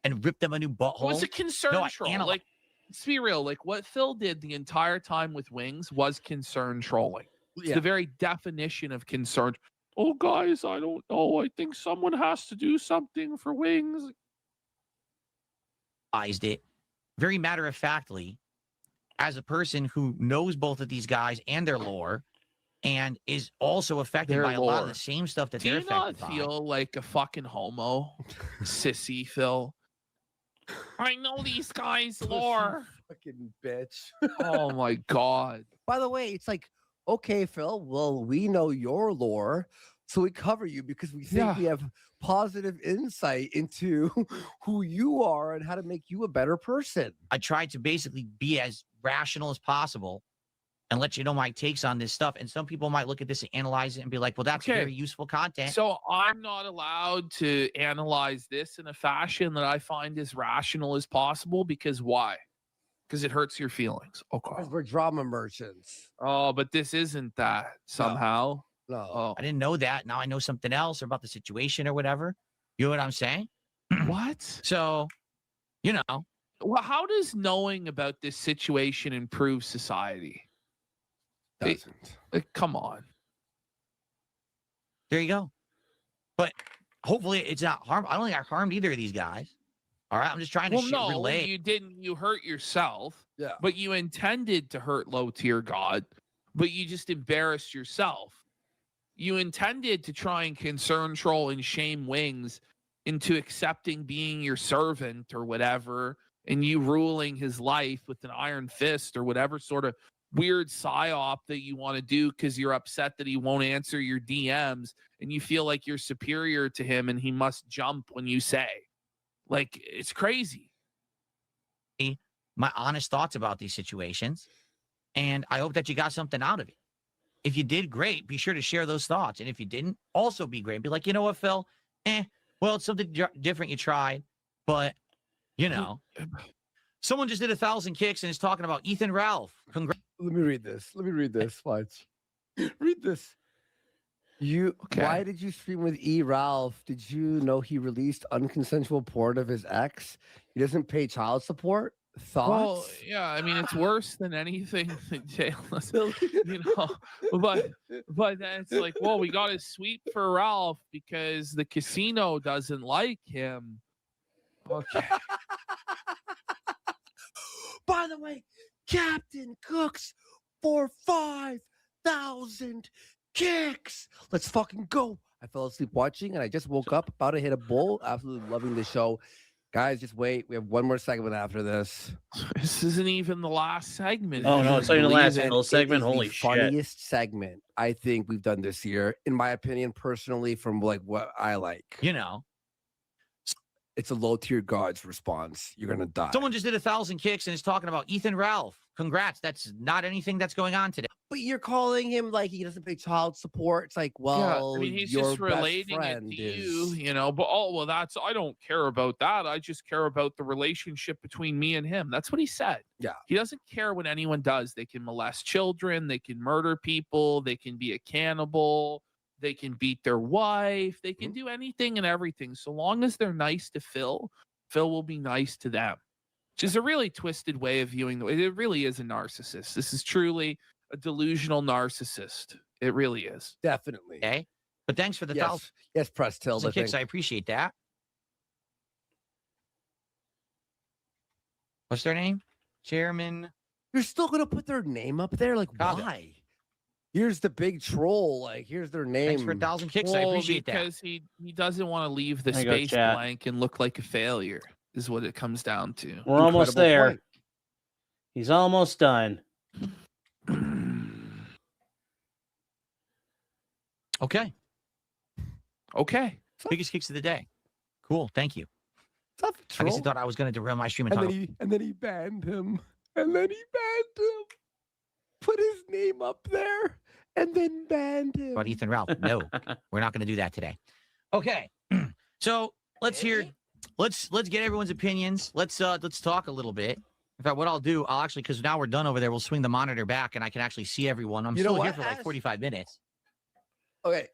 And rip them a new butthole. It was a concern No, I troll. analyze- Like, let's be real. Like, what Phil did the entire time with Wings was concern trolling. It's Yeah. the very definition of concern. Oh, guys, I don't know. I think someone has to do something for Wings. It very matter of factly as a person who knows both of these guys and their lore and is also affected Their by a lot of lore. the same stuff that Do they're you not affected by. feel like a fucking homo, sissy Phil? I know these guys' lore. Fucking bitch. Oh my god. By the way, it's like, okay, Phil, well, we know your lore, so we cover you because we think Yeah. we have positive insight into who you are and how to make you a better person. I tried to basically be as rational as possible and let you know my takes on this stuff. And some people might look at this and analyze it and be like, well, that's Okay. very useful content. So I'm not allowed to analyze this in a fashion that I find as rational as possible because why? Because it hurts your feelings. Okay. Because we're drama merchants. Oh, but this isn't that somehow. No. Oh, I didn't know that. Now I know something else or about the situation or whatever. You know what I'm saying? what? So, you know, Well, how does knowing about this situation improve society? Doesn't. Come on. there you go. But hopefully it's not harm. I don't think I harmed either of these guys. All right. I'm just trying to Well, no, relay. you didn't. You hurt yourself. Yeah. But you intended to hurt low tier God, but you just embarrassed yourself. You intended to try and concern troll and shame Wings into accepting being your servant or whatever, and you ruling his life with an iron fist or whatever sort of weird psyop that you want to do because you're upset that he won't answer your DMs and you feel like you're superior to him and he must jump when you say. Like, it's crazy. My honest thoughts about these situations. And I hope that you got something out of it. If you did, great. Be sure to share those thoughts. And if you didn't, also be great. Be like, you know what, Phil? Well, it's something different you tried. But, you know, someone just did 1,000 kicks and is talking about Ethan Ralph. Let me read this. Watch. Read this. Why did you stream with E. Ralph? Did you know he released unconsensual porn of his ex? He doesn't pay child support? Thoughts? Well, yeah, I mean, it's worse than anything that jail is, you know. But then it's like, well, we got to sweep for Ralph because the casino doesn't like him. Okay. By the way, Captain Cooks for 5,000 kicks. Let's fucking go. I fell asleep watching and I just woke up about to hit a bull. Absolutely loving the show. Guys, just wait. We have one more segment after this. This isn't even the last segment. Oh, no, it's not even the last And segment. it is Holy the shit. funniest segment I think we've done this year, in my opinion, personally, from like what I like. You know, It's a low tier God's response. You're gonna die. Someone just did 1,000 kicks and is talking about Ethan Ralph. Congrats. That's not anything that's going on today. But you're calling him like he doesn't pay child support. It's like, well, I mean, he's your just relating best it friend to is... you, but that's, I don't care about that. I just care about the relationship between me and him. That's what he said. Yeah. He doesn't care what anyone does. They can molest children, they can murder people, they can be a cannibal, they can beat their wife, they can do anything and everything. So long as they're nice to Phil, Phil will be nice to them. Which is a really twisted way of viewing the way. It really is a narcissist. This is truly a delusional narcissist. It really is. Definitely. Okay. But thanks for the Yes, 1,000 yes, press tilt. I kicks. think. I appreciate that. What's their name? Chairman. You're still gonna put their name up there? Like, why? Here's the big troll. Like, here's their name. Thanks for 1,000 kicks. I Well, appreciate that. because he doesn't want to leave the There you go, space chat. blank and look like a failure, is what it comes down to. We're almost Incredible there. point. He's almost done. Okay. Okay. Biggest kicks of the day. Cool. Thank you. Tough I guess troll. he thought I was going to derail my stream and And talk. then he banned him. And then he banned him. Put his name up there and then banned him. About Ethan Ralph. No, we're not going to do that today. Okay. So let's get everyone's opinions. Let's talk a little bit. In fact, what I'll do, I'll actually, because now we're done over there, we'll swing the monitor back and I can actually see everyone. I'm You know still here what? for like 45 minutes. Okay.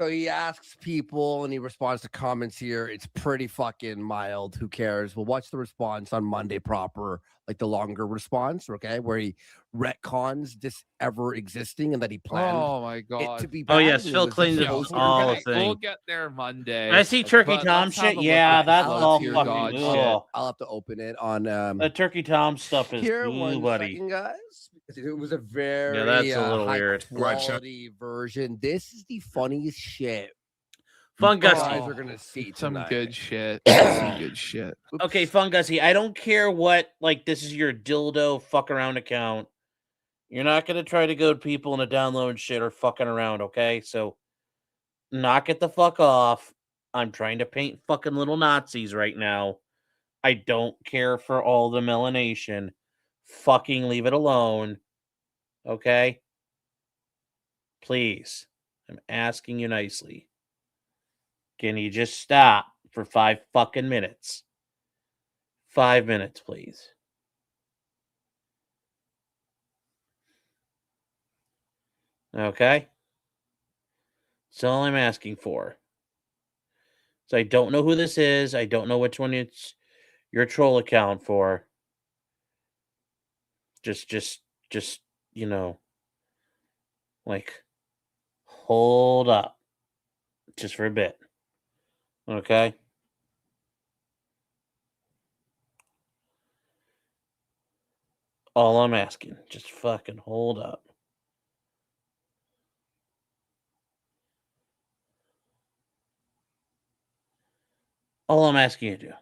So he asks people and he responds to comments here. It's pretty fucking mild. Who cares? We'll watch the response on Monday proper, like the longer response, okay? Where he retcons this ever existing and that he planned Oh my it god. to be Oh, bad. yes, and it Phil was cleans it supposed to be all bad. the thing. We'll get there Monday. I see Turkey But Tom let's have shit. a look Yeah, at that's the all Dear fucking God good. shit. I'll have to open it on The Turkey Tom stuff is here ooh, one buddy. second, guys. Because it was a very that's a little high weird. Right, chat. quality version. This is the funniest shit Fun you guys Gussie. are gonna see Some tonight. good shit. Some good shit. Okay, Fun Gussie, I don't care what, like, this is your dildo fuck around account. You're not going to try to goad people into downloading shit or fucking around, okay? So, knock it the fuck off. I'm trying to paint fucking little Nazis right now. I don't care for all the melanation. Fucking leave it alone. Okay? Please. I'm asking you nicely. Can you just stop for 5 fucking minutes? 5 minutes, please. Okay? That's all I'm asking for. So I don't know who this is. I don't know which one it's your troll account for. Just, like, hold up. Just for a bit. Okay? All I'm asking, just fucking hold up. All I'm asking you to do.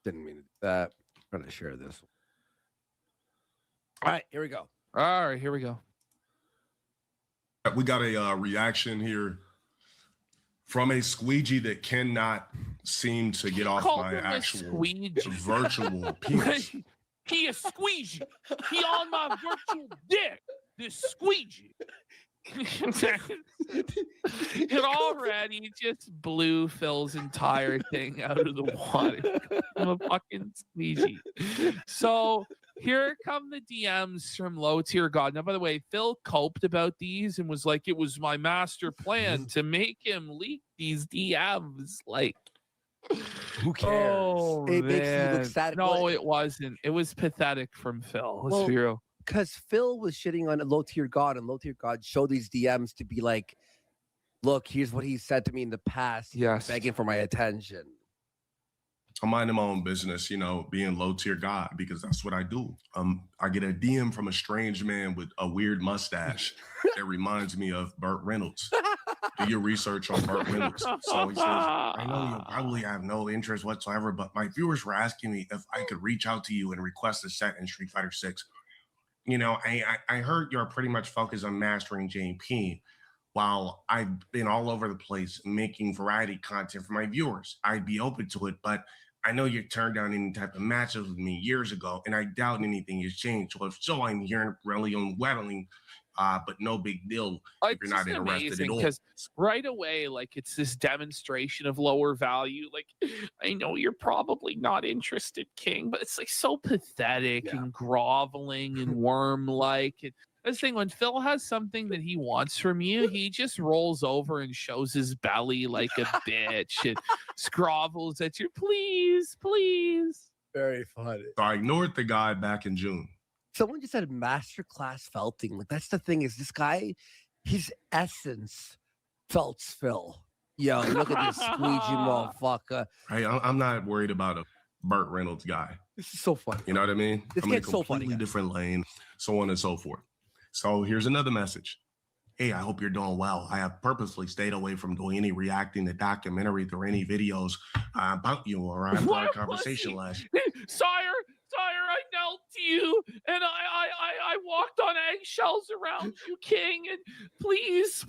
Didn't mean to do that. I'm gonna share this. All right, here we go. All right, here we go. We got a reaction here from a squeegee that cannot seem to get off Called my him a actual squeegee. virtual penis. He a squeegee. He on my virtual dick. This squeegee. It already just blew Phil's entire thing out of the water. I'm a fucking squeegee. So here come the DMs from Low Tier God. Now, by the way, Phil coped about these and was like, it was my master plan to make him leak these DMs. Like, who cares? Oh, It makes you look man. sad. No, Well, it wasn't. It was pathetic from Phil. Let's Well, be real. because Phil was shitting on Low Tier God, and Low Tier God showed these DMs to be like, look, here's what he said to me in the past. He's Yes. begging for my attention. I'm minding my own business, being low tier God, because that's what I do. I get a DM from a strange man with a weird mustache that reminds me of Burt Reynolds. Do your research on Burt Reynolds. So he says, I know you probably have no interest whatsoever, but my viewers were asking me if I could reach out to you and request a set in Street Fighter 6. I heard you're pretty much focused on mastering JP. while I've been all over the place making variety content for my viewers, I'd be open to it. But I know you turned down any type of matches with me years ago, and I doubt anything has changed. So if so, I'm here really on whittling, but no big deal if It's you're not just interested amazing at all. because right away, like it's this demonstration of lower value. Like, I know you're probably not interested, King, but it's like so pathetic and groveling and worm-like. And this thing, when Phil has something that he wants from you, he just rolls over and shows his belly like a bitch and grovels at you. Please, please. Very funny. So I ignored the guy back in June. Someone just said masterclass felting. Like that's the thing is this guy, his essence felts Phil. Yo, look at this squeegee motherfucker. Hey, I'm not worried about a Burt Reynolds guy. This is so funny. You know what I mean? This I'm in a kid's so funny, completely different lane, so on and so forth. So here's another message. Hey, I hope you're doing well. I have purposely stayed away from doing any reacting to documentaries or any videos about you, or I've had a conversation last year. Sire, I knelt to you and I walked on eggshells around you, King, and please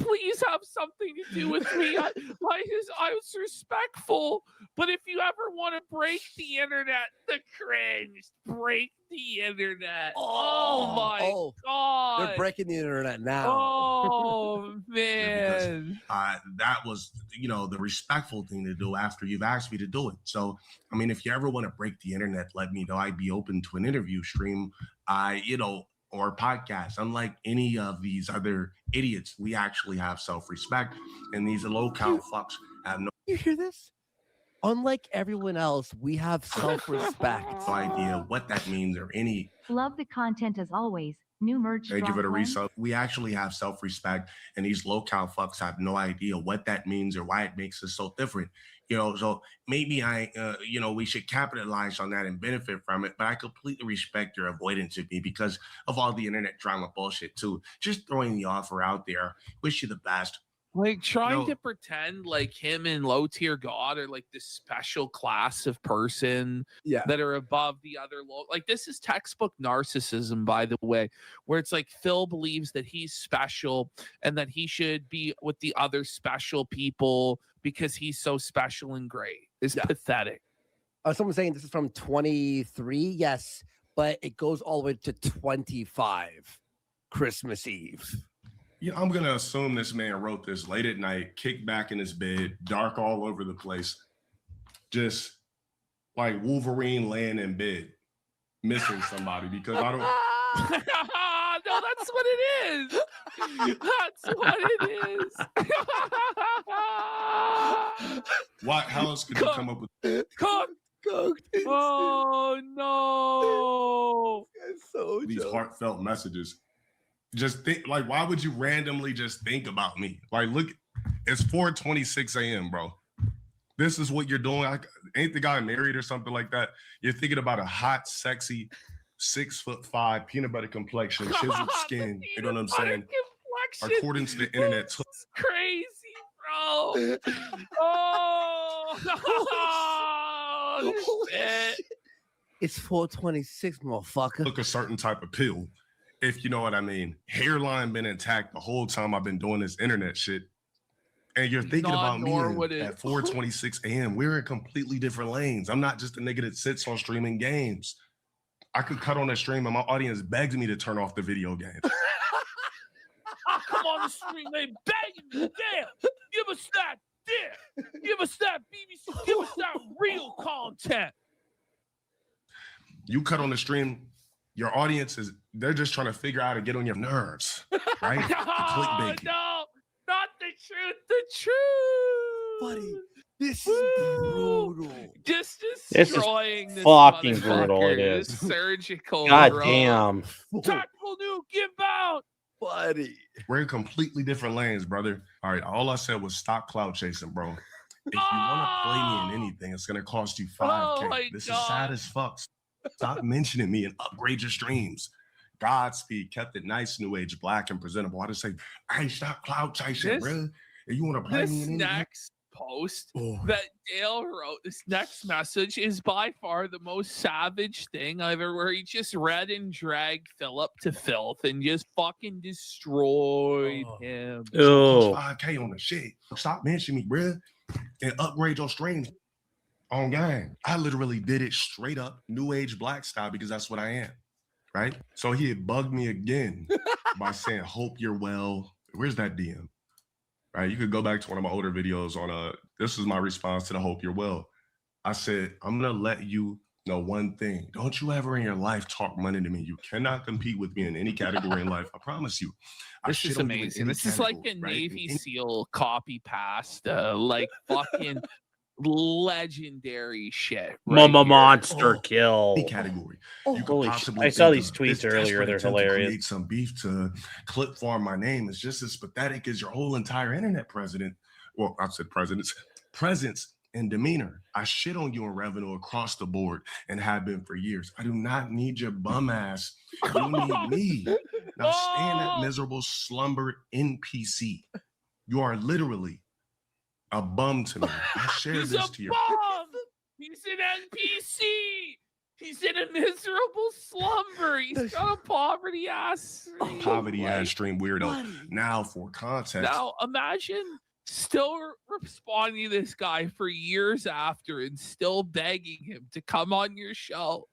have something to do with me. I was respectful, but if you ever want to break the internet, the cringe, break the internet. Oh my God. They're breaking the internet now. Oh man. That was, the respectful thing to do after you've asked me to do it. So, I mean, if you ever want to break the internet, let me know. I'd be open to an interview stream, or podcast. Unlike any of these other idiots, we actually have self-respect, and these low-count fucks have no. You hear this? Unlike everyone else, we have self-respect. No idea what that means or any. Love the content as always. New merch. Thank you for the drop when? resub. We actually have self-respect, and these low-count fucks have no idea what that means or why it makes us so different. So maybe we should capitalize on that and benefit from it. But I completely respect your avoidance of me because of all the internet drama bullshit too. Just throwing the offer out there. Wish you the best. Like trying to pretend like him and low tier God are like this special class of person that are above the other low. Like this is textbook narcissism, by the way, where it's like Phil believes that he's special and that he should be with the other special people because he's so special and great. It's pathetic. Someone's saying this is from 23. Yes, but it goes all the way to 25 Christmas Eve. Yeah, I'm going to assume this man wrote this late at night, kicked back in his bed, dark all over the place, just like Wolverine laying in bed, missing somebody because I don't. No, that's what it is. That's what it is. What? How else could you come up with? Cooked. Oh, no. So these heartfelt messages. Just think, like, why would you randomly just think about me? Like, look, it's 4:26 a.m., bro. This is what you're doing. Ain't the guy married or something like that? You're thinking about a hot, sexy, 6'5" peanut butter complexion, chiseled skin. You know what I'm saying? According to the internet. It's crazy, bro. Oh, shit. It's 4:26, motherfucker. Look a certain type of pill. If you know what I mean. Hairline been intact the whole time I've been doing this internet shit. And you're thinking about me at 4:26 a.m. We're in completely different lanes. I'm not just a nigga that sits on streaming games. I could cut on a stream and my audience begs me to turn off the video games. I come on the stream, they begging me. Damn, give us that. Damn, give us that BBC. Give us that real content. You cut on the stream. Your audience they're just trying to figure out how to get on your nerves, right? Clickbait. No, not the truth. The truth. Buddy, this is brutal. Just This is destroying this fucking brutal. It motherfucker. is. This surgical. God bro. damn. Tactical nuke inbound. Buddy. We're in completely different lanes, brother. All right, all I said was stop cloud chasing, bro. If you want to play me in anything, it's going to cost you $5K. This is sad as fuck. Stop mentioning me and upgrade your streams. Godspeed, kept it nice, new age, black, and presentable. I just say, hey, stop cloud chasing, bro. If you want to play me in anything. Next post Oh. that Dale wrote. This next message is by far the most savage thing I've ever. Where he just read and dragged Philip to filth and just fucking destroyed him. Oh, 5K on the shit. Stop mentioning me, bruh, and upgrade your streams on game. I literally did it straight up new age black style because that's what I am, right? So he had bugged me again by saying, "Hope you're well." Where's that DM? Right? You could go back to one of my older videos on this is my response to the "Hope you're well." I said, "I'm gonna let you know one thing. Don't you ever in your life talk money to me. You cannot compete with me in any category in life. I promise you." This is amazing. This is like a Navy SEAL copy pasta, like fucking legendary shit. Mama right here. monster kill. Any category. You could Holy shit. possibly I saw think these of. tweets This earlier. desperate They're attempt to hilarious. create some beef to clip farm my name is just as pathetic as your whole entire internet president. Well, I've said presence and demeanor. I shit on you in revenue across the board and have been for years. I do not need your bum ass. You need me. Now stay in that miserable slumber NPC. You are literally a bum to me. I share He's this a to you. bum. He's an NPC. He's in a miserable slumber. He's got a poverty ass. Poverty ass stream weirdo. Now for context. Now imagine still responding to this guy for years after and still begging him to come on your show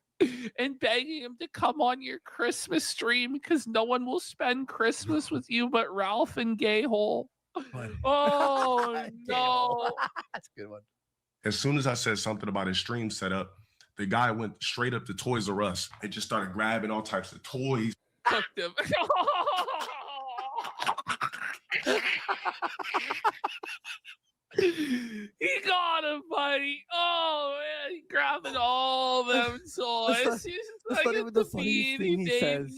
and begging him to come on your Christmas stream because no one will spend Christmas with you but Ralph and Gayhole. Oh no. That's a good one. As soon as I said something about his stream setup, the guy went straight up to Toys R Us and just started grabbing all types of toys. Cooked him. He got him, buddy. Oh man, he grabbing all them toys. He's That's not even the funniest thing he says.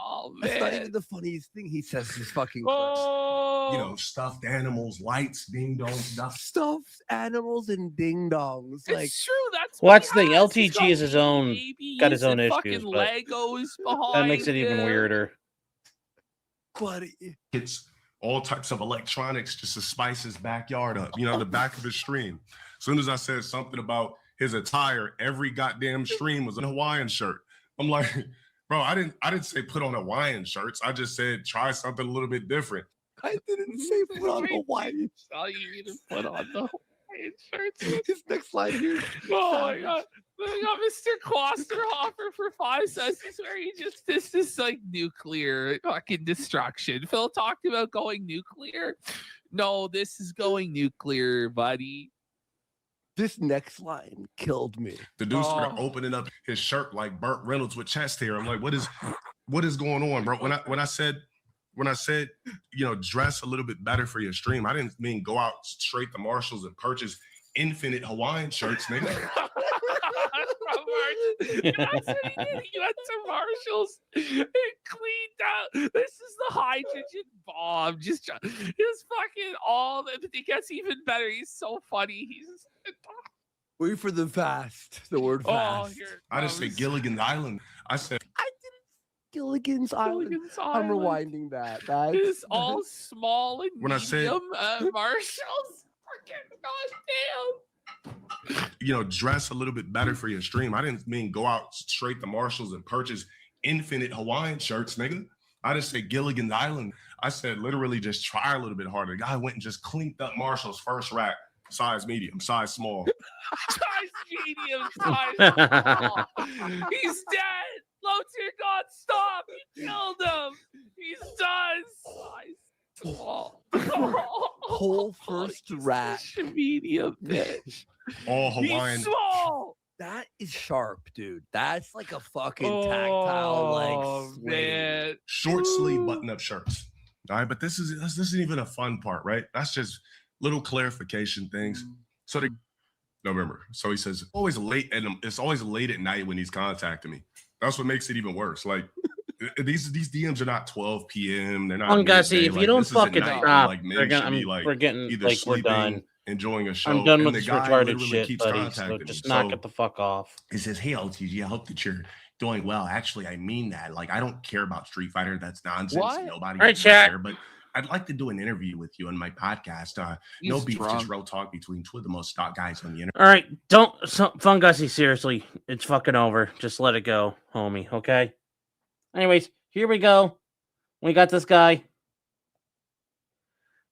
Oh That's not man. even the funniest thing he says. This fucking Oh. You know, stuffed animals, lights, ding dongs, stuff. stuffed animals and ding dongs. Like It's true. That's Well, what that's the thing. he has. He's LTG is his own, babies got his own and issues, fucking but Legos behind that makes it even him. weirder. buddy. It's all types of electronics just to spice his backyard up. You know, the back of his stream. As soon as I said something about his attire, every goddamn stream was a Hawaiian shirt. I'm like, bro, I didn't say put on Hawaiian shirts. I just said try something a little bit different. I didn't say put on Hawaiian. All you need to put on the Hawaiian shirts. His next slide here. Oh my god. We got Mr. Klosterhofer for 5 cents. This is where he just this is like nuclear fucking destruction. Phil talked about going nuclear. No, this is going nuclear, buddy. This next line killed me. The dude started opening up his shirt like Burt Reynolds with chest hair. I'm like, what is going on, bro? When I said, you know, dress a little bit better for your stream, I didn't mean go out straight to Marshalls and purchase infinite Hawaiian shirts, nigga. That's what he did. He went to Marshalls and cleaned out. This is the hydrogen bomb. Just fucking all. It gets even better. He's so funny. He's. Wait for the fast. The word fast. I just said Gilligan's Island. I said Gilligan's Island. I'm rewinding that. That's It's all small and When I said- medium Marshalls. Freaking goddamn. you know, dress a little bit better for your stream. I didn't mean go out straight to Marshalls and purchase infinite Hawaiian shirts, nigga. I just said Gilligan's Island. I said literally just try a little bit harder. The guy went and just cleaned up Marshall's first rack, size medium, size small. Size medium, size small. He's dead. Low tier God, stop. You killed him. He's done. Size small. whole first rack. Medium, bitch. All Hawaiian. He's small. That is sharp, dude. That's like a fucking tactile, like swing. Man. Short sleeve button up shirts. All right, but this isn't even a fun part, right? That's just little clarification things. So they November. So he says always late, and it's always late at night when he's contacting me. That's what makes it even worse. Like these DMs are not 12 p.m. They're not. Gussie, if you don't fucking stop, like, we're getting either like we're sleeping, done. Enjoying a show. I'm done and with the this guy retarded literally shit, keeps buddy. So contacting just me. knock So it the fuck off. he says, "Hey LTG, I hope that you're doing well. Actually, I mean that. Like, I don't care about Street Fighter. That's nonsense. What? Nobody All right, chat. care. But I'd like to do an interview with you on my podcast. No He's beef, drunk. just real talk between two of the most stock guys on the internet. All right, don't Fungussy, seriously. It's fucking over. Just let it go, homie, okay? Anyways, here we go. We got this guy.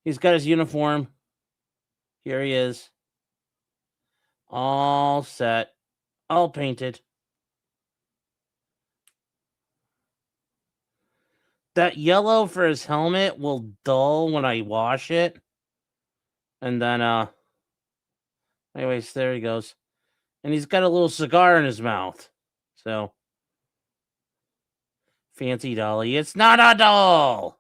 He's got his uniform. Here he is. All set. All painted. That yellow for his helmet will dull when I wash it. And then, anyways, there he goes. And he's got a little cigar in his mouth. So, fancy dolly. It's not a doll.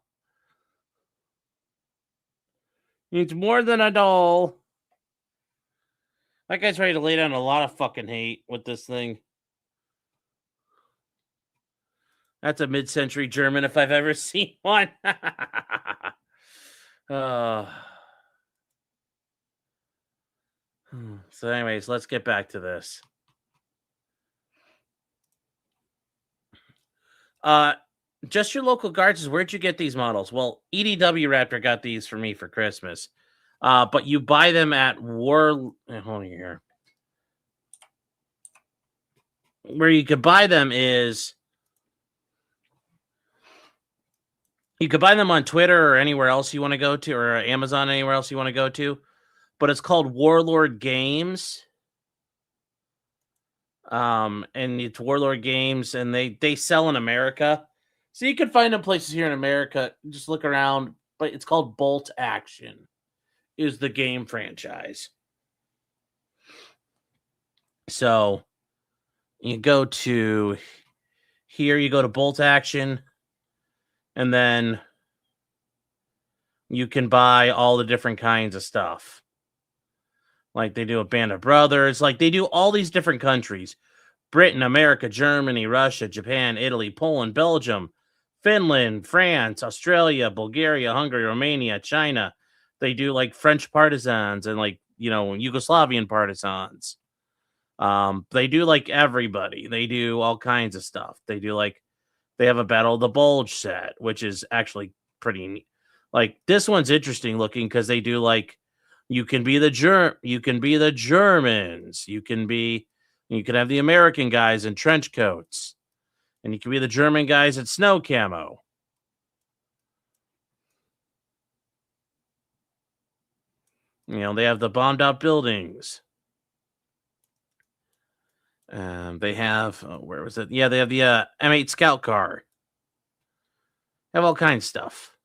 It's more than a doll. That guy's ready to lay down a lot of fucking hate with this thing. That's a mid-century German if I've ever seen one. So anyways, let's get back to this. Just your local guards. Where'd you get these models? Well, EDW Raptor got these for me for Christmas. But you buy them at Hold on here. Where you could buy them is you could buy them on Twitter or anywhere else you want to go to, or Amazon, anywhere else you want to go to. But it's called Warlord Games. And it's Warlord Games, and they sell in America. So you can find them places here in America. Just look around. But it's called Bolt Action, is the game franchise. So you go to here, you go to Bolt Action, and then you can buy all the different kinds of stuff. Like they do a Band of Brothers, like they do all these different countries. Britain, America, Germany, Russia, Japan, Italy, Poland, Belgium, Finland, France, Australia, Bulgaria, Hungary, Romania, China. They do like French partisans and like, Yugoslavian partisans. They do like everybody. They do all kinds of stuff. They have a Battle of the Bulge set, which is actually pretty neat. Like this one's interesting looking because they do like you can be the Germans, you can have the American guys in trench coats, and you can be the German guys in snow camo. They have the bombed out buildings. They have, where was it? Yeah, they have the M8 Scout car. They have all kinds of stuff.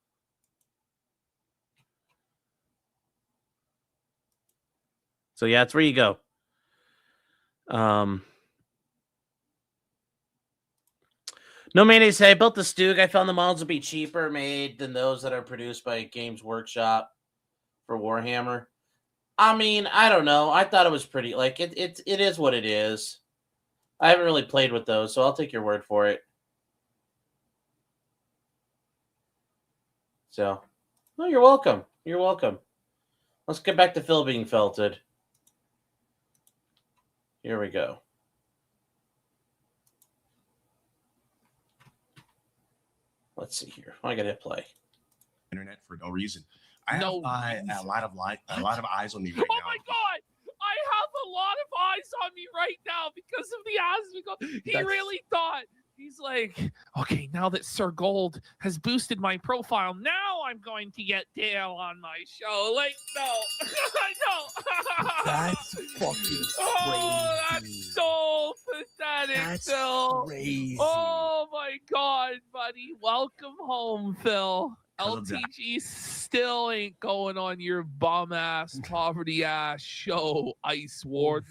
So yeah, that's where you go. No mayonnaise. I built the Stug. I found the models to be cheaper made than those that are produced by Games Workshop for Warhammer. I mean, I don't know. I thought it was pretty. Like it is what it is. I haven't really played with those, so I'll take your word for it. So, no, you're welcome. You're welcome. Let's get back to Phil being felted. Here we go. Let's see here. I gotta hit play. Internet for no reason. I have a lot of eyes on me right now. Oh my god! I have a lot of eyes on me right now because of the ass. He really thought. He's like, okay, now that Sir Gold has boosted my profile, now I'm going to get Dale on my show. Like, no. I know. That's fucking crazy. Oh, that's so pathetic, That's Phil. crazy. Oh, my God, buddy. Welcome home, Phil. LTG still ain't going on your bum-ass, poverty-ass show, Ice Ward.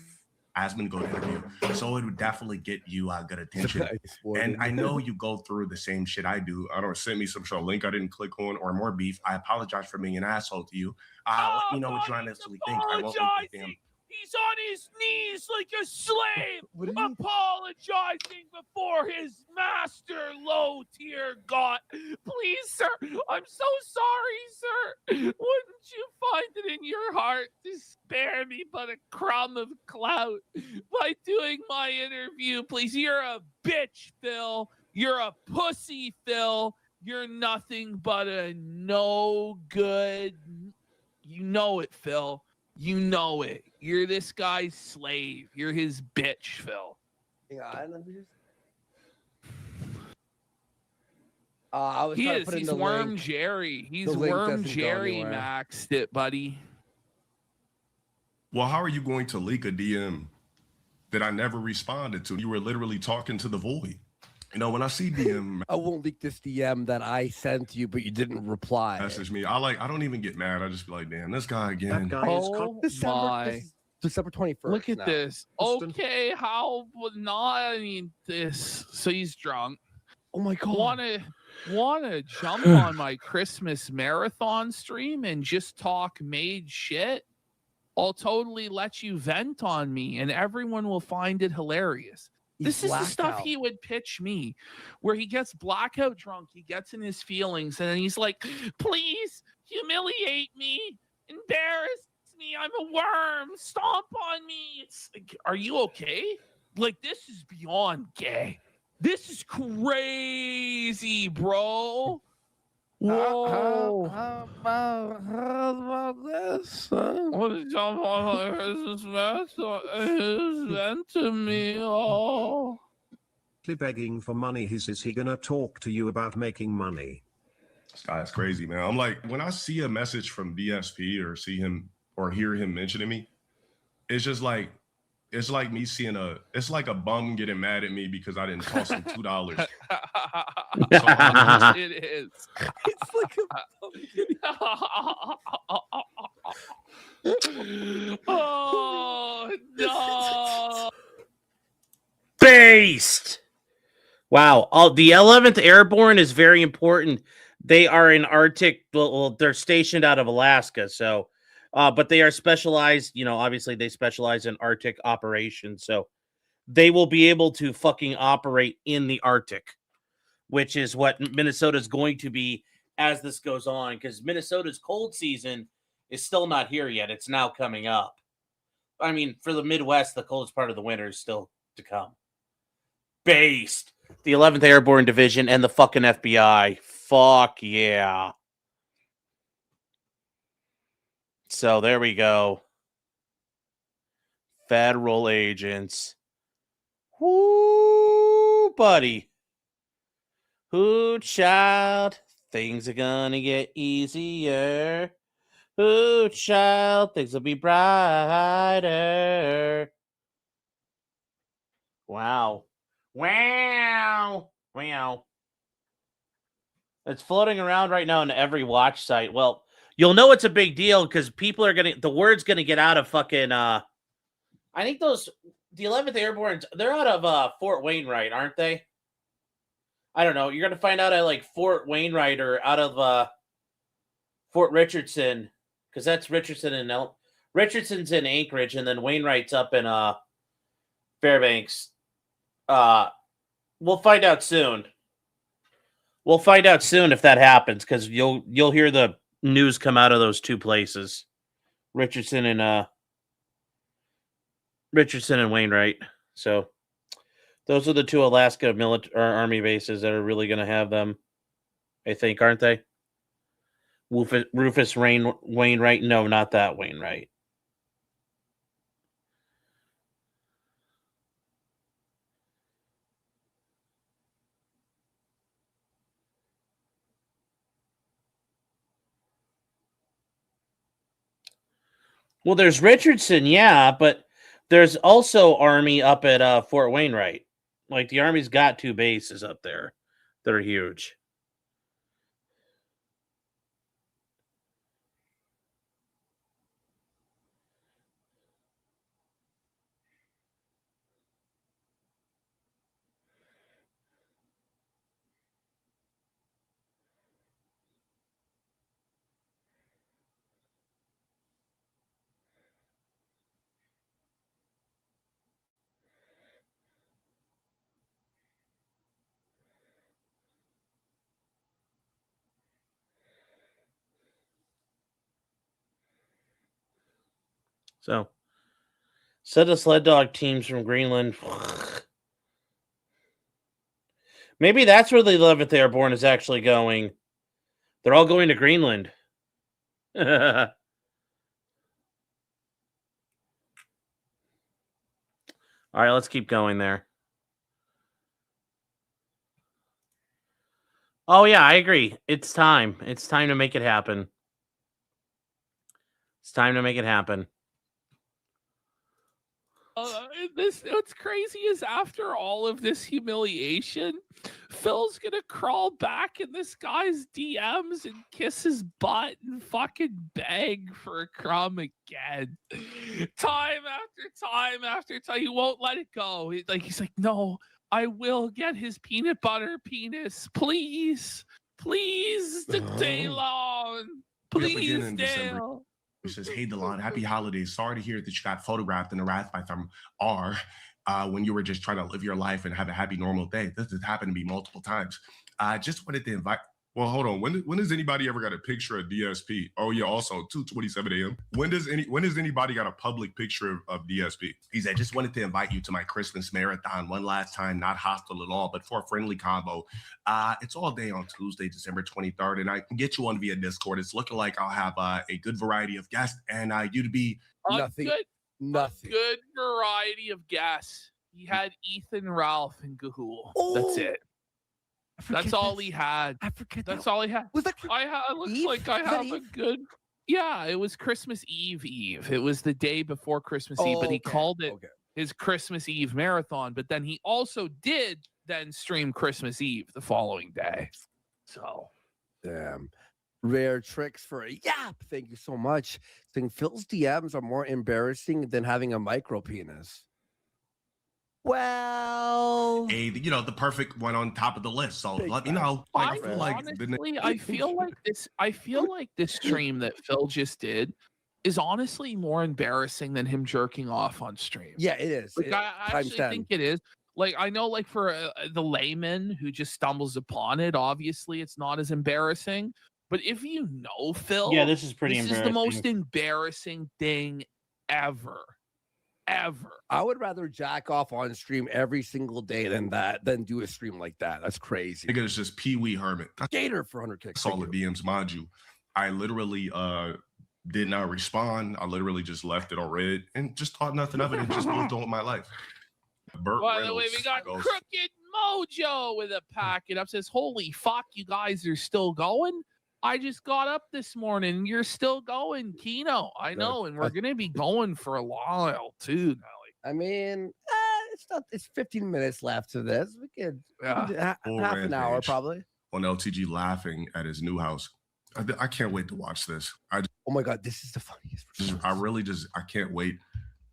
Asmund go interview, so it would definitely get you good attention. And I know you go through the same shit I do. I don't send me some sort of link I didn't click on or more beef. I apologize for being an asshole to you. Let me know what you honestly think. I won't make the damn. He's on his knees like a slave, apologizing before his master low tier god. Please, sir, I'm so sorry, sir. Wouldn't you find it in your heart to spare me but a crumb of clout by doing my interview? Please, you're a bitch, Phil. You're a pussy, Phil. You're nothing but a no good. You know it, Phil. You know it. You're this guy's slave. You're his bitch, Phil. Yeah, let me just. I was He trying to is. put in He's the Worm link. Jerry. He's The link Worm doesn't go Jerry anywhere. maxed it, buddy. Well, how are you going to leak a DM that I never responded to? You were literally talking to the void. You know, when I see DM I won't leak this DM that I sent you, but you didn't reply. message me, I don't even get mad. I just be like, damn, this guy again. Oh my. December 21st. Look at now. this. Okay, how would not I mean this? So he's drunk. Oh my god. Wanna jump on my Christmas marathon stream and just talk made shit? I'll totally let you vent on me and everyone will find it hilarious. This is the stuff he would pitch me, where he gets blackout drunk, he gets in his feelings, and then he's like, please humiliate me, embarrass me, I'm a worm, stomp on me. It's like, are you okay? Like, this is beyond gay. This is crazy, bro. Whoa. How about this? What did jump on my Christmas marathon? It's meant to me. Oh. Begging for money. Is he gonna talk to you about making money? This guy's crazy, man. I'm like, when I see a message from DSP or see him or hear him mentioning me, it's just like, it's like me seeing it's like a bum getting mad at me because I didn't toss him $2. It is. It's like oh no. Based. Wow. The 11th Airborne is very important. They are in Arctic. Well, they're stationed out of Alaska, so but they are specialized, you know, obviously they specialize in Arctic operations. So they will be able to fucking operate in the Arctic, which is what Minnesota's going to be as this goes on, because Minnesota's cold season is still not here yet. It's now coming up. I mean, for the Midwest, the coldest part of the winter is still to come. Based. The 11th Airborne Division and the fucking FBI. Fuck yeah. So there we go. Federal agents. Woo, buddy. Ooh, child. Things are gonna get easier. Ooh, child. Things will be brighter. Wow. Wow. Wow. It's floating around right now in every watch site. Well, you'll know it's a big deal because people are the word's gonna get out of fucking I think the 11th Airborne, they're out of Fort Wainwright, aren't they? I don't know. You're gonna find out at like Fort Wainwright or out of Fort Richardson, because that's Richardson and Richardson's in Anchorage, and then Wainwright's up in Fairbanks. We'll find out soon. We'll find out soon if that happens, because you'll hear the news come out of those two places, Richardson and Wainwright. So those are the two Alaska army bases that are really going to have them, I think, aren't they? Rufus Wainwright? No, not that Wainwright. Well, there's Richardson, yeah, but there's also Army up at Fort Wainwright. Like, the Army's got two bases up there that are huge. So, set of sled dog teams from Greenland. Maybe that's where the 11th Airborne is actually going. They're all going to Greenland. All right, let's keep going there. Oh, yeah, I agree. It's time. It's time to make it happen. It's time to make it happen. What's crazy is after all of this humiliation, Phil's gonna crawl back in this guy's DMs and kiss his butt and fucking beg for a crumb again. Time after time after time. He won't let it go. He's like, no, I will get his peanut butter penis. Please. Please, Delon. Please, Dale. It says, "Hey, Delon, happy holidays. Sorry to hear that you got photographed in a Rathby R when you were just trying to live your life and have a happy, normal day. This has happened to me multiple times. I just wanted to invite." Well, hold on. When has anybody ever got a picture of DSP? Oh yeah, also 2:27 a.m. When does anybody got a public picture of DSP? He said, "Just wanted to invite you to my Christmas marathon one last time, not hostile at all, but for a friendly combo. It's all day on Tuesday, December 23rd, and I can get you on via Discord. It's looking like I'll have a good variety of guests, and you'd be Nothing. A good variety of guests. He had Ethan, Ralph, and Gahul. That's it. That's all he had. I forget. That's all he had. Was that looks like I have a good. Yeah, it was Christmas Eve. It was the day before Christmas Eve, but he called it his Christmas Eve marathon. But then he also did then stream Christmas Eve the following day. So, damn. Rare tricks for a yap. Thank you so much. Saying Phil's DMs are more embarrassing than having a micro penis. Well, the perfect one on top of the list. So let me know. I feel like this stream that Phil just did is honestly more embarrassing than him jerking off on stream. Yeah, it is. I actually think it is. Like, I know, like, for the layman who just stumbles upon it, obviously it's not as embarrassing. But if you know Phil, yeah, this is pretty embarrassing. This is the most embarrassing thing ever. I would rather jack off on stream every single day than do a stream like that. That's crazy. I think it's just Pee Wee Hermit. Gator for 100 kicks. Solid DMs, mind you. I literally did not respond. I literally just left it on red and just thought nothing of it and just moved on with my life. By the way, we got Crooked Mojo with a packet up. Says, "Holy fuck, you guys are still going. I just got up this morning. You're still going, Kino. I know, and we're gonna be going for a while too. Now, I mean, it's 15 minutes left to this. We could half an hour probably. On LTG laughing at his new house. I can't wait to watch this. Oh my god, this is the funniest. I can't wait.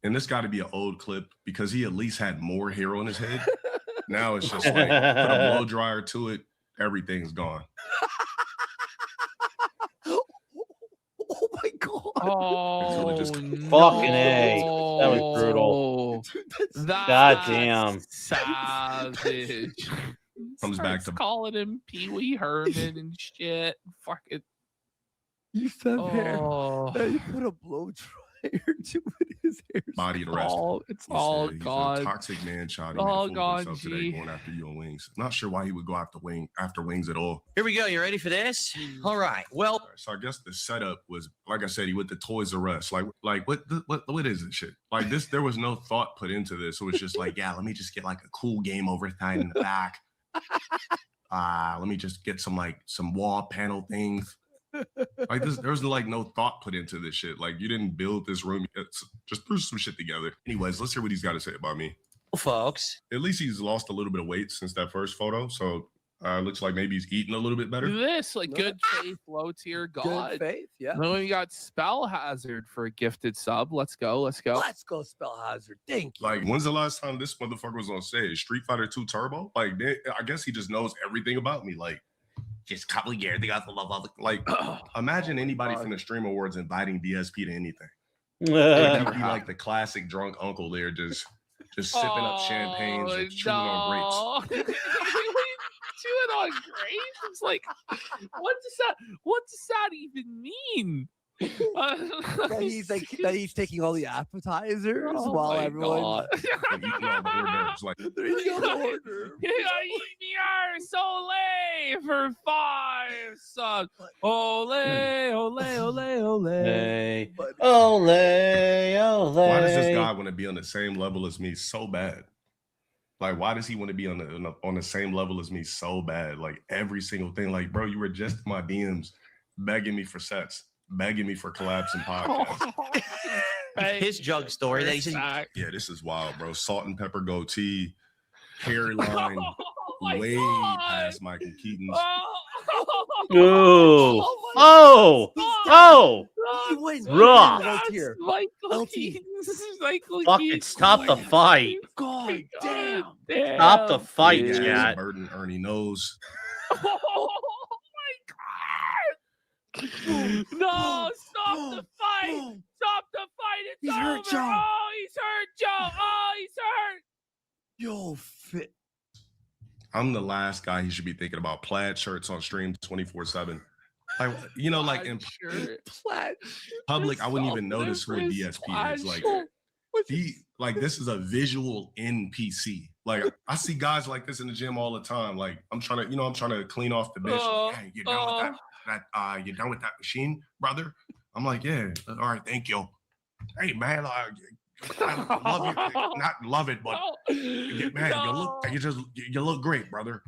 And this got to be an old clip because he at least had more hair on his head. Now it's just like put a blow dryer to it, everything's gone. Oh my god! Oh, really fucking A. That was brutal. God damn. Savage. Comes back to calling him Pee Wee Herman and shit. Fucking. You said hair. Now you put a blow dryer to his hair. Body and rest. It's all gone. He's a toxic man, child. All gone. Today, going after you on wings. Not sure why he would go after wings at all. Here we go. You ready for this? All right. Well, so I guess the setup was, like I said, he went to Toys R Us. Like what is this shit? Like this, there was no thought put into this. It was just like, yeah, let me just get like a cool game overtime in the back. Let me just get some wall panel things. Like this, there was like no thought put into this shit. Like you didn't build this room. Just threw some shit together. Anyways, let's hear what he's got to say about me. Folks, at least he's lost a little bit of weight since that first photo. So looks like maybe he's eating a little bit better. Good faith, low tier god. Good faith, yeah. Then we got Spell Hazard for a gifted sub. Let's go. Let's go, Spell Hazard. Thank you. Like, when's the last time this motherfucker was on stage? Street Fighter 2 Turbo? Like, I guess he just knows everything about me. Like, just a couple of years. They got the love of it. Like, imagine anybody from the Stream Awards inviting DSP to anything. It would be like the classic drunk uncle there, just sipping up champagnes and chewing on grapes. Chewing on grapes? It's like, what does that even mean? that he's taking all the appetizers Oh while my everyone. God. And eating all the hors d'oeuvres. Like, They're eating all the hors d'oeuvres. Soleil for 5 son. Ole, ole, ole, ole. Ole, ole. why does this guy want to be on the same level as me so bad? Like, why does he want to be on the same level as me so bad? Like, every single thing. Like, bro, you were just in my DMs begging me for sets, begging me for collabs and podcasts. His jug story that he says. Yeah, this is wild, bro. Salt and pepper goatee, hairline, way past Michael Keaton's. Ooh. Oh. Rough. Fucking stop the fight. God damn. Stop the fight, Big ass chat. Burton Ernie knows. No, stop the fight. Stop the fight. It's He's over. hurt, Joe. Oh, he's hurt, Joe. Oh, he's hurt. Yo, fit. I'm the last guy he should be thinking about. Plaid shirts on stream 24/7. Like, you know, like in public, I wouldn't even notice who a DSP is. Like, this is a visual NPC. Like, I see guys like this in the gym all the time. Like, I'm trying to clean off the bench. Like, hey, you done with that? You done with that machine, brother? I'm like, yeah. All right, thank you. Hey, man, I love you. Not love it, but man, you look great, brother.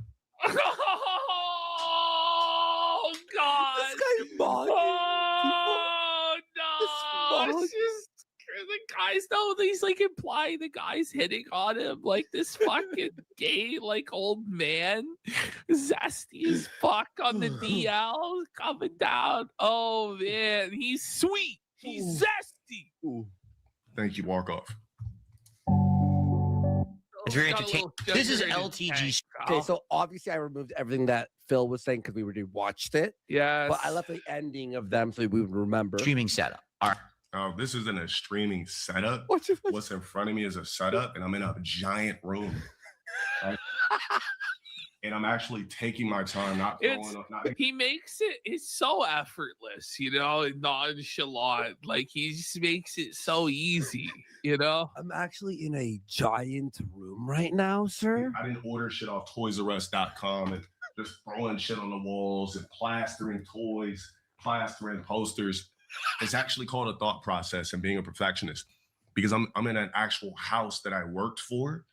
Oh God! This guy's mocking. Oh no! It's just the guys though. He's like implying the guy's hitting on him like this fucking gay like old man, zesty as fuck on the DL coming down. Oh man, he's sweet. He's zesty. Thank you. Walk off. It's very entertaining. This is LTG. Okay, so obviously I removed everything that Phil was saying because we already watched it. Yes. But I left the ending of them so we would remember. Streaming setup. All right. Oh, this isn't a streaming setup. What's in front of me is a setup, and I'm in a giant room. Right? And I'm actually taking my time, not throwing up. He makes it's so effortless, you know, and nonchalant. Like he just makes it so easy, you know. I'm actually in a giant room right now, sir. I didn't order shit off ToysRUs.com and just throwing shit on the walls and plastering toys, plastering posters. It's actually called a thought process and being a perfectionist, because I'm in an actual house that I worked for.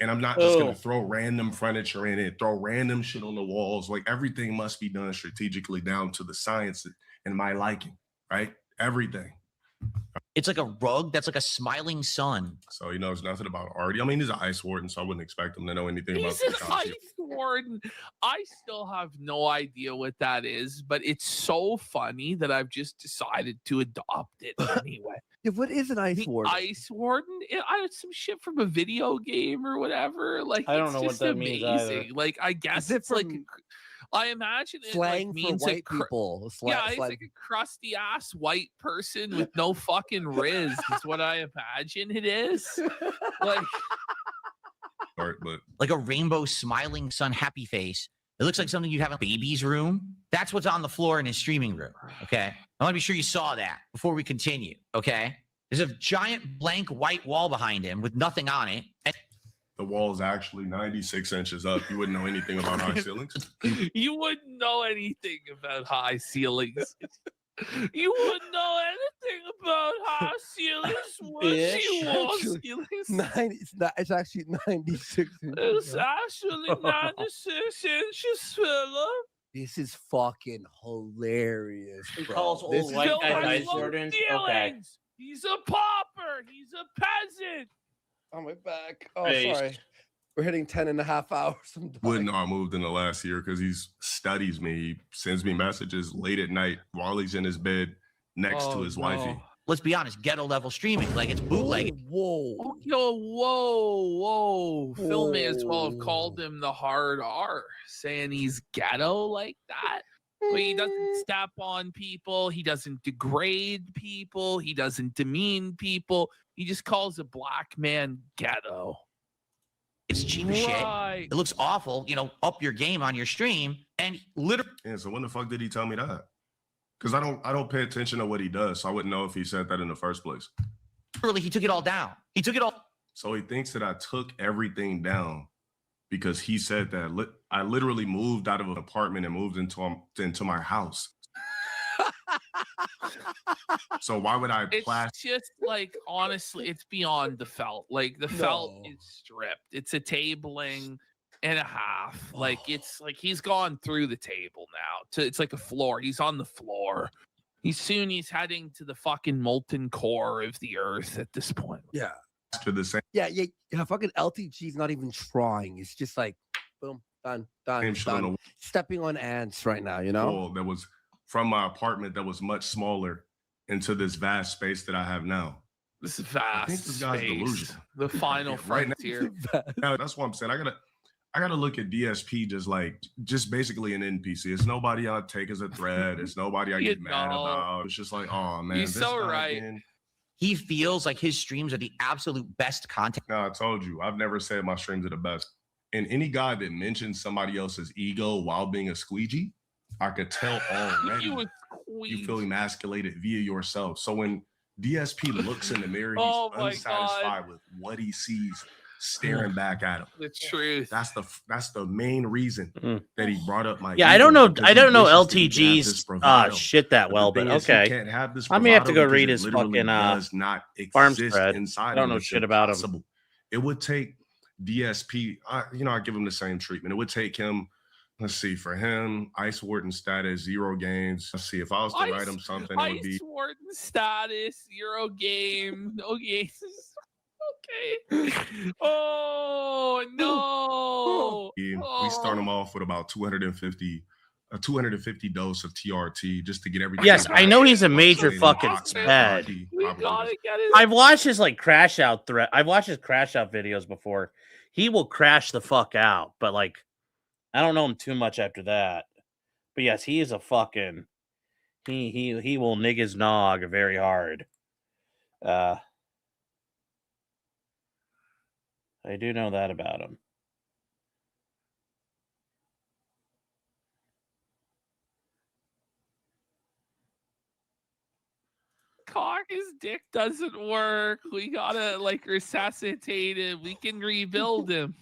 And I'm not just going to throw random furniture in it, throw random shit on the walls. Like, everything must be done strategically down to the science and my liking, right? Everything. It's like a rug that's like a smiling sun. So he knows nothing about Artie. I mean, he's an ice warden, so I wouldn't expect him to know anything He's about an ice warden. I still have no idea what that is, but it's so funny that I've just decided to adopt it anyway. Yeah, what is an ice warden? Ice warden? It's some shit from a video game or whatever. Like, I don't it's know what just that means amazing. either. Like, I guess it's like, I imagine it slang like means for white people. it's like a crusty ass white person with no fucking riz. Is what I imagine it is. Like, like a rainbow smiling sun happy face. It looks like something you'd have in a baby's room. That's what's on the floor in his streaming room. Okay. I want to be sure you saw that before we continue. Okay. There's a giant blank white wall behind him with nothing on it. The wall is actually 96 inches up. You wouldn't know anything about high ceilings. You wouldn't know anything about high ceilings. You wouldn't know anything about high ceilings. It's actually 96 inches. It's actually 96 inches, fella. This is fucking hilarious. He bro. calls This old is white guys fucking- ice wardens. Okay. He's a pauper. He's a peasant. On my back. Oh, Based. sorry. We're hitting 10 and a half hours. I'm dying. Wouldn't know I moved in the last year because he studies me. He sends me messages late at night while he's in his bed next to his wifey. Let's be honest, ghetto level streaming. Like, it's bootleg. Whoa. Oh, yo, whoa. Phil may as well have called him the hard R, saying he's ghetto like that. But he doesn't step on people. He doesn't degrade people. He doesn't demean people. He just calls a black man ghetto. It's cheap as shit. Right. It looks awful. You know, up your game on your stream. And literally. Yeah, so when the fuck did he tell me that? Because I don't pay attention to what he does, so I wouldn't know if he said that in the first place. Literally, he took it all down. He took it all. So he thinks that I took everything down because he said that I literally moved out of an apartment and moved into my house. So why would I It's just like, honestly, it's beyond the felt. Like the felt is stripped. It's a tabling and a half. Like it's like he's gone through the table now. It's like a floor. He's on the floor. He's heading to the fucking molten core of the earth at this point. Yeah. To the same. Yeah. Fucking LTG's not even trying. It's just like, boom, done. Stepping on ants right now, you know? That was from my apartment that was much smaller into this vast space that I have now. This vast I think this guy's space, delusional. the final frontier. Now, that's what I'm saying. I gotta look at DSP just basically an NPC. It's nobody I take as a threat. It's nobody I get mad about. It's just like, oh man, He's so right. Again. He feels like his streams are the absolute best content. No, I told you, I've never said my streams are the best. And any guy that mentions somebody else's ego while being a squeegee, I could tell already you feel emasculated via yourself. So when DSP looks in the mirror, he's unsatisfied with what he sees staring back at him. The truth. That's the main reason that he brought up my. Yeah, I don't know LTG's shit that well, but okay. Can't have this. I may have to go read his fucking does not farm exist spread. Inside I don't know shit about him. It would take DSP. I give him the same treatment. It would take him. Let's see, for him, Ice Warden status, 0 games. Let's see, if I was to write him something, it would be Ice Warden status, 0 game, no games. Okay. Oh no. We start him off with about 250 dose of TRT just to get everything. Yes, I know he's a major fucking sped. I've watched his crash out threat. I've watched his crash out videos before. He will crash the fuck out, but I don't know him too much after that. But yes, he is a fucking he will nig his nog very hard. I do know that about him. Cock, his dick doesn't work. We gotta resuscitate him. We can rebuild him.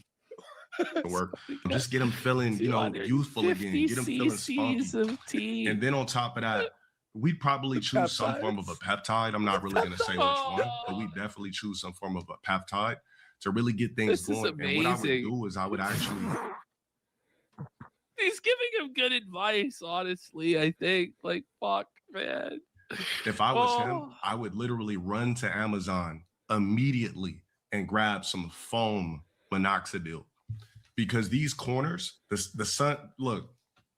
Work. Just get him feeling, youthful again. Get him feeling spunky. And then on top of that, we'd probably choose some form of a peptide. I'm not really going to say which one, but we definitely choose some form of a peptide to really get things going. And what I would do is I would actually. He's giving him good advice, honestly. I think, fuck, man. If I was him, I would literally run to Amazon immediately and grab some foam minoxidil. Because these corners, the sun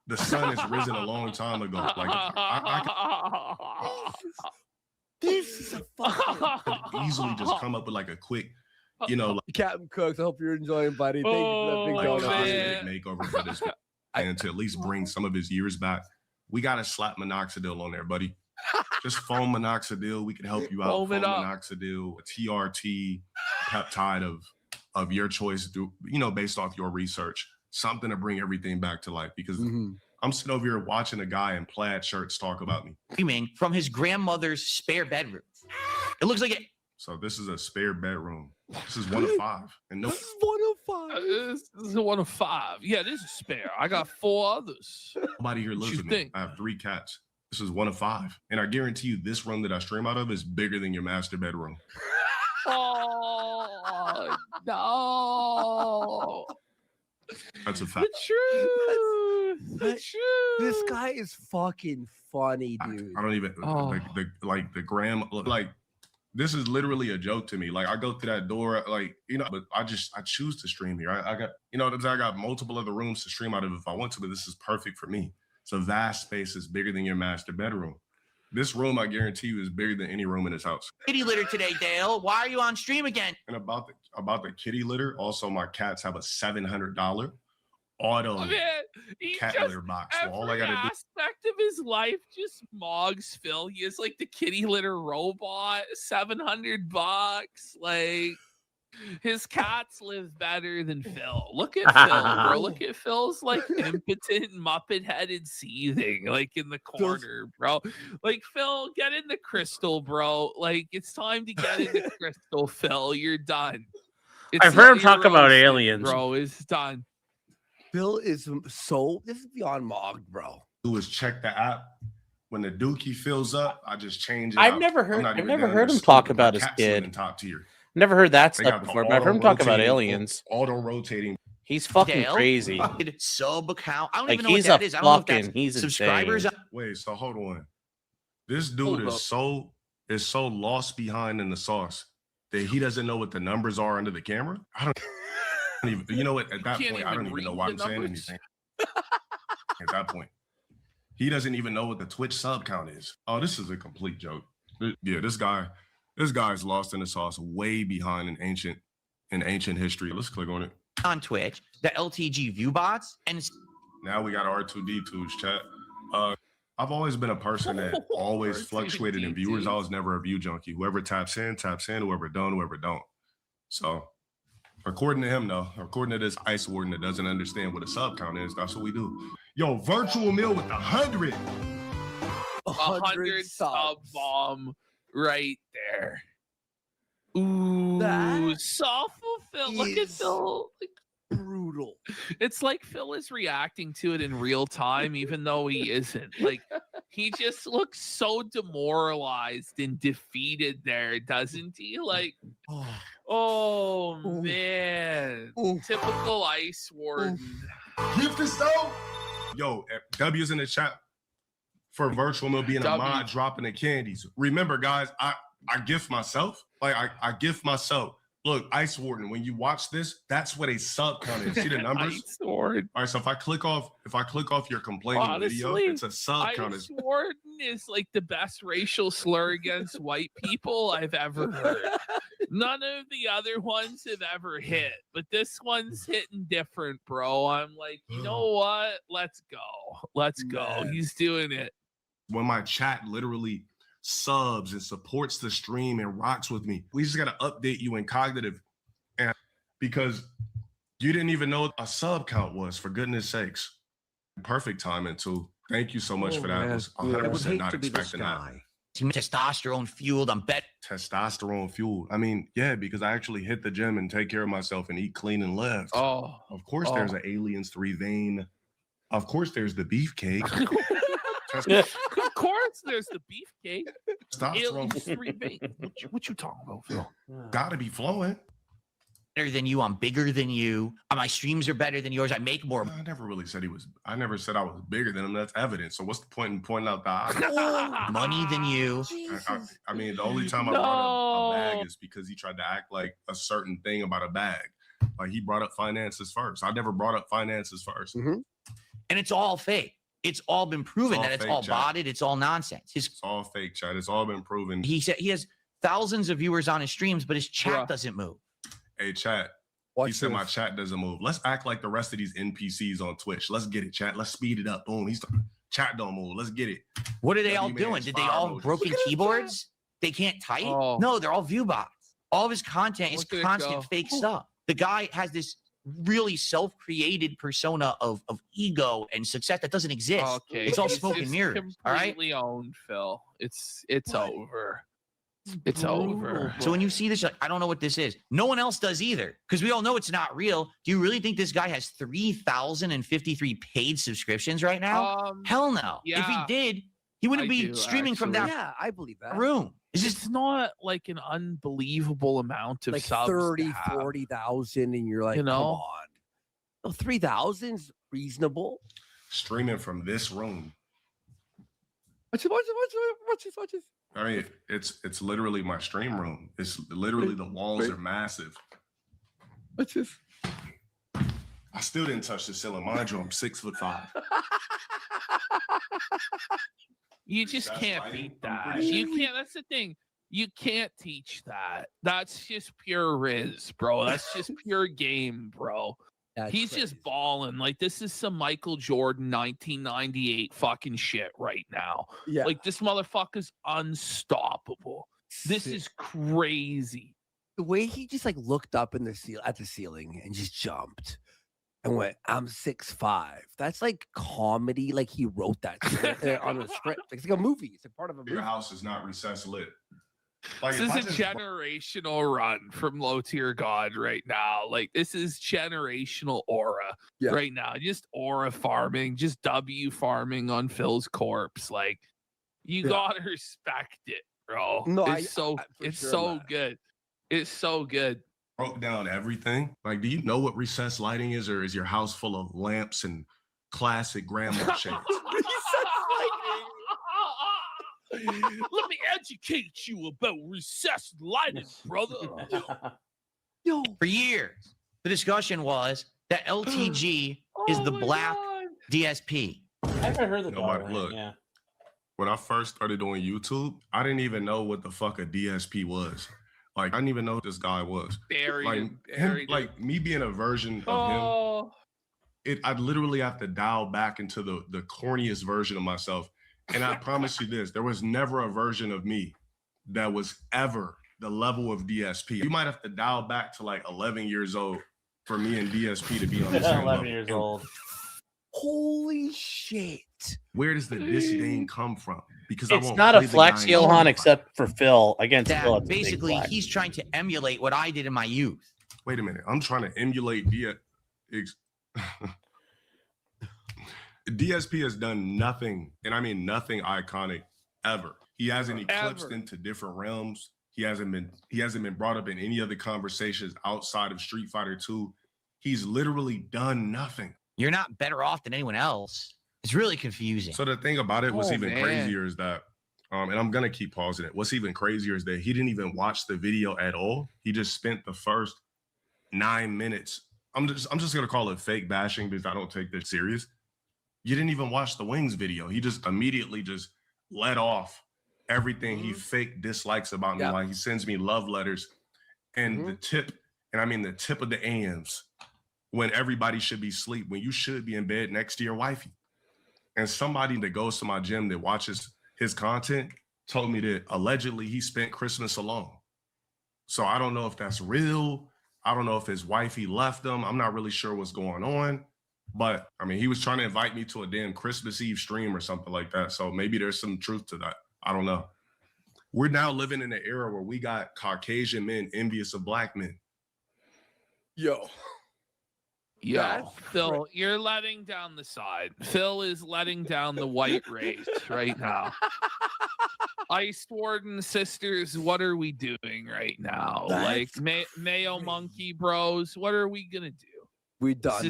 has risen a long time ago. This is a fucking easily just come up with a quick, Captain Cooks. I hope you're enjoying, buddy. Thank you for that big makeover for this, and to at least bring some of his years back. We gotta slap minoxidil on there, buddy. Just foam minoxidil. We can help you out. Foam minoxidil, a TRT peptide of your choice, based off your research, something to bring everything back to life. Because I'm sitting over here watching a guy in plaid shirts talk about me. Screaming from his grandmother's spare bedroom. It looks like it. So this is a spare bedroom. This is 1 of 5. And this is 1 of 5. This is 1 of 5. Yeah, this is spare. I got 4 others. Nobody here lives with me. I have 3 cats. This is 1 of 5. And I guarantee you this room that I stream out of is bigger than your master bedroom. Oh no! That's a fact. The truth. This guy is fucking funny, dude. I don't even the gram. This is literally a joke to me. I go through that door, but I choose to stream here. I got I got multiple other rooms to stream out of if I want to, but this is perfect for me. It's a vast space. It's bigger than your master bedroom. This room, I guarantee you, is bigger than any room in this house. Kitty litter today, Dale. Why are you on stream again? And about the kitty litter, also my cats have a $700 auto cat litter box. So all I gotta do. Aspect of his life just mogs Phil. He is the kitty litter robot. $700. His cats live better than Phil. Look at Phil, bro. Look at Phil's like impotent, muppet-headed seething, like in the corner, bro. Like Phil, get in the crystal, bro. Like it's time to get in the crystal, Phil. You're done. I've heard him talk about aliens, bro. It's done. Phil is this is beyond mogged, bro. Do is check the app. When the dookie fills up, I just change it. I've out. never I'm heard. not I've even never down heard there him talk stupid. about My his cat's swimming kid. top tier. Never heard that They stuff got the before, but I've heard him talk about auto-rotating- aliens. Auto-rotating. He's fucking Dale, crazy. Sub account. I don't Like even know what he's that a is. I don't know if fucking. that's He's subscribers. insane. Wait, so hold on. This dude Hold is up. so lost behind in the sauce that he doesn't know what the numbers are under the camera. I don't even. You know what? At that Can't point, I even don't even know read why the I'm saying numbers. anything. At that point, he doesn't even know what the Twitch sub count is. Oh, this is a complete joke. Yeah, this guy's lost in the sauce, way behind in ancient history. Let's click on it. On Twitch, the LTG view bots, and Now we got R2D2's chat. I've always been a person that always fluctuated in viewers. I was never a view junkie. Whoever taps in. Whoever don't. So, according to him, though, according to this Ice Warden that doesn't understand what a sub count is, that's what we do. Yo, virtual meal with 100. 100 sub bomb right there. Ooh, soft Phil. Look at Phil. Brutal. It's like Phil is reacting to it in real time, even though he isn't. Like he just looks so demoralized and defeated there, doesn't he? Like, oh man, typical Ice Warden. Gift is so. Yo, W's in the chat for virtual meal being a mod, dropping the candies. Remember, guys, I gift myself. Like I gift myself. Look, Ice Warden, when you watch this, that's what a sub count is. See the numbers? Ice Warden. All right, so if I click off your complaining video, it's a sub count. Ice Warden is like the best racial slur against white people I've ever heard. None of the other ones have ever hit, but this one's hitting different, bro. I'm like, you know what? Let's go. Let's go. He's doing it. When my chat literally subs and supports the stream and rocks with me, we just got to update you in cognitive, and because you didn't even know what a sub count was, for goodness sakes. Perfect timing too. Thank you so much for that. I was 100% not expecting that. Testosterone fueled. I'm bet. Testosterone fueled. I mean, yeah, because I actually hit the gym and take care of myself and eat clean and live. Oh, of course, there's an Aliens 3 vein. Of course, there's the beefcake. Of course, there's the beefcake. Testosterone. 3 vein. What you talking about, Phil? Gotta be flowing. Better than you. I'm bigger than you. My streams are better than yours. I make more. I never really said I never said I was bigger than him. That's evidence. So what's the point in pointing out that money than you? I mean, the only time I brought up a bag is because he tried to act like a certain thing about a bag. Like he brought up finances first. I never brought up finances first. And it's all fake. It's all been proven that it's all botted. It's all nonsense. It's all fake, chat. It's all been proven. He said he has thousands of viewers on his streams, but his chat doesn't move. Hey, chat. He said my chat doesn't move. Let's act like the rest of these NPCs on Twitch. Let's get it, chat. Let's speed it up. Boom. Chat don't move. Let's get it. What are they all doing? Did they all have broken keyboards? They can't type? No, they're all view bots. All of his content is constant fake stuff. The guy has this really self-created persona of ego and success that doesn't exist. Okay, it's all smoke and mirrors. All right. Completely owned, Phil. It's over. It's over. So when you see this, you're like, I don't know what this is. No one else does either, because we all know it's not real. Do you really think this guy has 3,053 paid subscriptions right now? Hell no. yeah, if he did, he wouldn't be streaming from that Yeah, I believe that. room. It's not like an unbelievable amount of Like subs. 30, to have. 40,000, and you're like, You know? come on. Well, 3,000's reasonable. Streaming from this room. Watch it. I mean, it's literally my stream room. It's literally the walls are massive. What's this? I still didn't touch the ceiling. Mind you, I'm 6'5". You just can't beat that. You can't. That's the thing. You can't teach that. That's just pure riz, bro. That's just pure game, bro. He's just balling. Like, this is some Michael Jordan 1998 fucking shit right now. Yeah. Like, this motherfucker's unstoppable. This is crazy. The way he just like looked up in the at the ceiling and just jumped and went, "I'm 6'5". That's like comedy. Like he wrote that on the script. It's like a movie. It's a part of a movie. Your house is not recess lit. Like, This is a generational run from low tier God right now. Like this is generational aura right now. Just aura farming, just W farming on Phil's corpse. Like you gotta respect it, bro. No, it's so good. It's so good. Broke down everything. Like, do you know what recessed lighting is, or is your house full of lamps and classic grandma shades? Let me educate you about recessed lighting, brother. Yo, for years, the discussion was that LTG is the black DSP. I haven't heard the Look, when I first started doing YouTube, I didn't even know what the fuck a DSP was. Like, I didn't even know who this guy was. Like me being a version of him, I'd literally have to dial back into the corniest version of myself. And I promise you this, there was never a version of me that was ever the level of DSP. You might have to dial back to like 11 years old for me and DSP to be on the same 11 level. years old. Holy shit. Where does the disdain come from? Because It's not a flex, Johan, except for Phil. Against That Phil, it's a big basically flex. he's trying to emulate what I did in my youth. Wait a minute. I'm trying to emulate DSP has done nothing, and I mean nothing iconic ever. He hasn't eclipsed into different realms. He hasn't been brought up in any other conversations outside of Street Fighter 2. He's literally done nothing. You're not better off than anyone else. It's really confusing. So the thing about it, what's even crazier is that, and I'm gonna keep pausing it. What's even crazier is that he didn't even watch the video at all. He just spent the first 9 minutes. I'm just gonna call it fake bashing because I don't take this serious. You didn't even watch the Wings video. He just immediately just let off everything he fake dislikes about me. Like he sends me love letters and the tip of the AMs when everybody should be asleep, when you should be in bed next to your wifey. And somebody that goes to my gym that watches his content told me that allegedly he spent Christmas alone. So I don't know if that's real. I don't know if his wifey left him. I'm not really sure what's going on. But I mean, he was trying to invite me to a damn Christmas Eve stream or something like that. So maybe there's some truth to that. I don't know. We're now living in an era where we got Caucasian men envious of black men. Yo, Phil, you're letting down the side. Phil is letting down the white race right now. Ice Warden sisters, what are we doing right now? Like Mayo Monkey Bros, what are we gonna do? We done.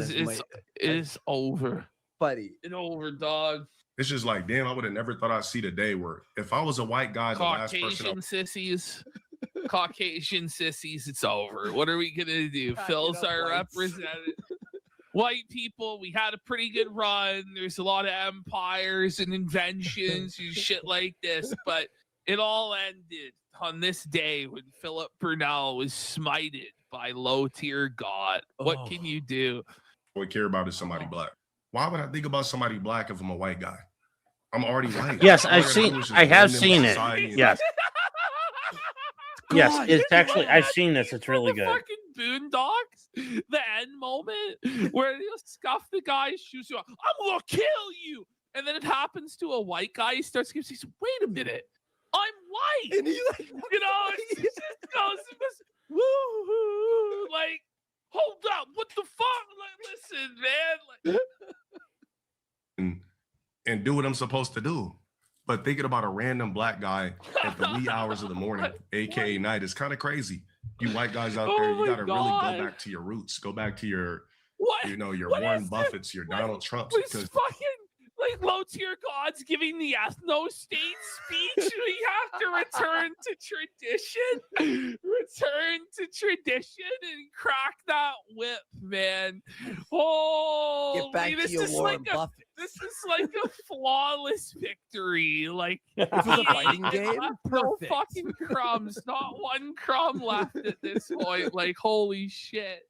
It's over, buddy. It's over, dog. It's just like, damn, I would have never thought I'd see the day where if I was a white guy, Caucasian sissies, it's over. What are we gonna do? Phil's our representative. White people, we had a pretty good run. There's a lot of empires and inventions and shit like this, but it all ended on this day when Philip Burnell was smited by low tier God. What can you do? What I care about is somebody black. Why would I think about somebody black if I'm a white guy? I'm already white. Yes, I have seen it. Yes. Yes, it's actually, I've seen this. It's really good. Fucking Boondocks, the end moment where he'll scuff the guy's shoes. I'm gonna kill you, and then it happens to a white guy. He starts to say, "Wait a minute, I'm white," and he like, it just goes woo, like, hold up, what the fuck? Like, listen, man, and do what I'm supposed to do. But thinking about a random black guy at the wee hours of the morning, aka night, is kind of crazy. You white guys out there, you gotta really go back to your roots. Go back to your, your Warren Buffetts, your Donald Trumps. Because fucking like low tier gods giving the ethno state speech. We have to return to tradition. Return to tradition and crack that whip, man. Oh, get back to your Warren Buffett. This is like a flawless victory. Like this was a fighting game. No fucking crumbs. Not one crumb left at this point. Like, holy shit.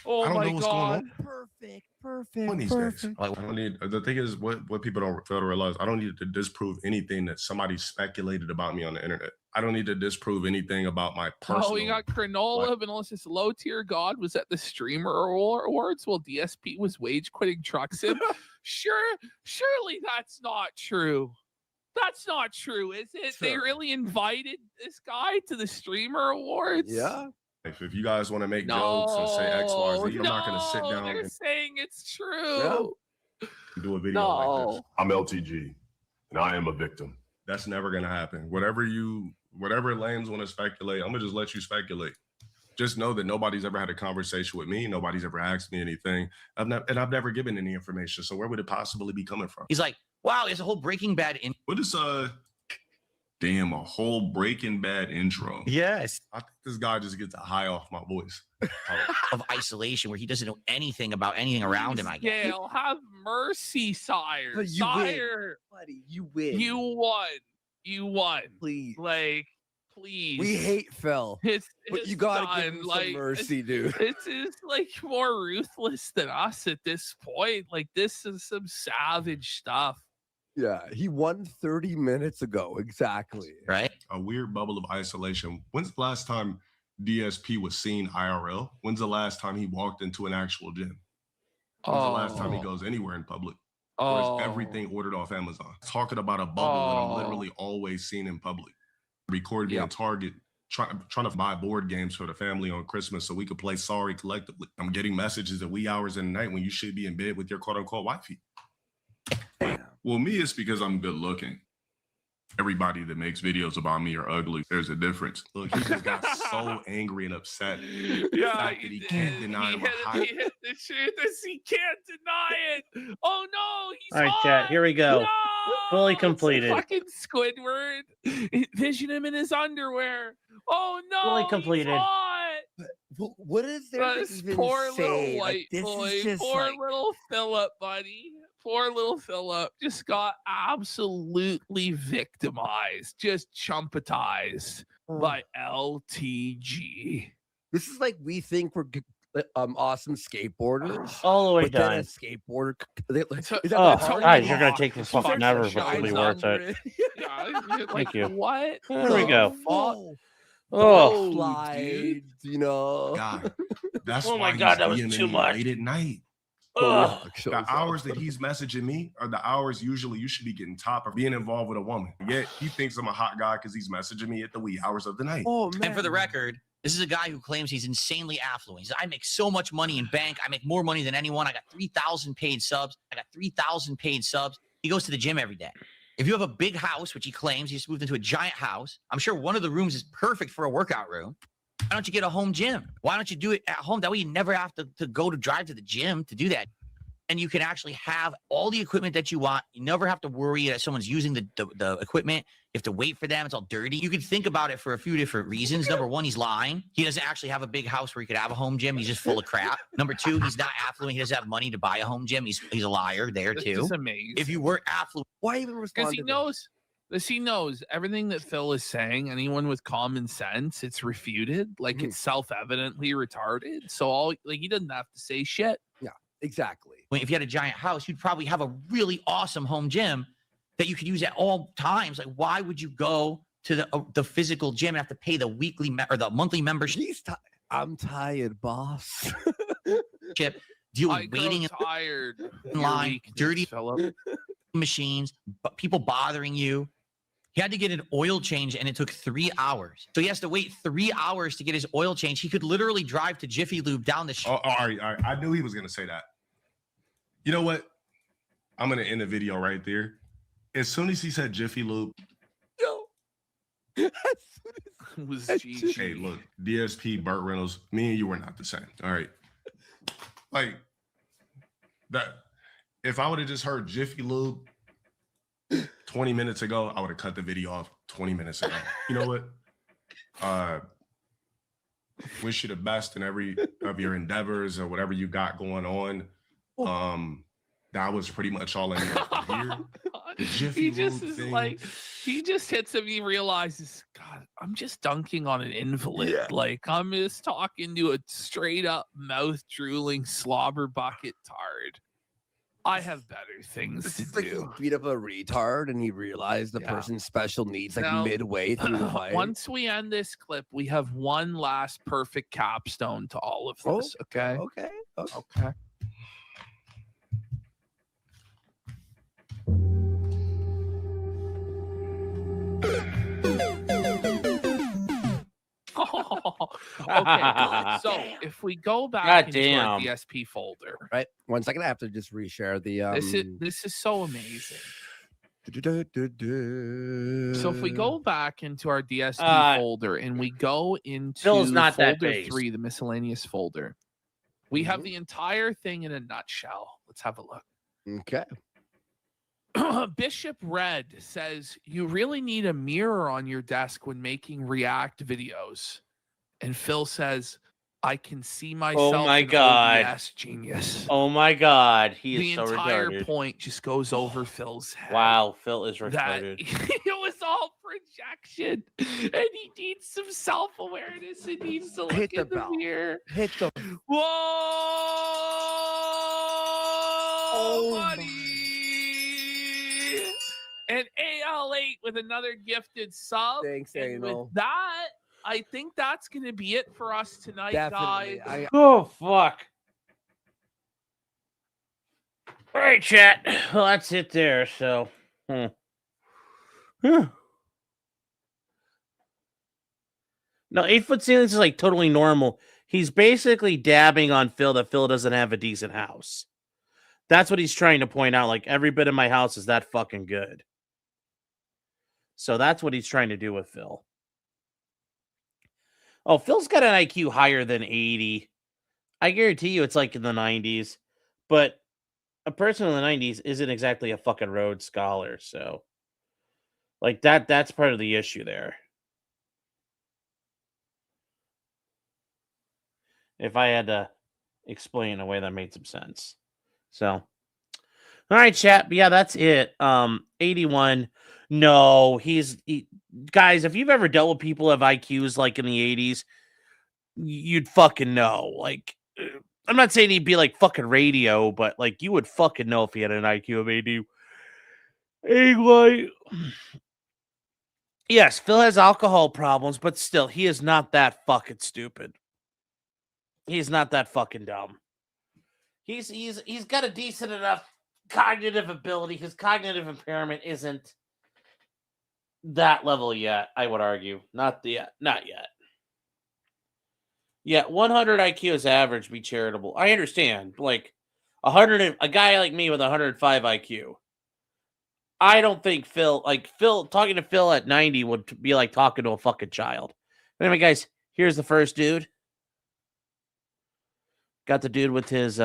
Oh I don't my know what's god. going on. Perfect. Like, I don't need, the thing is, what people don't fail to realize, I don't need to disprove anything that somebody speculated about me on the internet. I don't need to disprove anything about my personal. Oh, we got Cronola, life. but unless this low tier god was at the streamer awards while DSP was wage quitting truck sim. Surely that's not true. That's not true, is it? Sure. They really invited this guy to the streamer awards? Yeah. If you guys want to make jokes and say X, Y, Z, I'm not going to sit down They're and saying it's true. do a video like this. I'm LTG, and I am a victim. That's never going to happen. Whatever lames want to speculate, I'm going to just let you speculate. Just know that nobody's ever had a conversation with me. Nobody's ever asked me anything. I've never given any information. So where would it possibly be coming from? He's like, wow, there's a whole Breaking Bad in. What is a whole Breaking Bad intro? Yes. I think this guy just gets a high off my voice. Of isolation where he doesn't know anything about anything around him, I guess. Gail, have mercy, sire. But you Sire. win, buddy. You win. You won. You won. Please. Like, please. We hate Phil. But you gotta give him some mercy, dude. It's like more ruthless than us at this point. Like, this is some savage stuff. Yeah, he won 30 minutes ago. Exactly. Right? A weird bubble of isolation. When's the last time DSP was seen IRL? When's the last time he walked into an actual gym? When's the last time he goes anywhere in public? Or is everything ordered off Amazon? Talking about a bubble and I'm literally always seen in public. Recorded me in Target, trying to buy board games for the family on Christmas so we could play Sorry collectively. I'm getting messages at wee hours in the night when you should be in bed with your quote-unquote wifey. Well, me, it's because I'm good looking. Everybody that makes videos about me are ugly. There's a difference. Look, he just got so angry and upset. Yeah, that he can't deny him. He hit the truth is he can't deny it. Oh no, he's All right, hot. chat. Here we go. No! Fully It's completed. Fucking Squidward. Vision him in his underwear. Oh no, Fully he's completed. hot. What is there to This even poor say? little Like, white this boy, is just poor like, little Philip, buddy. Poor little Philip just got absolutely victimized, just chumpatized by LTG. this is like we think we're awesome skateboarders. All the way but then done. a skateboarder. Oh, guys, you're gonna take this fucking ever, but it'll be worth it. Like, Thank you. What? There we go. Oh, Oh, slide, you know. God, that's Oh why my God, that he's was DMing too me much. late at night. Ugh. The hours that he's messaging me are the hours usually you should be getting top or being involved with a woman. Yet he thinks I'm a hot guy because he's messaging me at the wee hours of the night. Oh man. And for the record, this is a guy who claims he's insanely affluent. He says, I make so much money in bank. I make more money than anyone. I got 3,000 paid subs. He goes to the gym every day. If you have a big house, which he claims, he just moved into a giant house. I'm sure one of the rooms is perfect for a workout room. Why don't you get a home gym? Why don't you do it at home? That way you never have to drive to the gym to do that. And you can actually have all the equipment that you want. You never have to worry that someone's using the equipment. You have to wait for them. It's all dirty. You could think about it for a few different reasons. Number one, he's lying. He doesn't actually have a big house where he could have a home gym. He's just full of crap. Number two, he's not affluent. He doesn't have money to buy a home gym. He's a liar there This too. is amazing. If you were affluent, why even respond? Because he knows everything that Phil is saying. Anyone with common sense, it's refuted. Like it's self-evidently retarded. So he doesn't have to say shit. Yeah, exactly. if you had a giant house, you'd probably have a really awesome home gym that you could use at all times. Like, why would you go to the physical gym and have to pay the weekly or the monthly membership? I'm tired, boss. Deal with waiting in line, dirty machines, people bothering you. He had to get an oil change and it took 3 hours. So he has to wait 3 hours to get his oil change. He could literally drive to Jiffy Lube down the street. All right. I knew he was going to say that. You know what? I'm going to end the video right there. As soon as he said Jiffy Lube. Hey, look, DSP, Burt Reynolds, me and you were not the same. All right. Like, that. If I would have just heard Jiffy Lube 20 minutes ago, I would have cut the video off 20 minutes ago. You know what? Wish you the best in every of your endeavors or whatever you got going on. That was pretty much all I needed to hear. He just is like, he just hits him. He realizes, God, I'm just dunking on an invalid. Yeah. Like, I'm just talking to a straight up mouth drooling slobber bucket tard. I have better things to It's like he do. beat up a retard and he realized the person's special needs like Now, midway through the fight. Once we end this clip, we have one last perfect capstone to all of this. Okay. Okay. Okay. Okay. So if we go back into our DSP folder, Right. 1 second, I have to just reshare the. this is so amazing. So if we go back into our DSP folder and we go into Phil's not that folder based. 3, the miscellaneous folder, we have the entire thing in a nutshell. Let's have a look. Okay. Bishop Red says you really need a mirror on your desk when making React videos. And Phil says, I can see myself. Oh my in God. OBS genius. Oh my God. He The is so entire retarded. point just goes over Phil's head. Wow, Phil is That retarded. it was all projection. And he needs some self-awareness. He needs to look Hit the in the bell. mirror. Hit the. Whoa, buddy. And AL8 with another gifted sub. Thanks, and Anal. with that, I think that's going to be it for us tonight, Definitely. guys. Oh, fuck. All right, chat. Well, that's it there. So, No, 8-foot ceilings is like totally normal. He's basically dabbing on Phil that Phil doesn't have a decent house. That's what he's trying to point out. Like, every bit of my house is that fucking good. So that's what he's trying to do with Phil. Oh, Phil's got an IQ higher than 80. I guarantee you it's like in the 90s. But a person in the 90s isn't exactly a fucking Rhodes Scholar. So, like, that's part of the issue there. If I had to explain in a way that made some sense. So, all right, chat. But yeah, that's it. 81. No, guys, if you've ever dealt with people who have IQs like in the 80s, you'd fucking know. Like, I'm not saying he'd be like fucking radio, but like you would fucking know if he had an IQ of 80. Anyway, yes, Phil has alcohol problems, but still, he is not that fucking stupid. He's not that fucking dumb. He's got a decent enough cognitive ability. His cognitive impairment isn't that level yet, I would argue. Not yet. Yeah, 100 IQ is average. Be charitable. I understand. Like, a guy like me with 105 IQ. I don't think talking to Phil at 90 would be like talking to a fucking child. Anyway, guys, here's the first dude. Got the dude with his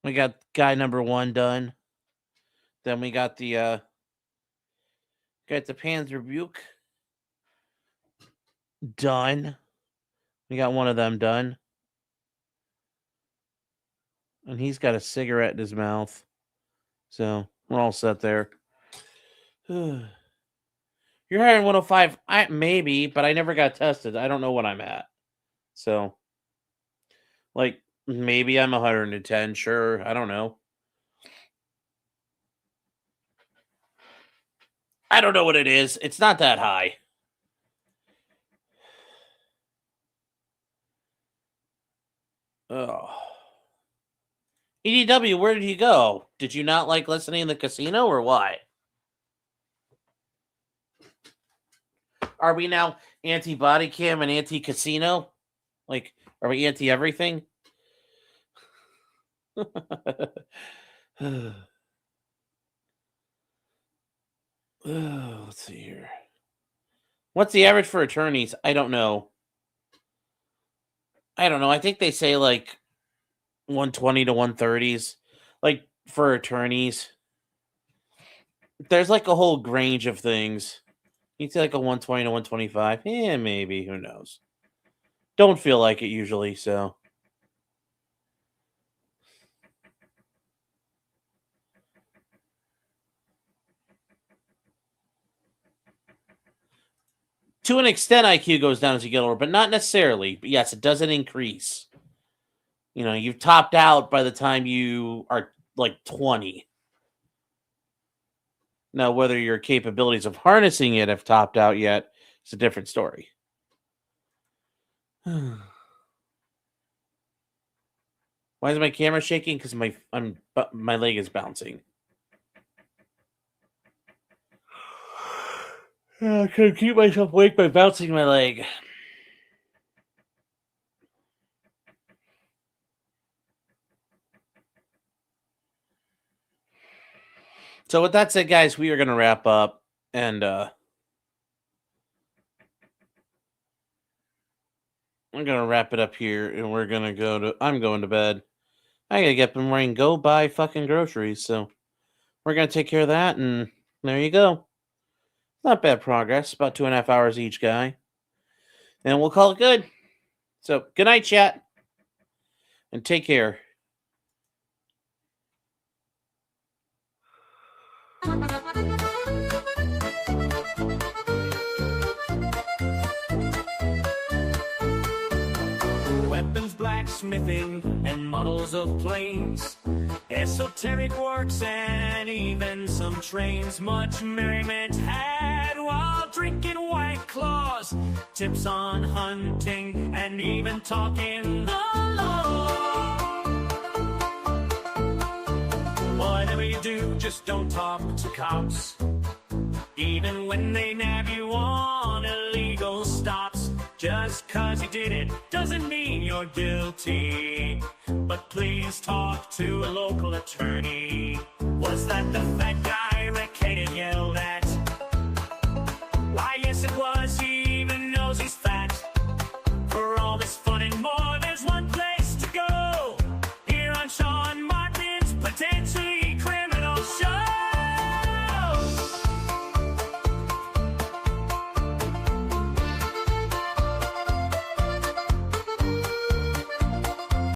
we got guy number 1 done. Then we got the Pan's Rebuke done. We got one of them done. And he's got a cigarette in his mouth. So we're all set there. You're higher than 105. Maybe, but I never got tested. I don't know what I'm at. So, like, maybe I'm 110. Sure. I don't know. I don't know what it is. It's not that high. Oh. EDW, where did you go? Did you not like listening in the casino or what? Are we now anti-body cam and anti-casino? Like, are we anti-everything? Let's see here. What's the average for attorneys? I don't know. I think they say like 120 to 130s. Like for attorneys. There's like a whole range of things. You'd say like a 120 to 125. Yeah, maybe. Who knows? Don't feel like it usually, so. To an extent, IQ goes down as you get older, but not necessarily. But yes, it doesn't increase. You know, you've topped out by the time you are like 20. Now, whether your capabilities of harnessing it have topped out yet, it's a different story. Why is my camera shaking? Because my leg is bouncing. I couldn't keep myself awake by bouncing my leg. So with that said, guys, we are going to wrap up, and I'm going to wrap it up here, and we're going to I'm going to bed. I got to get up in the morning and go buy fucking groceries, so we're going to take care of that, and there you go. Not bad progress, about 2.5 hours each, guy. And we'll call it good. So, good night, chat, and take care. Weapons, blacksmithing, and models of planes, esoteric works, and even some trains. Much merriment had while drinking White Claws, tips on hunting, and even talking the law. Whatever you do, just don't talk to cops, even when they nab you on illegal stops. Just 'cause you did it doesn't mean you're guilty, but please talk to a local attorney.